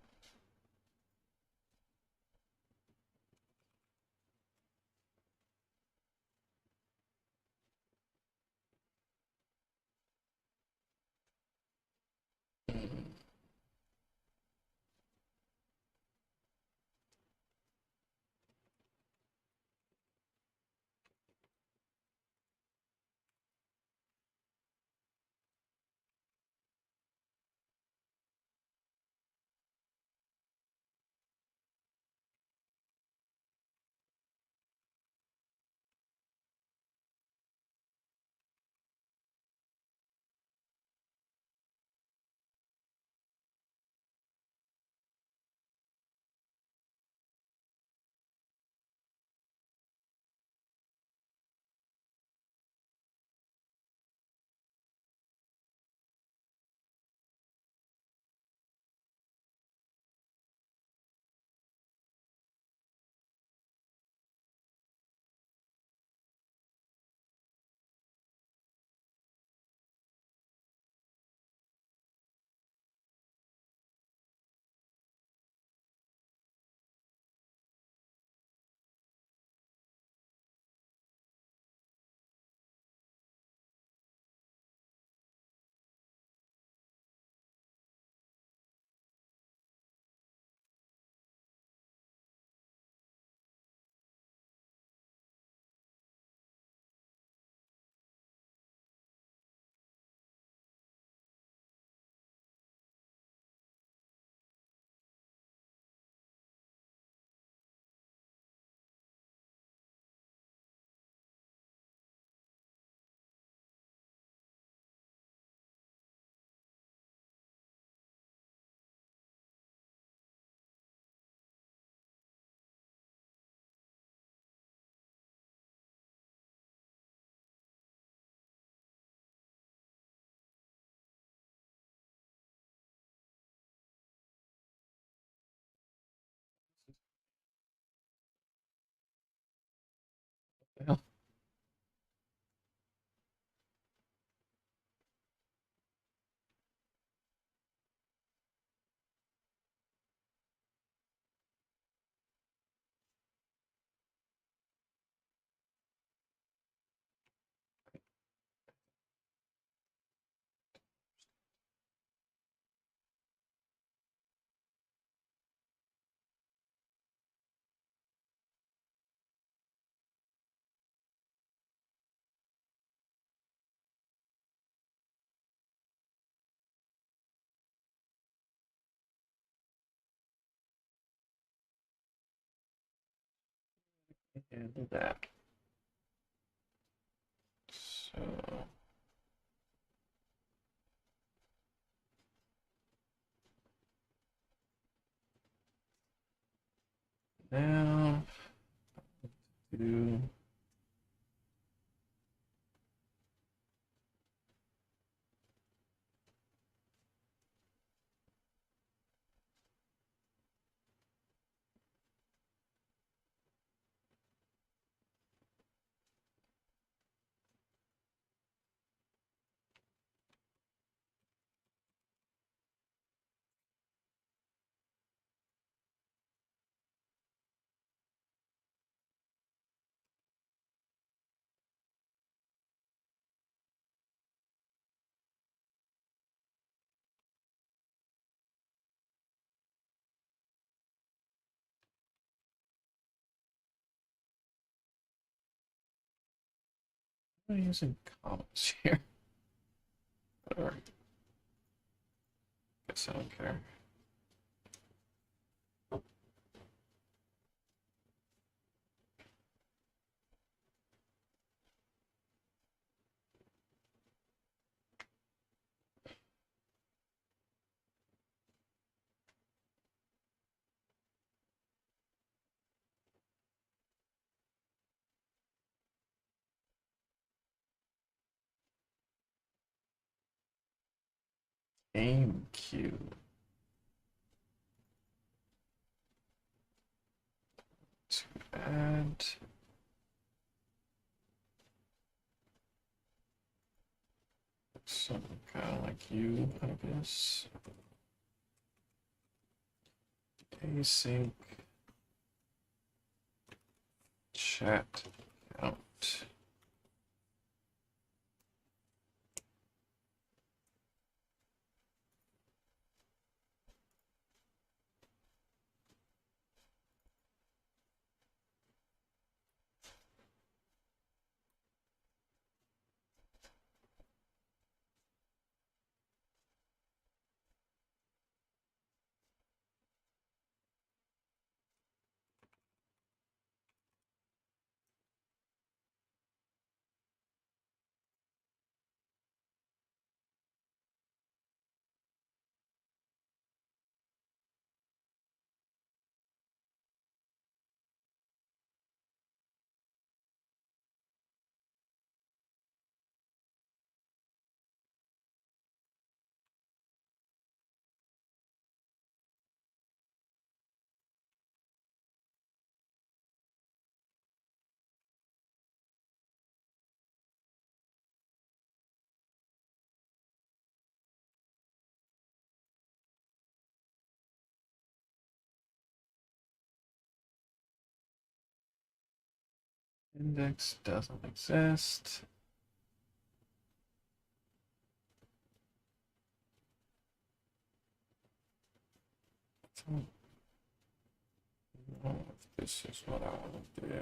Yeah. And that. So now do I'm using commas here. Whatever. Guess I don't care. Game queue. To add. Something kind of like you, I guess. Async chat count. Index doesn't exist. I don't know if this is what I want to do.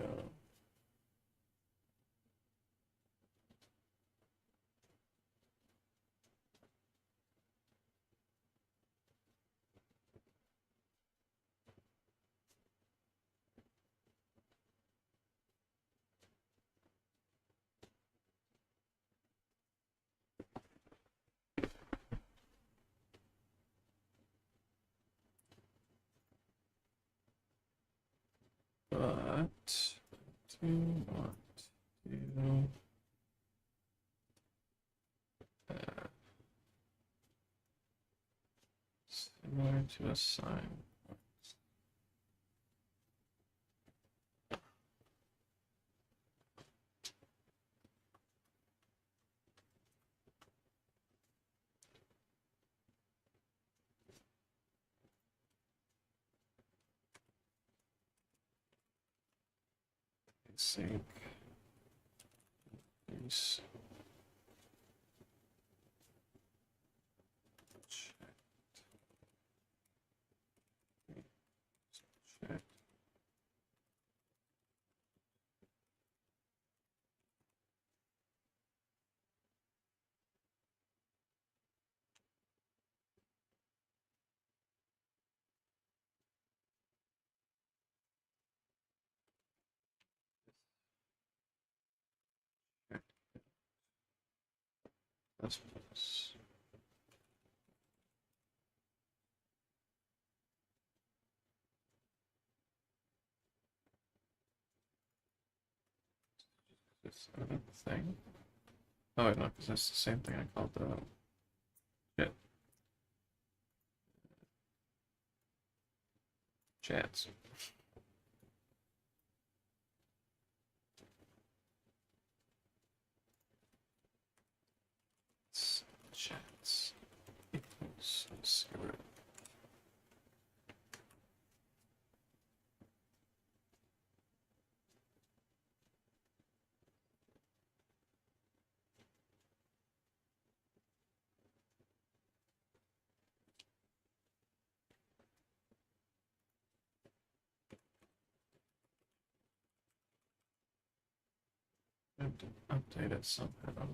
But I do want to similar to assign. Sync these check. Plus plus. This other thing. Oh wait, no, because that's the same thing I called the shit. Chats. Chats equals 0. have to update it somehow.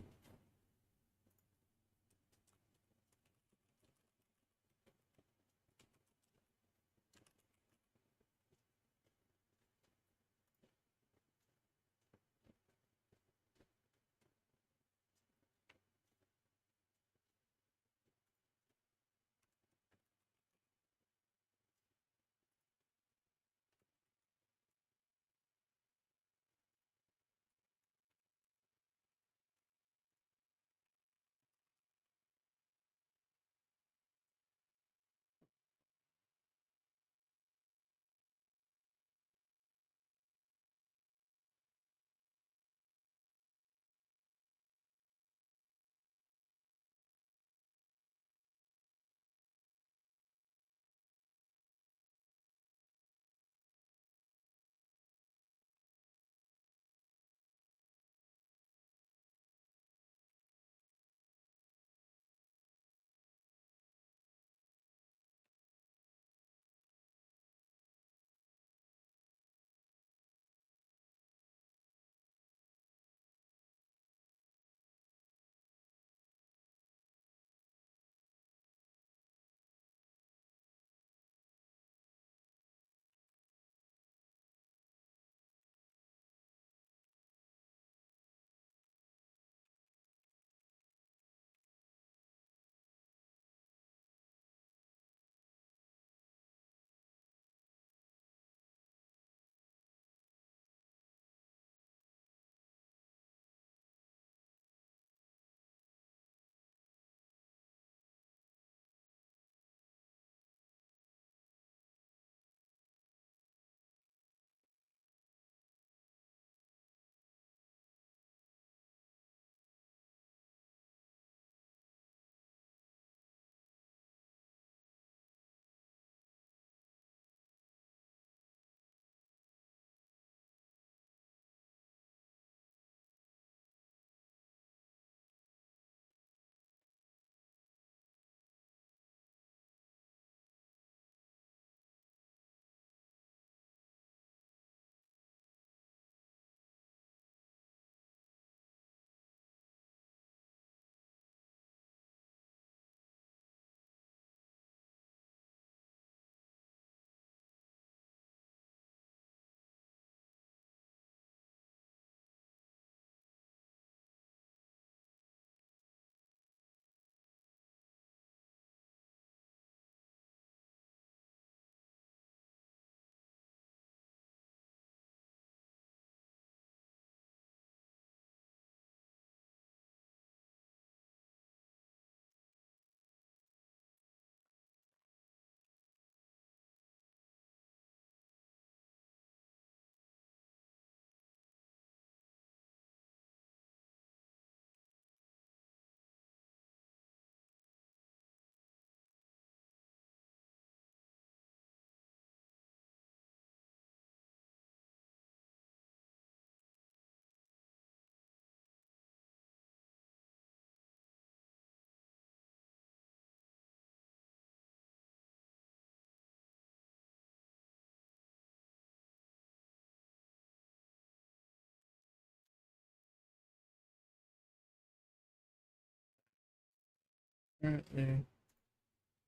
Currently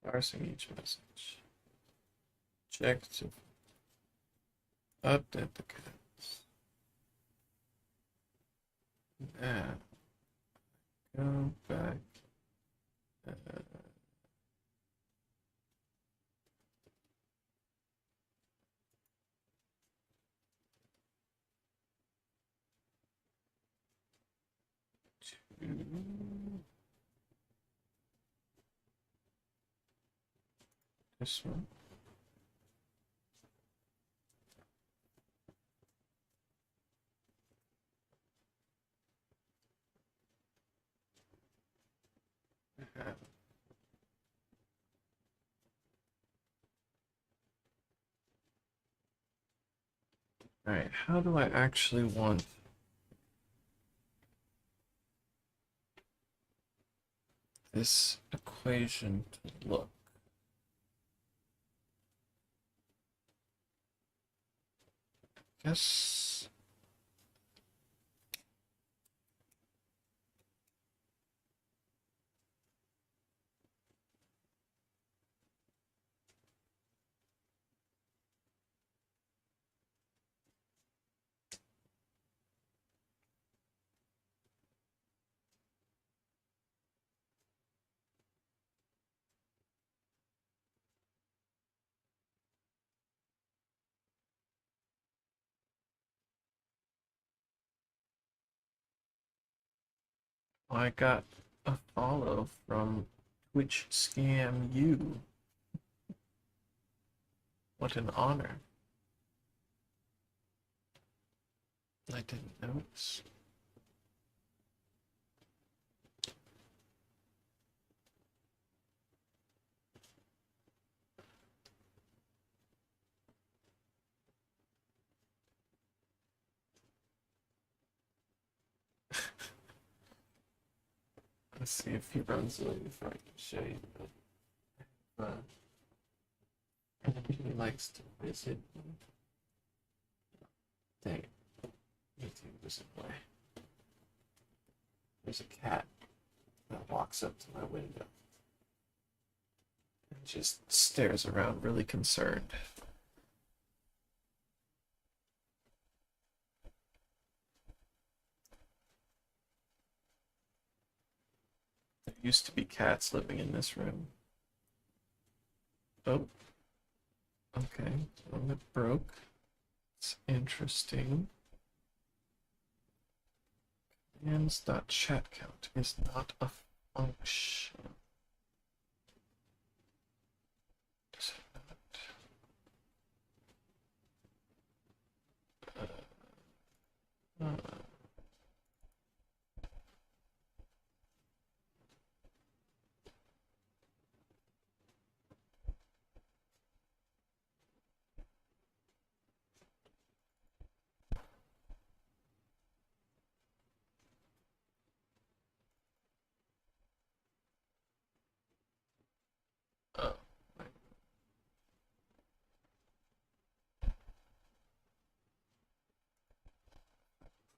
parsing each message. Check to update the counts. Now, go back. To this one. Alright, how do I actually want this equation to look? Guess I got a follow from Twitch Scam You. What an honor. I didn't notice. Let's see if he runs away before I can show you. He likes to visit. Dang it. YouTube doesn't play. There's a cat that walks up to my window and just stares around really concerned. There used to be cats living in this room. Oh. Okay, well, it broke. It's interesting. Commands.chat count is not a function. Is it not? Oh.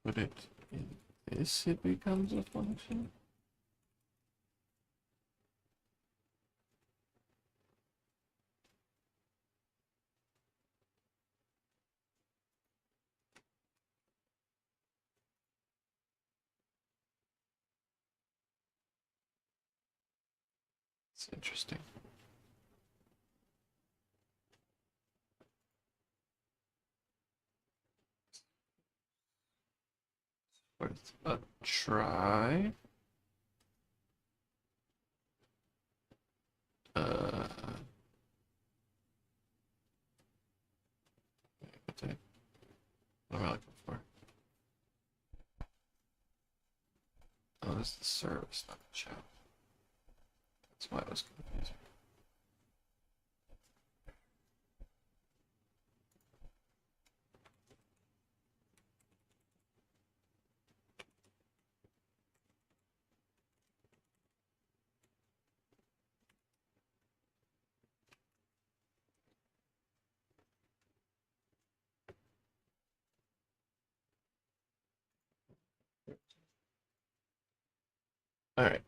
Put it in this, it becomes a function. It's interesting. Worth a try. What am I looking for? Oh, this is the service, not the chat. That's why it was confusing. All right.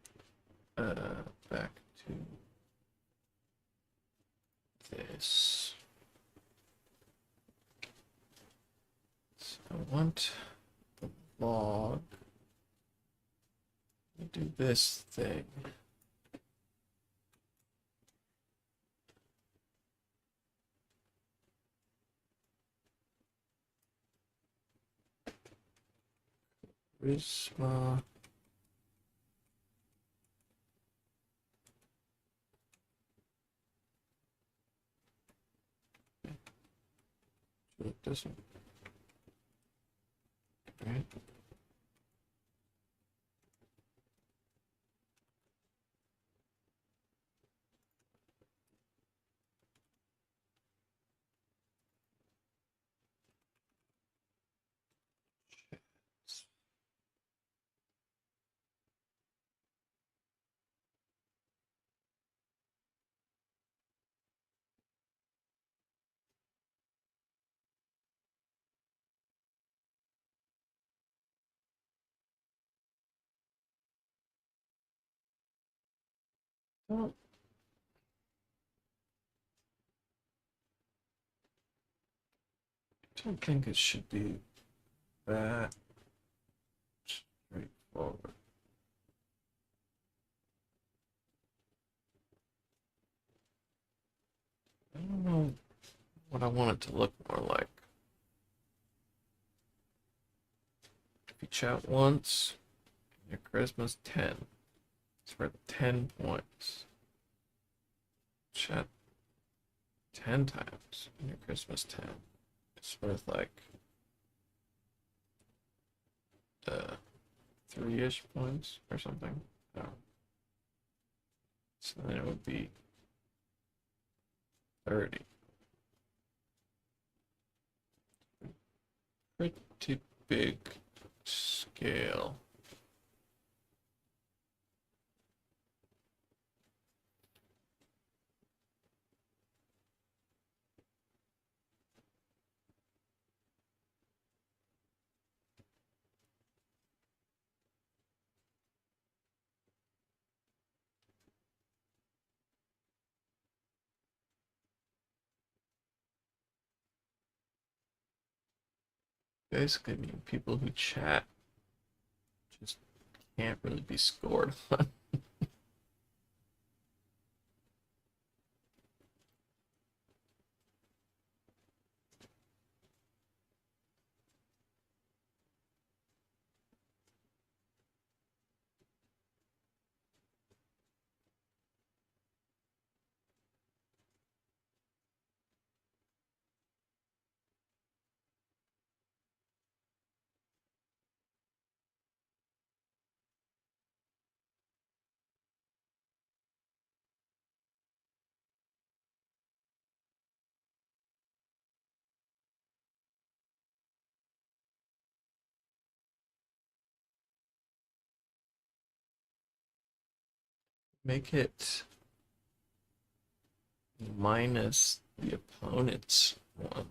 Back to this. So I want the log. We do this thing. Charisma. It doesn't. Right. Don't think it should be that straightforward. I don't know what I want it to look more like. If you chat once, Your charisma's 10. It's worth 10 points. Chat 10 times. And your charisma's 10. It's worth like 3-ish points or something. Oh. So then it would be 30. Pretty big scale. Basically mean people who chat just can't really be scored on. Make it minus the opponent's one.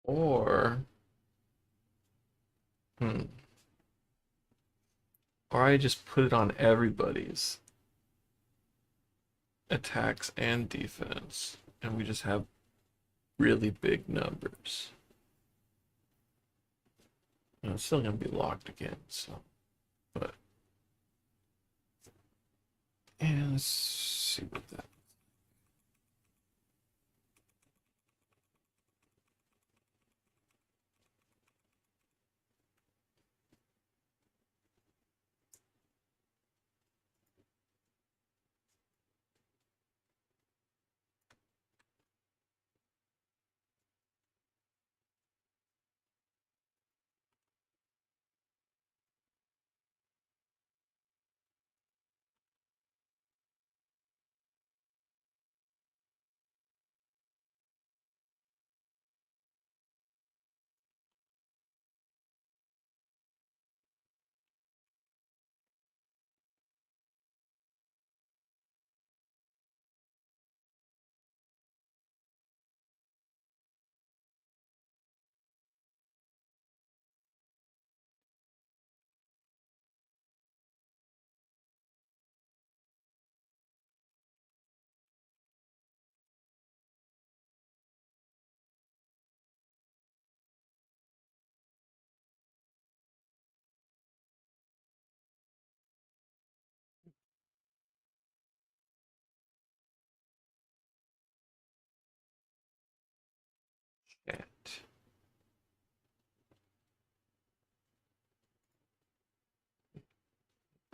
Or, hmm, or I just put it on everybody's attacks and defense, and we just have really big numbers. And it's still gonna be locked again, so, but, and let's see what that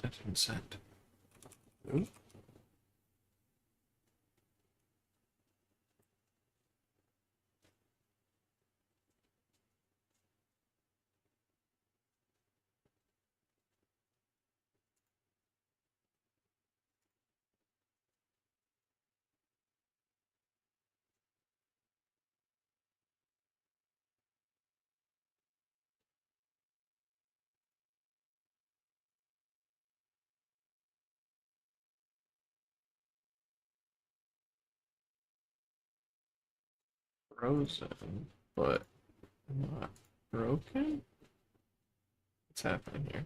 That didn't send. Ooh. Frozen, but not broken? What's happening here?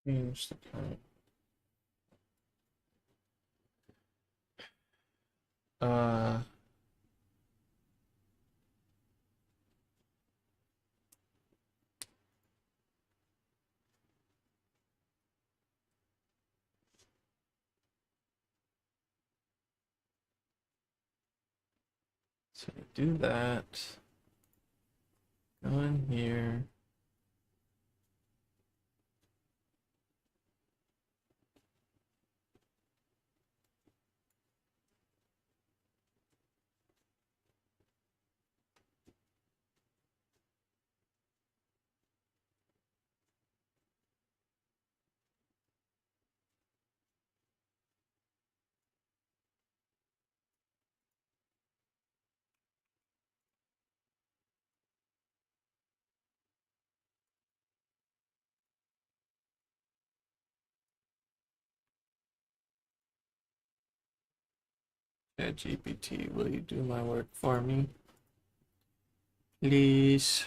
Change the kind. Uh, so do that. Go in here. GPT, will you do my work for me? Please.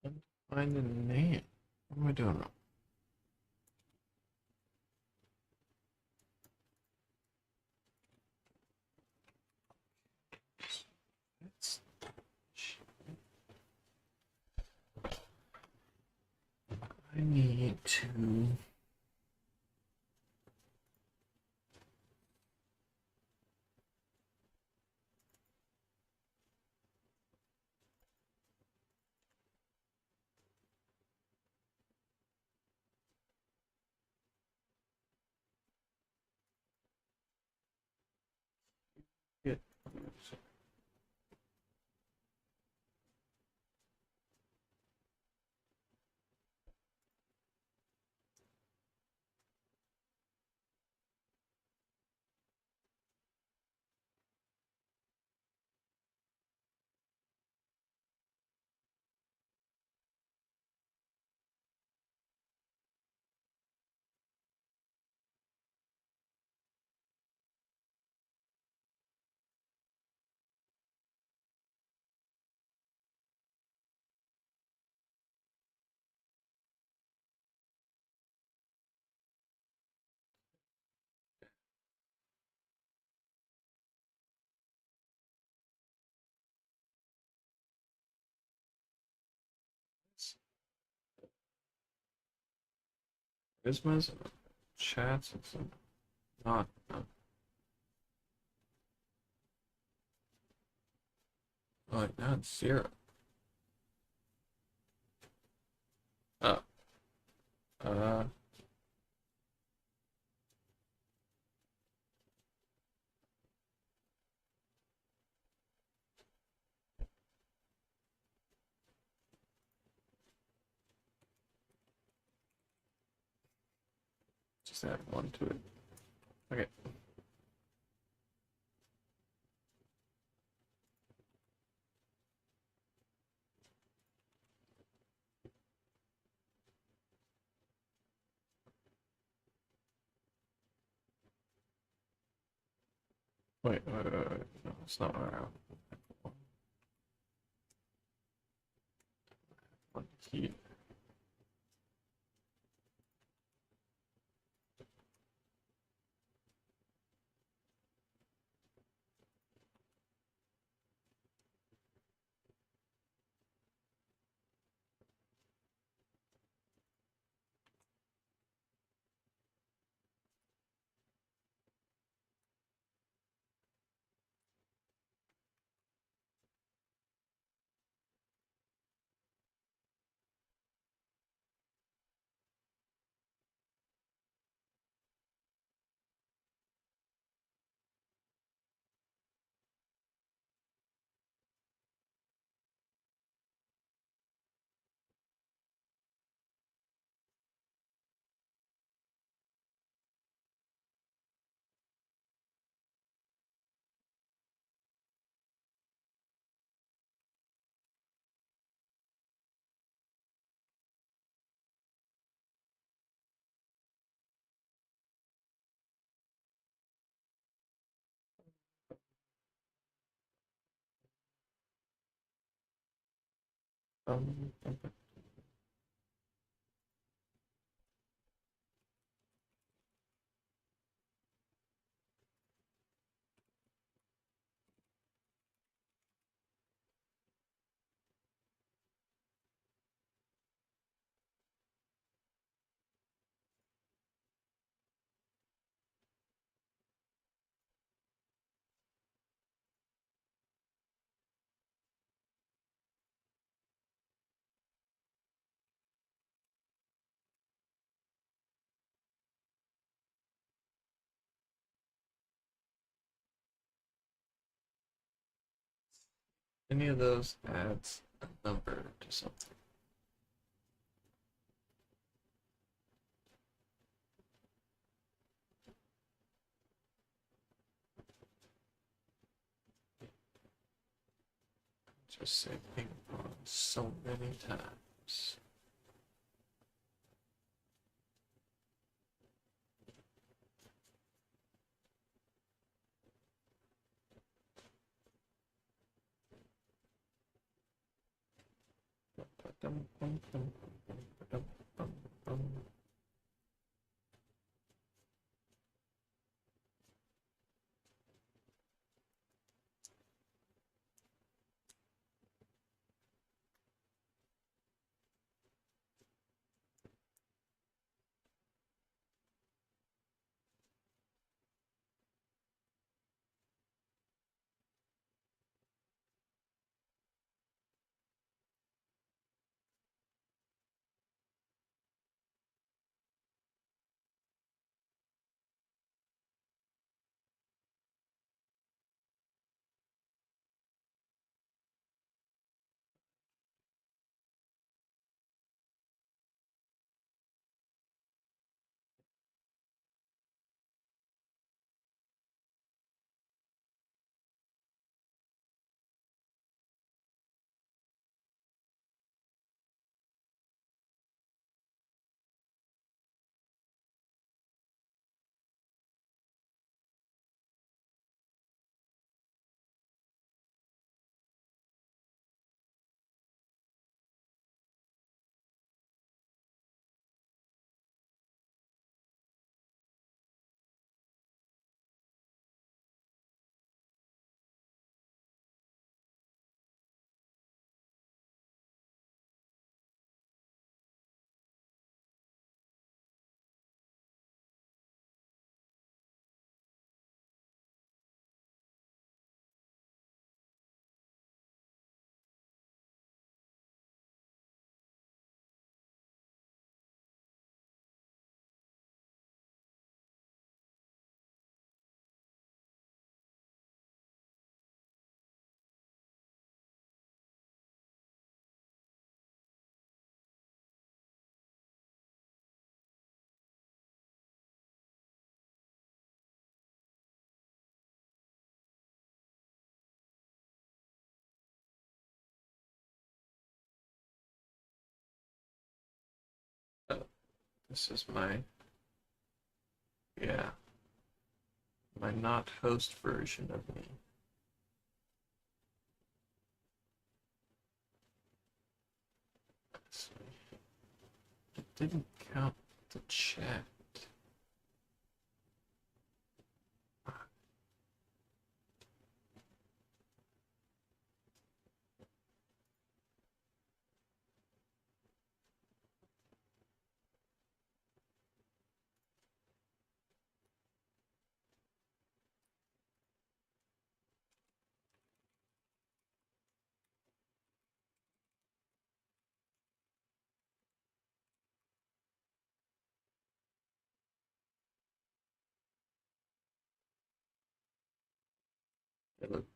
Find the name. What am I doing wrong? I need to. Get. Charismas, chats, it's not. Oh, now it's 0. Oh. Uh. Just add 1 to it. Okay. Wait. No, it's not where I want. One key. Um, any of those adds a number to something. Just say ping pong so many times. This is my, yeah, my not host version of me. Let's see. It didn't count the chat. It looked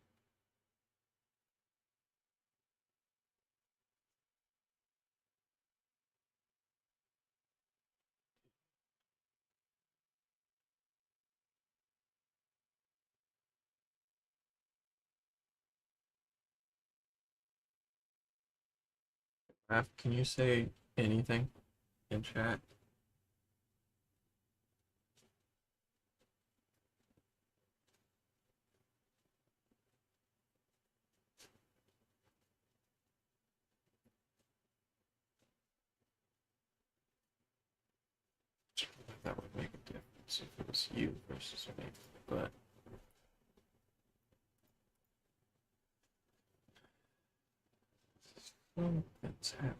Can you say anything in chat? That would make a difference if it was you versus me, but something's happening.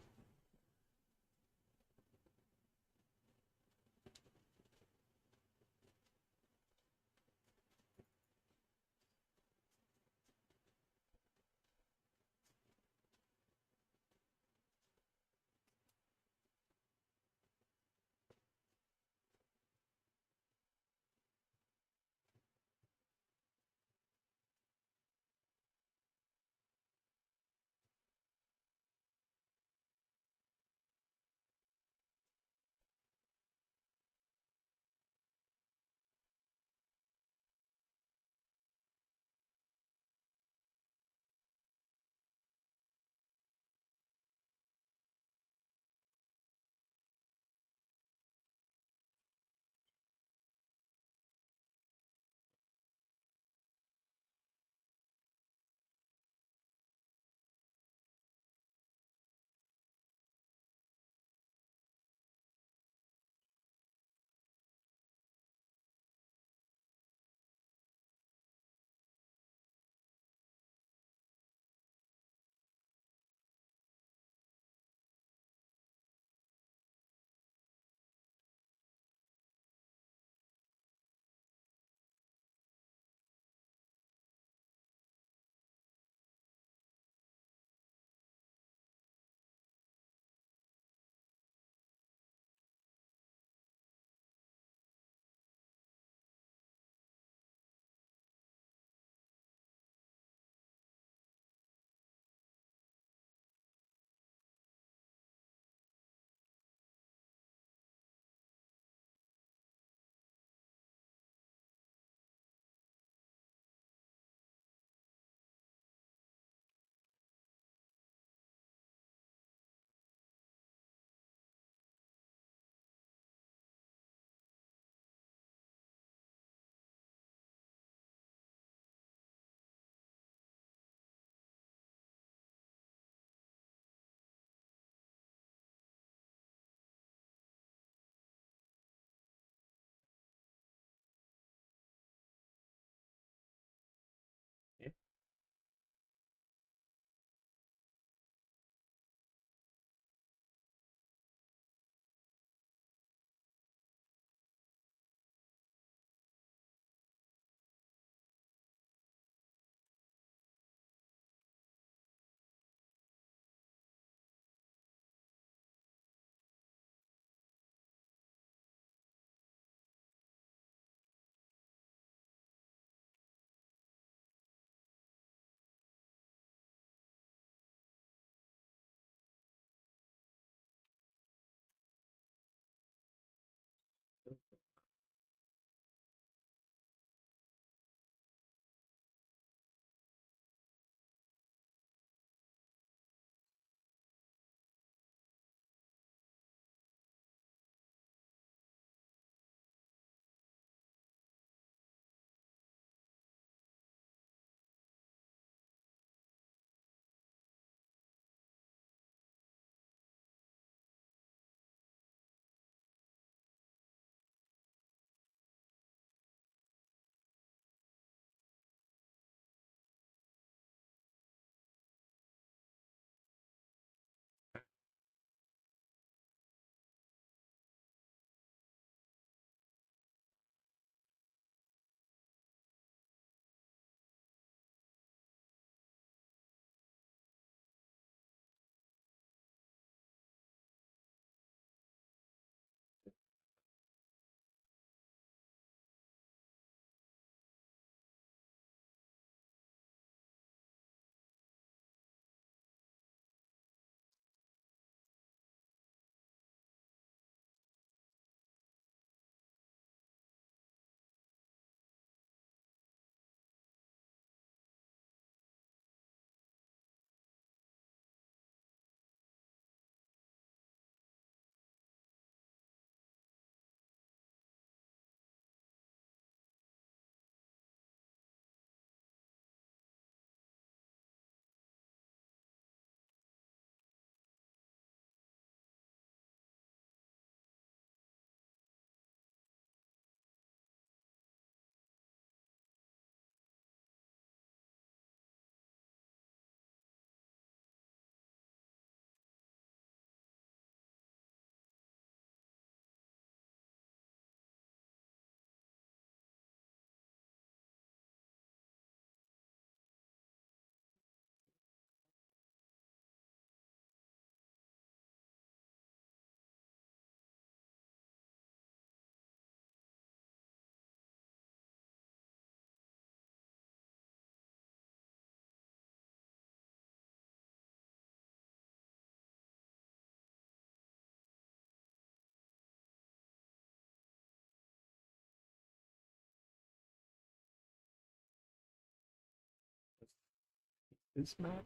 This map.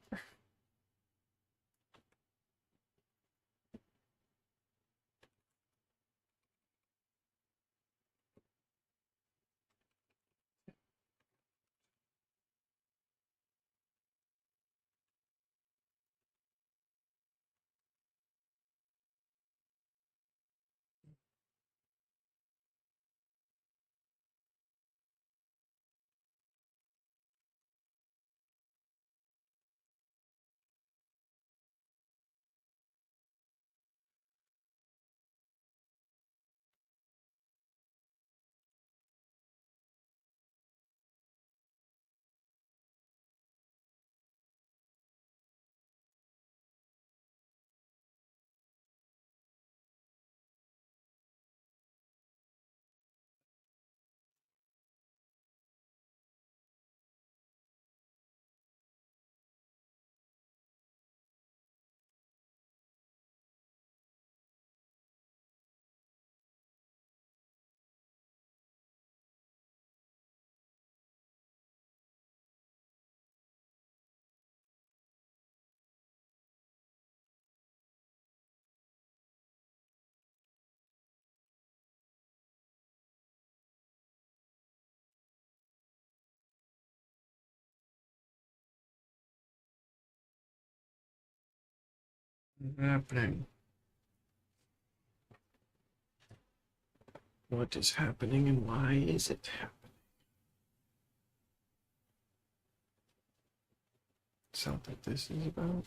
What's happening? What is happening and why is it happening? Something this is about.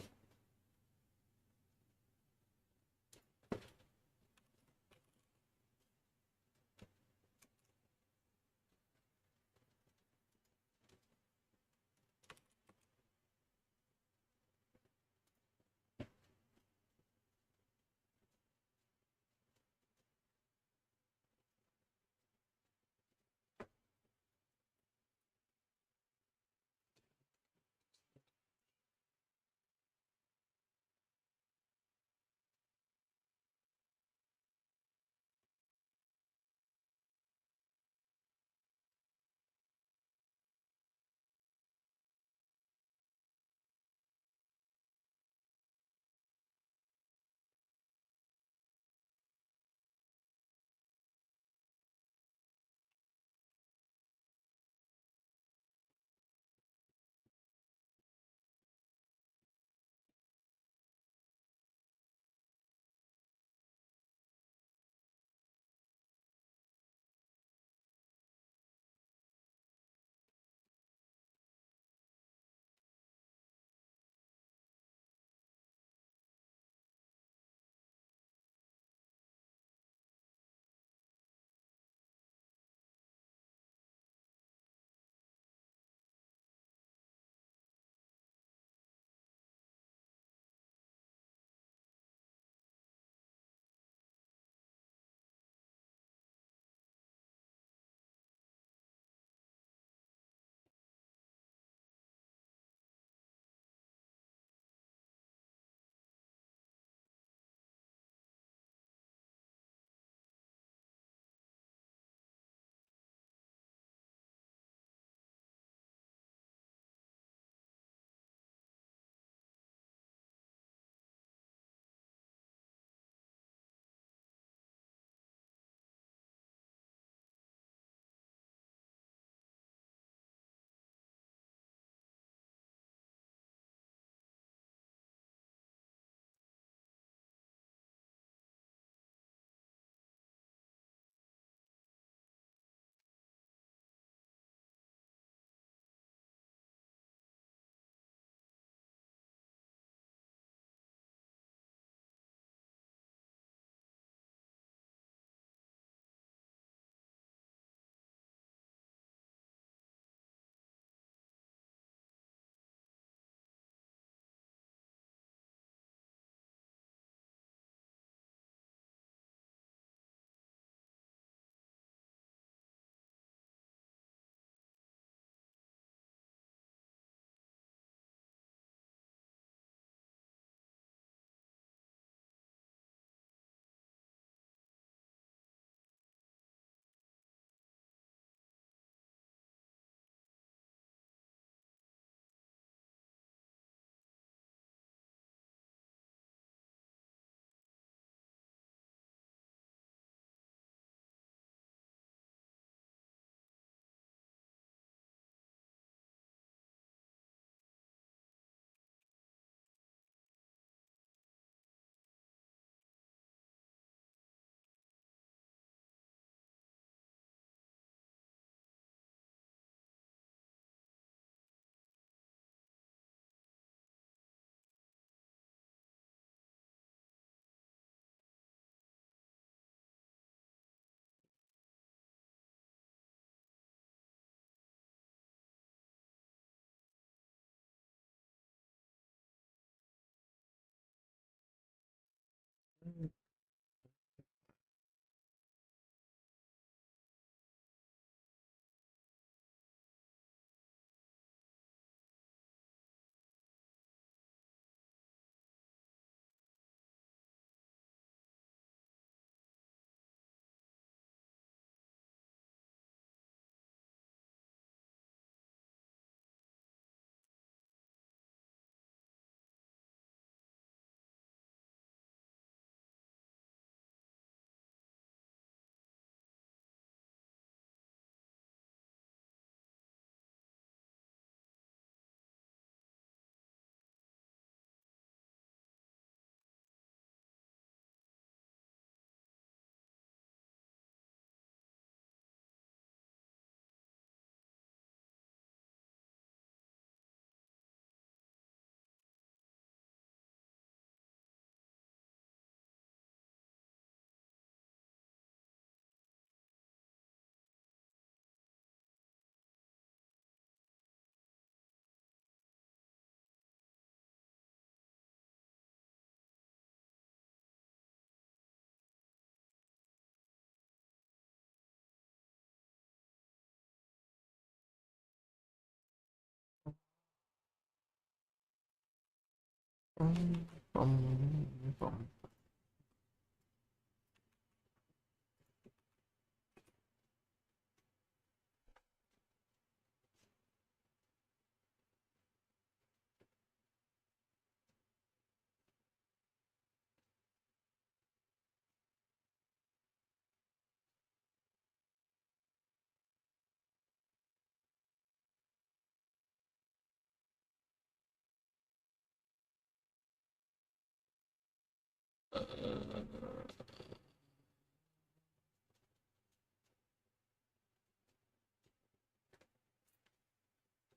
Bum.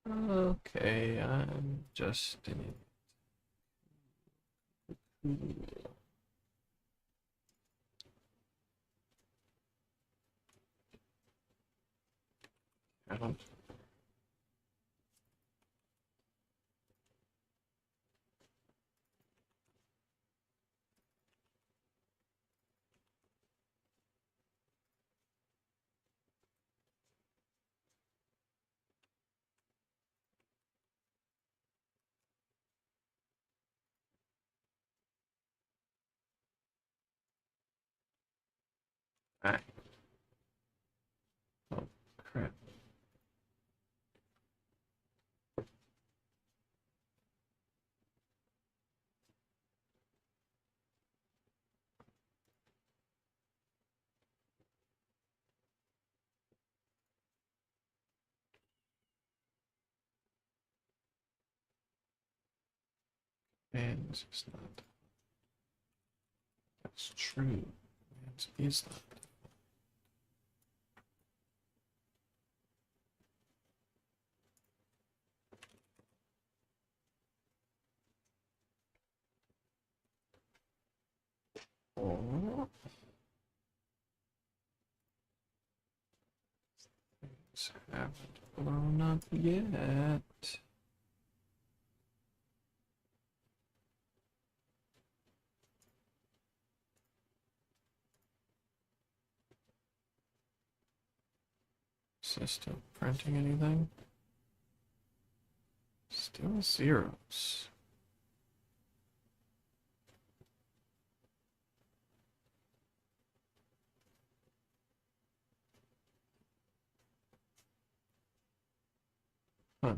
Okay, I'm just in it. I don't. Ah. Oh, crap. And this is not. That's true. And is not. Oh. Things haven't blown up yet. Is this still printing anything? Still zeros. Huh.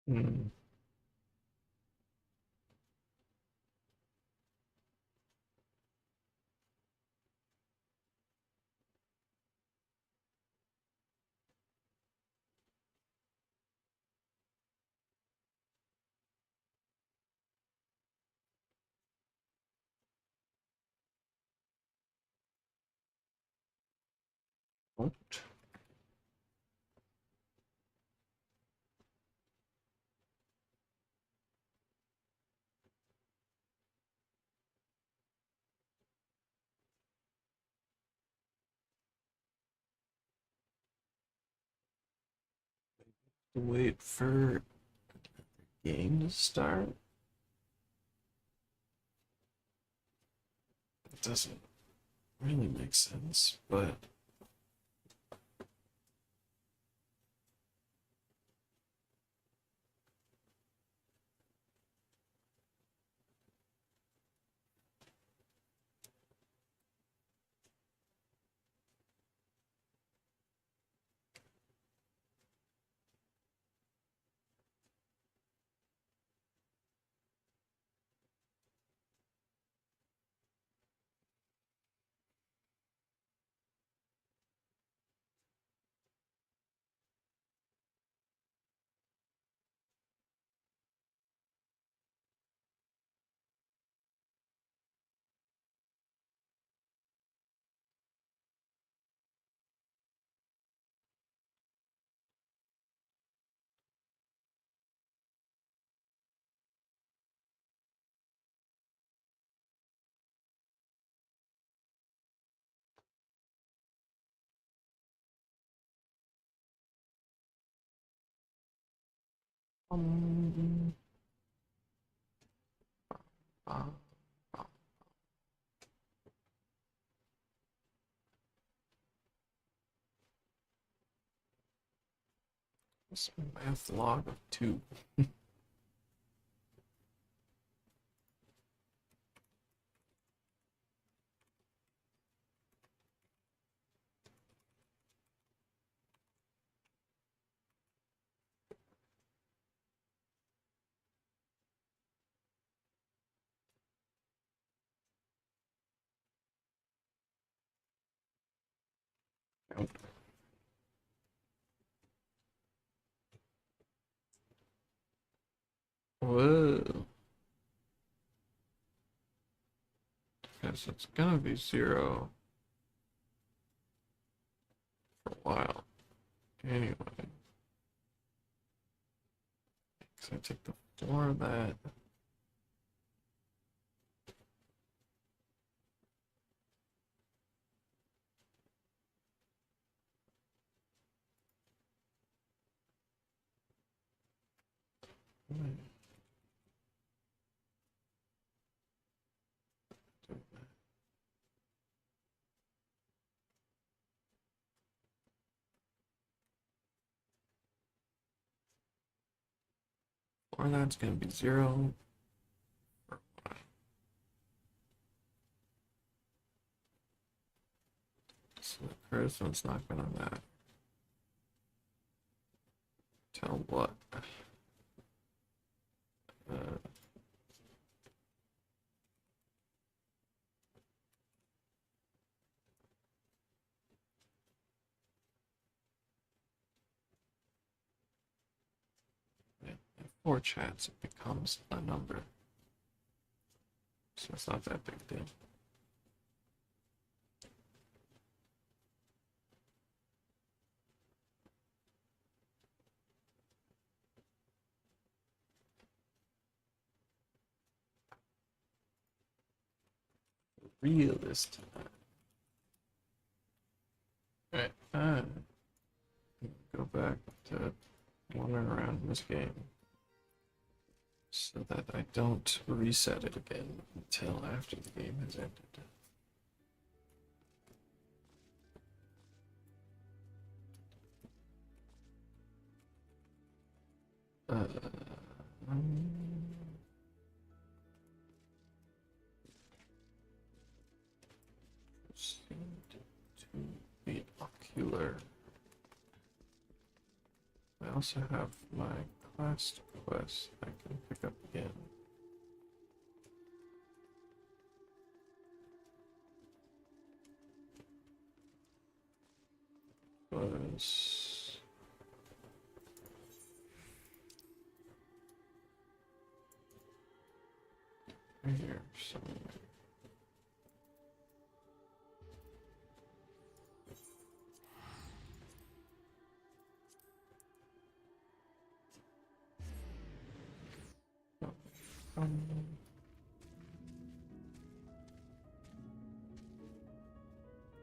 Hmm. Don't. Wait for the game to start. It doesn't really make sense, but Um, uh, Math log of 2. Whoa. Because it's gonna be 0 for a while. Anyway. So I take the 4 of that. Or that's gonna be 0. So the first one's not gonna matter. Tell what? In 4 chats, it becomes a number. So it's not that big deal. Realist. Alright, go back to wandering around in this game so that I don't reset it again until after the game has ended. Proceed to the ocular. I also have my class quest I can pick up again. Was right here somewhere.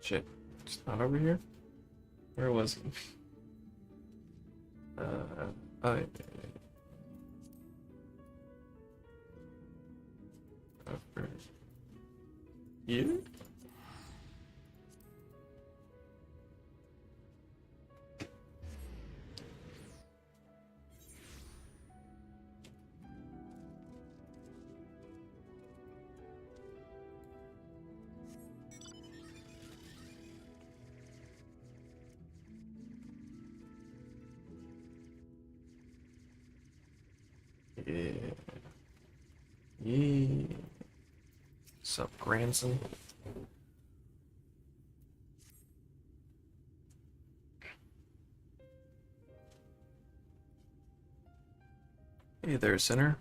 Shit, it's not over here? Where was he? I. Over here? Yeah. Yeah. What's up, grandson? Hey there, sinner.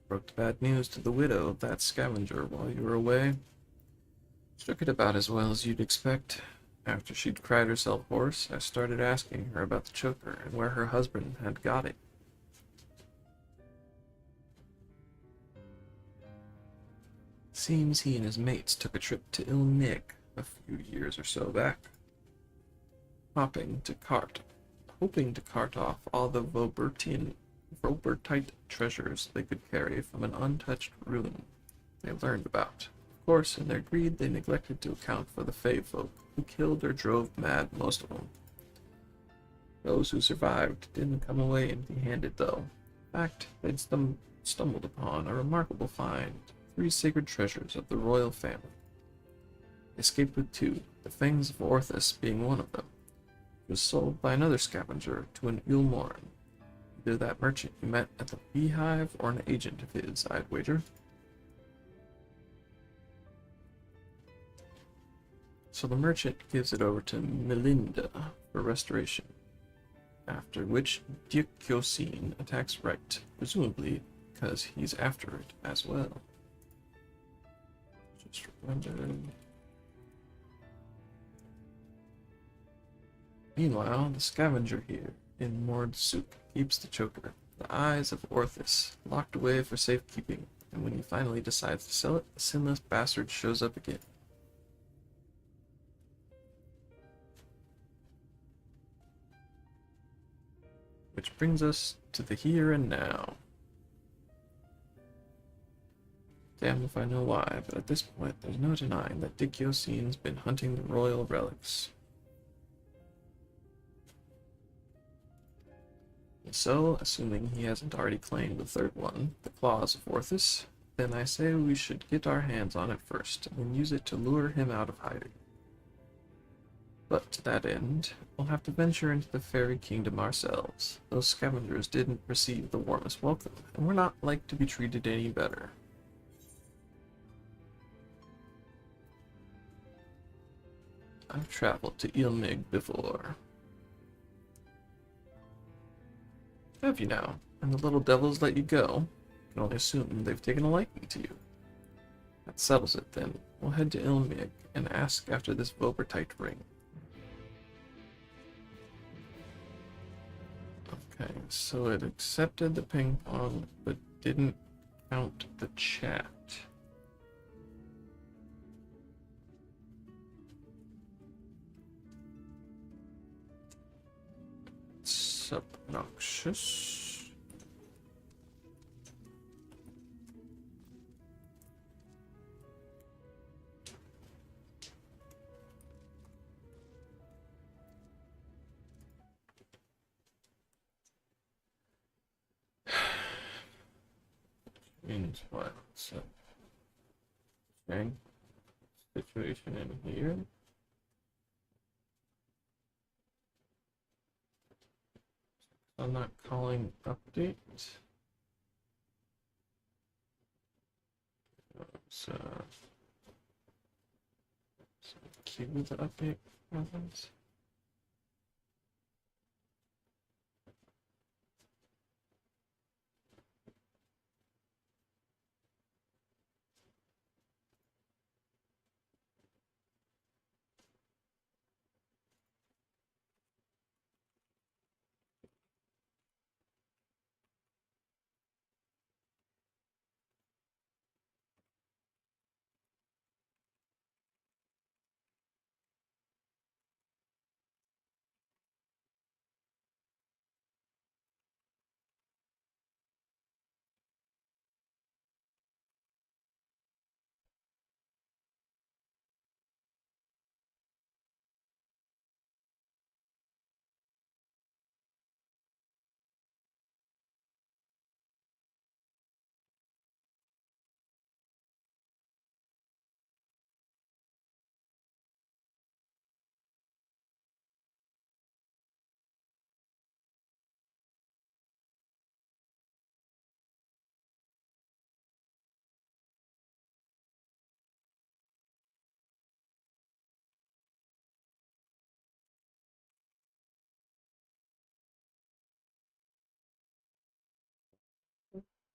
Broke the bad news to the widow of that scavenger while you were away. Took it about as well as you'd expect. After she'd cried herself hoarse, I started asking her about the choker and where her husband had got it. Seems he and his mates took a trip to Ilnik a few years or so back, hoping to cart off all the Vobertian Robertite treasures they could carry from an untouched ruin they learned about. Of course, in their greed, they neglected to account for the Fey folk, who killed or drove mad most of them. Those who survived didn't come away empty-handed, though. In fact, they'd stumbled upon a remarkable find, 3 sacred treasures of the royal family. They escaped with 2, the fangs of Orthus being one of them. It was sold by another scavenger to an Ilmoran. Either that merchant you met at the beehive or an agent of his, I'd wager. So the merchant gives it over to Melinda for restoration, after which Diocyosine attacks right, presumably because he's after it as well. Just remember. Meanwhile, the scavenger here, in moored soup, keeps the choker, the eyes of Orthus, locked away for safekeeping, and when he finally decides to sell it, the sinless bastard shows up again. Which brings us to the here and now. Damn if I know why, but at this point there's no denying that Dickyosine's been hunting the royal relics. And so, assuming he hasn't already claimed the 3rd one, the claws of Orthus, then I say we should get our hands on it first, and then use it to lure him out of hiding. But to that end, we'll have to venture into the fairy kingdom ourselves. Those scavengers didn't receive the warmest welcome, and we're not like to be treated any better. I've traveled to Ilmig before. Have you now? And the little devils let you go? I can only assume they've taken a liking to you. That settles it then. We'll head to Ilmig and ask after this Vobertite ring. Okay, so it accepted the ping pong, but didn't count the chat. It's obnoxious. Means what? So, okay. Situation in here. I'm not calling update. So cue the update happens.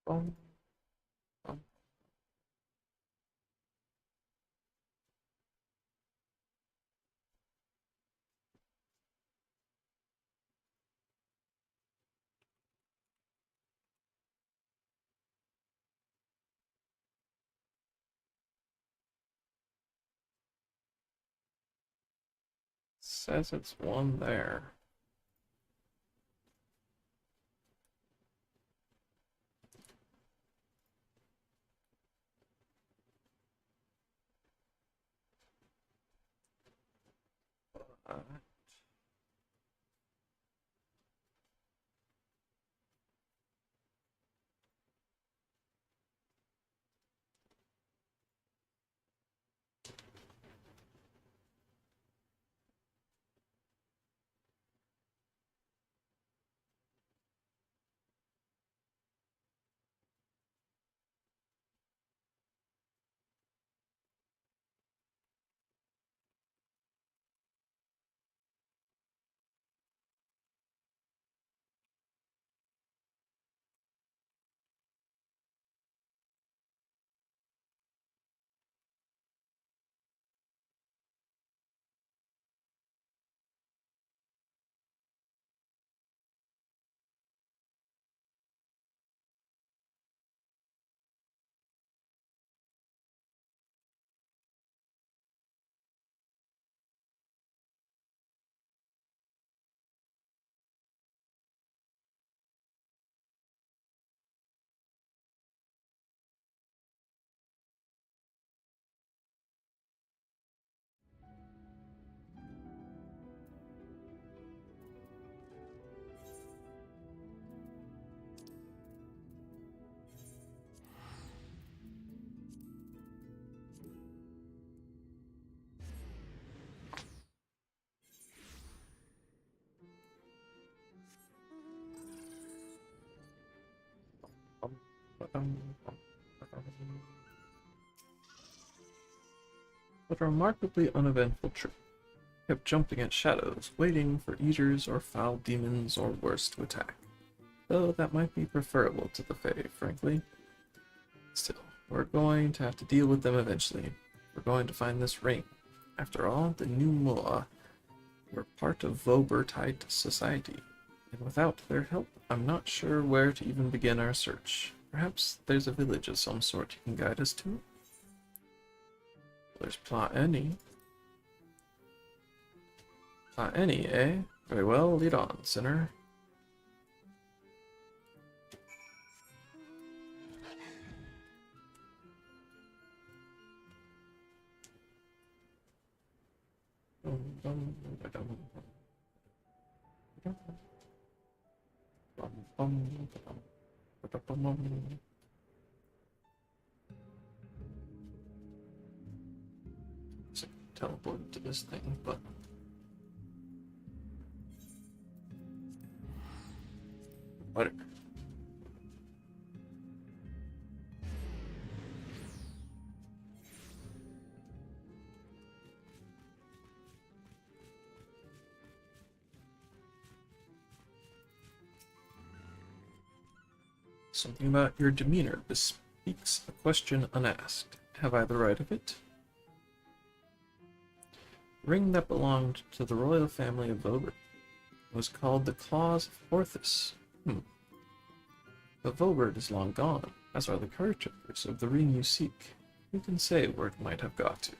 Boom. Boom. Says it's one there. Alright. What a remarkably uneventful trip. Kept jumping at shadows, waiting for eaters or foul demons or worse to attack. Though that might be preferable to the Fae, frankly. Still, we're going to have to deal with them eventually. We're going to find this ring. After all, the new Moa were part of Vobertite society, and without their help, I'm not sure where to even begin our search. Perhaps there's a village of some sort you can guide us to? There's Pla-Eni. Pla-Eni, eh? Very well, lead on, sinner. So teleport to this thing, but whatever. Something about your demeanor bespeaks a question unasked. Have I the right of it? Ring that belonged to the royal family of Vober was called the Claws of Orthus. But Vobert is long gone, as are the caretakers of the ring you seek. Who can say where it might have got to?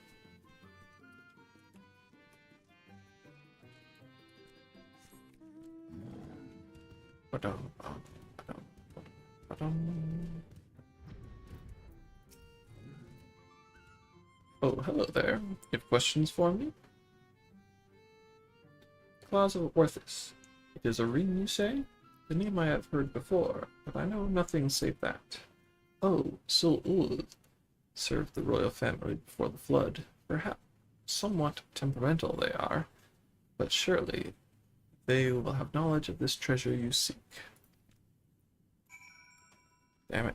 Oh, hello there. You have questions for me? Claws of Orthus. It is a ring, you say? The name I have heard before, but I know nothing save that. Oh, Sul-Ul served the royal family before the flood. Perhaps somewhat temperamental they are, but surely they will have knowledge of this treasure you seek. Damn it.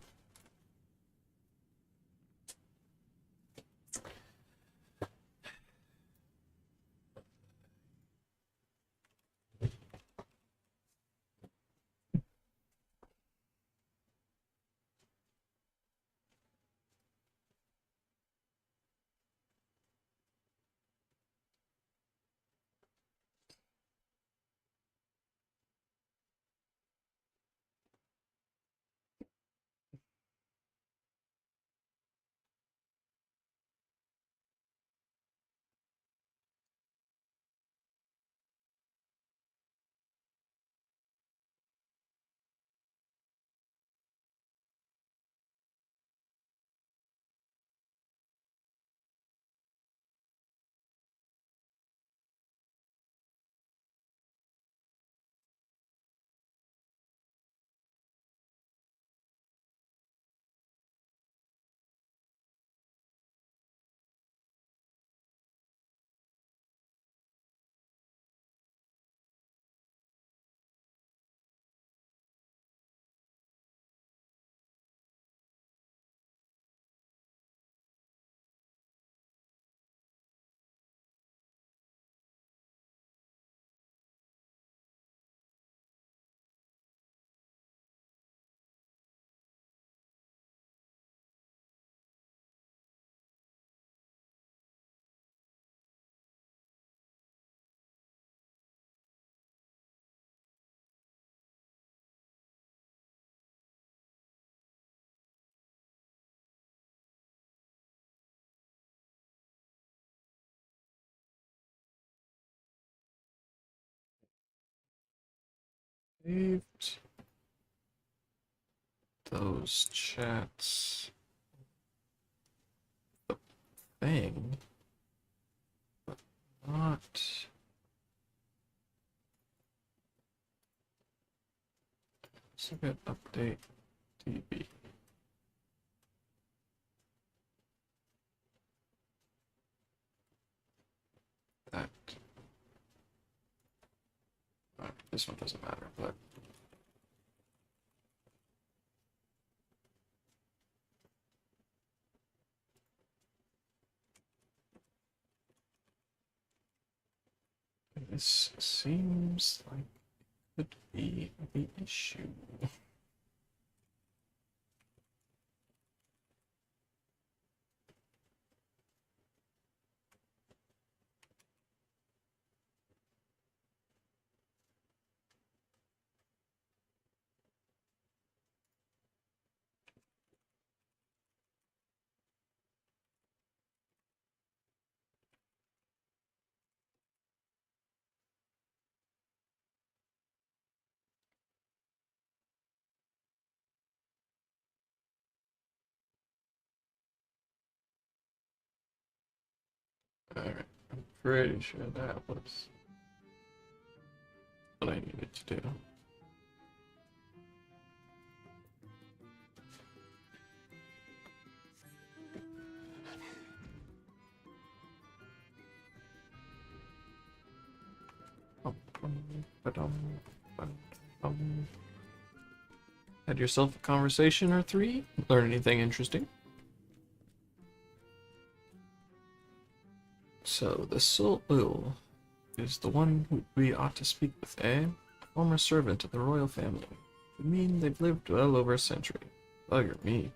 Saved those chats. The thing, but not. Submit update DB. That. This one doesn't matter, but. This seems like it could be the issue. Alright, I'm pretty sure that was what I needed to do. Had yourself a conversation or three? Learn anything interesting? So, the Soul is the one who we ought to speak with, eh? Former servant of the royal family. You mean they've lived well over a century? Bugger me.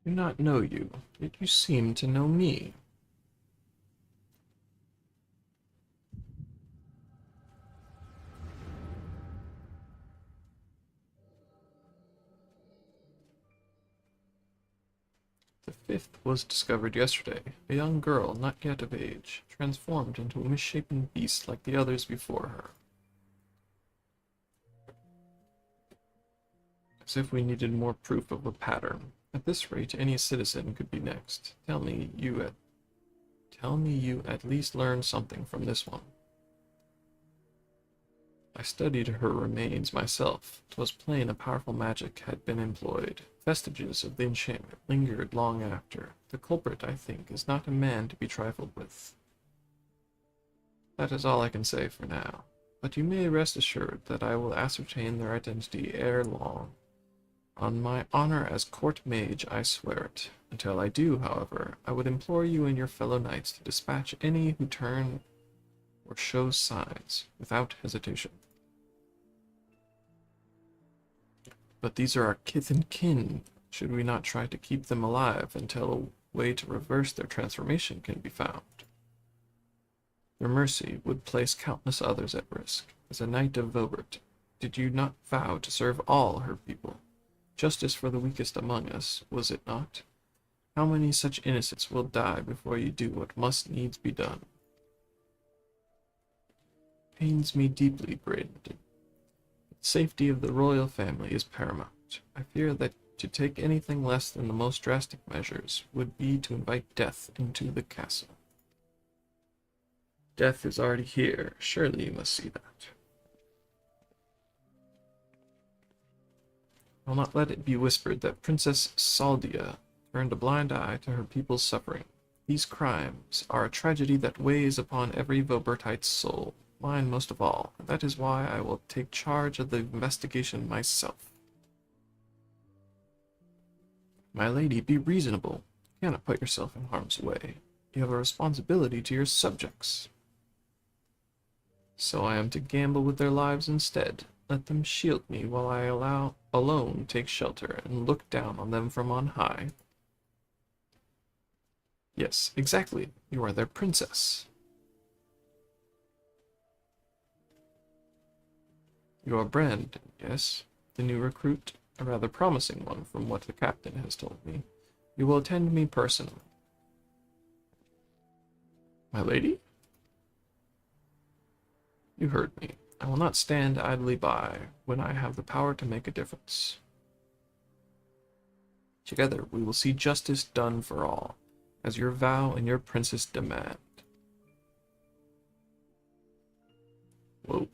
Do not know you, yet you seem to know me. The fifth was discovered yesterday, a young girl not yet of age, transformed into a misshapen beast like the others before her. As if we needed more proof of a pattern. At this rate, any citizen could be next. Tell me you at least learned something from this one. I studied her remains myself. 'Twas plain a powerful magic had been employed. Vestiges of the enchantment lingered long after. The culprit, I think, is not a man to be trifled with. That is all I can say for now. But you may rest assured that I will ascertain their identity ere long. On my honor as court mage, I swear it. Until I do, however, I would implore you and your fellow knights to dispatch any who turn or show signs, without hesitation. But these are our kith and kin. Should we not try to keep them alive until a way to reverse their transformation can be found? Your mercy would place countless others at risk. As a knight of Vobert, did you not vow to serve all her people? Justice for the weakest among us, was it not? How many such innocents will die before you do what must needs be done? Pains me deeply, Braden. The safety of the royal family is paramount. I fear that to take anything less than the most drastic measures would be to invite death into the castle. Death is already here. Surely you must see that. I'll not let it be whispered that Princess Saldia turned a blind eye to her people's suffering. These crimes are a tragedy that weighs upon every Vobertite's soul, mine most of all, and that is why I will take charge of the investigation myself. My lady, be reasonable. You cannot put yourself in harm's way. You have a responsibility to your subjects. So I am to gamble with their lives instead. let them shield me while I alone take shelter and look down on them from on high. Yes, exactly. You are their princess. You are Brandon, yes? The new recruit? A rather promising one from what the captain has told me. You will attend me personally. My lady? You heard me. I will not stand idly by when I have the power to make a difference. Together we will see justice done for all, as your vow and your princess demand. Whoa.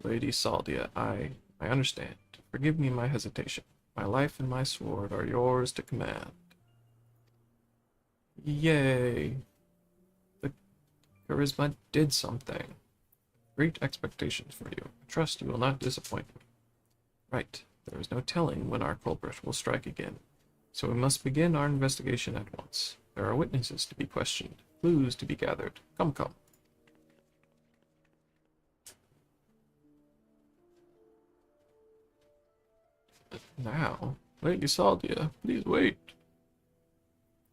Lady Saldia, I understand. Forgive me my hesitation. My life and my sword are yours to command. Yay! The charisma did something. Great expectations for you. I trust you will not disappoint me. Right. There is no telling when our culprit will strike again. So we must begin our investigation at once. There are witnesses to be questioned, clues to be gathered. Come, come. Now, Lady Saldia, please wait.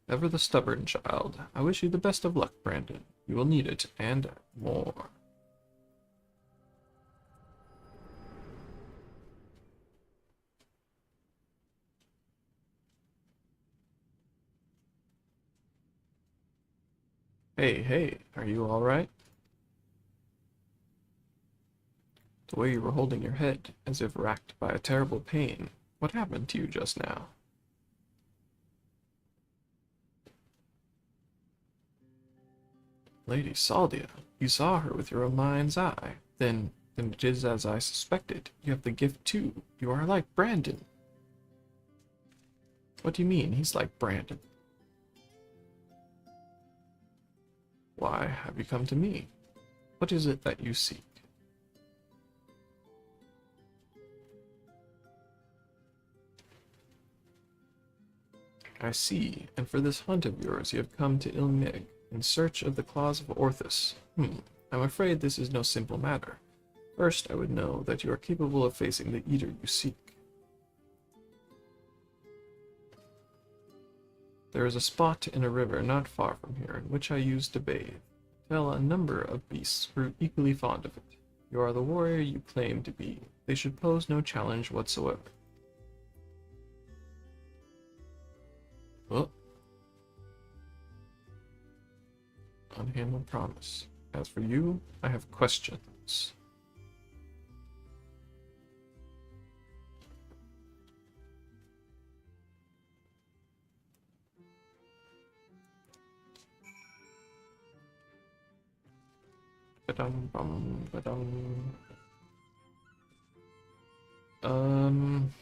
Ever the stubborn child. I wish you the best of luck, Brandon. You will need it, and more. Hey, hey, are you alright? The way you were holding your head, as if racked by a terrible pain. What happened to you just now? Lady Saldia, you saw her with your own mind's eye. Then it is as I suspected. You have the gift too. You are like Brandon. What do you mean, he's like Brandon? Why have you come to me? What is it that you seek? I see, and for this hunt of yours you have come to Ilmig, in search of the claws of Orthus. I'm afraid this is no simple matter. First, I would know that you are capable of facing the eater you seek. There is a spot in a river not far from here in which I used to bathe. Tell a number of beasts grew equally fond of it. You are the warrior you claim to be. They should pose no challenge whatsoever. Well, unhandled promise. As for you, I have questions. Ba-dum, bum, ba-dum. Um...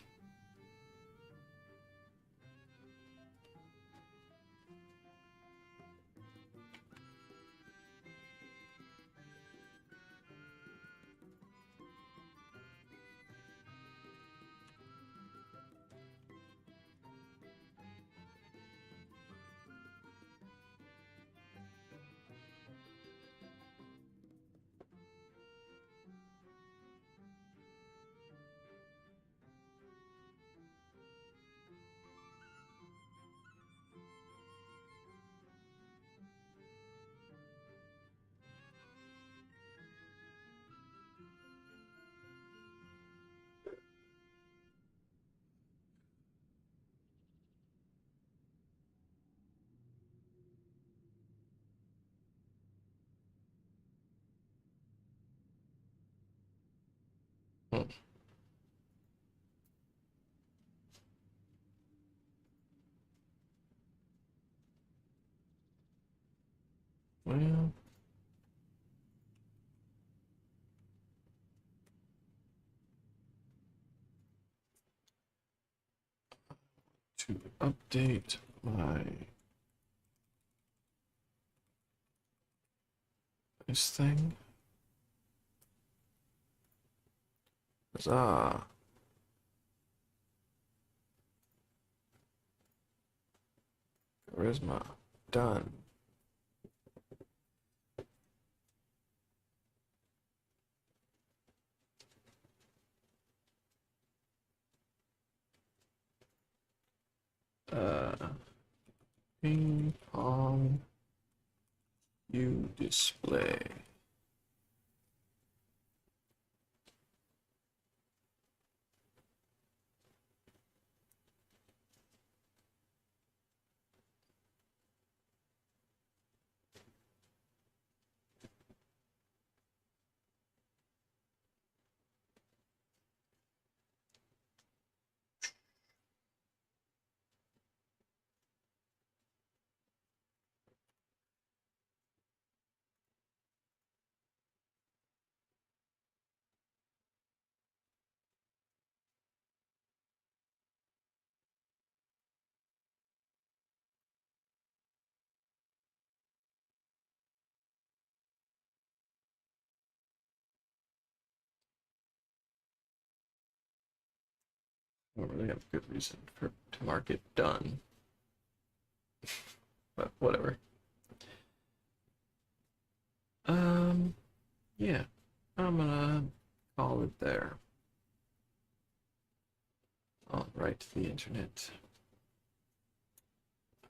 hmm. Well... to update my... this thing? Huzzah! Charisma. Done. Ping pong view display. I don't really have a good reason to mark it done. But whatever. Yeah, I'm gonna call it there. I'll write to the internet.